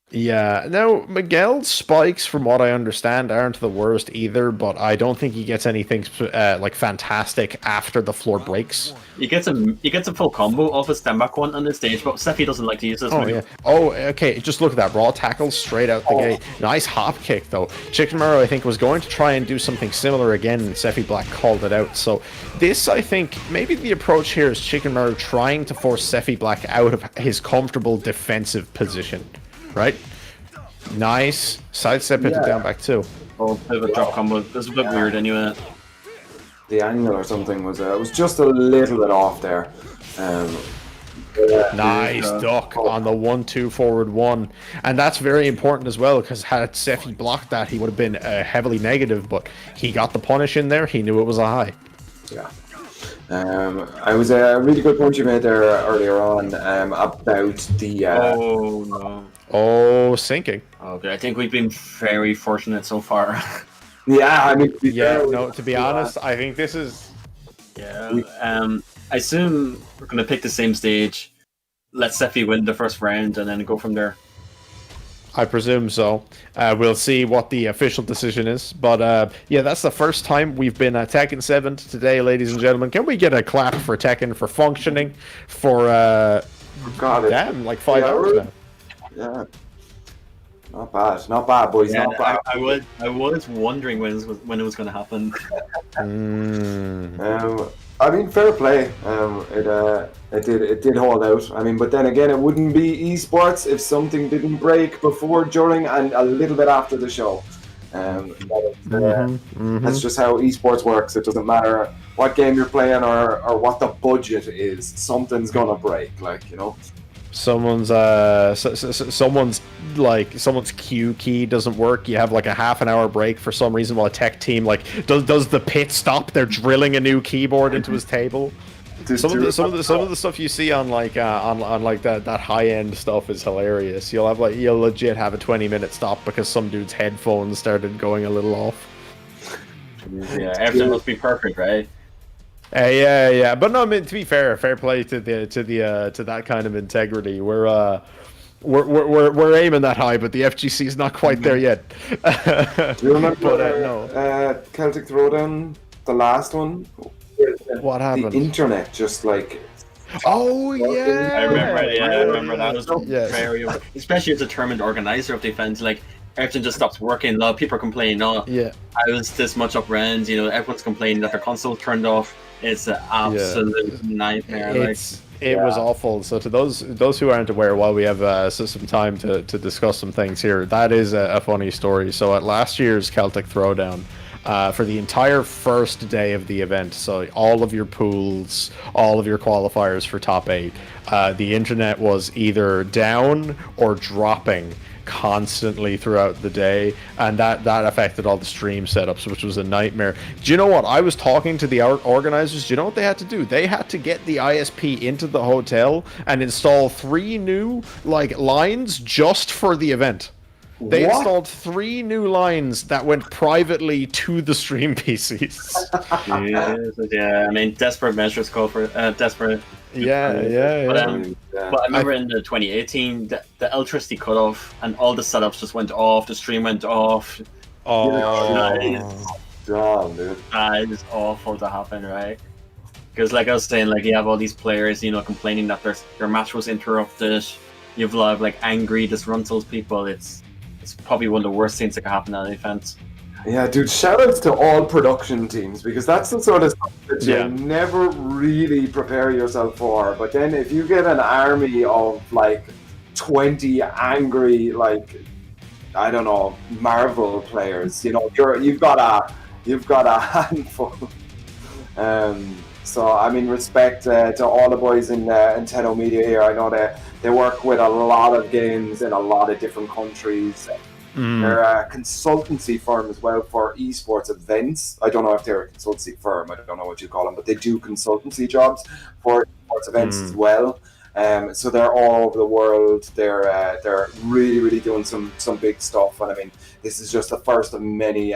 Yeah. Now, Miguel's spikes, from what I understand, aren't the worst either, but I don't think he gets anything like fantastic after the floor breaks. He gets a full combo off a stand back one on the stage, but Sephi doesn't like to use this. Oh, yeah. Oh, okay. Just look at that. Raw tackle straight out the gate. Nice hop kick, though. Chickenmaru, I think, was going to try and do something similar again, and Sephi Black called it out. So this, I think, maybe the approach here is Chickenmaru trying to force Sephi Black out of his comfortable defensive position. Right? Nice. Sidestep into down back two. Oh, bit of a drop combo. This is a bit weird anyway. The angle or something was just a little bit off there. Nice duck on the 1-2 forward 1. And that's very important as well, because had Sephi blocked that, he would have been heavily negative, but he got the punish in there. He knew it was a high. Yeah. I was a really good point you made there earlier on about the... Oh, no. Oh, sinking. Okay, I think we've been very fortunate so far. Yeah, I mean... Yeah, no, to be honest, I think this is... Yeah, I assume we're going to pick the same stage, let Sephi win the first round, and then go from there. I presume so. We'll see what the official decision is. But yeah, that's the first time we've been at Tekken 7 today, ladies and gentlemen. Can we get a clap for Tekken for functioning for, God, damn, like 5 hours now? Yeah. Not bad, boys. Yeah, Not bad. I was wondering when it was going to happen. I mean, fair play. It did hold out. I mean, but then again, it wouldn't be esports if something didn't break before, during, and a little bit after the show. That's just how esports works. It doesn't matter what game you're playing or what the budget is. Something's gonna break, like, you know. Someone's Q key doesn't work. You have like a half an hour break for some reason while a tech team does the pit stop. They're drilling a new keyboard into his table. Some of the stuff you see on that high end stuff is hilarious. You'll legit have a 20-minute stop because some dude's headphones started going a little off. Yeah, everything must be perfect, right? Yeah. But no, I mean, to be fair play to that kind of integrity. We're aiming that high, but the FGC is not quite there yet. Do you remember Celtic Throwdown, the last one? What happened? The internet just like. Oh yeah, I remember that was very, especially as a determined organizer of the event, like everything just stops working. A lot of people are complaining, I was this much up rounds, everyone's complaining that their console turned off. It's an absolute nightmare. It was awful. So to those who aren't aware, while we have some time to discuss some things here, that is a funny story. So at last year's Celtic Throwdown, for the entire first day of the event, so all of your pools, all of your qualifiers for top 8, the internet was either down or dropping constantly throughout the day, and that affected all the stream setups, which was a nightmare. Do you know what? I was talking to the organizers. Do you know what they had to do? They had to get the ISP into the hotel and install 3 new lines just for the event. They installed 3 new lines that went privately to the stream PCs. Yeah, I mean, desperate measures call for desperate. Yeah. But I remember in the 2018, the electricity cut off, and all the setups just went off. The stream went off. Dude. That is awful to happen, right? Because, like I was saying, you have all these players, complaining that their match was interrupted. You have a lot of angry, disgruntled people. It's probably one of the worst things that can happen at an event. Yeah, dude, shoutouts to all production teams, because that's the sort of stuff that you never really prepare yourself for. But then if you get an army of 20 angry, I don't know, Marvel players, you've got a handful. So I mean, respect to all the boys in Nintendo Media here. I know they work with a lot of games in a lot of different countries. They're a consultancy firm as well for esports events. I don't know if they're a consultancy firm. I don't know what you call them, but they do consultancy jobs for esports events as well. So they're all over the world. They're really, really doing some big stuff. And I mean, this is just the first of many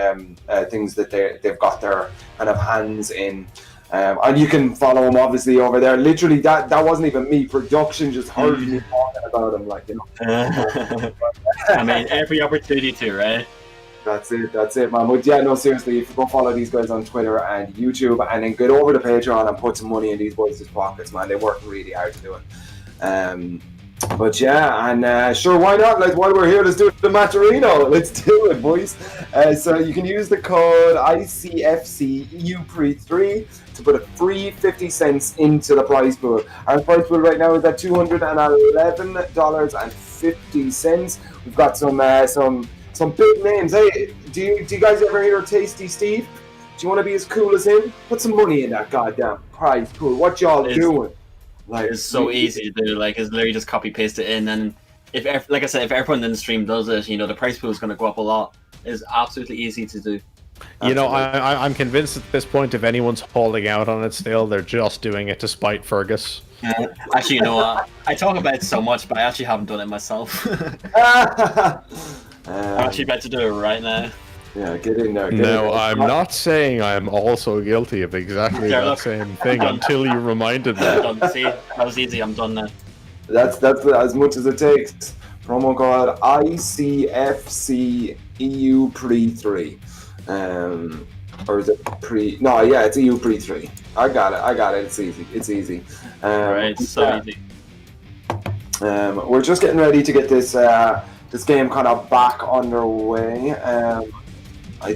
things that they've got their kind of hands in. And you can follow them obviously over there. Literally, that wasn't even me. Production just heard me talking about them, I mean, every opportunity to, right? That's it, man. But yeah, no, seriously, if you go follow these guys on Twitter and YouTube, and then get over to Patreon and put some money in these boys' pockets, man. They work really hard to do it. But yeah, and sure, why not? While we're here, let's do the Matcherino. Let's do it, boys. So you can use the code ICFCEUPRE3 to put a free 50 cents into the prize pool. Our prize pool right now is at $211.50. We've got some big names. Hey, do you guys ever hear of Tasty Steve? Do you want to be as cool as him? Put some money in that goddamn prize pool. What y'all doing? It's so easy to do. It's literally just copy paste it in, and if everyone in the stream does it, the price pool is going to go up a lot. It's absolutely easy to do. I'm convinced at this point, if anyone's holding out on it still, they're just doing it to spite Fergus. Actually, you know what? I talk about it so much, but I actually haven't done it myself. I'm actually about to do it right now. Yeah, get in there. I'm not saying I'm also guilty of exactly that same thing until you reminded me. See, that was easy. I'm done now. That's as much as it takes. Promo code ICFCEUPRE3. Or is it pre? No, yeah, it's EUPRE3. I got it. It's easy. Alright, so easy. We're just getting ready to get this this game kind of back underway. I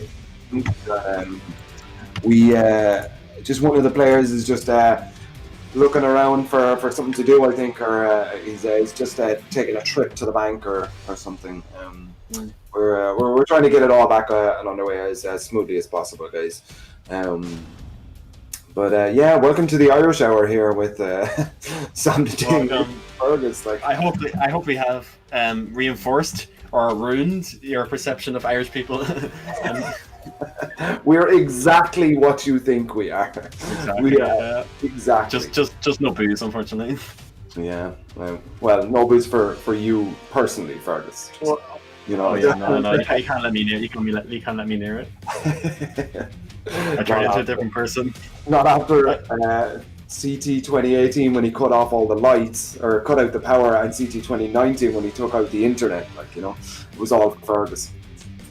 think that we just one of the players is just looking around for something to do. I think, or he's just taking a trip to the bank or something. We're trying to get it all back and underway as smoothly as possible, guys. But yeah, welcome to the Irish Hour here with Sam Fergus. Like, I hope we have reinforced or ruined your perception of Irish people. We're exactly what you think we are. Exactly. We are exactly. Just no booze, unfortunately. Yeah. Well, no booze for you personally, Fergus. Well, you know. Oh, yeah, no, you can't let me near. You can't let me near it. I turned into a different person. Not after CT 2018 when he cut off all the lights or cut out the power, and CT 2019 when he took out the internet. Like, you know, it was all Fergus.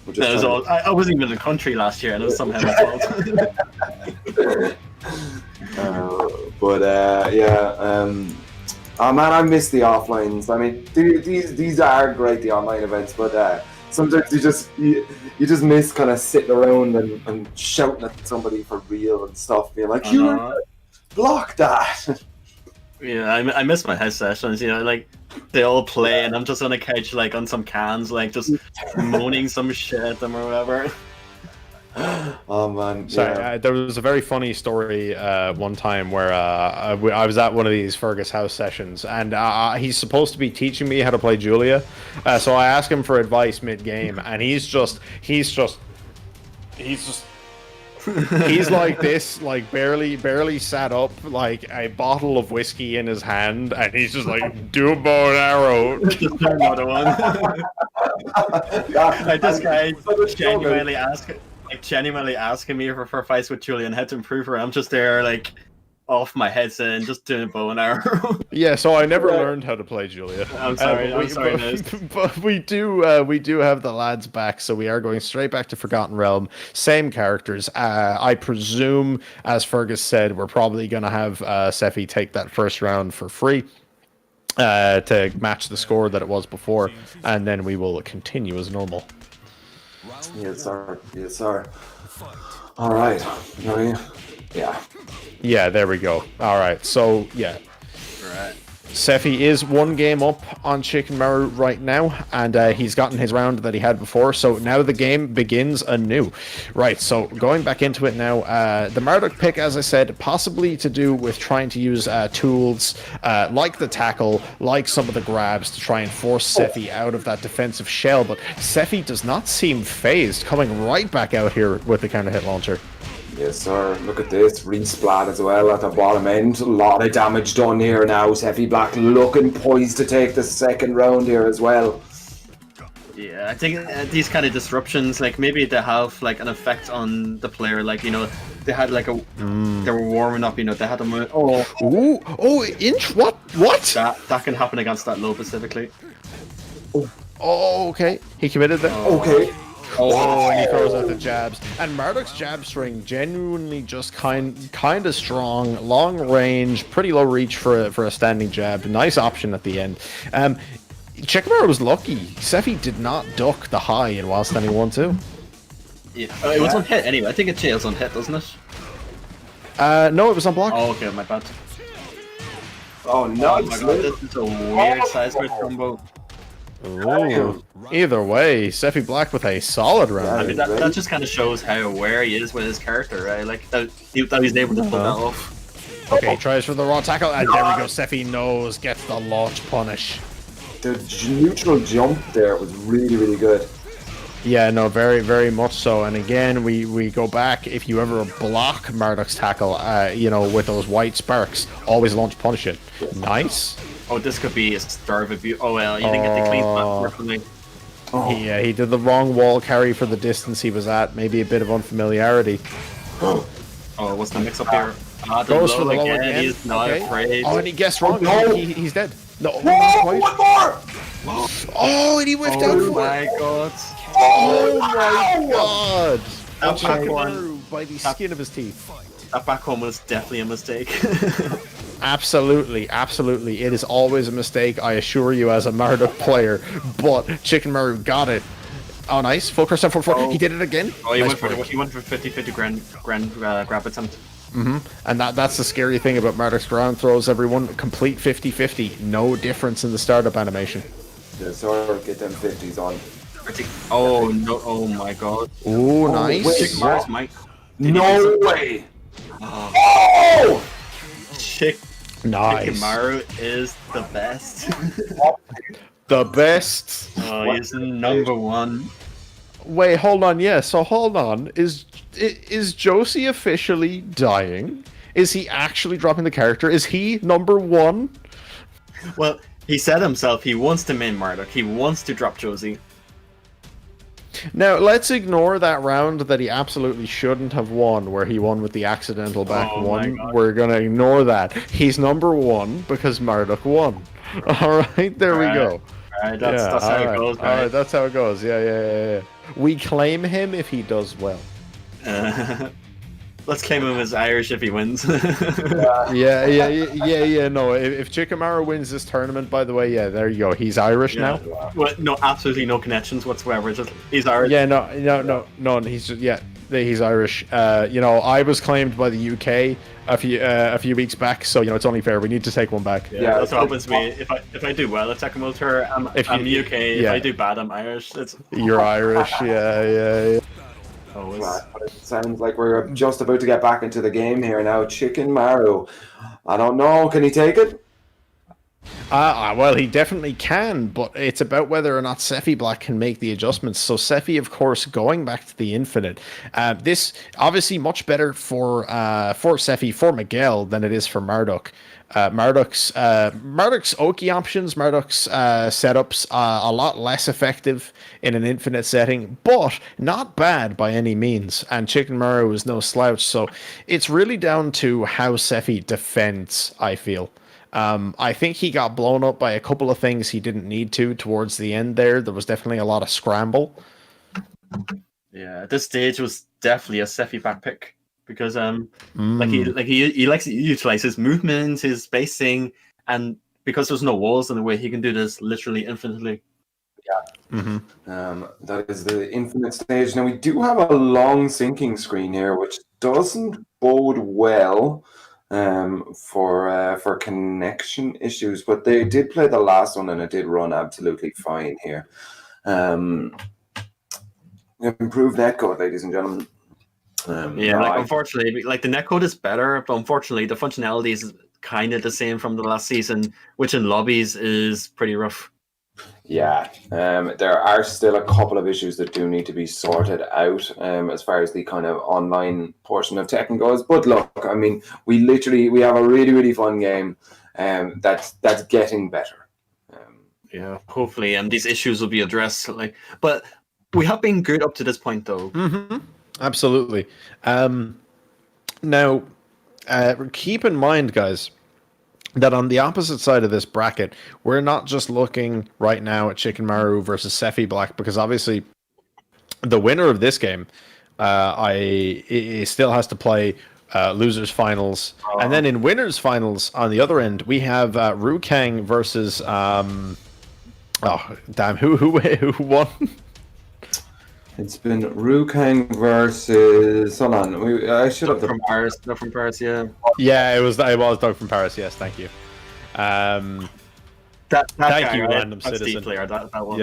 That was all. I wasn't even in the country last year, and it was somehow my fault. Oh man, I miss the offlines. I mean, these are great, the online events, but sometimes you just miss kind of sitting around and shouting at somebody for real and stuff, being like, "You block that." Yeah, I miss my house sessions. You know, like they all play, and I'm just on the couch, like on some cans, like just moaning some shit at them or whatever. Oh man! Sorry, there was a very funny story one time where I was at one of these Fergus house sessions, and he's supposed to be teaching me how to play Julia. So I asked him for advice mid-game, and he's like this, like barely sat up, like a bottle of whiskey in his hand, and he's just like, do a bow and arrow. Just another one. Like this guy genuinely asking me for fights with Julia and how to improve her. I'm just there like off my headset and just doing a bow and arrow. Yeah, so I never learned how to play Julia. I'm sorry, but we do have the lads back, so we are going straight back to Forgotten Realm. Same characters. I presume, as Fergus said, we're probably going to have Sephi take that first round for free to match the score that it was before, and then we will continue as normal. Yes, sir. Yes, sir. All right. Yeah. Yeah, there we go. All right. So, yeah. Right. Sephi is one game up on Chickenmaru right now, and he's gotten his round that he had before, so now the game begins anew. Right, so going back into it now, the Marduk pick, as I said, possibly to do with trying to use tools like the tackle, like some of the grabs to try and force Sephi out of that defensive shell, but Sephi does not seem phased, coming right back out here with the counter hit launcher. Yes, sir. Look at this. Resplat as well at the bottom end. A lot of damage done here now. Sephi Black looking poised to take the second round here as well. Yeah, I think these kind of disruptions, like maybe they have like an effect on the player. Like, you know, they had like a, they were warming up. You know, they had them. Inch. What? That can happen against that low specifically. Oh, okay. He committed there. Okay. Oh, and he throws out the jabs. And Marduk's jab string genuinely just kind of strong, long range, pretty low reach for a standing jab. Nice option at the end. Chickenmaru was lucky. Sephi did not duck the high in while standing 1-2. Yeah, it was on hit anyway. I think it tails on hit, doesn't it? No, it was on block. Oh, okay, my bad. Oh, no. Oh my god, this is a weird size for combo. Ooh. Either way, Sephi Black with a solid round. I mean, that just kind of shows how aware he is with his character, right? Like, that he's able to pull that off. Okay, he tries for the raw tackle, and there we go. Sephi knows, gets the launch punish. The neutral jump there was really, really good. Yeah, no, very, very much so. And again, we go back. If you ever block Marduk's tackle, you know, with those white sparks, always launch punish it. Nice. Oh, this could be a starve abuse. Oh well, you didn't get the clean spot, unfortunately. He did the wrong wall carry for the distance he was at. Maybe a bit of unfamiliarity. Oh, what's the mix up here? Goes for the low again. He's not afraid. Oh, and he guessed wrong. No. He's dead. No, Whoa, one more! Oh, and he whiffed out for Oh my god. Oh my god! That back Chickenmaru by the skin of his teeth. That back home was definitely a mistake. Absolutely. It is always a mistake, I assure you, as a Marduk player. But Chickenmaru got it. Oh, nice. Full cross 4-4. He did it again. Oh, he Nice went break. for 50-50 grand grab attempt. And that's the scary thing about Marduk's ground throws, everyone. Complete 50-50. No difference in the startup animation. Just sort of get them 50s on. Oh no! Oh my god! Ooh, nice. wait. Chickenmaru's mic. No way! Oh, Oh! Nice. Chickenmaru is the best. The best. Oh, he's number one. Wait, hold on. Yeah, so hold on. Is Josie officially dying? Is he actually dropping the character? Is he number one? Well, he said himself he wants to main Marduk. He wants to drop Josie. Now, let's ignore that round that he absolutely shouldn't have won, where he won with the accidental back Oh my one. God. We're going to ignore that. He's number one because Marduk won. Alright, there we go. Alright, that's how it goes. Alright, that's how it goes. Yeah. We claim him if he does well. Let's claim him as Irish if he wins. Yeah. No, if Chickenmaru wins this tournament, by the way, yeah, there you go. He's Irish now. Well, no, absolutely no connections whatsoever. Just he's Irish. Yeah, no. He's just he's Irish. I was claimed by the UK a few weeks back, so it's only fair. We need to take one back. Yeah, that's what happens to me. If I do well at Tekken World Tour, I'm UK. If I do bad, I'm Irish. You're Irish. Yeah. Always. But it sounds like we're just about to get back into the game here now. Chickenmaru. I don't know. Can he take it? Well, he definitely can, but it's about whether or not Sephi Black can make the adjustments. So Sephi, of course, going back to the Infinite. This obviously much better for Sephi, for Miguel, than it is for Marduk. Marduk's Oki options, Marduk's setups a lot less effective in an Infinite setting, but not bad by any means. And Chickenmaru is no slouch, so it's really down to how Sephi defends, I feel. I think he got blown up by a couple of things he didn't need to towards the end there. There was definitely a lot of scramble. Yeah, this stage was definitely a Sephi back pick because he likes to utilize his movement, his spacing, and because there's no walls in the way, he can do this literally infinitely. Yeah. That is the Infinite stage. Now we do have a long sinking screen here, which doesn't bode well for connection issues, but they did play the last one and it did run absolutely fine here. Improved netcode, ladies and gentlemen. Unfortunately, the netcode is better, but unfortunately the functionality is kind of the same from the last season, which in lobbies is pretty rough. Yeah, there are still a couple of issues that do need to be sorted out as far as the kind of online portion of Tekken goes. But look, I mean, we have a really, really fun game that's getting better. Yeah, hopefully, these issues will be addressed. But we have been good up to this point, though. Mm-hmm. Absolutely. Now, keep in mind, guys, that on the opposite side of this bracket, we're not just looking right now at Chickenmaru versus Sephi Black, because obviously the winner of this game still has to play losers finals. And then in winners finals on the other end, we have Kang versus who won? It's been Kang versus. Hold on, I should have from Paris. No, from Paris, yeah. Yeah, it was Doug from Paris. Yes, thank you. That thank guy, you, right? random That's citizen. Player, that one.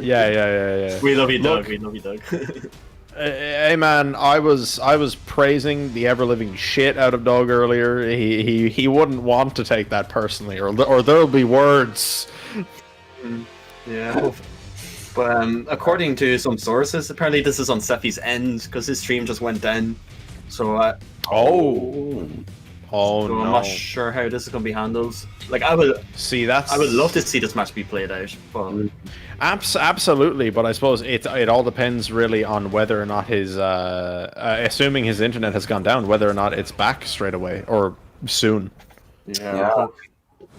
Yeah. We love you, Doug. Look, we love you, Doug. Hey man, I was praising the ever living shit out of Doug earlier. He wouldn't want to take that personally, or there'll be words. Yeah. But according to some sources, apparently this is on Sephi's end because his stream just went down. So no. I'm not sure how this is going to be handled. I would love to see this match be played out. But absolutely, but I suppose it all depends really on whether or not his assuming his internet has gone down, whether or not it's back straight away or soon. Yeah.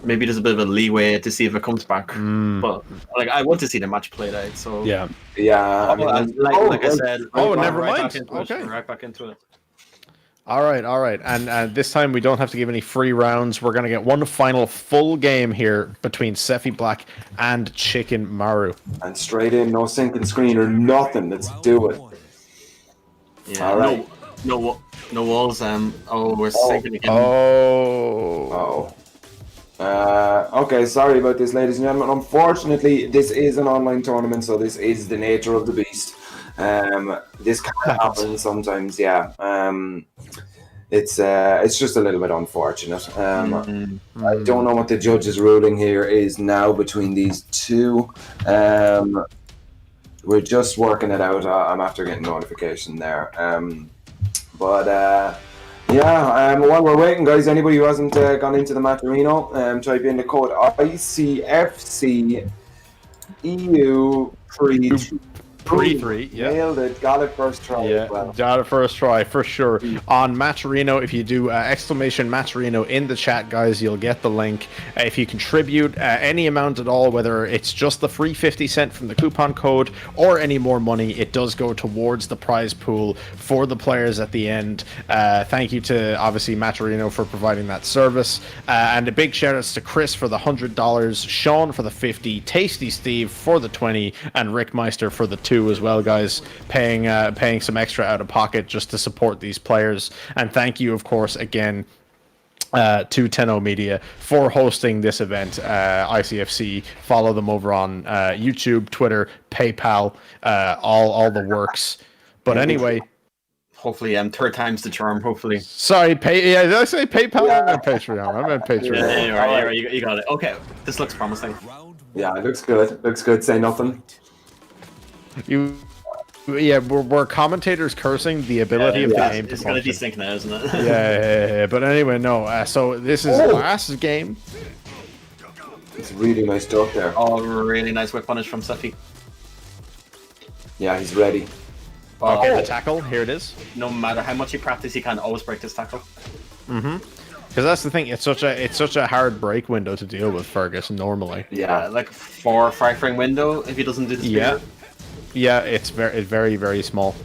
Maybe there's a bit of a leeway to see if it comes back, but I want to see the match played out. So yeah. I mean, like I said, never mind. Right back into it. All right. And this time we don't have to give any free rounds. We're going to get one final full game here between Sephi Black and Chickenmaru. And straight in, no sinking screen or nothing. Let's do it. Yeah, All right. No walls. We're sinking again. Okay, sorry about this, ladies and gentlemen. Unfortunately, this is an online tournament, so this is the nature of the beast. This kind of happens sometimes, yeah. It's just a little bit unfortunate. I don't know what the judge's ruling here is now between these two. We're just working it out. I'm after getting notification there. While we're waiting, guys, anybody who hasn't gone into the Maturino, type in the code ICFC EU Pre-3, yeah. Nailed it. Got it first try. Yeah, as well. got it first try for sure. On Maturino, if you do exclamation Maturino in the chat, guys, you'll get the link. If you contribute any amount at all, whether it's just the free 50 cent from the coupon code or any more money, it does go towards the prize pool for the players at the end. Thank you to obviously Maturino for providing that service, and a big shout outs to Chris for the $100, Sean for the 50, Tasty Steve for the 20, and Rick Meister for the 2 as well, guys, paying some extra out of pocket just to support these players. And thank you, of course, again to Tenno Media for hosting this event. ICFC, follow them over on YouTube, Twitter, PayPal, all the works. But anyway, hopefully, third time's the charm. Hopefully. Sorry, did I say PayPal? Yeah. I meant Patreon. Yeah, you got it. Okay, this looks promising. Yeah, it looks good. Looks good. Say nothing. Were commentators cursing the ability of the game to it's gonna desync now, isn't it? yeah. But anyway, no. So this is last game. It's really nice duck there. Oh, really nice whip punish from Sephi. Yeah, he's ready. Okay, the tackle. Here it is. No matter how much he practices, he can always break this tackle. Because that's the thing. It's such a hard break window to deal with Fergus normally. Yeah, like 4 or 5 frame window if he doesn't do the spear. Yeah, it's very, very small,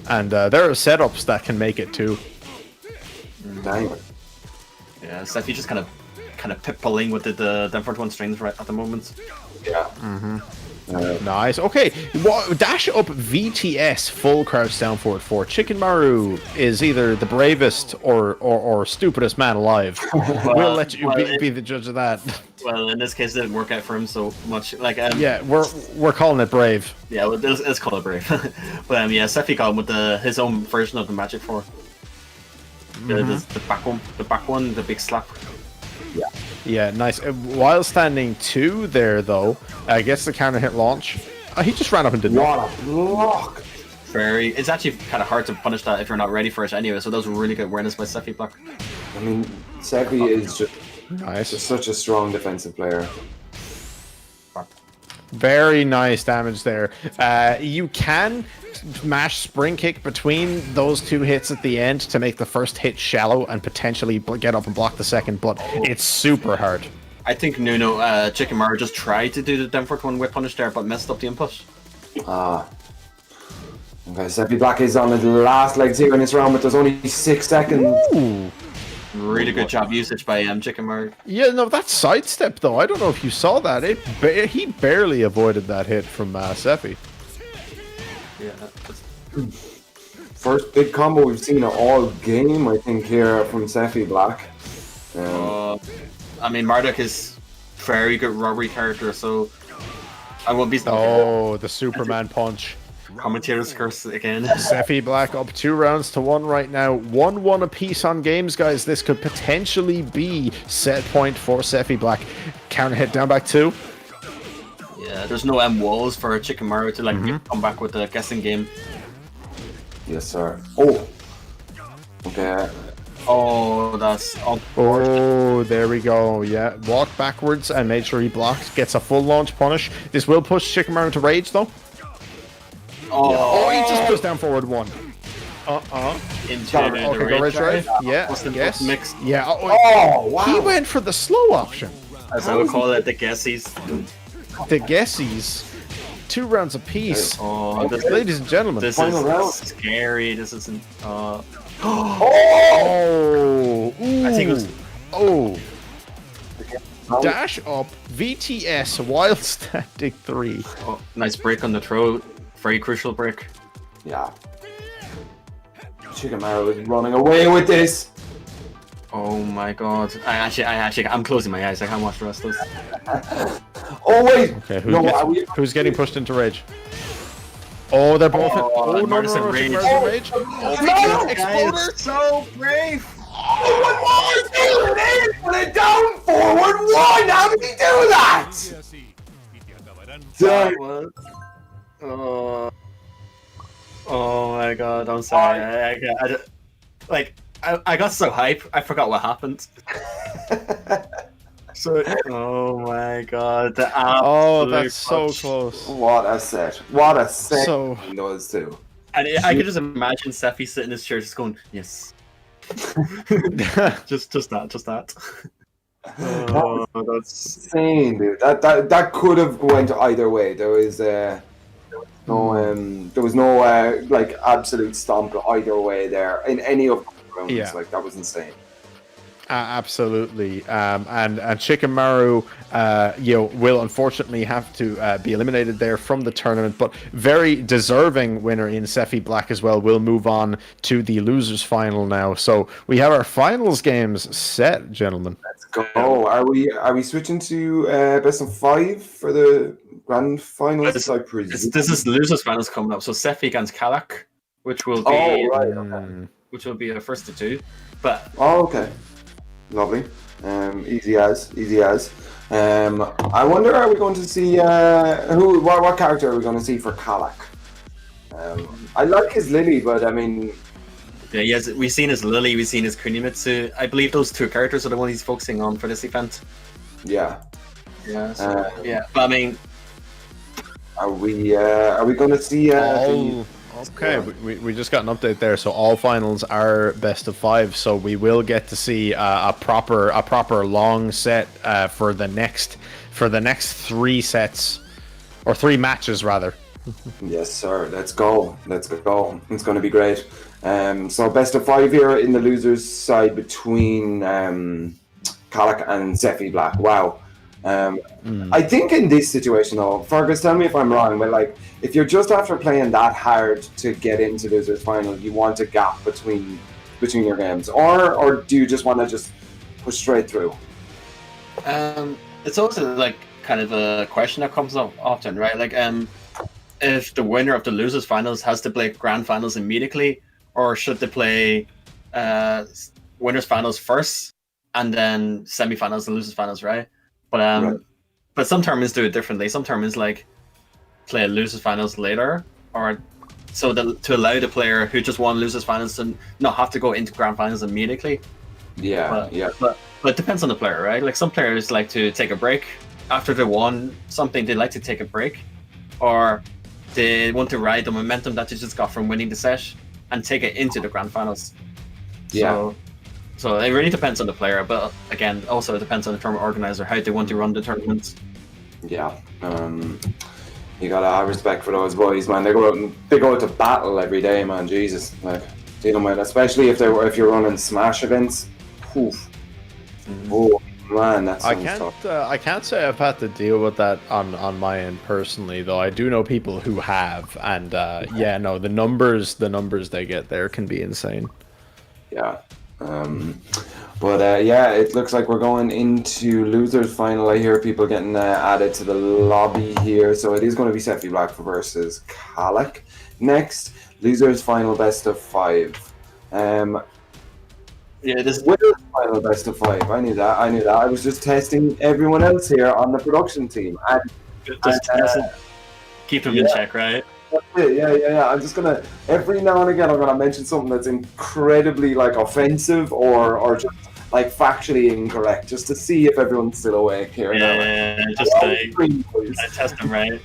and there are setups that can make it too. Dang. Yeah, Sephi just kind of pip-pulling with the Denford 1 strings right at the moment. Yeah. Nice. Okay, dash up VTS full crouch down forward 4. Chickenmaru is either the bravest or stupidest man alive. We'll let you be the judge of that. Well, in this case, it didn't work out for him so much. Like, yeah, we're calling it brave. Yeah, well, it's called it brave. But Sephi got him with his own version of the Magic 4. The back one, the big slap. Yeah. Yeah, nice. While standing 2 there, though, gets the counter hit launch. He just ran up and did what a block! It's actually kind of hard to punish that if you're not ready for it anyway. So that was really good awareness by Sephi Black. I mean, Sephi is just nice. Just such a strong defensive player. Very nice damage there. You can mash spring kick between those 2 hits at the end to make the first hit shallow and potentially get up and block the second, but it's super hard. I think Chickenmaru just tried to do the Denford 1 whip punish there, but messed up the input. Okay, Sephi Black is on the last legs here in this round, but there's only 6 seconds. Ooh. Really good job usage by Chickenmaru. Yeah, no, that sidestep though, I don't know if you saw that. He barely avoided that hit from Sephi. Yeah. First big combo we've seen all game, I think, here from Sephi Black. I mean, Marduk is very good robbery character, so I won't be. The Superman punch. Commentators curse again. Sephi Black up 2 rounds to 1 right now. 1-1 apiece on games, guys. This could potentially be set point for Sephi Black. Counter hit down back 2. Yeah, there's no walls for Chickenmaru to come back with the guessing game. Yes, sir. Oh. Okay. Oh, that's. Oh, there we go. Yeah, walk backwards and made sure he blocked. Gets a full launch punish. This will push Chickenmaru to rage though. Oh, he just goes down forward 1. Into go right drive. Yeah, yes. Mix. Yeah. Wow. He went for the slow option. As I would call it, the guessies. The guessies. 2 rounds apiece. Oh, ladies and gentlemen. This Final round. is scary. This isn't. Oh! I think it was. Oh! Dash up, VTS while standing 3. Oh, nice break on the throw. Very crucial break. Yeah. Chickenmaru is running away with this. Oh my god. I'm closing my eyes. I can't watch the rest of this. Oh wait. Okay, who's getting pushed into rage? Oh, they're both. Oh, no, Marduk's in rage. Rage. Oh, Exploder. So brave. Oh, put it down forward one. How did he do that? That was. Oh my god, I'm sorry. I got so hype, I forgot what happened. Oh my god. Oh, that's so close. What a set. What a set. So Those two. And I could just imagine Sephi sitting in his chair just going, yes. just that. Oh, that's insane, dude. That could have went either way. There was no like absolute stomp either way there in any of the rounds. Yeah. Like that was insane. Absolutely, and Chickenmaru, will unfortunately have to be eliminated there from the tournament, but very deserving winner in Sephi Black as well. Will move on to the losers final now. So we have our finals games set, gentlemen. Let's go. Are we switching to best of 5 for the grand finals? this is the losers finals coming up. So Sephi against Kalak, which will be which will be the first to 2. But okay. Lovely. Easy as. I wonder, are we going to see what character are we going to see for Kalak? I like his Lili, but I mean, yeah, yes, we've seen his Lili, we've seen his Kunimitsu. I believe those 2 characters are the ones he's focusing on for this event. Yeah. Yeah. So, but I mean, are we going to see? Okay, we just got an update there. So all finals are best of 5. So we will get to see a proper long set for the next 3 sets, or 3 matches rather. Yes, sir. Let's go. It's going to be great. So best of 5 here in the losers side between Kalak and Sephi Black. Wow. I think in this situation though, Fergus, tell me if I'm wrong, but like if you're just after playing that hard to get into losers final, you want a gap between your games, or do you just want to just push straight through? It's also like kind of a question that comes up often, right? Like if the winner of the losers finals has to play grand finals immediately, or should they play winners finals first and then semifinals and losers finals, right? But some tournaments do it differently. Some tournaments like play losers finals later, or so to allow the player who just won losers finals to not have to go into grand finals immediately. Yeah. But it depends on the player, right? Like some players like to take a break after they won something. They like to take a break, or they want to ride the momentum that they just got from winning the set and take it into the grand finals. Yeah. So it really depends on the player, but again, also it depends on the tournament organizer, how they want to run the tournament. Yeah. You gotta have respect for those boys, man. They go out to battle every day, man. Jesus, like dealing with, especially if you're running smash events. Poof. Oh man, that's tough. I can't say I've had to deal with that on my end personally, though. I do know people who have, and the numbers they get there can be insane. Yeah. It looks like we're going into losers final. I hear people getting added to the lobby here, so it is going to be Sephi Black versus Kalak. Next, losers final best of 5. This winners final best of 5. I knew that. I was just testing everyone else here on the production team. Keep them in check, right? Yeah. I'm just gonna every now and again I'm gonna mention something that's incredibly like offensive or just like factually incorrect, just to see if everyone's still awake here. Just I test them, right?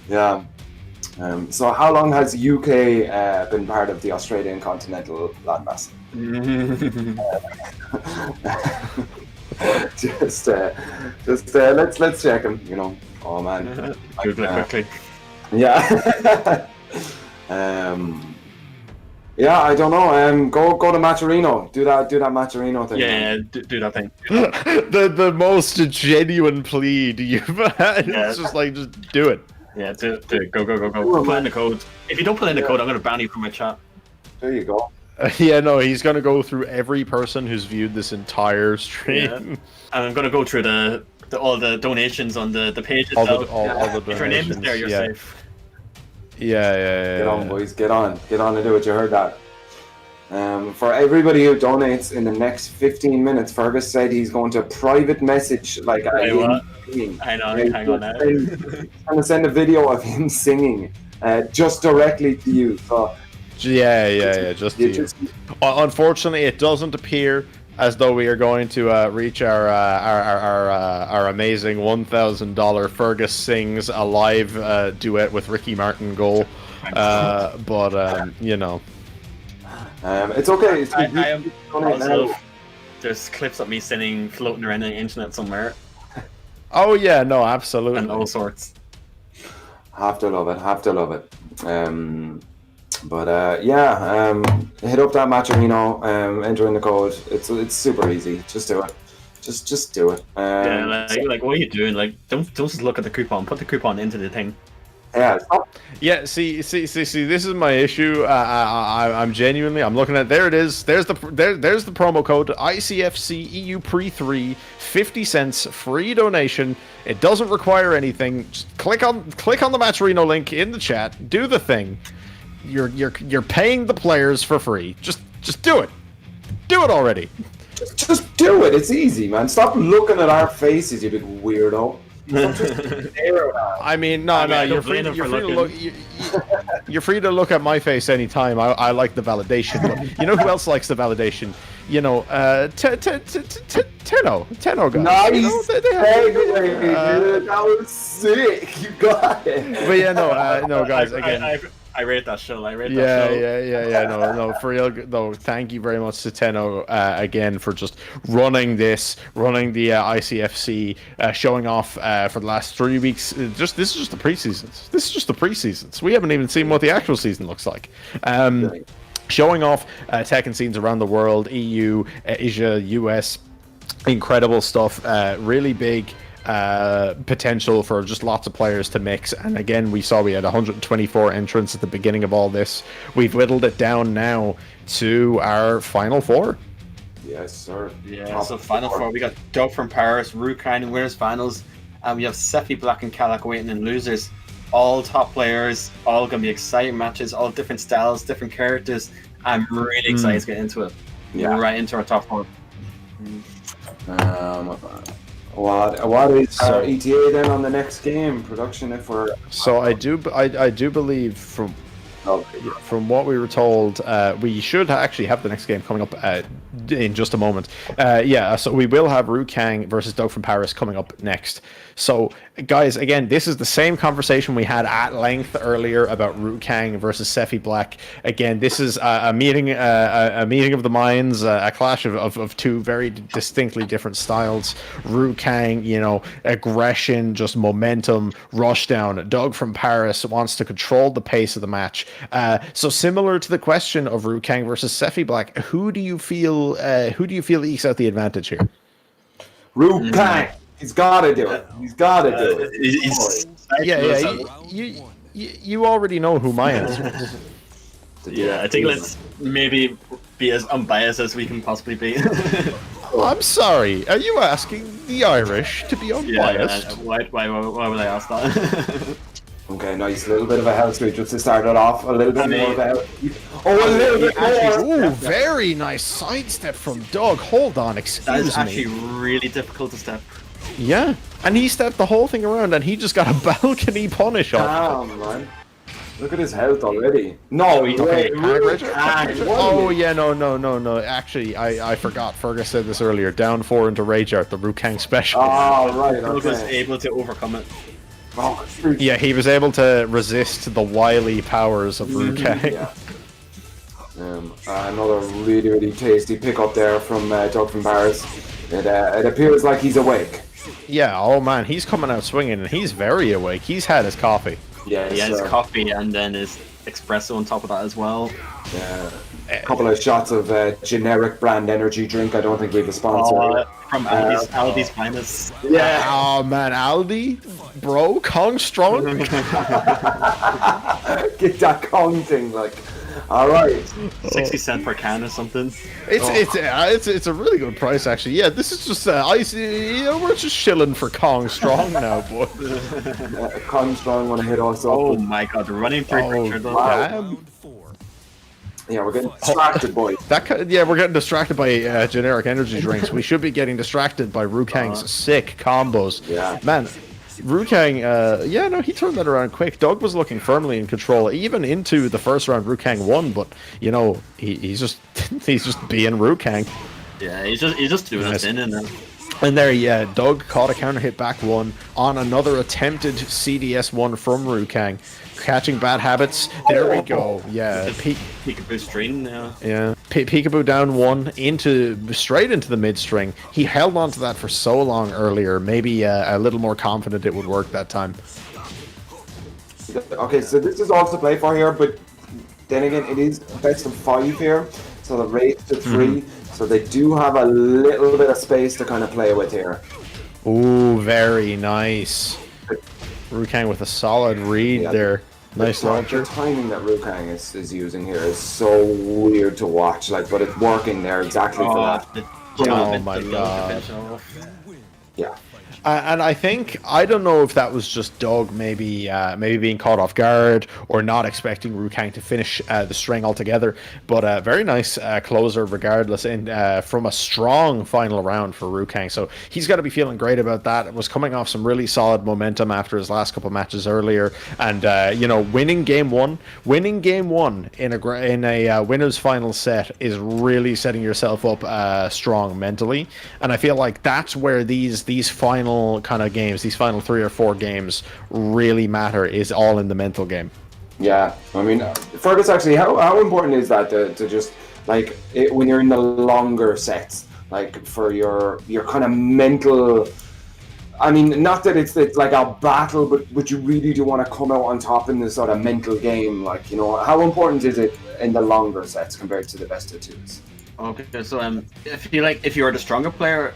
Yeah. So how long has UK been part of the Australian continental landmass? Let's check him. You know. Oh man. Google it quickly. Yeah. Yeah, I don't know. Go to Maturino. Do that Maturino thing. Yeah, do that thing. the most genuine plead you've had. Yeah. It's just like, just do it. Yeah, do it. Go. Put in the code. If you don't put in the code, I'm gonna ban you from my chat. There you go. Yeah, no, he's gonna go through every person who's viewed this entire stream. Yeah. And I'm gonna go through all the donations on the page All itself. the donations. If your name is there, you're yeah. safe. Yeah. Get on, boys. Get on and do it. You heard that. For everybody who donates in the next 15 minutes, Fergus said he's going to private message like singing. I know. Hang on now. I'm going to send a video of him singing just directly to you. So Yeah. Just to you. Unfortunately, it doesn't appear as though we are going to reach our amazing $1,000 Fergus sings a live duet with Ricky Martin goal. But you know, it's okay. I am also, there's clips of me singing floating around the internet somewhere. Oh yeah, no, absolutely, and all sorts. Have to love it. But hit up that Maturino, enter in the code. It's super easy. Just do it. Just do it. Like what are you doing? Like don't just look at the coupon. Put the coupon into the thing. Yeah. Yeah. See. This is my issue. I'm genuinely. I'm looking at. There it is. There's the promo code ICFC EU Pre 3, 50 cents, free donation. It doesn't require anything. Just click on the Maturino link in the chat. Do the thing. You're paying the players for free. Just do it. Do it already. Just do it. It's easy, man. Stop looking at our faces, you big weirdo. I mean, no. You're free to look. You're free to look at my face anytime. I like the validation. But you know who else likes the validation? You know, Tenno guys. Nice. You know, that was sick. You got it. But yeah, no, guys. Again. I rate that show. Yeah. No, for real. No, thank you very much to Tenno again for just running the ICFC, showing off for the last 3 weeks. This is just the preseasons. We haven't even seen what the actual season looks like. Showing off tech and scenes around the world, EU, Asia, US, incredible stuff. Really big. Potential for just lots of players to mix, and again we had 124 entrants at the beginning of all this. We've whittled it down now to our final four. Yes, sir. Yeah, so final four, we got Doug from Paris, Hwoarang in winners finals, and we have Sephi, Black and Kalak waiting in losers. All top players, all gonna be exciting matches, all different styles, different characters. I'm really excited to get into it. Yeah, right into our top four. What is our ETA then on the next game production? If we're I do believe from what we were told, we should actually have the next game coming up in just a moment. So we will have Hwoarang versus Doug from Paris coming up next. So, guys, again, this is the same conversation we had at length earlier about Hwoarang versus Sephi Black. Again, this is a meeting of the minds, a clash of two very distinctly different styles. Hwoarang, aggression, just momentum, rush down. Doug from Paris wants to control the pace of the match. So similar to the question of Hwoarang versus Sephi Black, who do you feel ekes out the advantage here? Hwoarang. He's got to do it. He's got to do it. You already know who my answer is. Yeah, I think let's maybe be as unbiased as we can possibly be. I'm sorry. Are you asking the Irish to be unbiased? Why would I ask that? Okay, nice. A little bit of a house sweep just to start it off. A little bit more about. A little bit more. Ooh, very nice sidestep from Doug. Hold on, excuse me. That is actually really difficult to step. Yeah, and he stepped the whole thing around, and he just got a balcony punish off. Damn, man. Look at his health already. No, okay. Oh yeah, no. Actually, I forgot. Fergus said this earlier. Down 4 into Rage Art, the Hwoarang special. Oh right. Doug was able to overcome it. Oh, yeah, he was able to resist the wily powers of Hwoarang. Yeah. Another really tasty pick up there from Doug from Paris. It appears like he's awake. Yeah, oh man, he's coming out swinging, and he's very awake. He's had his coffee. Yeah, his coffee, and then his espresso on top of that as well. Yeah, a couple of shots of generic brand energy drink. I don't think we have a sponsor. From Aldi's finest. Yeah. Oh man, Aldi, bro, Kang strong. Get that Kong thing, like. All right. 60 cents per can or something. It's a really good price actually. Yeah, this is just we're just chilling for Kang strong now, boy. Kong strong want to hit us up. Oh my god, running through picture. Wow. Yeah, we're getting distracted, boy. We're getting distracted by generic energy drinks. We should be getting distracted by Hwoarang's sick combos. Yeah. Man, Hwoarang, he turned that around quick. Doug was looking firmly in control, even into the first round. Hwoarang won, but he's just being Hwoarang. Yeah, he's just doing his thing, and there, Doug caught a counter hit back one on another attempted CDS one from Hwoarang. Catching bad habits. There we go. Yeah. Peekaboo string now. Yeah. Peekaboo down one straight into the mid string. He held on to that for so long earlier. Maybe a little more confident it would work that time. Okay, so this is all to play for here, but then again, it is best of 5 here, so the race to 3. So they do have a little bit of space to kind of play with here. Ooh, very nice. Hwoarang with a solid read there. Nice launcher. The timing that Hwoarang is using here is so weird to watch, but it's working there exactly for that. Oh my god. Yeah. And I don't know if that was just Doug maybe being caught off guard or not expecting Hwoarang to finish the string altogether, but very nice closer regardless, and from a strong final round for Hwoarang. So he's got to be feeling great about that. It was coming off some really solid momentum after his last couple of matches earlier, and winning game one in a winners final set is really setting yourself up strong mentally, and I feel like that's where these final kind of games, these final 3 or 4 games really matter, is all in the mental game. Yeah, I mean, Fergus, actually, how important is that to just, when you're in the longer sets, for your kind of mental, I mean, not that it's like a battle, but you really do want to come out on top in this sort of mental game, how important is it in the longer sets compared to the best of 2s? Okay, so if you're the stronger player,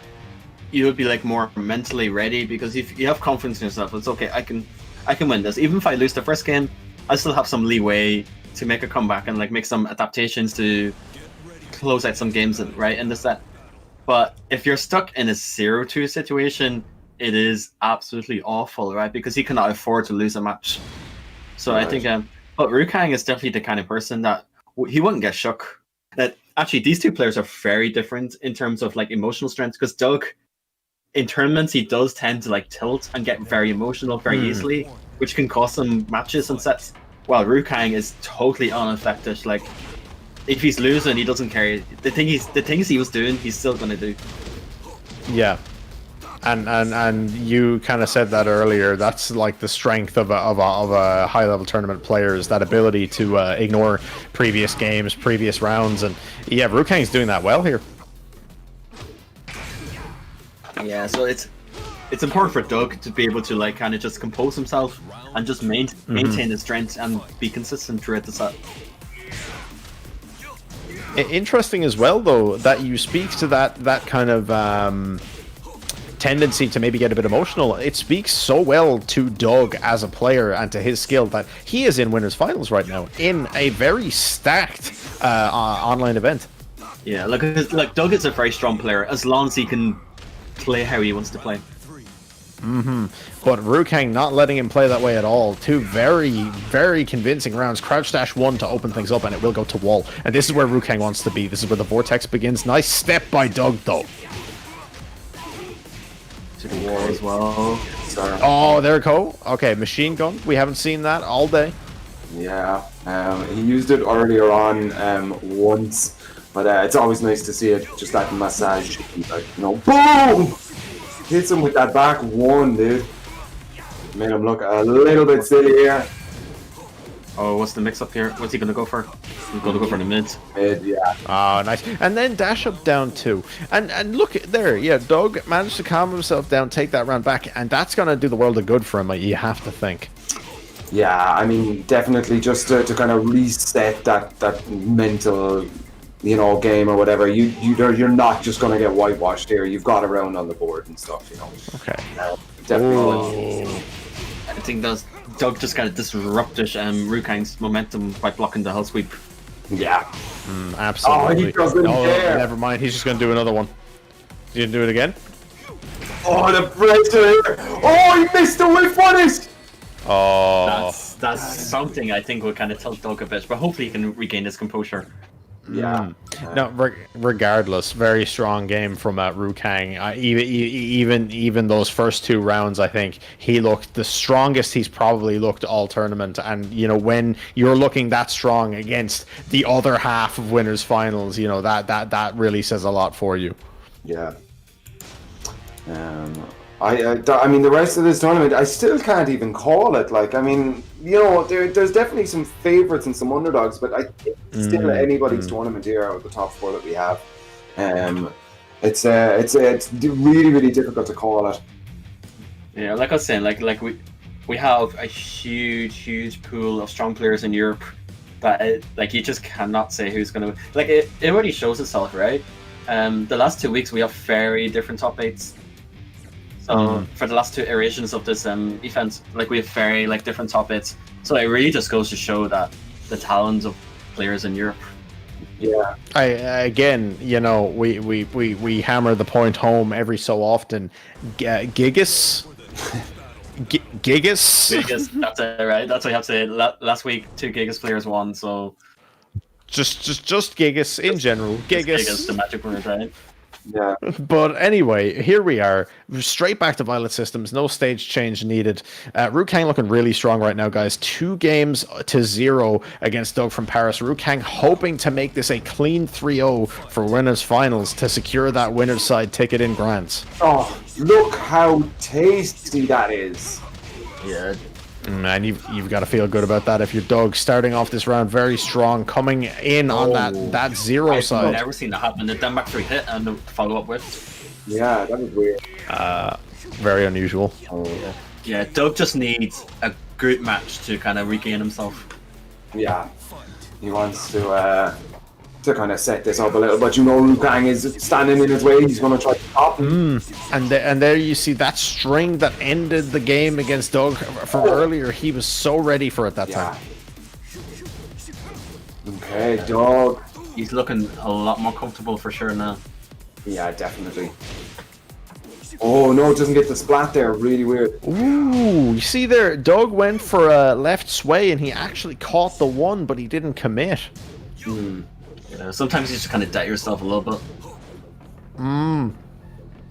you would be more mentally ready, because if you have confidence in yourself, it's okay. I can win this. Even if I lose the first game, I still have some leeway to make a comeback and make some adaptations to close out some games in the set. But if you're stuck in a 0-2 situation, it is absolutely awful, right? Because he cannot afford to lose a match. So right. I think, but Hwoarang is definitely the kind of person that he wouldn't get shook. That actually these two players are very different in terms of emotional strength, because Doug, in tournaments, he does tend to tilt and get very emotional very easily, which can cost him matches and sets. While Hwoarang is totally unaffected. If he's losing, he doesn't care. The things he was doing, he's still gonna do. Yeah, and you kind of said that earlier. That's the strength of a high level tournament player, is that ability to ignore previous games, previous rounds, and yeah, Hwoarang's doing that well here. Yeah, so it's important for Doug to be able to kind of just compose himself and just maintain his strength and be consistent throughout the set. Interesting as well, though, that you speak to that kind of tendency to maybe get a bit emotional. It speaks so well to Doug as a player and to his skill that he is in winners finals right now in a very stacked online event. Yeah, Doug is a very strong player as long as he can play how he wants to play. But Hwoarang not letting him play that way at all. 2 very, very convincing rounds. Crouch dash 1 to open things up, and it will go to wall. And this is where Hwoarang wants to be. This is where the vortex begins. Nice step by Doug, though. To the wall as well. Sorry. Oh, there we go. Okay, machine gun. We haven't seen that all day. Yeah, he used it earlier on once. But it's always nice to see it, just that massage, boom! Hits him with that back 1, dude. Made him look a little bit silly here. Oh, what's the mix-up here? What's he going to go for? He's going to go for the mid. Mid, yeah. Oh, nice. And then dash up down 2. And look there, yeah, Doug managed to calm himself down, take that round back, and that's going to do the world a good for him, you have to think. Yeah, I mean, definitely just to kind of reset that mental, game or whatever. You're not just gonna get whitewashed here. You've got a round on the board and stuff. Okay. Definitely. I think Doug just kind of disrupted Rukang's momentum by blocking the hell sweep. Yeah. Absolutely. Oh, he doesn't care. Never mind. He's just going to do another one. You gonna do it again? Oh, the pressure! Oh, he missed the whiff on it! Oh. That's something I think will kind of tilt Doug a bit, but hopefully he can regain his composure. Yeah. No, regardless, very strong game from Rukang. Even those first 2 rounds, I think he looked the strongest he's probably looked all tournament. And when you're looking that strong against the other half of winners finals, that really says a lot for you. Yeah. I mean, the rest of this tournament, I still can't even call it. Like, I mean, there's definitely some favorites and some underdogs, but I think it's still anybody's tournament here out of the top 4 that we have. It's really, really difficult to call it. Yeah, like I was saying, like we have a huge pool of strong players in Europe that you just cannot say who's gonna it already shows itself, right? The last 2 weeks we have very different top 8s. So for the last 2 iterations of this event, we have very different top 8s. So it really just goes to show that the talent of players in Europe. Yeah. We hammer the point home every so often. Gigas. Gigas, that's it, right? That's what you have to say. Last week, 2 Gigas players won, so just Gigas in general. Gigas, the magic word, right? Yeah. But anyway, here we are, straight back to Violet Systems. No stage change needed. Rukang looking really strong right now, guys. 2 games to 0 against Doug from Paris. Rukang hoping to make this a clean 3-0 for winners finals to secure that winner's side ticket in Grants. Oh, look how tasty that is. Yeah. Man, you've got to feel good about that if you're Doug starting off this round very strong, coming in on that 0 side. I've never seen that happen. The BAKRi hit and the follow-up with. Yeah, that was weird. Very unusual. Oh, yeah, Doug just needs a good match to kind of regain himself. Yeah, he wants to kind of set this up a little, but Rukang is standing in his way. He's going to try to stop him. And there you see that string that ended the game against Doug from earlier. He was so ready for it that time. Okay, Doug. He's looking a lot more comfortable for sure now. Yeah, definitely. Oh no, it doesn't get the splat there. Really weird. Ooh, you see there, Doug went for a left sway and he actually caught the 1, but he didn't commit. Yeah, sometimes you just kind of doubt yourself a little bit.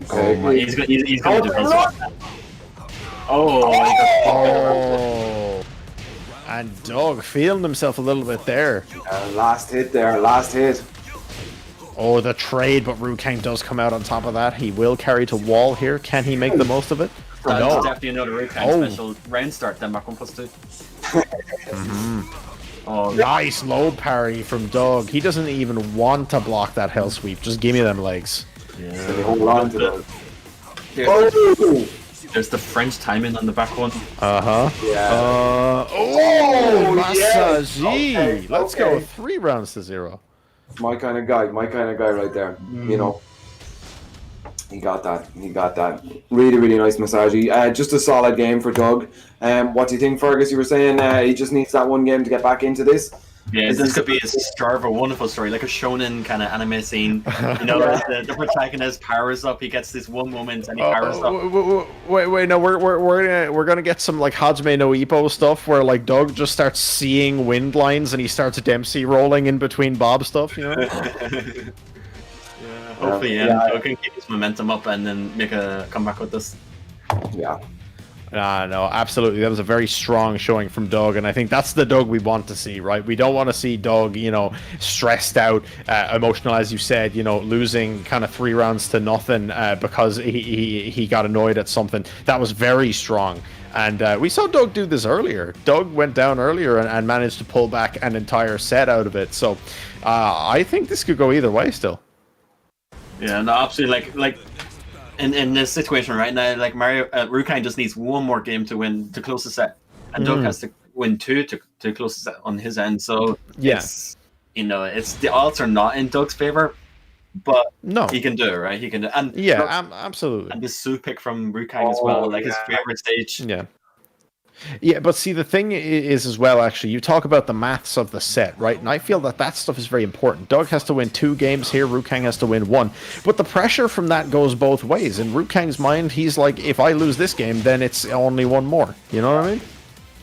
Okay. He's gonna do this. Oh. And Doug feeling himself a little bit there. Last hit there. Last hit. Oh, the trade, but Rukang does come out on top of that. He will carry to wall here. Can he make the most of it? That's definitely another Rukang special round start. Then back 1+2. Oh, nice low parry from Doug. He doesn't even want to block that hell sweep. Just give me them legs. Yeah. So they hold on to those. There's the French timing on the back one. Yeah. Massage. Okay. Let's go 3 rounds to 0. My kind of guy right there. He got that. Really, really nice massage. Just a solid game for Doug. What do you think, Fergus? You were saying he just needs that 1 game to get back into this. Yeah, this could be a start of a wonderful story, like a shonen kind of anime scene. The protagonist powers up. He gets this 1 moment and he powers up. Wait, no, we're gonna get some Hajime no Ippo stuff where Doug just starts seeing wind lines and he starts Dempsey rolling in between Bob stuff. Hopefully, Doug can keep his momentum up and then make a comeback with this. Yeah. No, absolutely. That was a very strong showing from Doug, and I think that's the Doug we want to see, right? We don't want to see Doug, stressed out, emotional, as you said, losing kind of 3 rounds to nothing because he got annoyed at something. That was very strong. And we saw Doug do this earlier. Doug went down earlier and managed to pull back an entire set out of it. So I think this could go either way still. Yeah, no, absolutely. In this situation right now, Rukang just needs 1 more game to win to close the set, and Doug has to win two to close on his end. So Yes. It's the odds are not in Doug's favor, but No. he can do it, right? He can do it. And absolutely. And the Sue pick from Rukang as well, like his favorite stage. Yeah. Yeah, but see, the thing is as well, actually, you talk about the maths of the set, right? And I feel that stuff is very important. Doug has to win 2 games here, Rukang has to win 1. But the pressure from that goes both ways. In Rukang's mind, he's like, if I lose this game, then it's only 1 more. You know what I mean?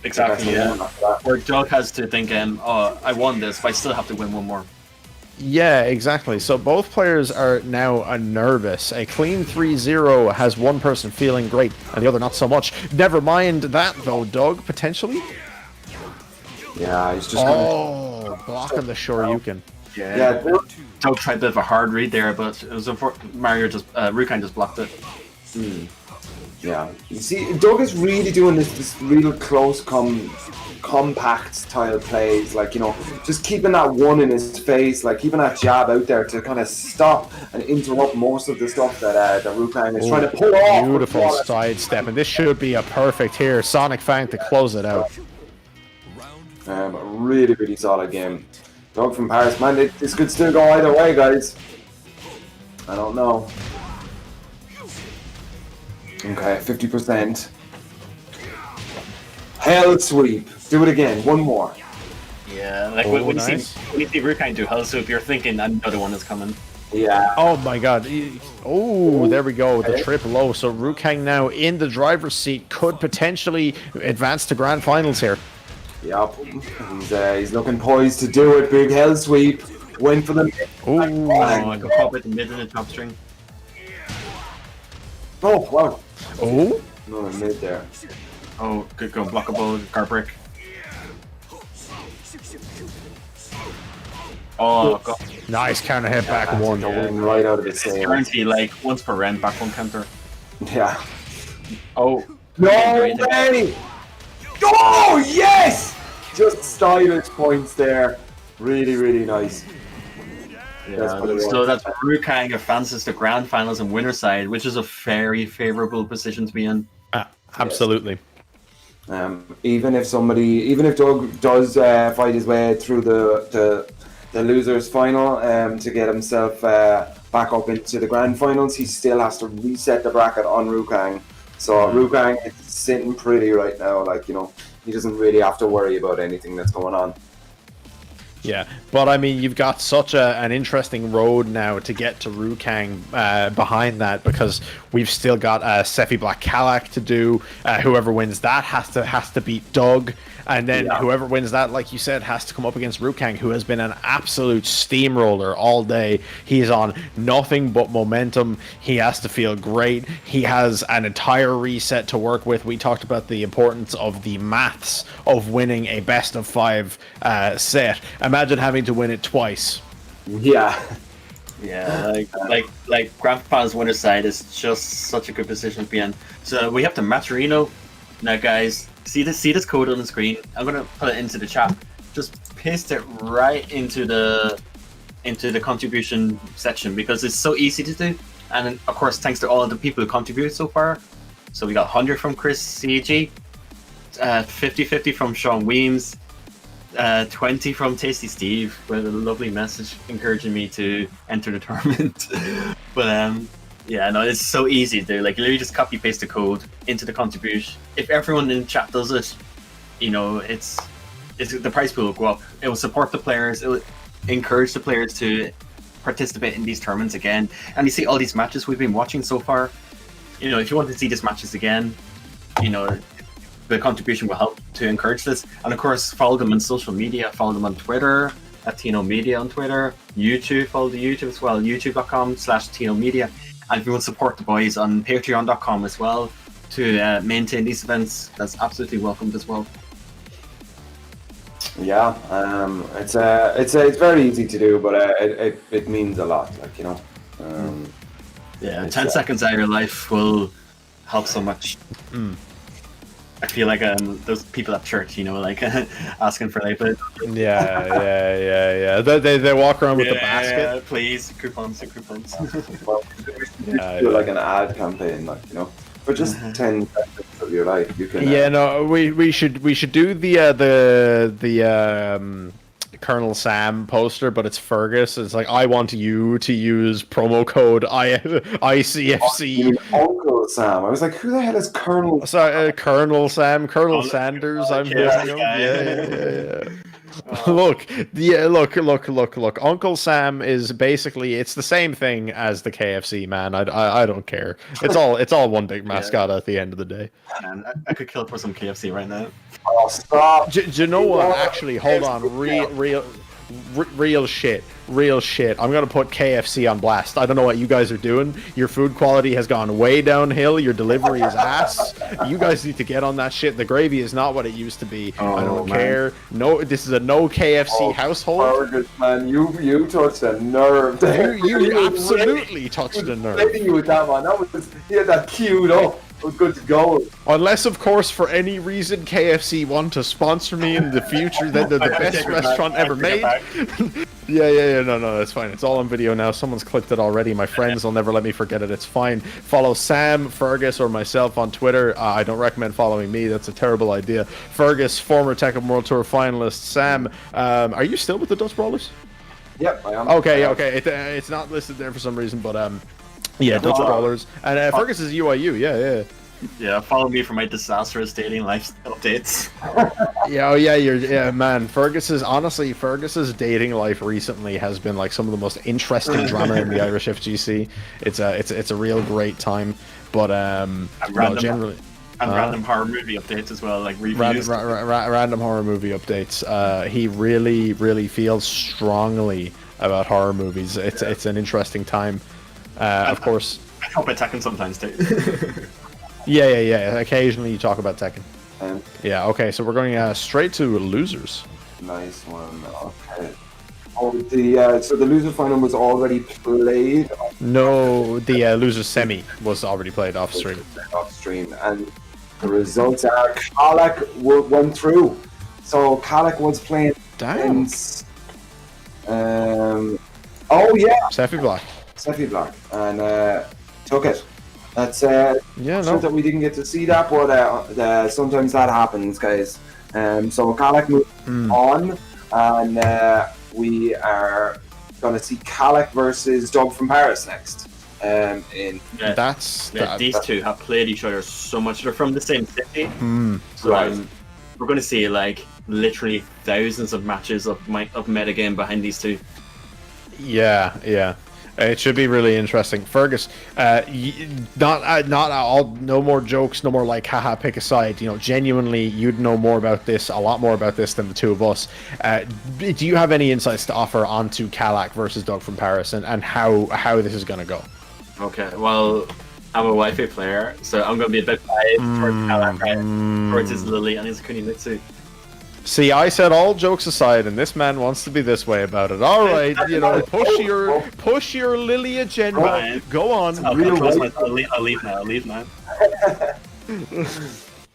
Exactly, yeah. Where Doug has to think, oh, I won this, but I still have to win 1 more. Yeah, exactly. So both players are now nervous. A clean 3-0 has one person feeling great and the other not so much. Never mind that, though, Doug, potentially. Yeah, he's just blocking the Shoryuken. Yeah. Doug tried a bit of a hard read there, but it was Rukang just blocked it. Yeah. You see, Doug is really doing this real close compact style plays, like, just keeping that one in his face, like keeping that jab out there to kind of stop and interrupt most of the stuff that Rukang is trying to pull off. Beautiful sidestep, and this should be a perfect here. Sonic Fang to close it out. Really, really solid game. Doug from Paris, man, this could still go either way, guys. I don't know. Okay, 50%. Hell sweep. Do it again. 1 more. Yeah, like when you see Rukang do Hell Sweep, you're thinking another one is coming. Yeah. Oh my god. Oh, there we go. The trip low. So Rukang now in the driver's seat could potentially advance to grand finals here. Yep. He's looking poised to do it. Big Hell sweep. Went for the mid. I can pop it the mid and the top string. Oh, wow. Oh? No, mid there. Oh, good go. Blockable, guard brick. Oh, God. Nice counter hit back 1. Going right out of It's the guarantee, like, once per round, back 1 counter. Yeah. Oh. No way! Oh, yes! Just stylish points there. Really, really nice. Yeah, so that's Rukang advances to grand finals and winner side, which is a very favorable position to be in. Absolutely. Even if Doug does fight his way through the losers final to get himself back up into the grand finals, he still has to reset the bracket on Rukang. So Rukang is sitting pretty right now, like, he doesn't really have to worry about anything that's going on. Yeah, but I mean, you've got such an interesting road now to get to Rukang behind that, because we've still got Sephi Black Kalak to do. Whoever wins that has to beat Doug, and then whoever wins that, like you said, has to come up against Rukang, who has been an absolute steamroller all day. He's on nothing but momentum. He has to feel great. He has an entire reset to work with. We talked about the importance of the maths of winning a best of 5 set. Imagine having to win it twice. Yeah. Yeah, like grand finals winner side is just such a good position to be in. So we have the Maturino. Now, guys, see this code on the screen. I'm gonna put it into the chat. Just paste it right into the contribution section, because it's so easy to do. And then, of course, thanks to all of the people who contributed so far. So we got 100 from Chris CG, 50-50 from Sean Weems, 20 from Tasty Steve with a lovely message encouraging me to enter the tournament. But yeah, no, it's so easy to do. Like, literally just copy paste the code into the contribution. If everyone in the chat does it, it's the prize pool will go up. It will support the players. It will encourage the players to participate in these tournaments again. And you see all these matches we've been watching so far. If you want to see these matches again, the contribution will help to encourage this. And of course, follow them on social media. Follow them on Twitter at Tino Media on Twitter. YouTube, follow the YouTube as well. YouTube.com/Tino Media. And if you want to support the boys on Patreon.com as well to maintain these events, that's absolutely welcomed as well. Yeah, it's very easy to do, but it means a lot. Like, yeah, 10 seconds out of your life will help so much. I feel like those people at church, like asking for like, but yeah. They walk around with the basket. Please, coupons. Do like an ad campaign, like, for just 10 seconds. of your life. You can. Yeah, no, we should do the Colonel Sam poster, but it's Fergus. It's like, I want you to use promo code ICFC. Uncle Sam. I was like, who the hell is Colonel? Sorry, Colonel Sam, Colonel Sanders. I'm hitting him. Yeah. Look. Uncle Sam is basically, it's the same thing as the KFC, man. I don't care. It's all one big mascot at the end of the day. Man, I could kill for some KFC right now. Oh, stop! Do you know what? Actually, hold on. Real shit. I'm gonna put KFC on blast. I don't know what you guys are doing. Your food quality has gone way downhill. Your delivery is ass. You guys need to get on that shit. The gravy is not what it used to be. I don't care. No, this is a no KFC household. Fergus, man, you touched a nerve. You absolutely touched a nerve. Hitting you with that, man. He had that queued up. It was good to go. Unless, of course, for any reason KFC want to sponsor me in the future, then they're the best restaurant ever made. Yeah, no, that's fine. It's all on video now. Someone's clipped it already. My friends will never let me forget it. It's fine. Follow Sam, Fergus, or myself on Twitter. I don't recommend following me. That's a terrible idea. Fergus, former Tekken World Tour finalist. Sam, are you still with the Dutch Brawlers? Yep, I am. Okay. It's not listed there for some reason, but yeah, Dutch Brawlers. And Fergus is UIU, yeah. Yeah, follow me for my disastrous dating life updates. Man. Fergus's dating life recently has been like some of the most interesting drama in the Irish FGC. It's a real great time, but generally. And random horror movie updates as well, like reviews. Random horror movie updates. He really feels strongly about horror movies. It's an interesting time. Of course. I help at Tekken sometimes too. Yeah. Occasionally you talk about Tekken. Yeah, okay, so we're going straight to losers. Nice one. Okay. Oh, so the loser final was already played? No, the loser semi was already played off stream. And the results are Kalak went through. So Kalak was playing against, Sephi Black, and took it. That's that we didn't get to see that, but sometimes that happens, guys. So Kalak moved on, and we are gonna see Kalak versus Doug from Paris next. These two have played each other so much. They're from the same city, so right. We're gonna see like literally thousands of matches of metagame behind these two. Yeah. It should be really interesting. Fergus, no more jokes, no more like haha pick a side. You know, genuinely, you'd know a lot more about this than the two of us. Do you have any insights to offer onto Kalak versus Doug from Paris and how this is gonna go? Okay, well, I'm a Wi-Fi player, so I'm gonna be a bit biased towards Kalak, right? Towards his Lili and his Kunimitsu. See, I said all jokes aside, and this man wants to be this way about it. All right, push your Lili agenda. Right. Go on. I'll leave now.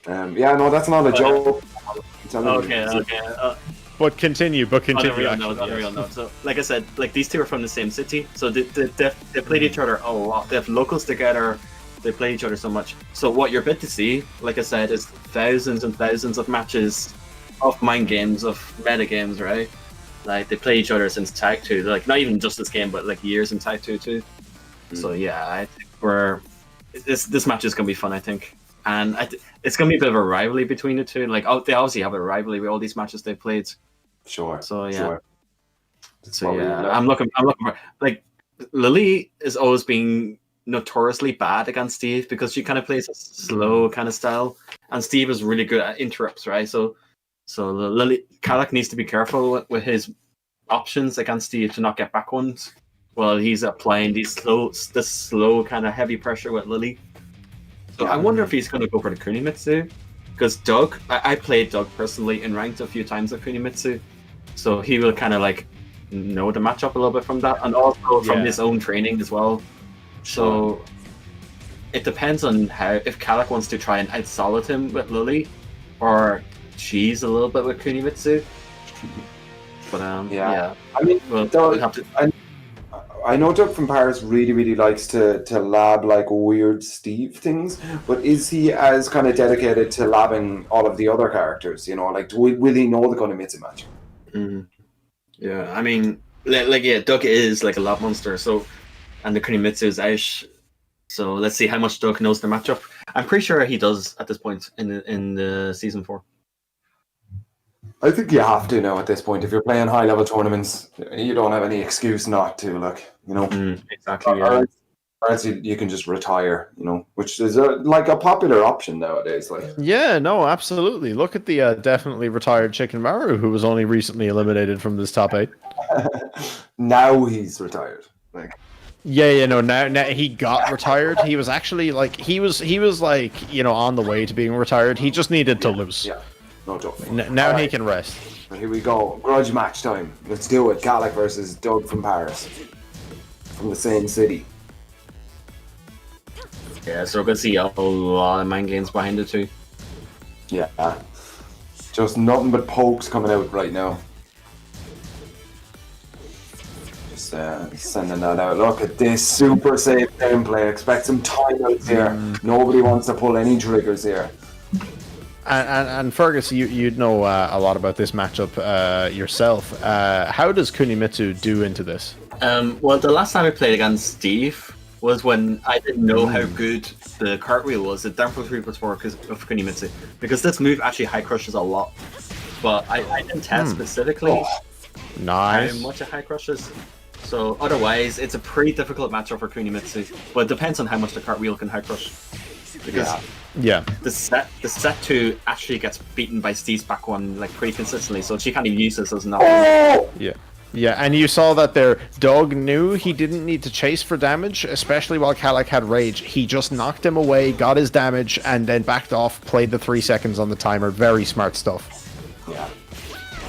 No, that's not a joke. Okay. But continue. On a real note. So, like I said, like these two are from the same city, so they played each other a lot. They have locals together. They play each other so much. So what you're about to see, like I said, is thousands and thousands of matches of mind games, of meta games, right? Like they play each other since Tag 2, like not even just this game, but like years in Tag 2 too. So yeah, I think this match is gonna be fun, I think, and it's gonna be a bit of a rivalry between the two. Like they obviously have a rivalry with all these matches they've played. Sure. So yeah. Sure. So yeah, I'm looking for, like, Lili is always being notoriously bad against Steve because she kind of plays a slow kind of style, and Steve is really good at interrupts, right? So Kalak needs to be careful with his options against Steve to not get back ones while he's applying this slow kind of heavy pressure with Lili. So I wonder if he's going to go for the Kunimitsu, because Doug, I played Doug personally in ranked a few times with Kunimitsu, so he will kind of like know the matchup a little bit from that, and also from his own training as well. So it depends on if Kalak wants to try and out-solid him with Lili, or cheese a little bit with Kunimitsu. But I mean, we'll have to. I know Doug from Paris really likes to lab like weird Steve things, but is he as kind of dedicated to labbing all of the other characters? You know, like will he know the Konomitsu match? Yeah, I mean, yeah, Doug is like a lab monster, so and the Konomitsu is out. So let's see how much Doug knows the matchup. I'm pretty sure he does at this point in the season 4. I think you have to now at this point. If you're playing high level tournaments, you don't have any excuse not to. Like, you know, exactly. Yeah. Or else you can just retire. You know, which is like a popular option nowadays. Like, yeah, no, absolutely. Look at the definitely retired Chickenmaru, who was only recently eliminated from this top 8. Now he's retired. Like. Yeah, no. Now he got retired. He was actually like he was like, you know, on the way to being retired. He just needed to lose. Yeah. No joke. Now he can rest. But here we go. Grudge match time. Let's do it. Kalak versus Doug from Paris. From the same city. Yeah, so we can see a whole lot of mind games behind it too. Yeah. Just nothing but pokes coming out right now. Just sending that out. Look at this super safe gameplay. Expect some timeouts here. Nobody wants to pull any triggers here. And Fergus, you'd know a lot about this matchup yourself. How does Kunimitsu do into this? Well, the last time I played against Steve was when I didn't know how good the cartwheel was, the down for 3+4 of Kunimitsu, because this move actually high crushes a lot. But I didn't test specifically how much it high crushes. So otherwise, it's a pretty difficult matchup for Kunimitsu. But it depends on how much the cartwheel can high crush. Because the set 2 actually gets beaten by Steve's back 1 like pretty consistently, so she kind of uses this as an option. Yeah, and you saw that there. Doug knew he didn't need to chase for damage, especially while Kalak had rage. He just knocked him away, got his damage, and then backed off, played the 3 seconds on the timer. Very smart stuff. Yeah.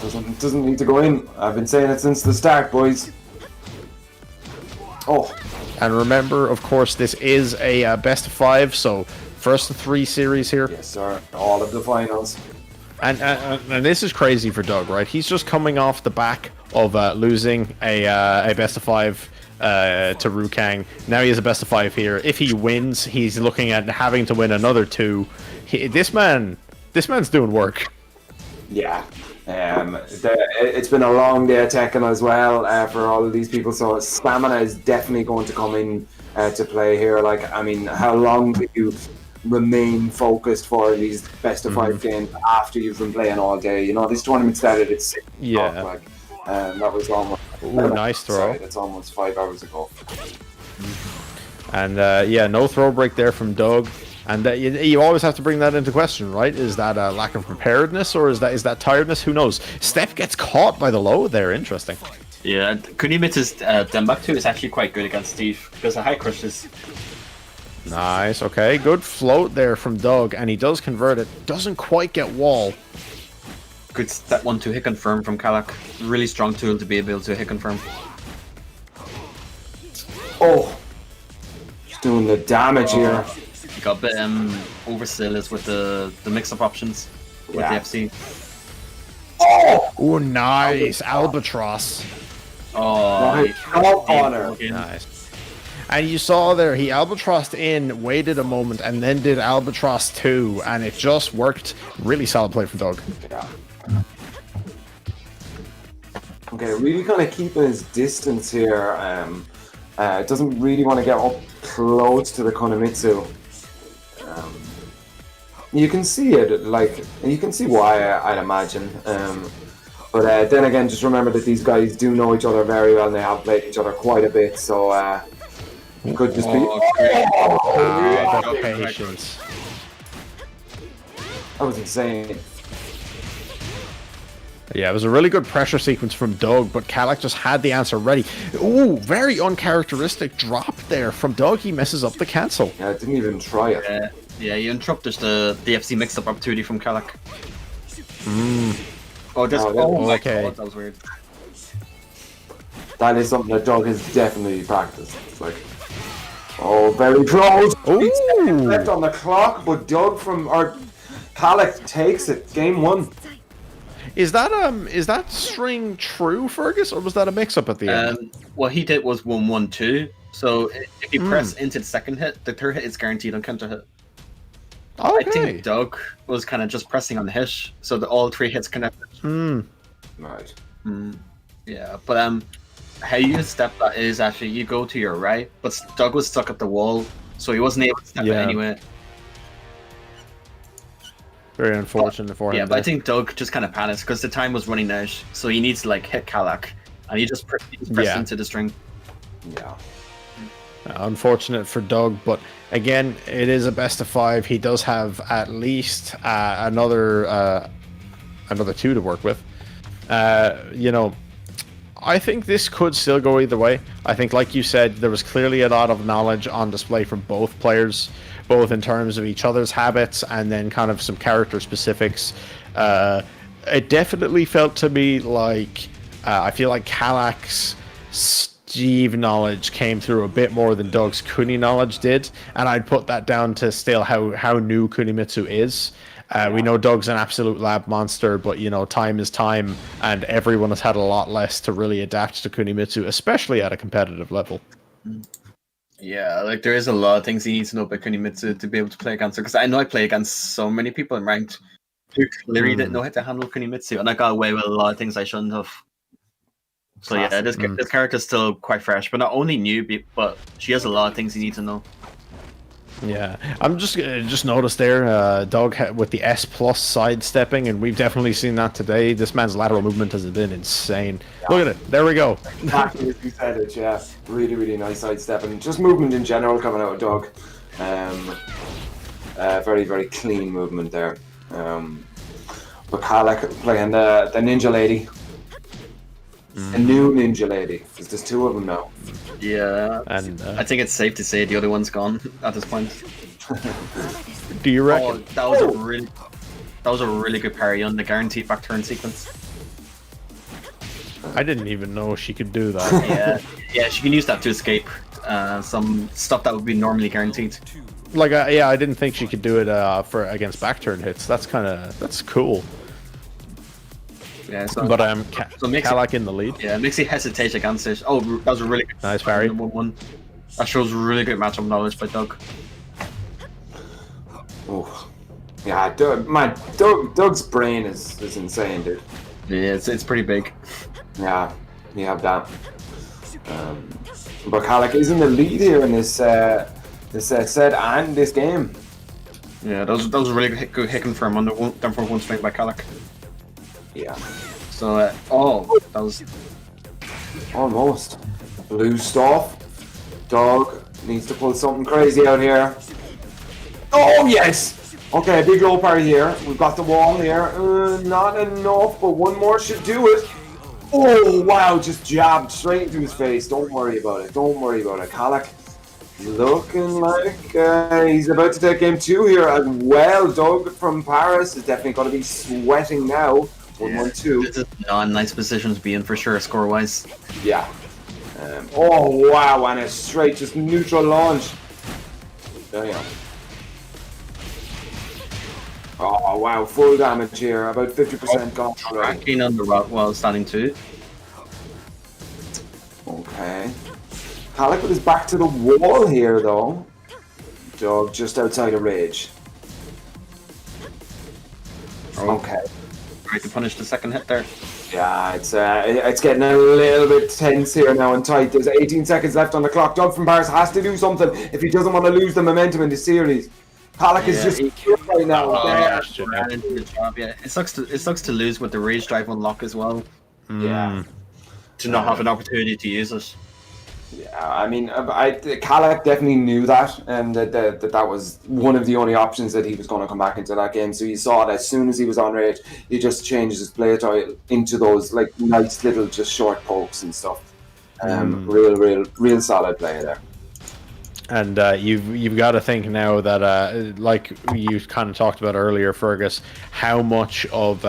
Doesn't need to go in. I've been saying it since the start, boys. Oh. And remember, of course, this is a best of 5, so first of 3 series here. Yes, sir. All of the finals. And this is crazy for Doug, right? He's just coming off the back of losing a best of 5 to Kang. Now he has a best of 5 here. If he wins, he's looking at having to win another 2. This man's doing work. Yeah. It's been a long day of Tekken as well for all of these people, so stamina is definitely going to come in to play here. Like, I mean, how long do you remain focused for these best of 5 games after you've been playing all day? You know, this tournament started at 6 o'clock, like, that was almost... nice throw. Sorry, that's almost 5 hours ago. And yeah, no throw break there from Doug. And you always have to bring that into question, right? Is that a lack of preparedness, or is that tiredness? Who knows? Steph gets caught by the low there. Interesting. Yeah, Kunimitsu's Denbak 2 is actually quite good against Steve, because the high crushes. Nice, okay. Good float there from Doug, and he does convert it. Doesn't quite get wall. Good step 1 to hit confirm from Kalak. Really strong tool to be able to hit confirm. Oh! He's doing the damage here. He got a bit overzealous with the mix-up options with the FC. Oh, nice. Albatross. Oh, nice. And you saw there, he albatrossed in, waited a moment, and then did albatross 2, and it just worked. Really solid play from Doug. Yeah. Okay, really kind of keeping his distance here. Doesn't really want to get up close to the Konomitsu. You can see it, like, you can see why, I'd imagine. But then again, just remember that these guys do know each other very well, and they have played each other quite a bit, so it could just be... the patience. That was insane. Yeah, it was a really good pressure sequence from Doug, but Kalak just had the answer ready. Ooh, very uncharacteristic drop there from Doug. He messes up the cancel. Yeah, I didn't even try it. Yeah, you interrupted the DFC mix-up opportunity from Kalak. Oh, just my God, that was weird. That is something that Doug has definitely practiced. It's like, oh, very close. Ooh. Left on the clock, but Doug Kalak takes it. Game 1. Is that string true, Fergus, or was that a mix-up at the end? what he did was 1-1-2. So if you press into the second hit, the third hit is guaranteed on counter hit. Okay. I think Doug was kind of just pressing on the hit, so that all 3 hits connected. Right. Yeah, but how you step that is actually you go to your right, but Doug was stuck at the wall, so he wasn't able to step it anyway. Very unfortunate for him. Yeah, but I think Doug just kind of panics because the time was running out, so he needs to like hit Kalak, and he just pressed into the string. Yeah. Unfortunate for Doug, but again, it is a best of 5. He does have at least another 2 to work with. You know, I think this could still go either way. I think, like you said, there was clearly a lot of knowledge on display from both players, both in terms of each other's habits and then kind of some character specifics. It definitely felt to me like I feel like Kalak's Steve knowledge came through a bit more than Doug's Kuni knowledge did, and I'd put that down to still how new Kunimitsu is. We know Doug's an absolute lab monster, but you know, time is time, and everyone has had a lot less to really adapt to Kunimitsu, especially at a competitive level. Yeah, like there is a lot of things you need to know about Kunimitsu to be able to play against her, because I know I play against so many people in ranked who clearly didn't know how to handle Kunimitsu, and I got away with a lot of things I shouldn't have. So yeah, this character's still quite fresh, but not only new, but she has a lot of things you need to know. Yeah, I'm just noticed there, Doug with the S+ sidestepping, and we've definitely seen that today. This man's lateral movement has been insane. Yeah. Look at it, there we go. Exactly as you said it, yeah. Really, really nice sidestepping. Just movement in general coming out of Doug. Very, very clean movement there. But Kalak playing the ninja lady. A new ninja lady, because there's 2 of them now. Yeah, and I think it's safe to say the other one's gone at this point. Do you reckon? That was a really good parry on the guaranteed back turn sequence. I didn't even know she could do that. yeah, she can use that to escape some stuff that would be normally guaranteed. Like, I didn't think she could do it for against back turn hits. That's cool. Yeah, so, but Kalak in the lead. Yeah, makes you hesitate against it. Oh, that was a really good nice parry. 1-1. That shows really good matchup knowledge by Doug. Oh, yeah, Doug's brain is insane, dude. Yeah, it's pretty big. Yeah, you have that. But Kalak is in the lead here in this set and this game. Yeah, that was a really good hit confirm on the down for 1 string by Kalak. Yeah. So, that was almost blue stuff. Doug needs to pull something crazy out here. Oh yes! Okay, big low parry here. We've got the wall here. Not enough, but 1 more should do it. Oh wow! Just jabbed straight into his face. Don't worry about it. Kalak looking like he's about to take game 2 here as well. Doug from Paris is definitely going to be sweating now. 1-1-2. This is not a nice position to be in for sure, score-wise. Yeah. Oh wow, and a straight, just neutral launch. There you go. Oh wow, full damage here, about 50% gone. Ranking on the route while standing 2. Okay. Kalak with his back to the wall here though. Doug just outside of rage. Okay. Try to punish the second hit there. Yeah, it's getting a little bit tense here now and tight. There's 18 seconds left on the clock. Doug from Paris has to do something if he doesn't want to lose the momentum in the series. Kalak is just killed right now. Yeah, it sucks to lose with the rage drive unlock as well. Yeah. To not have an opportunity to use it. Yeah, I mean, Kalak definitely knew that, and that was one of the only options that he was going to come back into that game. So you saw it as soon as he was on rage, he just changed his play style into those like nice little just short pokes and stuff. Real solid play there. And you've got to think now that, like you kind of talked about earlier, Fergus, how much of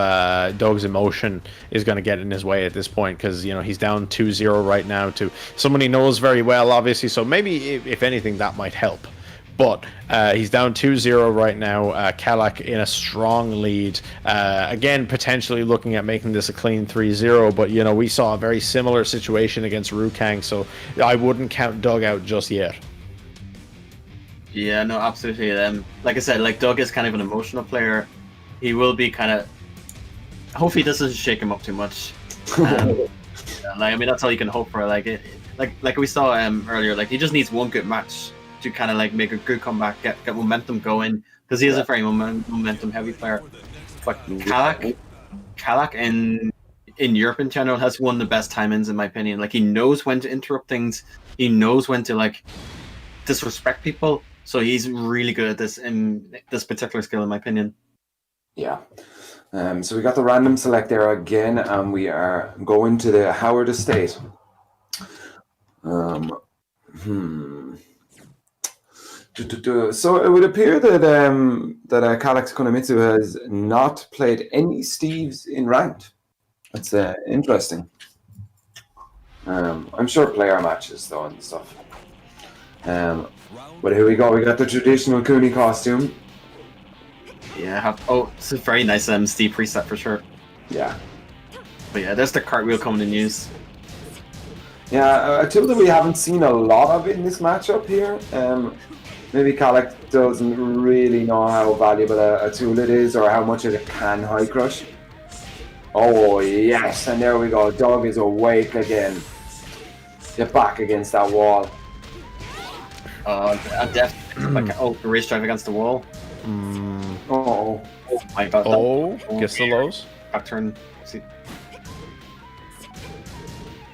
Doug's emotion is going to get in his way at this point, because, you know, he's down 2-0 right now to someone he knows very well, obviously, so maybe, if anything, that might help. But he's down 2-0 right now. Kalak in a strong lead. Again, potentially looking at making this a clean 3-0. But, you know, we saw a very similar situation against Kang, so I wouldn't count Doug out just yet. Yeah, no, absolutely. Like I said, like Doug is kind of an emotional player. He will be kind of. Hopefully, this doesn't shake him up too much. Like, I mean, that's all you can hope for. Like, like we saw earlier, like he just needs one good match to kind of like make a good comeback, get momentum going, because he is a very momentum heavy player. But Kalak in Europe in general has one of the best timings in my opinion. Like he knows when to interrupt things, he knows when to like disrespect people. So he's really good at this in this particular skill in my opinion. Yeah. So we got the random select there again, and we are going to the Howard Estate. So it would appear that Kalak Konomitsu has not played any Steves in ranked. That's interesting. I'm sure player matches though and stuff. But here we go. We got the traditional Kuni costume. Yeah. It's a very nice Steve preset for sure. Yeah. But yeah, there's the cartwheel coming in use. Yeah, a tool that we haven't seen a lot of in this matchup here. Maybe Kalak doesn't really know how valuable a tool it is or how much it can high crush. Oh yes, and there we go. Doug is awake again. Get back against that wall. Race drive against the wall. Oh my god. Gets the lows. Back turn.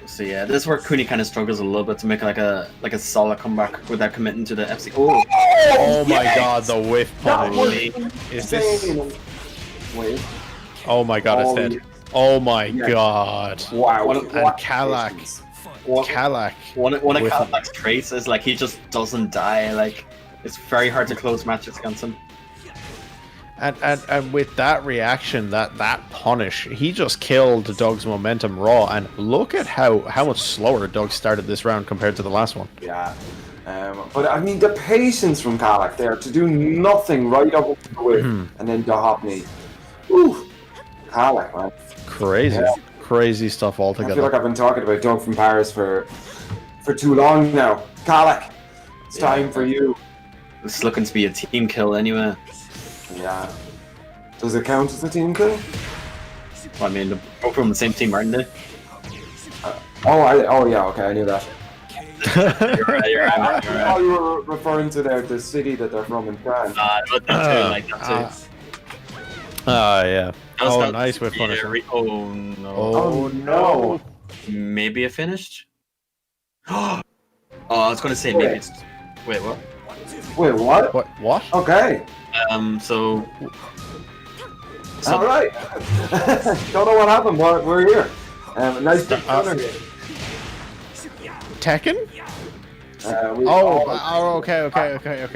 So yeah, this is where Kuni kind of struggles a little bit to make like a solid comeback without committing to the FC. Oh my god, the whiff punish. Is this? Wait. Oh my god, it's dead. Oh my god. Wow. And Kalak. One of Kalak's traits is like he just doesn't die. Like it's very hard to close matches against him. And with that reaction, that punish, he just killed Doug's momentum raw. And look at how much slower Doug started this round compared to the last one. Yeah. But I mean, the patience from Kalak there to do nothing right up to the way and then to hop me. Ooh. Kalak, man. Crazy stuff altogether. I feel like I've been talking about Doug from Paris for too long now. Kalak, it's time for you. It's looking to be a team kill anyway. Yeah. Does it count as a team kill? Well, I mean, they're both from the same team, aren't they? Oh yeah, okay, I knew that. You're right. Oh, you were referring to the city that they're from in France. That too. Yeah. Nice with Punisher. Oh no. Maybe it finished? I was going to say maybe it's... Wait, what? Wait, what? What? Okay. So all right. Don't know what happened, but we're here. Nice big corner here. Tekken?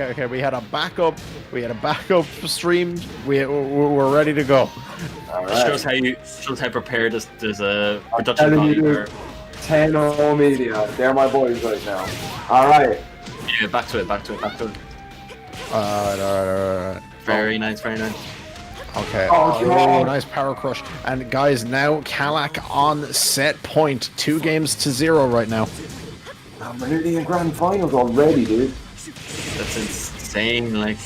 Okay. We had a backup stream. We're ready to go. All right. Shows how prepared this production value. 10-0 media. They're my boys right now. All right. Yeah, back to it. All right. Very nice. Okay. Nice power crush. And guys, now Kalak on set point. 2-0 right now. We're nearly in grand finals already, dude. That's insane. Like.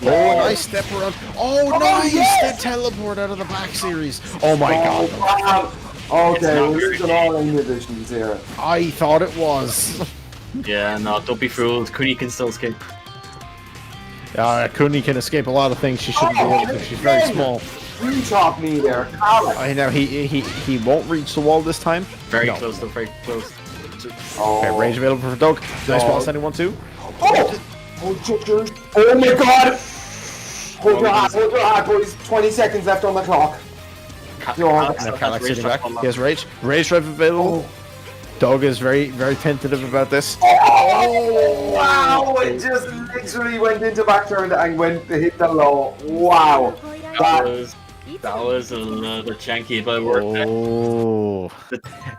Nice step around. Nice! The teleport out of the back series. Oh my god. Wow. Okay, we're losing all inhibitions here. I thought it was. Yeah, no, don't be fooled. Kuni can still escape. Kuni can escape a lot of things she shouldn't be able to. She's very small. You chop me there, Kalak. I know he won't reach the wall this time. Very close. Okay, range available for Doug. Nice ball, anyone too. Oh my god! Hold your hat, boys. 20 seconds left on the clock. Kalak sitting back. He has rage. Rage drive available. Doug is very, very tentative about this. Oh wow! It just literally went into back turn and went to hit the low. Wow. That was a little janky, but it worked. Oh.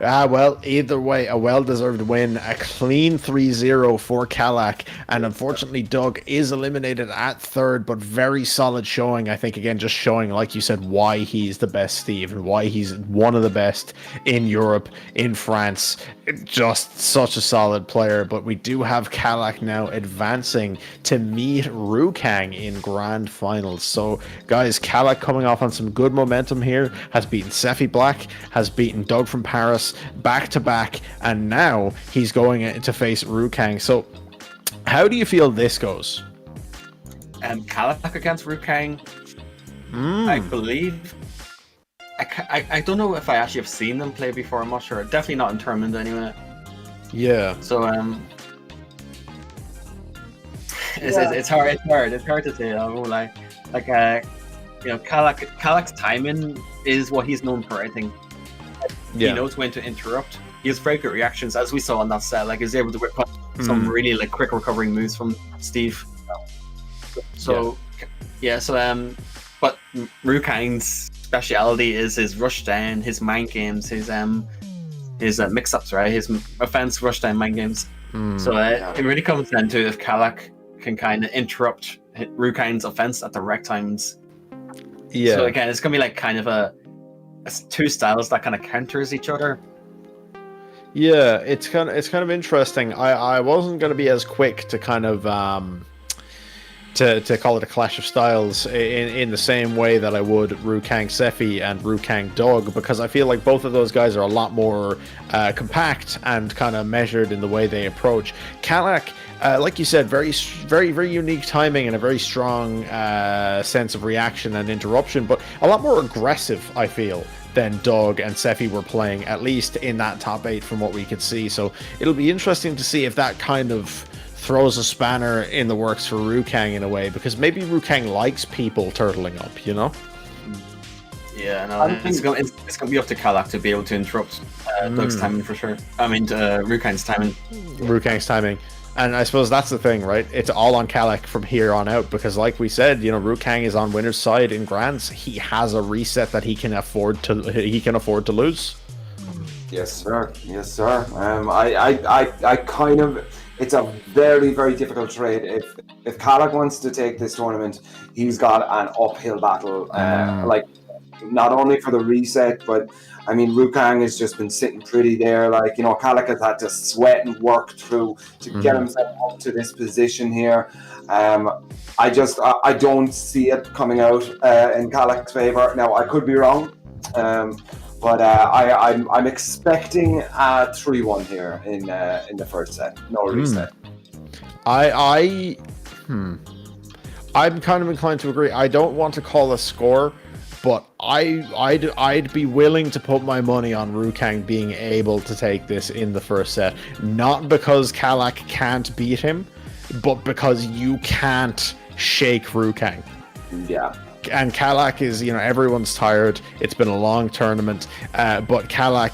Well, either way, a well-deserved win. A clean 3-0 for Kalak. And unfortunately, Doug is eliminated at third, but very solid showing. I think, again, just showing, like you said, why he's the best Steve and why he's one of the best in Europe, in France. Just such a solid player. But we do have Kalak now advancing to meet Hwoarang in grand finals. So, guys, Kalak coming off on some good momentum here, has beaten Sephi Black, has beaten Doug from Paris back to back, and now he's going to face Hwoarang. So how do you feel this goes? Kalak against Hwoarang, I believe. I don't know if I actually have seen them play before. I'm not sure. Definitely not in tournament anyway. Yeah. So it's hard to say. I won't lie. Kalak's timing is what he's known for. I think he knows when to interrupt. He has very good reactions, as we saw on that set. Like, he's able to whip up some really quick recovering moves from Steve. So but Hwoarang's speciality is his rush down, his mind games, his mix-ups, right? His offense, rush down, mind games. So it really comes down to if Kalak can kind of interrupt Hwoarang's offense at the right times. Yeah. So again, it's gonna be kind of two styles that kind of counters each other. Yeah, it's kind of interesting. I wasn't gonna be as quick to kind of to call it a clash of styles in the same way that I would Hwoarang Sephi and Hwoarang Dog, because I feel like both of those guys are a lot more compact and kind of measured in the way they approach. Kalak, like you said, very unique timing and a very strong sense of reaction and interruption, but a lot more aggressive, I feel, than Dog and Sephi were playing, at least in that top 8 from what we could see. So it'll be interesting to see if that kind of throws a spanner in the works for Hwoarang in a way, because maybe Hwoarang likes people turtling up, you know? Yeah, no, it's gonna be up to Kalak to be able to interrupt Doug's timing for sure. I mean, Hwoarang's timing. Hwoarang's timing. And I suppose that's the thing, right? It's all on Kalak from here on out, because like we said, Hwoarang is on winner's side in Grands. He has a reset that he can afford to lose. Yes, sir. Yes, sir. I kind of... It's a very, very difficult trade. If Kalak wants to take this tournament, he's got an uphill battle. Not only for the reset, but I mean, Hwoarang has just been sitting pretty there. Kalak has had to sweat and work through to get himself up to this position here. I don't see it coming out in Kalak's favor. Now, I could be wrong. But I'm expecting a 3-1 here in the first set. No reset. I'm kind of inclined to agree. I don't want to call a score, but I'd be willing to put my money on Hwoarang being able to take this in the first set. Not because Kalak can't beat him, but because you can't shake Hwoarang. Yeah. And Kalak is, everyone's tired. It's been a long tournament. But Kalak,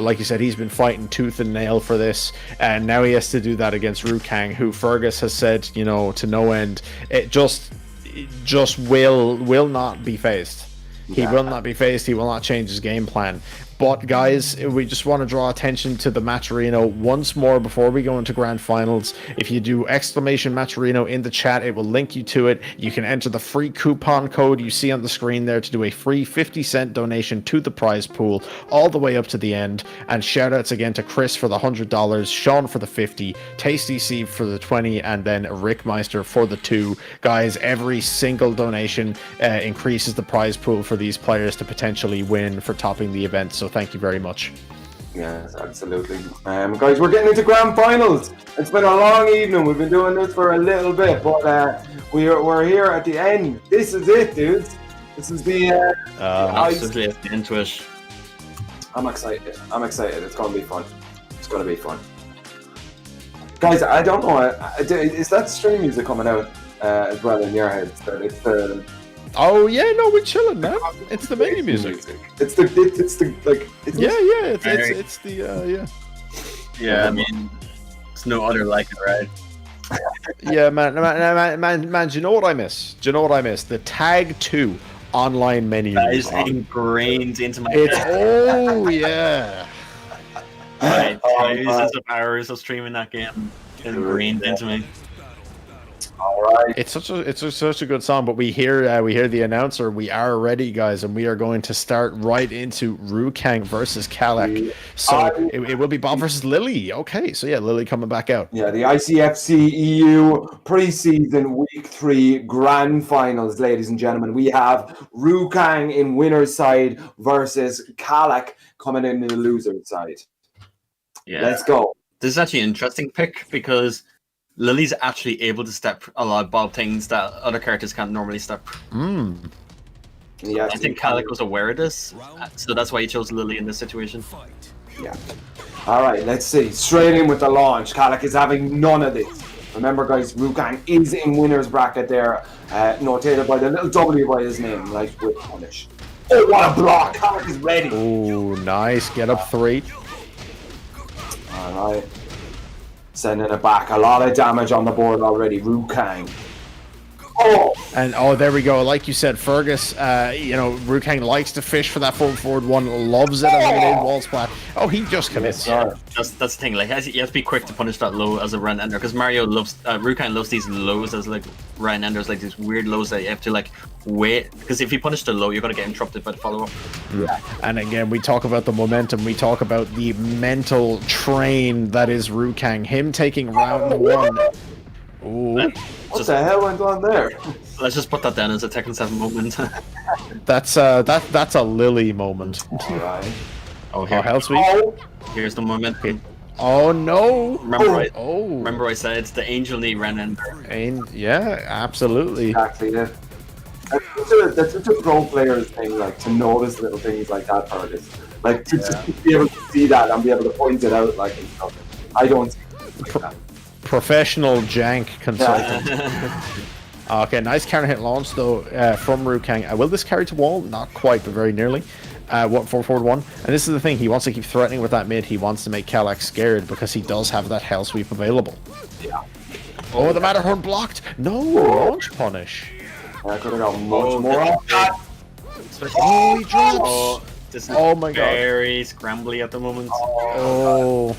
like you said, he's been fighting tooth and nail for this. And now he has to do that against Hwoarang, who Fergus has said, to no end, it just will not be faced. He will not be faced. He will not change his game plan. But guys, we just want to draw attention to the Matcherino once more before we go into grand finals. If you do !Matcherino in the chat, it will link you to it. You can enter the free coupon code you see on the screen there to do a free 50-cent donation to the prize pool all the way up to the end. And shout outs again to Chris for the $100, Sean for the 50, Tasty C for the 20, and then Rick Meister for the 2. Guys, every single donation increases the prize pool for these players to potentially win for topping the event. So thank you very much. Yes, absolutely. Guys, we're getting into grand finals. It's been a long evening. We've been doing this for a little bit, but we're here at the end. This is it, dudes. This is the absolutely at the end to it. I'm excited. It's gonna be fun. Guys, I don't know. Is that stream music coming out as well in your heads? That it's the... Oh yeah, no, we're chilling, man. It's the menu music. It's the Yeah, I mean, there's no other like it, right? Yeah, man. Do you know what I miss? The tag 2 online menu. That is ingrained into my It's head. oh yeah. Right, thousands of hours of streaming that game ingrained into me. All right. It's such a good song, but we hear the announcer. We are ready, guys, and we are going to start right into Hwoarang versus Kalak. So it will be Bob versus Lili. Okay, so yeah, Lili coming back out. Yeah, the ICFC EU preseason week 3 grand finals, ladies and gentlemen. We have Hwoarang in winner's side versus Kalak coming in the loser's side. Yeah, Let's go. This is actually an interesting pick because Lili's actually able to step a lot of Bob things that other characters can't normally step. Yeah, I think Kalak was aware of this, so that's why he chose Lili in this situation. Yeah. All right, let's see. Straight in with the launch. Kalak is having none of this. Remember, guys, Hwoarang is in winner's bracket there, notated by the little W by his name, like with punish. Oh, what a block! Kalak is ready. Oh, nice. Get up 3. All right. Sending it back. A lot of damage on the board already. Hwoarang. Oh! And there we go. Like you said, Fergus, Hwoarang likes to fish for that forward one, loves it, and look at wall splat. Oh, he just commits. Yes, That's the thing. Like, you have to be quick to punish that low as a run ender because Hwoarang loves these lows as like run enders, like these weird lows that you have to like wait. Because if you punish the low, you're gonna get interrupted by the follow up. Yeah. And again, we talk about the momentum. We talk about the mental train that is Hwoarang. Him taking round 1. Ooh. What the hell went on there? Let's just put that down as a Tekken 7 moment. That's a Lili moment. All right. Oh, Hell sweep. Here's the moment. Oh no! Remember I said it's the Angel Knee ran ender. And yeah, absolutely. Exactly. Yeah. That's such a pro player's thing, like to notice little things like that, Fergus. Like to just be able to see that and be able to point it out, like and stuff. I don't see like that. Professional jank consultant. Okay, nice counter hit launch though from Hwoarang. Will this carry to wall? Not quite, but very nearly. 4-1. And this is the thing, he wants to keep threatening with that mid. He wants to make Kalak scared because he does have that hell sweep available. Yeah. Oh, the Matterhorn blocked. No, launch punish. I could have got much more off that. Oh, he drops. Oh, this is my god. Very scrambly at the moment. Oh.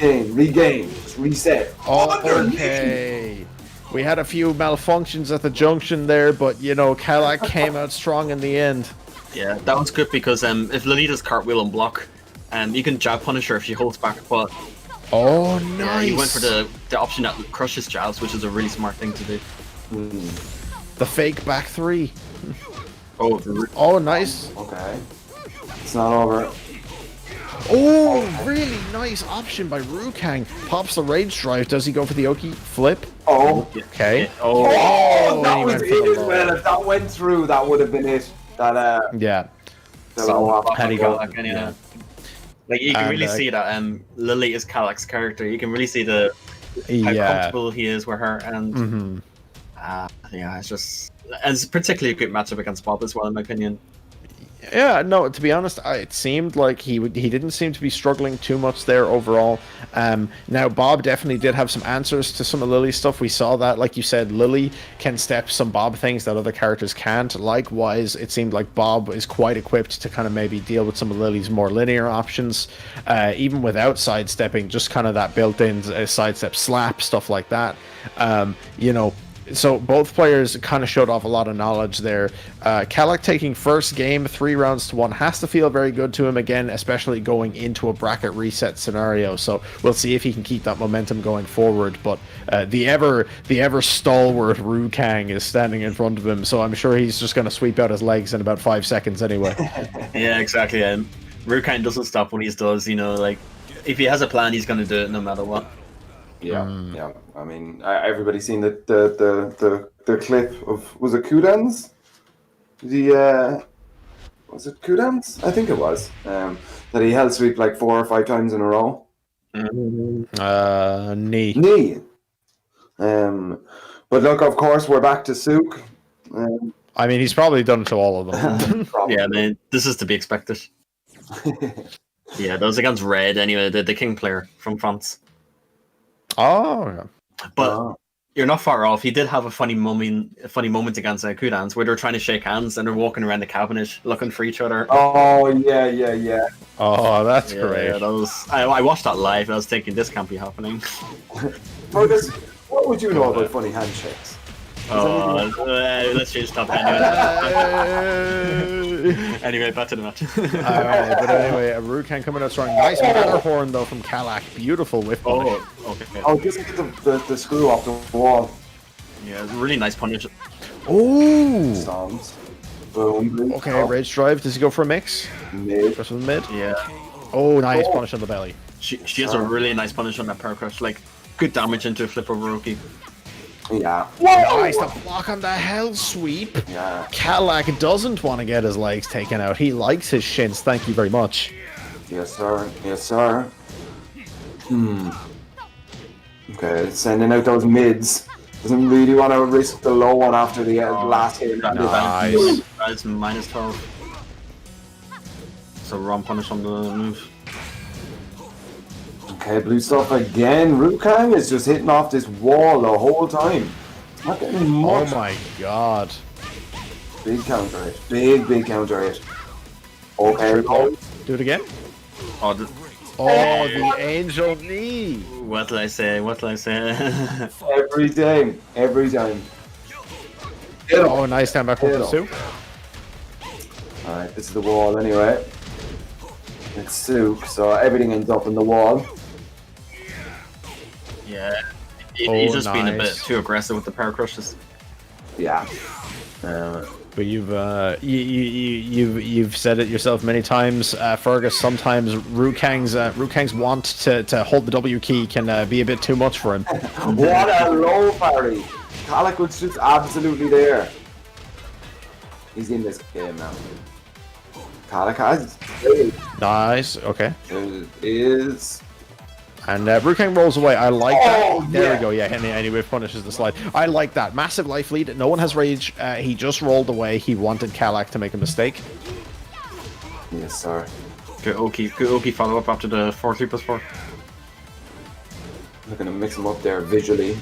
Regain, reset. Okay. We had a few malfunctions at the junction there, but Kalak came out strong in the end. Yeah, that was good because if Lili does cartwheel and block, you can jab punish her if she holds back. But oh, nice. Yeah, he went for the option that crushes jabs, which is a really smart thing to do. The fake back 3. Oh, nice. Okay. It's not over. Oh, really nice option by Hwoarang. Pops the rage drive. Does he go for the Oki flip? Oh. Okay. Oh, that he was went for the it as low. well. If that went through, that would have been it. That Yeah. Had he got like you can really And, see that Lili is Kalak's character. You can really see how comfortable he is with her, and it's particularly a good matchup against Bob as well, in my opinion. Yeah, no, to be honest, it seemed like he didn't seem to be struggling too much there overall. Now, Bob definitely did have some answers to some of Lili's stuff. We saw that, like you said, Lili can step some Bob things that other characters can't. Likewise, it seemed like Bob is quite equipped to kind of maybe deal with some of Lili's more linear options, even without sidestepping, just kind of that built-in sidestep slap, stuff like that. So both players kind of showed off a lot of knowledge there. Kalak taking first game 3 rounds to 1 has to feel very good to him again, especially going into a bracket reset scenario. So we'll see if he can keep that momentum going forward. But the ever stalwart Hwoarang is standing in front of him, so I'm sure he's just going to sweep out his legs in about 5 seconds anyway. Yeah, exactly. Hwoarang doesn't stop when he does. Like if he has a plan, he's going to do it no matter what. Yeah. I mean, everybody's seen the clip of, was it Kudans? Was it Kudans? I think it was. That he held sweep like 4 or 5 times in a row. Knee. But look, of course, we're back to Sook. I mean, he's probably done it to all of them. Yeah, this is to be expected. Yeah, those against Red anyway, the King player from France. Oh, yeah. But You're not far off. He did have a funny moment against Kudans where they're trying to shake hands and they're walking around the cabinet looking for each other. Oh yeah. Oh, that's great. Yeah, that was. I watched that live and I was thinking this can't be happening. Marcus, what would you know about funny handshakes? Let's change the topic anyway, back to the match. Alright, but anyway, Hwoarang coming out strong. Nice Matterhorn though from Kalak. Beautiful whip punish. Okay. Oh, just get the screw off the wall. Yeah, really nice punish. Oh! Sounds. Boom. Okay, Rage Drive. Does he go for a mix? Mid. First one mid? Yeah. Oh, nice punish on the belly. She has a really nice punish on that power crush. Like, good damage into a flip over Roki. Yeah. Nice, the block on the hell sweep. Yeah. Kalak doesn't want to get his legs taken out. He likes his shins. Thank you very much. Yes, sir. Okay, sending out those mids. Doesn't really want to risk the low one after the last hit. Nice. That's minus 12. So wrong punish on the move. Okay, blue stuff again. Hwoarang is just hitting off this wall the whole time. Not getting much. Oh my god. Big counter hit. Big counter hit. Okay, Do it again. Oh, the angel knee. what did I say? every time. Oh, nice stand back from Sue. Alright, this is the wall anyway. It's Sook, so everything ends up in the wall. Yeah, he's just being a bit too aggressive with the power crushes. Yeah. But you've said it yourself many times, Fergus. Sometimes Hwoarang's want to hold the W key can be a bit too much for him. What a low parry! Kalak was just absolutely there. He's in this game now. Kalak has Nice. Okay. Is. And Hwoarang rolls away. I like that. There we go. Yeah, anyway, punishes the slide. I like that. Massive life lead. No one has rage. He just rolled away. He wanted Kalak to make a mistake. Yes, sir. Good Oki follow up after the 4-3+4. Looking to mix him up there visually.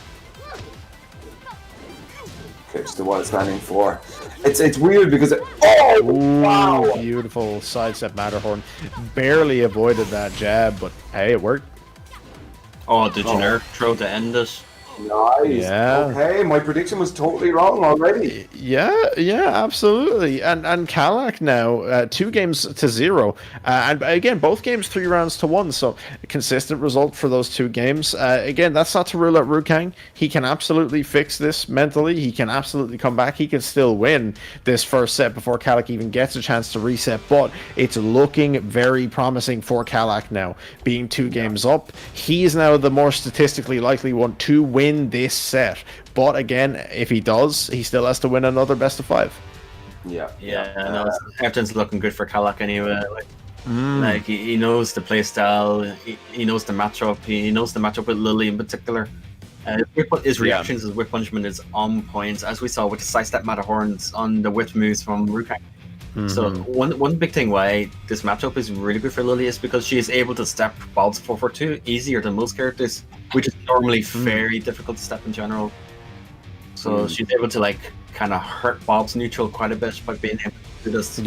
Okay, just the wild standing 4. It's weird because wow! Beautiful sidestep Matterhorn. Barely avoided that jab, but hey, it worked. Oh, the generic throw to end it. Nice. Yeah. Okay, my prediction was totally wrong already. Yeah, absolutely. And Kalak now 2-0, and again both games 3 rounds to 1. So a consistent result for those 2 games. Again, that's not to rule out Hwoarang. He can absolutely fix this mentally. He can absolutely come back. He can still win this first set before Kalak even gets a chance to reset. But it's looking very promising for Kalak now, being 2 games up. He is now the more statistically likely one to win this set, but again, if he does, he still has to win another best of 5. Yeah. No, everything's looking good for Kalak anyway. Like he knows the play style, he knows the matchup, he knows the matchup with Lili in particular. His reactions, his whip punishment is on point, as we saw with the sidestep Matterhorns on the whip moves from Hwoarang. So one big thing why this matchup is really good for Lili is because she is able to step Bob's 4-4-2 easier than most characters, which is normally very difficult to step in general. So she's able to like kind of hurt Bob's neutral quite a bit by being able to do this.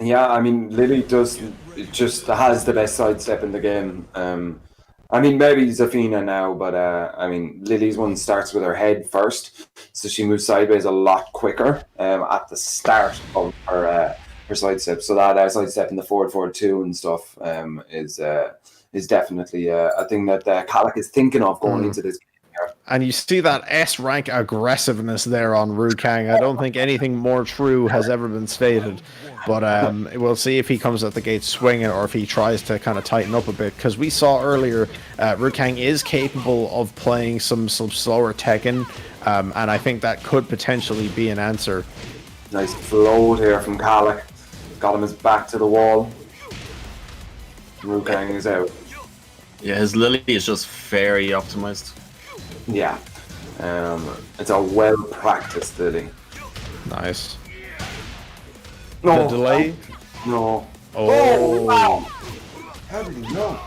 Yeah, I mean, Lili just has the best sidestep in the game. I mean, maybe Zafina now, but I mean, Lili's one starts with her head first, so she moves sideways a lot quicker at the start of her sidestep. So that sidestep in the forward 2 and stuff is definitely a thing that Kalak is thinking of going into this game. And you see that S-rank aggressiveness there on Hwoarang. I don't think anything more true has ever been stated. But we'll see if he comes at the gate swinging or if he tries to kind of tighten up a bit. Because we saw earlier, Hwoarang is capable of playing some slower Tekken. And I think that could potentially be an answer. Nice float here from Kalak. Got him his back to the wall. Hwoarang is out. Yeah, his Lili is just very optimized. Yeah, it's a well-practiced Lili. Nice. No. The delay? No. Oh, wow! How did he know?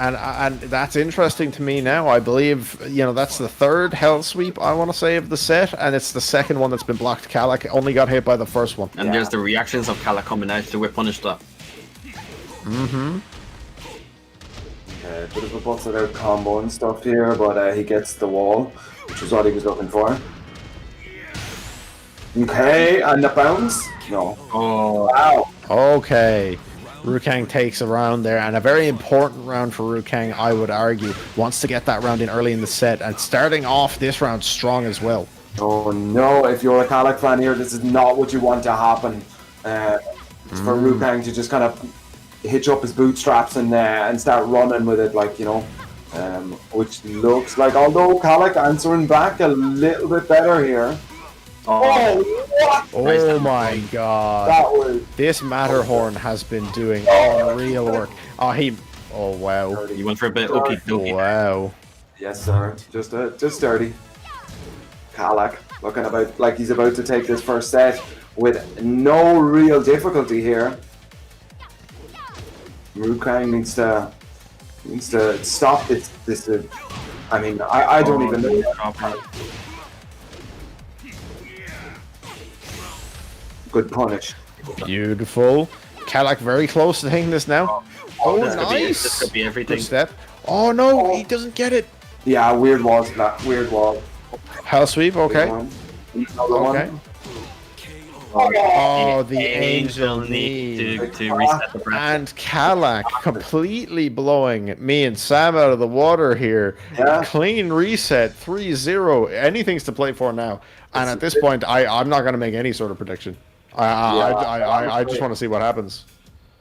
and that's interesting to me now. I believe, you know, that's the third hell sweep, I want to say, of the set, and it's the second one that's been blocked. Kalak only got hit by the first one. And there's the reactions of Kalak coming out to whip punish that. Mm-hmm. Bit of a busted out combo and stuff here, but he gets the wall, which is what he was looking for. Okay, and the bounce? No. Oh. Wow. Okay. Hwoarang takes a round there, and a very important round for Hwoarang, I would argue. Wants to get that round in early in the set, and starting off this round strong as well. Oh no, if you're a Kalak fan here, this is not what you want to happen. It's for Hwoarang to just kind of hitch up his bootstraps and start running with it, like, you know. Which looks like, although Kalak answering back a little bit better here. Oh, what? Oh my god. That was... This Matterhorn has been doing unreal work. Oh wow. You went for a bit okie dokie. Wow. Yes, sir. Just dirty. Kalak looking about like he's about to take this first set with no real difficulty here. Hwoarang needs to stop this. I mean, I don't even know. Good punish. Beautiful. Kalak very close to taking this now. Oh, nice. This could be everything. Good step. Oh no, he doesn't get it. Yeah, weird wall. Weird wall. Hell sweep. Okay. Another one. Oh, the angel need to reset the bracket. And Kalak completely blowing me and Sam out of the water here. Yeah. Clean reset, 3-0. Anything's to play for now. And at this point, I'm not going to make any sort of prediction. I just want to see what happens.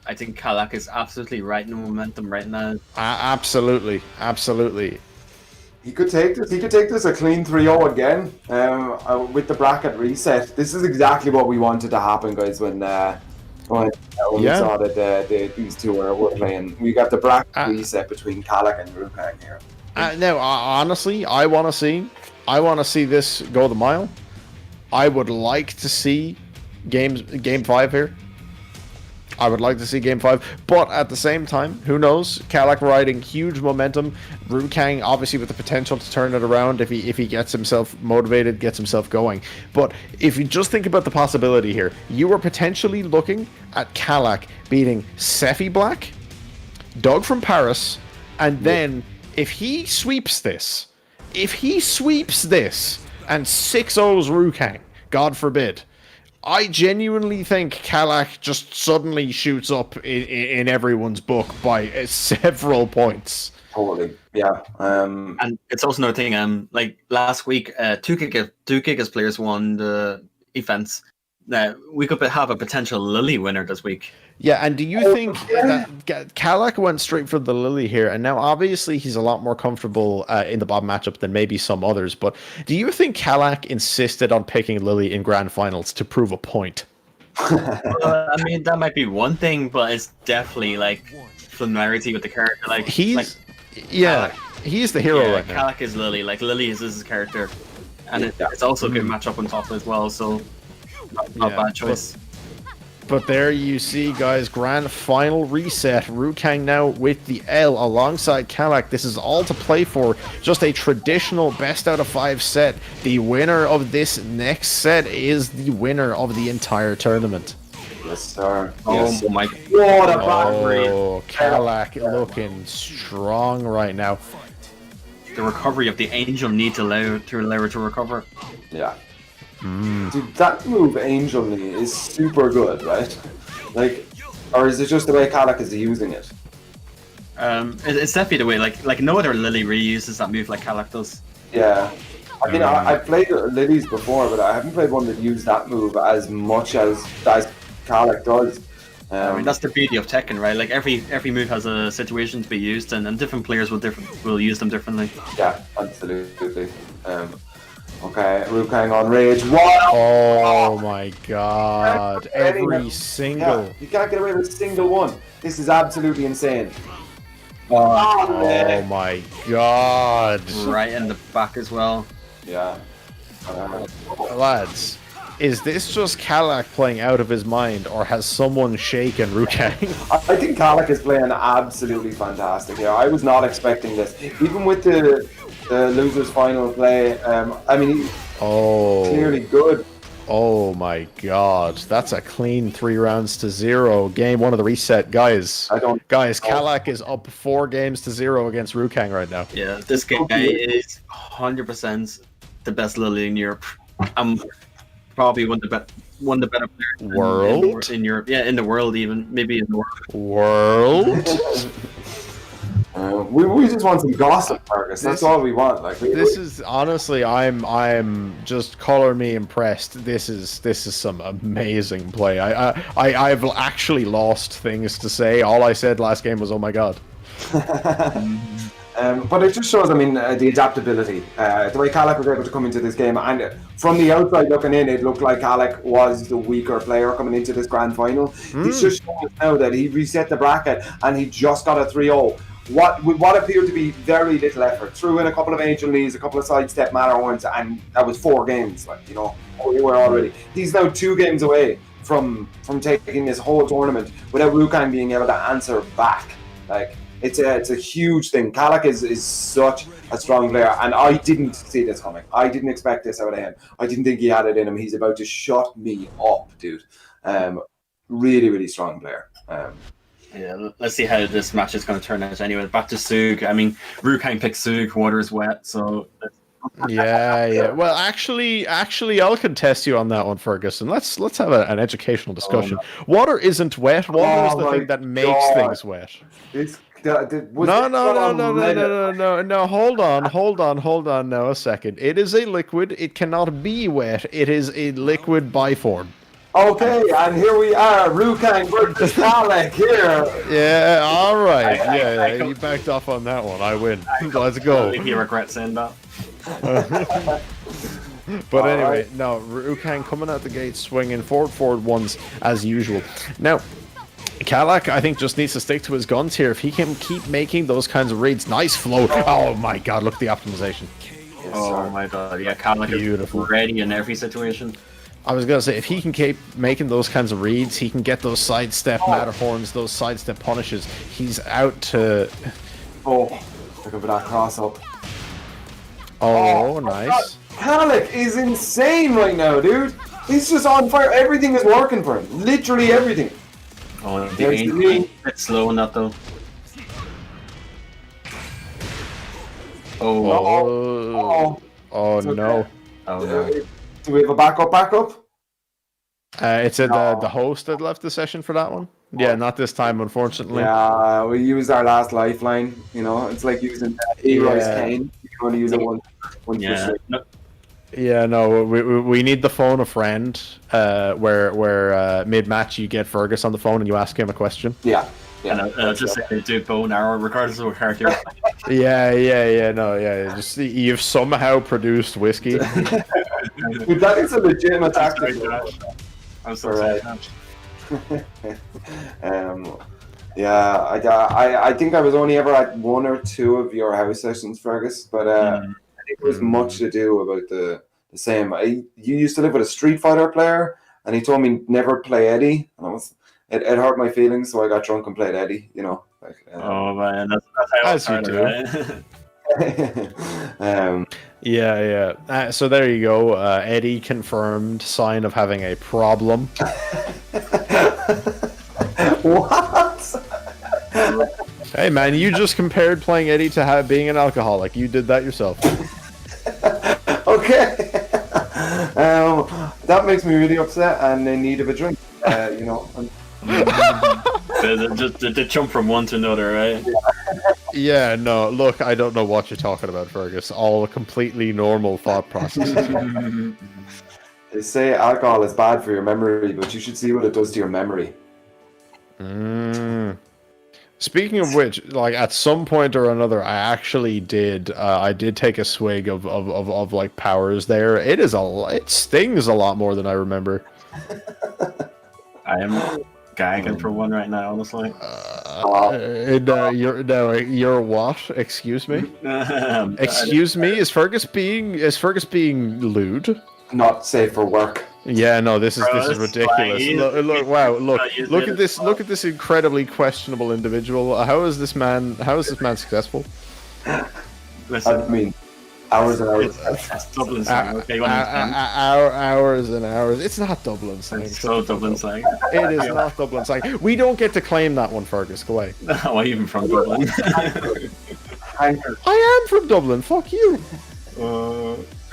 I think Kalak is absolutely right in the momentum right now. Absolutely. He could take this. He could take this a clean 3-0 again with the bracket reset. This is exactly what we wanted to happen, guys. When we saw that these two were playing, we got the bracket reset between Kalak and Hwoarang here. Now, honestly, I want to see this go the mile. I would like to see game 5 here. I would like to see game 5, but at the same time, who knows? Kalak riding huge momentum. Hwoarang obviously with the potential to turn it around if he gets himself motivated, gets himself going. But if you just think about the possibility here, you are potentially looking at Kalak beating Sephi Black, Doug from Paris, and then if he sweeps this and 6-0s Hwoarang, God forbid, I genuinely think Kalak just suddenly shoots up in everyone's book by several points. Totally, yeah. And it's also another thing. Like last week, two Kika's players won the events. We could have a potential Lili winner this week. Yeah, and do you think that Kalak went straight for the Lili here, and now obviously he's a lot more comfortable in the bottom matchup than maybe some others, but do you think Kalak insisted on picking Lili in grand finals to prove a point? I mean, that might be one thing, but it's definitely like familiarity with the character. Like he's the hero right now. Kalak is Lili. Like Lili is his character, and it's also a good matchup on top as well. So not a bad choice. But there you see, guys, grand final reset. Hwoarang now with the L alongside Kalak. This is all to play for. Just a traditional best out of 5 set. The winner of this next set is the winner of the entire tournament. Yes, sir. Oh my God. What a BAKRi. Oh, Kalak looking strong right now. The recovery of the angel need to allow her to recover. Yeah. Dude, that move, Angel Knee, is super good, right? Like, or is it just the way Kalak is using it? It's definitely the way. Like no other Lili really uses that move like Kalak does. Yeah. I mean, I've played Lilies before, but I haven't played one that used that move as much as Kalak does. I mean, that's the beauty of Tekken, right? Like every move has a situation to be used, and different players will use them differently. Yeah, absolutely. Okay, Hwoarang on rage. Wow! Oh my God! Every single. Yeah, you can't get away with a single one. This is absolutely insane. Oh my God! Right in the back as well. Yeah. Lads, Is this just Kalak playing out of his mind, or has someone shaken Rukang? I think Kalak is playing absolutely fantastic here. I was not expecting this. Even with the losers final play, I mean, he's clearly good. Oh my god, that's a clean 3 rounds to 0. Game 1 of the reset, guys. Kalak is up 4 games to 0 against Rukang right now. Yeah, this guy is 100% the best Lili in Europe. Probably one of the better players in Europe. Yeah, in the world even. Maybe in the world. We just want some gossip, Fergus. That's all we want. Like this is honestly, I'm just color me impressed. This is some amazing play. I've actually lost things to say. All I said last game was, "Oh my god." But it just shows, I mean, the adaptability. The way Kalak was able to come into this game, and from the outside looking in, it looked like Kalak was the weaker player coming into this grand final. He's just showing us now that he reset the bracket and he just got a 3-0. What appeared to be very little effort. Threw in a couple of angel knees, a couple of sidestep Matterhorns, and that was 4 games. Like, you know, we were already. He's now 2 games away from taking this whole tournament without Rukang being able to answer back. Like, it's a huge thing. Kalak is such a strong player, and I didn't see this coming. I didn't expect this out of him. I didn't think he had it in him. He's about to shut me up, dude. Really, really strong player. Yeah, let's see how this match is going to turn out anyway. Back to Sug. I mean, Rukang picks Sug, water is wet, so... Yeah. Well, actually, I'll contest you on that one, Ferguson. Let's have an educational discussion. Oh, no. Water isn't wet. Water is the thing that makes things wet. No. Hold on. Now a second. It is a liquid. It cannot be wet. It is a liquid by form. Okay, and here we are, Rukang versus Kalak here. Yeah, all right. Yeah, you backed off on that one. I win. Let's go. I think he regrets saying that. But anyway, no, Rukang coming out the gate swinging forward ones as usual. Now, Kalak, I think, just needs to stick to his guns here. If he can keep making those kinds of reads, nice flow. Oh my god, look at the optimization. Oh my god, yeah, Kalak is ready in every situation. I was gonna say, if he can keep making those kinds of reads, he can get those sidestep Matterhorns, those sidestep punishes. He's out to... Oh, look at that cross-up. Oh, nice. Kalak is insane right now, dude. He's just on fire. Everything is working for him. Literally everything. Oh, the aim a bit slow on that, though. Oh no. Oh no. Do we have a backup? It's the host that left the session for that one. Yeah, not this time, unfortunately. Yeah, we used our last lifeline. You know, it's like using Eroy's cane. You can only use it one. Yeah, no, we need the phone a friend. Where mid match you get Fergus on the phone and you ask him a question. Yeah. And I'll just say do bow and arrow regardless of what character. Just you've somehow produced whiskey. Dude, that is a legitimate tactic. I'm sorry. I think I was only ever at 1 or 2 of your house sessions, Fergus, but I think it was much to do about the same. You used to live with a Street Fighter player, and he told me never play Eddy, and it hurt my feelings, so I got drunk and played Eddy. You know. Like, oh man, that's how you do. Right? So there you go. Eddy confirmed sign of having a problem. What? Hey man, you just compared playing Eddy to being an alcoholic. You did that yourself. Okay. That makes me really upset and in need of a drink. You know. They jump from one to another, right? Yeah, no, look, I don't know what you're talking about, Fergus. All completely normal thought processes. They say alcohol is bad for your memory, but you should see what it does to your memory. Speaking of which, like at some point or another, I actually did. I did take a swig of like powers there. It stings a lot more than I remember. I am gagging for one right now, honestly. You're what? Excuse me. Excuse me. Is Fergus being lewd? Not safe for work. Yeah, no, this is ridiculous. Right. Look at this incredibly questionable individual. How is this man successful? Listen, I mean, hours and hours. it's Dublin slang. Okay, you understand? Hours and hours. It's not Dublin slang. It's so Dublin slang. It is not Dublin slang. We don't get to claim that one, Fergus. Go away. Why even from Dublin? I am from Dublin. Fuck you.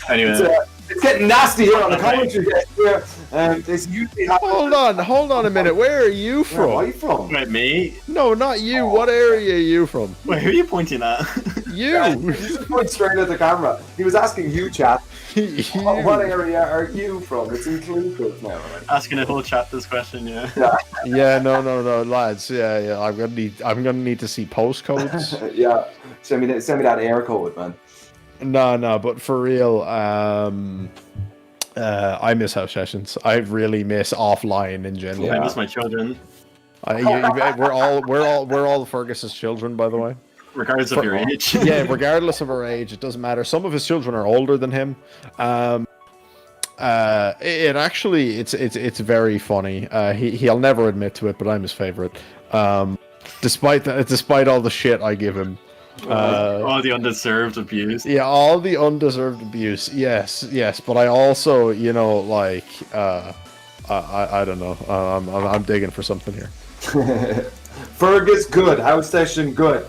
Anyway. It's getting nasty here on the commentary desk here. This usually happens. Hold on a minute. Where are you from? Where am I from? Wait, me? No, not you. What area are you from? Wait, who are you pointing at? You. He's just going straight at the camera. He was asking you, chat. What area are you from? It's inclusive now. Asking the whole chat this question, yeah. Yeah, no, lads. Yeah. I'm gonna need to see postcodes. Yeah, send me that air code, man. No, but for real, I miss house sessions. I really miss offline in general. Yeah. I miss my children. We're all Fergus's children, by the way. Regardless of your age. Yeah, regardless of our age, it doesn't matter. Some of his children are older than him. It's very funny. He'll never admit to it, but I'm his favorite. Despite all the shit I give him. All the undeserved abuse. Yeah, all the undeserved abuse. Yes, but I also, I don't know. I'm digging for something here. Fergus good, house session good.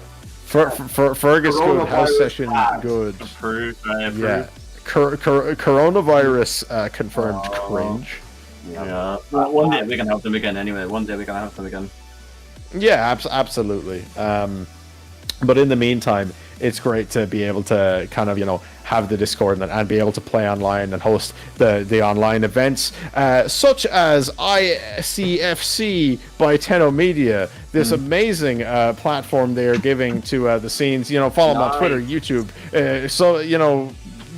Fergus good, house session good. Approved. Yeah. Coronavirus confirmed cringe. Yeah. One day we can help them again. Anyway, one day we can help them again. Yeah, absolutely. But in the meantime, it's great to be able to kind of, have the Discord and be able to play online and host the online events, such as ICFC by Tenno Media, this amazing platform they are giving to the scenes. Follow them on Twitter, YouTube.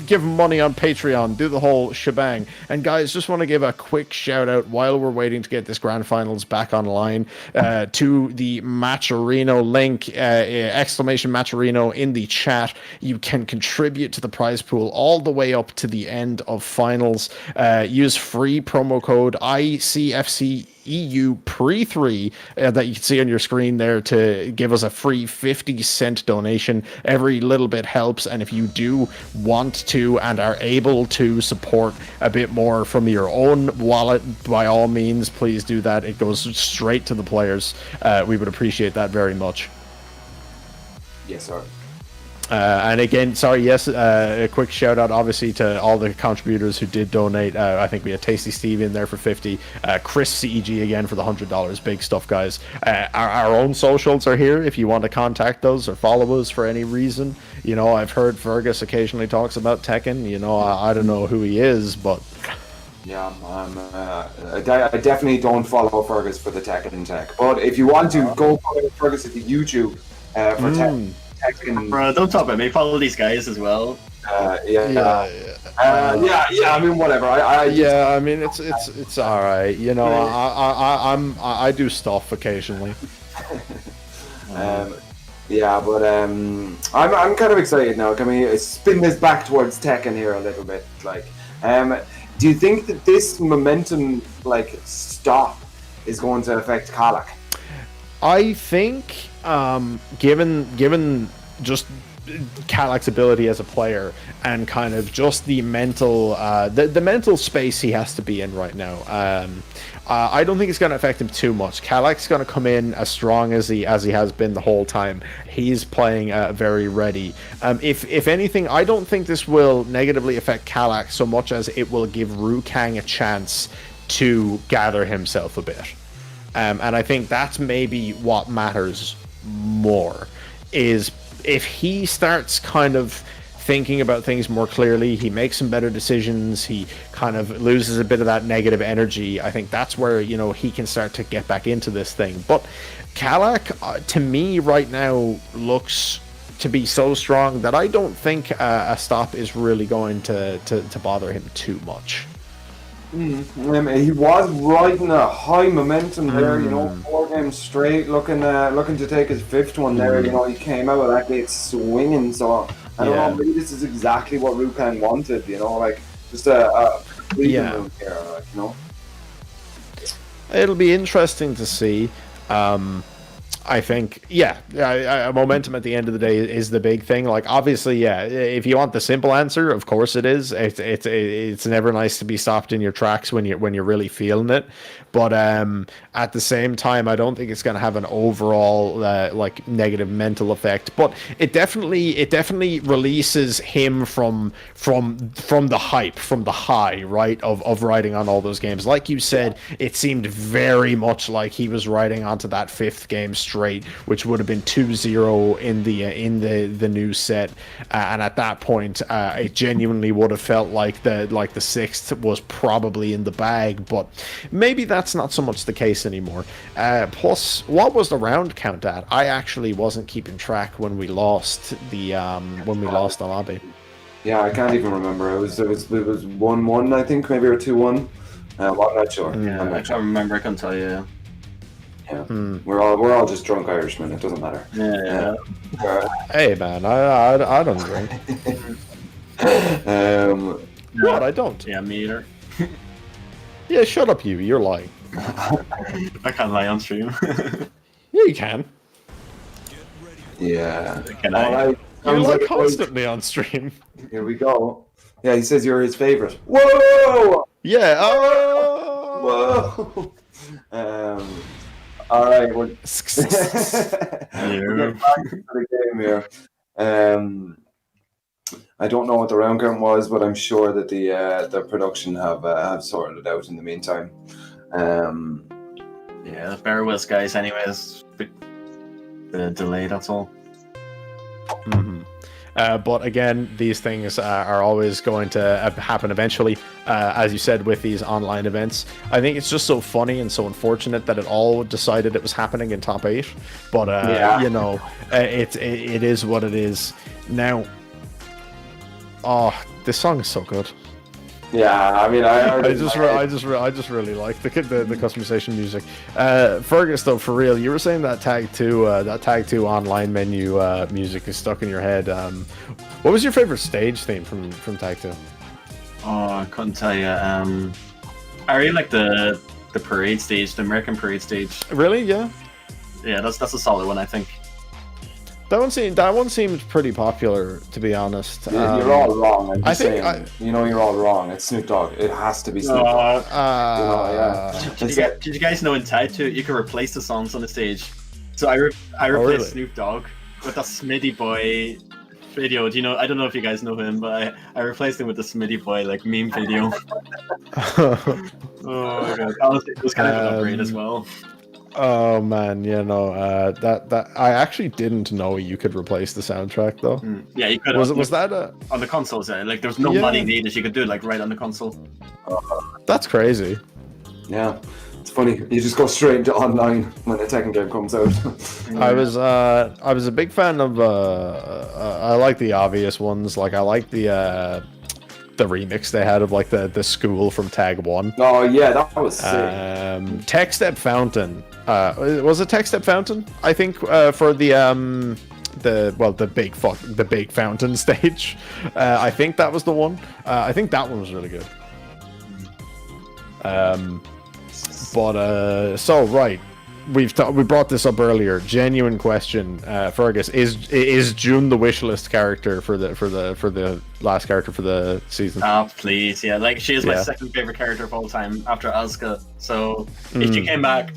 Give them money on Patreon, do the whole shebang. And guys, just want to give a quick shout out while we're waiting to get this grand finals back online to the Matcherino link, exclamation Matcherino in the chat. You can contribute to the prize pool all the way up to the end of finals. Use free promo code ICFC EU pre-3 that you can see on your screen there to give us a free 50-cent donation. Every little bit helps, and if you do want to and are able to support a bit more from your own wallet, by all means, please do that. It goes straight to the players. We would appreciate that very much. Yes, sir. And again, a quick shout out obviously to all the contributors who did donate. I think we had Tasty Steve in there for 50, Chris CEG again for the $100. Big stuff, guys. Our own socials are here if you want to contact us or follow us for any reason. I've heard Fergus occasionally talks about Tekken. I don't know who he is, but yeah, I definitely don't follow Fergus for the Tekken tech. But if you want to, go follow Fergus at the YouTube for Tekken. Bro, don't talk about me. Follow these guys as well. I mean, whatever. It's all right. I do stuff occasionally. I'm kind of excited now. Can we spin this back towards Tekken here a little bit? Do you think that this momentum stop is going to affect Kalak? I think, given just Kalak's ability as a player and kind of just the mental, the mental space he has to be in right now, I don't think it's going to affect him too much. Kalak's going to come in as strong as he has been the whole time. He's playing very ready. If anything, I don't think this will negatively affect Kalak so much as it will give Kang a chance to gather himself a bit. And I think that's maybe what matters more, is if he starts kind of thinking about things more clearly, he makes some better decisions, he kind of loses a bit of that negative energy, I think that's where, he can start to get back into this thing. But Kalak, to me right now, looks to be so strong that I don't think a stop is really going to bother him too much. He was riding a high momentum there, 4 games straight, looking to take his 5th one there. He came out of that gate swinging. So I don't know, maybe this is exactly what Kang wanted. Just a Yeah. move here, like, you know. It'll be interesting to see. I think, momentum at the end of the day is the big thing. Like, obviously, yeah, if you want the simple answer, of course it is. It's never nice to be stopped in your tracks when you're really feeling it. But at the same time, I don't think it's going to have an overall like negative mental effect. But it definitely releases him from the hype, from the high, right, of riding on all those games. Like you said, it seemed very much like he was riding onto that 5th game straight, which would have been 2-0 in the new set, and at that point, it genuinely would have felt like the 6th was probably in the bag. But maybe that's not so much the case anymore. Plus, what was the round count at? I actually wasn't keeping track when we lost on Abby. Yeah, I can't even remember. It was 1-1, I think, maybe, or 2-1. I'm not sure. Yeah, I'm not I can't remember. I can't tell you. Yeah, we're all just drunk Irishmen. It doesn't matter. Yeah. Hey man, I don't drink. What? I don't. Yeah, me either. Yeah, shut up, you. You're lying. I can't lie on stream. Yeah, you can. Yeah. Can I? Alright. You're Sounds like like constantly on stream. Here we go. Yeah, he says you're his favorite. Whoa! Yeah. Oh. Whoa! All right. We're Yeah. get back to the game here. I don't know what the round count was, but I'm sure that the production have sorted it out in the meantime. Yeah, bear with us, guys. Anyways, the delay. That's all. Mm-hmm. But again, these things are always going to happen eventually, as you said, with these online events. I think it's just so funny and so unfortunate that it all decided it was happening in top 8. But you know, it is what it is. Now, oh, this song is so good. Yeah, I mean, I just really like the customization music. Fergus, though, for real, you were saying that tag 2 online menu music is stuck in your head. What was your favorite stage theme from tag 2? Oh, I couldn't tell you. I really like the parade stage, the American parade stage. Really? Yeah. Yeah, that's a solid one, I think. That one seemed pretty popular, to be honest. You're all wrong. I'm just I think saying, you're all wrong. It's Snoop Dogg. It has to be Snoop Dogg. Did you guys know in Tide 2 you can replace the songs on the stage? So I replaced really? Snoop Dogg with a Smitty Boy video. Do you know? I don't know if you guys know him, but I replaced him with the Smitty Boy like meme video. Oh my god, honestly, it was kind of an upgrade as well. Oh man, yeah, no, that I actually didn't know you could replace the soundtrack though. Yeah, you could. Was that on the consoles? Like there was no money needed. You could do it like right on the console. That's crazy. Yeah, it's funny. You just go straight into online when the Tekken game comes out. I was a big fan of I like the obvious ones. Like I like the remix they had of like the school from Tag 1. Oh yeah, that was sick. Tech Step Fountain. Was it Tech Step Fountain? I think for the big fountain stage. I think that was the one. I think that one was really good. So right, we brought this up earlier. Genuine question, Fergus: Is June the wishlist character for the last character for the season? Oh please, yeah. Like she is my second favorite character of all time after Asuka. So if she came back,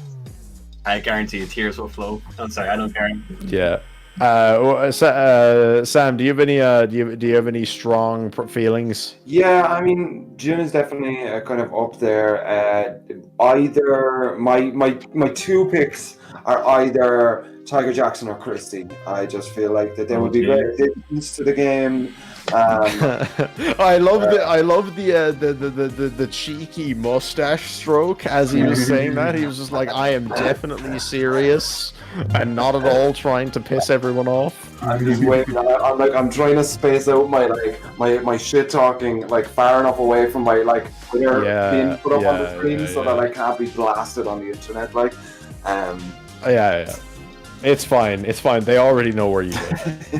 I guarantee you tears will flow. I'm sorry, I don't care. Yeah. Sam, do you have any strong feelings? Yeah, I mean, June is definitely kind of up there. Either my two picks are either Tiger Jackson or Christie. I just feel like that they would be great additions to the game. I love the cheeky mustache stroke as he was saying that. He was just like, I am definitely serious and not at all trying to piss everyone off. I'm just waiting. I'm trying to space out my shit talking like far enough away from my being put up on the screen so that I can't be blasted on the internet. Yeah. It's fine. They already know where you live.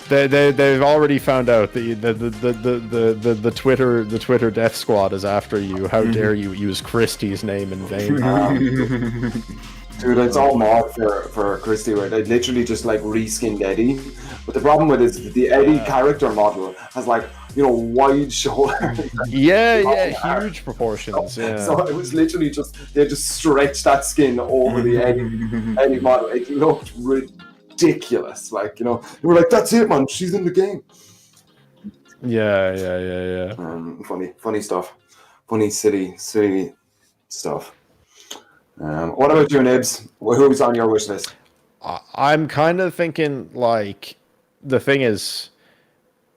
They've already found out the Twitter death squad is after you. How dare you use Christie's name in vain? Dude, it's all mod for Christie, where they literally just like reskinned Eddy. But the problem with it is the Eddy character model has like, you know, wide shoulders. Yeah, huge proportions. Yeah. So it was literally just, they just stretched that skin over the Eddy model. It looked ridiculous. Like, you know, they were like, that's it, man, she's in the game. Yeah. Funny stuff. Funny silly stuff. What about you, Nibs? Who's on your wish list? I'm kind of thinking, like, the thing is,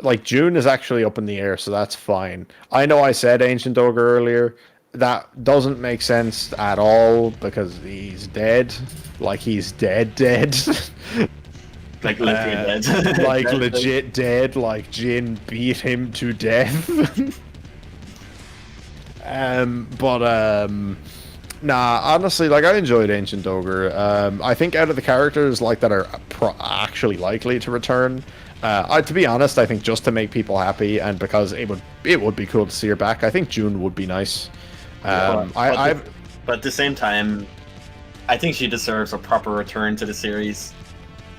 like, June is actually up in the air, so that's fine. I know I said Ancient Ogre earlier. That doesn't make sense at all, because he's dead. Like, he's dead. Like, literally dead. Like, legit dead. Like, Jin beat him to death. Nah, honestly, like, I enjoyed Ancient Ogre. I think out of the characters, like, that are actually likely to return, to be honest, I think just to make people happy, and because it would be cool to see her back, I think June would be nice. But at the same time, I think she deserves a proper return to the series.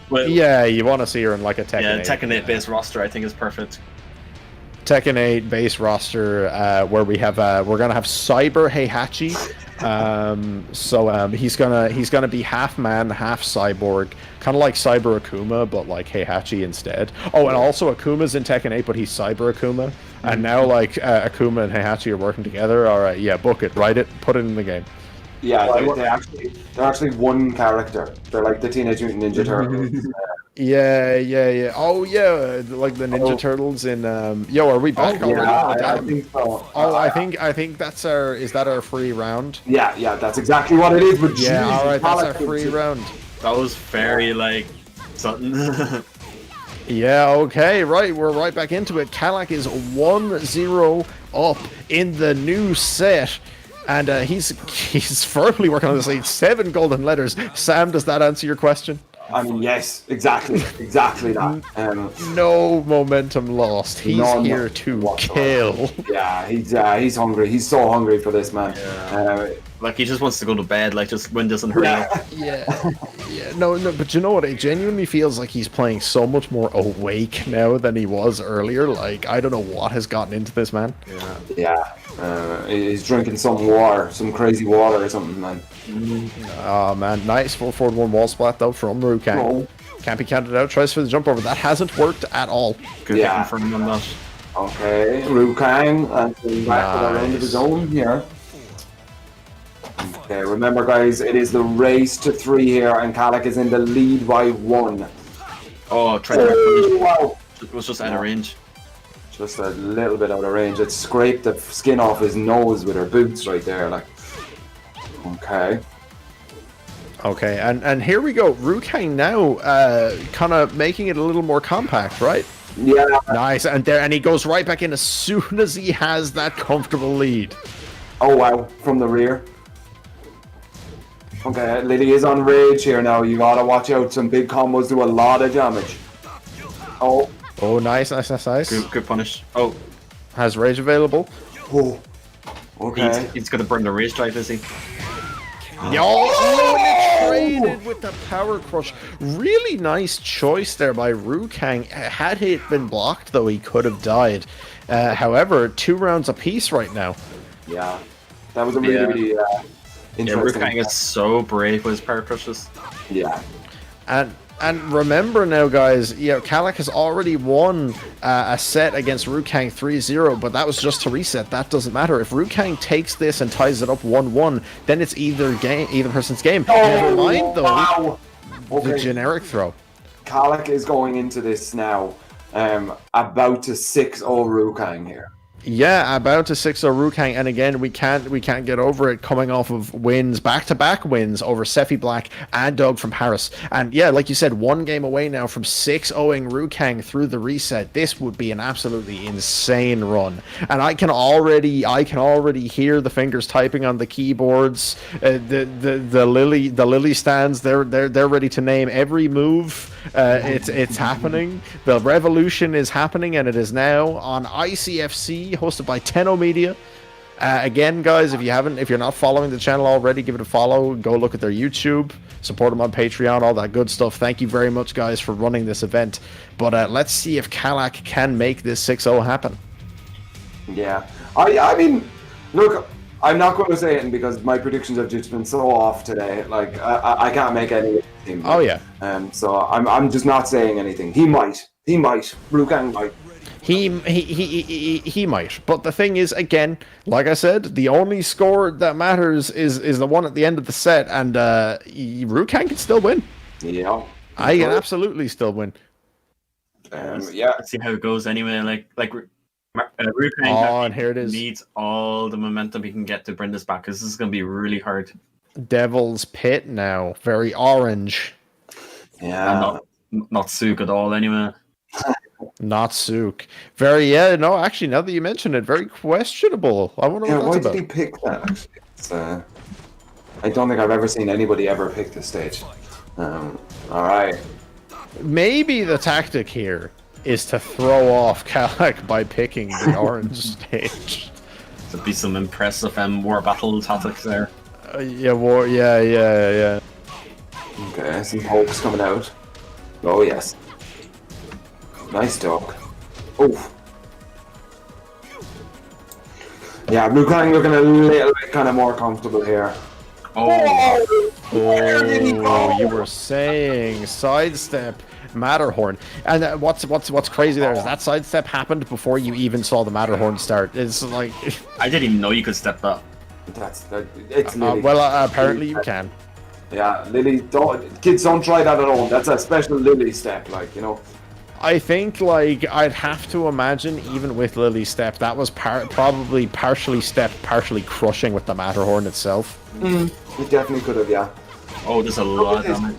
Well, yeah, you want to see her in, like, a Tekken 8. Yeah, Tekken 8 based roster, I think, is perfect. Tekken 8 base roster, where we're gonna have Cyber Heihachi. He's gonna be half man, half cyborg, kind of like Cyber Akuma, but like Heihachi instead. Oh, and also Akuma's in Tekken 8, but he's Cyber Akuma. And now, like, Akuma and Heihachi are working together. All right, yeah, book it, write it, put it in the game. Yeah, they're actually one character. They're like the Teenage Mutant Ninja Turtles. Yeah. Oh, yeah, like the Ninja Turtles in. Are we back already? I think so. I think that's our. Is that our free round? Yeah, that's exactly what it is. But yeah, all right, that's our free round. That was very like something. Yeah, okay, right, we're right back into it. Kalak is 1-0 up in the new set. And he's firmly working on this lead. 7 golden letters. Sam, does that answer your question? I mean, yes, exactly that. No momentum lost. He's here to kill. Yeah, he's hungry. He's so hungry for this, man. Yeah. Like, he just wants to go to bed. Like, just when doesn't hurt him. Yeah. No, but you know what? It genuinely feels like he's playing so much more awake now than he was earlier. Like, I don't know what has gotten into this man. Yeah. He's drinking some crazy water or something, man. Oh, man. Nice 4-4-1 wall splat, though, from Rukang. Oh. Can't be counted out. Tries for the jump over. That hasn't worked at all. Good hit from him on that. Okay, Rukang, and back to the end of his own here. Okay, remember, guys, it is the race to 3 here, and Kalak is in the lead by 1. Oh, wow. It was just out of range. Just a little bit out of range. It scraped the skin off his nose with her boots right there. Like, okay, and here we go. Rukang now, kind of making it a little more compact, right? Yeah. Nice, and he goes right back in as soon as he has that comfortable lead. Oh wow, from the rear. Okay, Lili is on rage here now. You gotta watch out. Some big combos do a lot of damage. Oh, nice. Good punish. Oh, has rage available. Oh, okay. He's gonna burn the rage drive, is he? And it traded with the power crush. Really nice choice there by Rukang. Had it been blocked, though, he could have died. However, 2 rounds apiece right now. Yeah, that was a really interesting. Rukang is so brave with his power crushes. Yeah. And remember now, guys, Kalak has already won a set against Rukang 3-0, but that was just to reset. That doesn't matter. If Rukang takes this and ties it up 1-1, then it's either person's game. Never mind, though, the generic throw. Kalak is going into this now, about to 6-0 Rukang here. Yeah, about to 6-0 Hwoarang, and again we can't get over it, coming off of wins, back-to-back wins over Sephi Black and Doug from Paris. And yeah, like you said, 1 game away now from 6-0ing Hwoarang through the reset. This would be an absolutely insane run, and I can already hear the fingers typing on the keyboards. The Lili stands, they're ready to name every move. It's happening. The revolution is happening, and it is now on ICFC, hosted by Tenno Media. Again, guys, if you're not following the channel already, give it a follow. Go look at their YouTube, support them on Patreon, all that good stuff. Thank you very much, guys, for running this event. But let's see if Kalak can make this 6-0 happen. Yeah, I mean, look, I'm not going to say it because my predictions have just been so off today. Like I can't make any. Oh yeah. So I'm just not saying anything. He might. Hwoarang might. He might. But the thing is, again, like I said, the only score that matters is the one at the end of the set, and Hwoarang can still win. Yeah. I can absolutely still win. Yeah. Let's see how it goes anyway. Hwoarang and here it is. Needs all the momentum he can get to bring this back, because this is going to be really hard. Devil's Pit now, very orange. Yeah. And not Sook at all anyway. Not Sook. Actually, now that you mention it, very questionable. I wonder what why that's did he pick that? Actually, I don't think I've ever seen anybody ever pick this stage. All right. Maybe the tactic here is to throw off Kalak by picking the orange stage. To be some impressive war battle tactics there. Yeah. Okay, some pokes coming out. Oh yes. Nice dog. Oh. Yeah, Hwoarang looking a little bit kind of more comfortable here. Oh. Where did he go? You were saying sidestep Matterhorn, and what's crazy there is that sidestep happened before you even saw the Matterhorn start. It's like I didn't even know you could step that. It's Lili. Apparently you can. Yeah, Lili, kids don't try that at all. That's a special Lili step, I think, I'd have to imagine, even with Lili's step, that was probably partially stepped, partially crushing with the Matterhorn itself. It definitely could have, yeah. Oh, there's a lot of damage.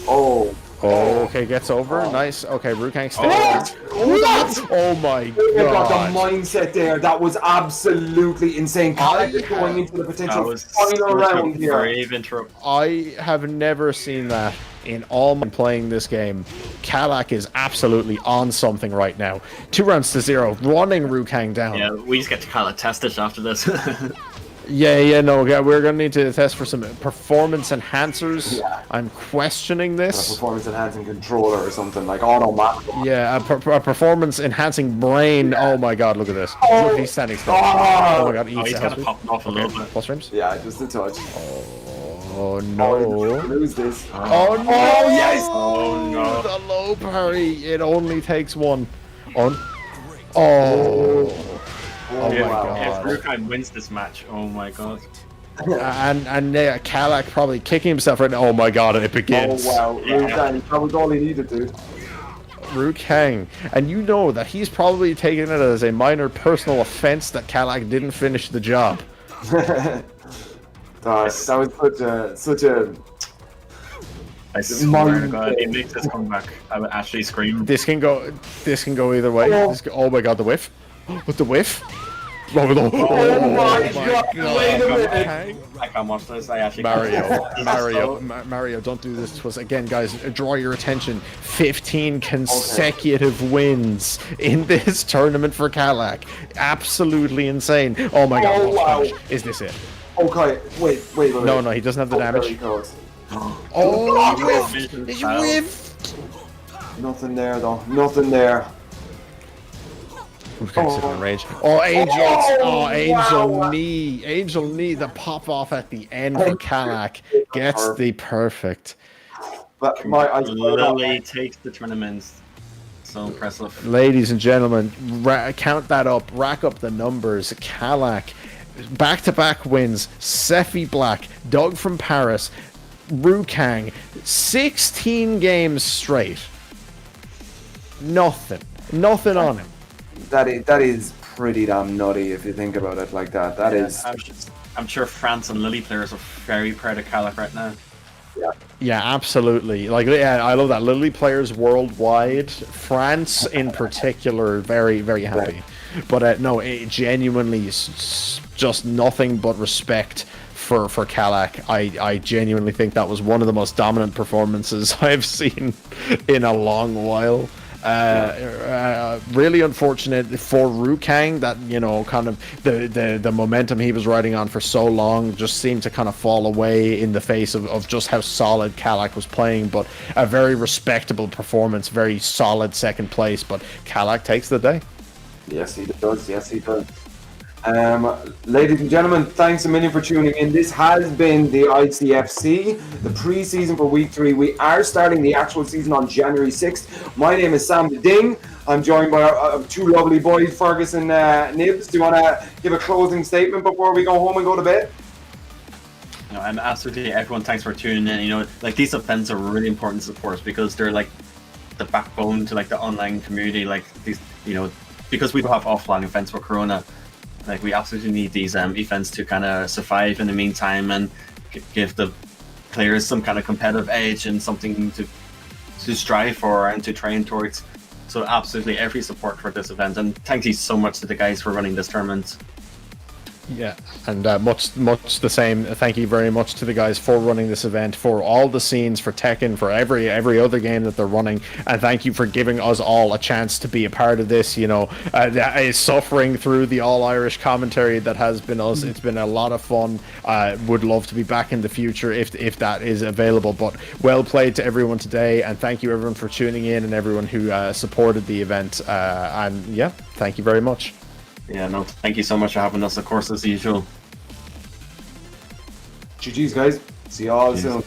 Oh. Okay, gets over. Nice. Okay, Hwoarang stays. What? Oh my god. You got the mindset there. That was absolutely insane. Going into the potential final round here. Brave intro. I have never seen that in all my playing this game. Kalak is absolutely on something right now. 2-0, running Hwoarang down. Yeah, we just get to kind of test it after this. We're gonna need to test for some performance enhancers. Yeah. I'm questioning this. A performance enhancing controller or something like automatic. Yeah, a performance enhancing brain. Oh my god, look at this. Look, he's standing still. Oh. Oh my god, He's kind of popping off a little bit. Plus frames? Yeah, just a touch. Oh no. Lose this. Oh no! Oh yes! Oh no. The low parry. It only takes one. Oh my god. If Hwoarang wins this match, oh my god. And Kalak probably kicking himself right now. Oh my god, and it begins. Oh wow, Hwoarang, that was all he needed, dude. Hwoarang, and you know that he's probably taking it as a minor personal offense that Kalak didn't finish the job. That was such a. I swear to God, he makes this comeback. I would actually scream. This can go either way. Oh my god, the whiff! With the whiff! Oh my god! Wait a minute! I can't watch this. I actually Mario, don't do this to us again, guys. Draw your attention. 15 consecutive wins in this tournament for Kalak. Absolutely insane. Oh my god! wow. Is this it? Okay, wait. No, he doesn't have the damage. Oh, he whiffed! Nothing there though. Nothing there. Sitting in range. Oh, Angels! Oh, Angel knee! Angel knee. The pop off at the end for Kalak gets the perfect. But Lili takes the tournament. So impressive. Ladies and gentlemen, count that up. Rack up the numbers. Kalak, back-to-back wins. Sephi Black, Doug from Paris, Hwoarang, 16 games straight. Nothing on him. that is pretty damn nutty if you think about it like that. That is. I'm sure France and Lili players are very proud of Kalak right now. Yeah, absolutely. Like, yeah, I love that. Lili players worldwide, France in particular, very, very happy. But no, it genuinely is just nothing but respect for Kalak. I genuinely think that was one of the most dominant performances I've seen in a long while. Really unfortunate for Kang that, you know, kind of the momentum he was riding on for so long just seemed to kind of fall away in the face of just how solid Kalak was playing. But a very respectable performance, very solid second place, but Kalak takes the day. Yes, he does. Yes, he does. Ladies and gentlemen, thanks a million for tuning in. This has been the ICFC, the pre-season for week 3. We are starting the actual season on January 6th. My name is Sam the Ding. I'm joined by our 2 lovely boys, Fergus and Nibs. Do you want to give a closing statement before we go home and go to bed? You know, and absolutely everyone, thanks for tuning in. You know, like, these events are really important support because they're like the backbone to like the online community. Like these, you know, because we don't have offline events for Corona. Like, we absolutely need these events to kind of survive in the meantime and give the players some kind of competitive edge and something to strive for and to train towards. So absolutely every support for this event, and thank you so much to the guys for running this tournament. Yeah, and much the same. Thank you very much to the guys for running this event, for all the scenes, for Tekken, for every other game that they're running, and thank you for giving us all a chance to be a part of this. You know, suffering through the all-Irish commentary that has been us. It's been a lot of fun. Would love to be back in the future if that is available. But well played to everyone today, and thank you everyone for tuning in and everyone who supported the event. And yeah, thank you very much. Yeah, no, thank you so much for having us, of course, as usual. GG's, guys. See you all soon.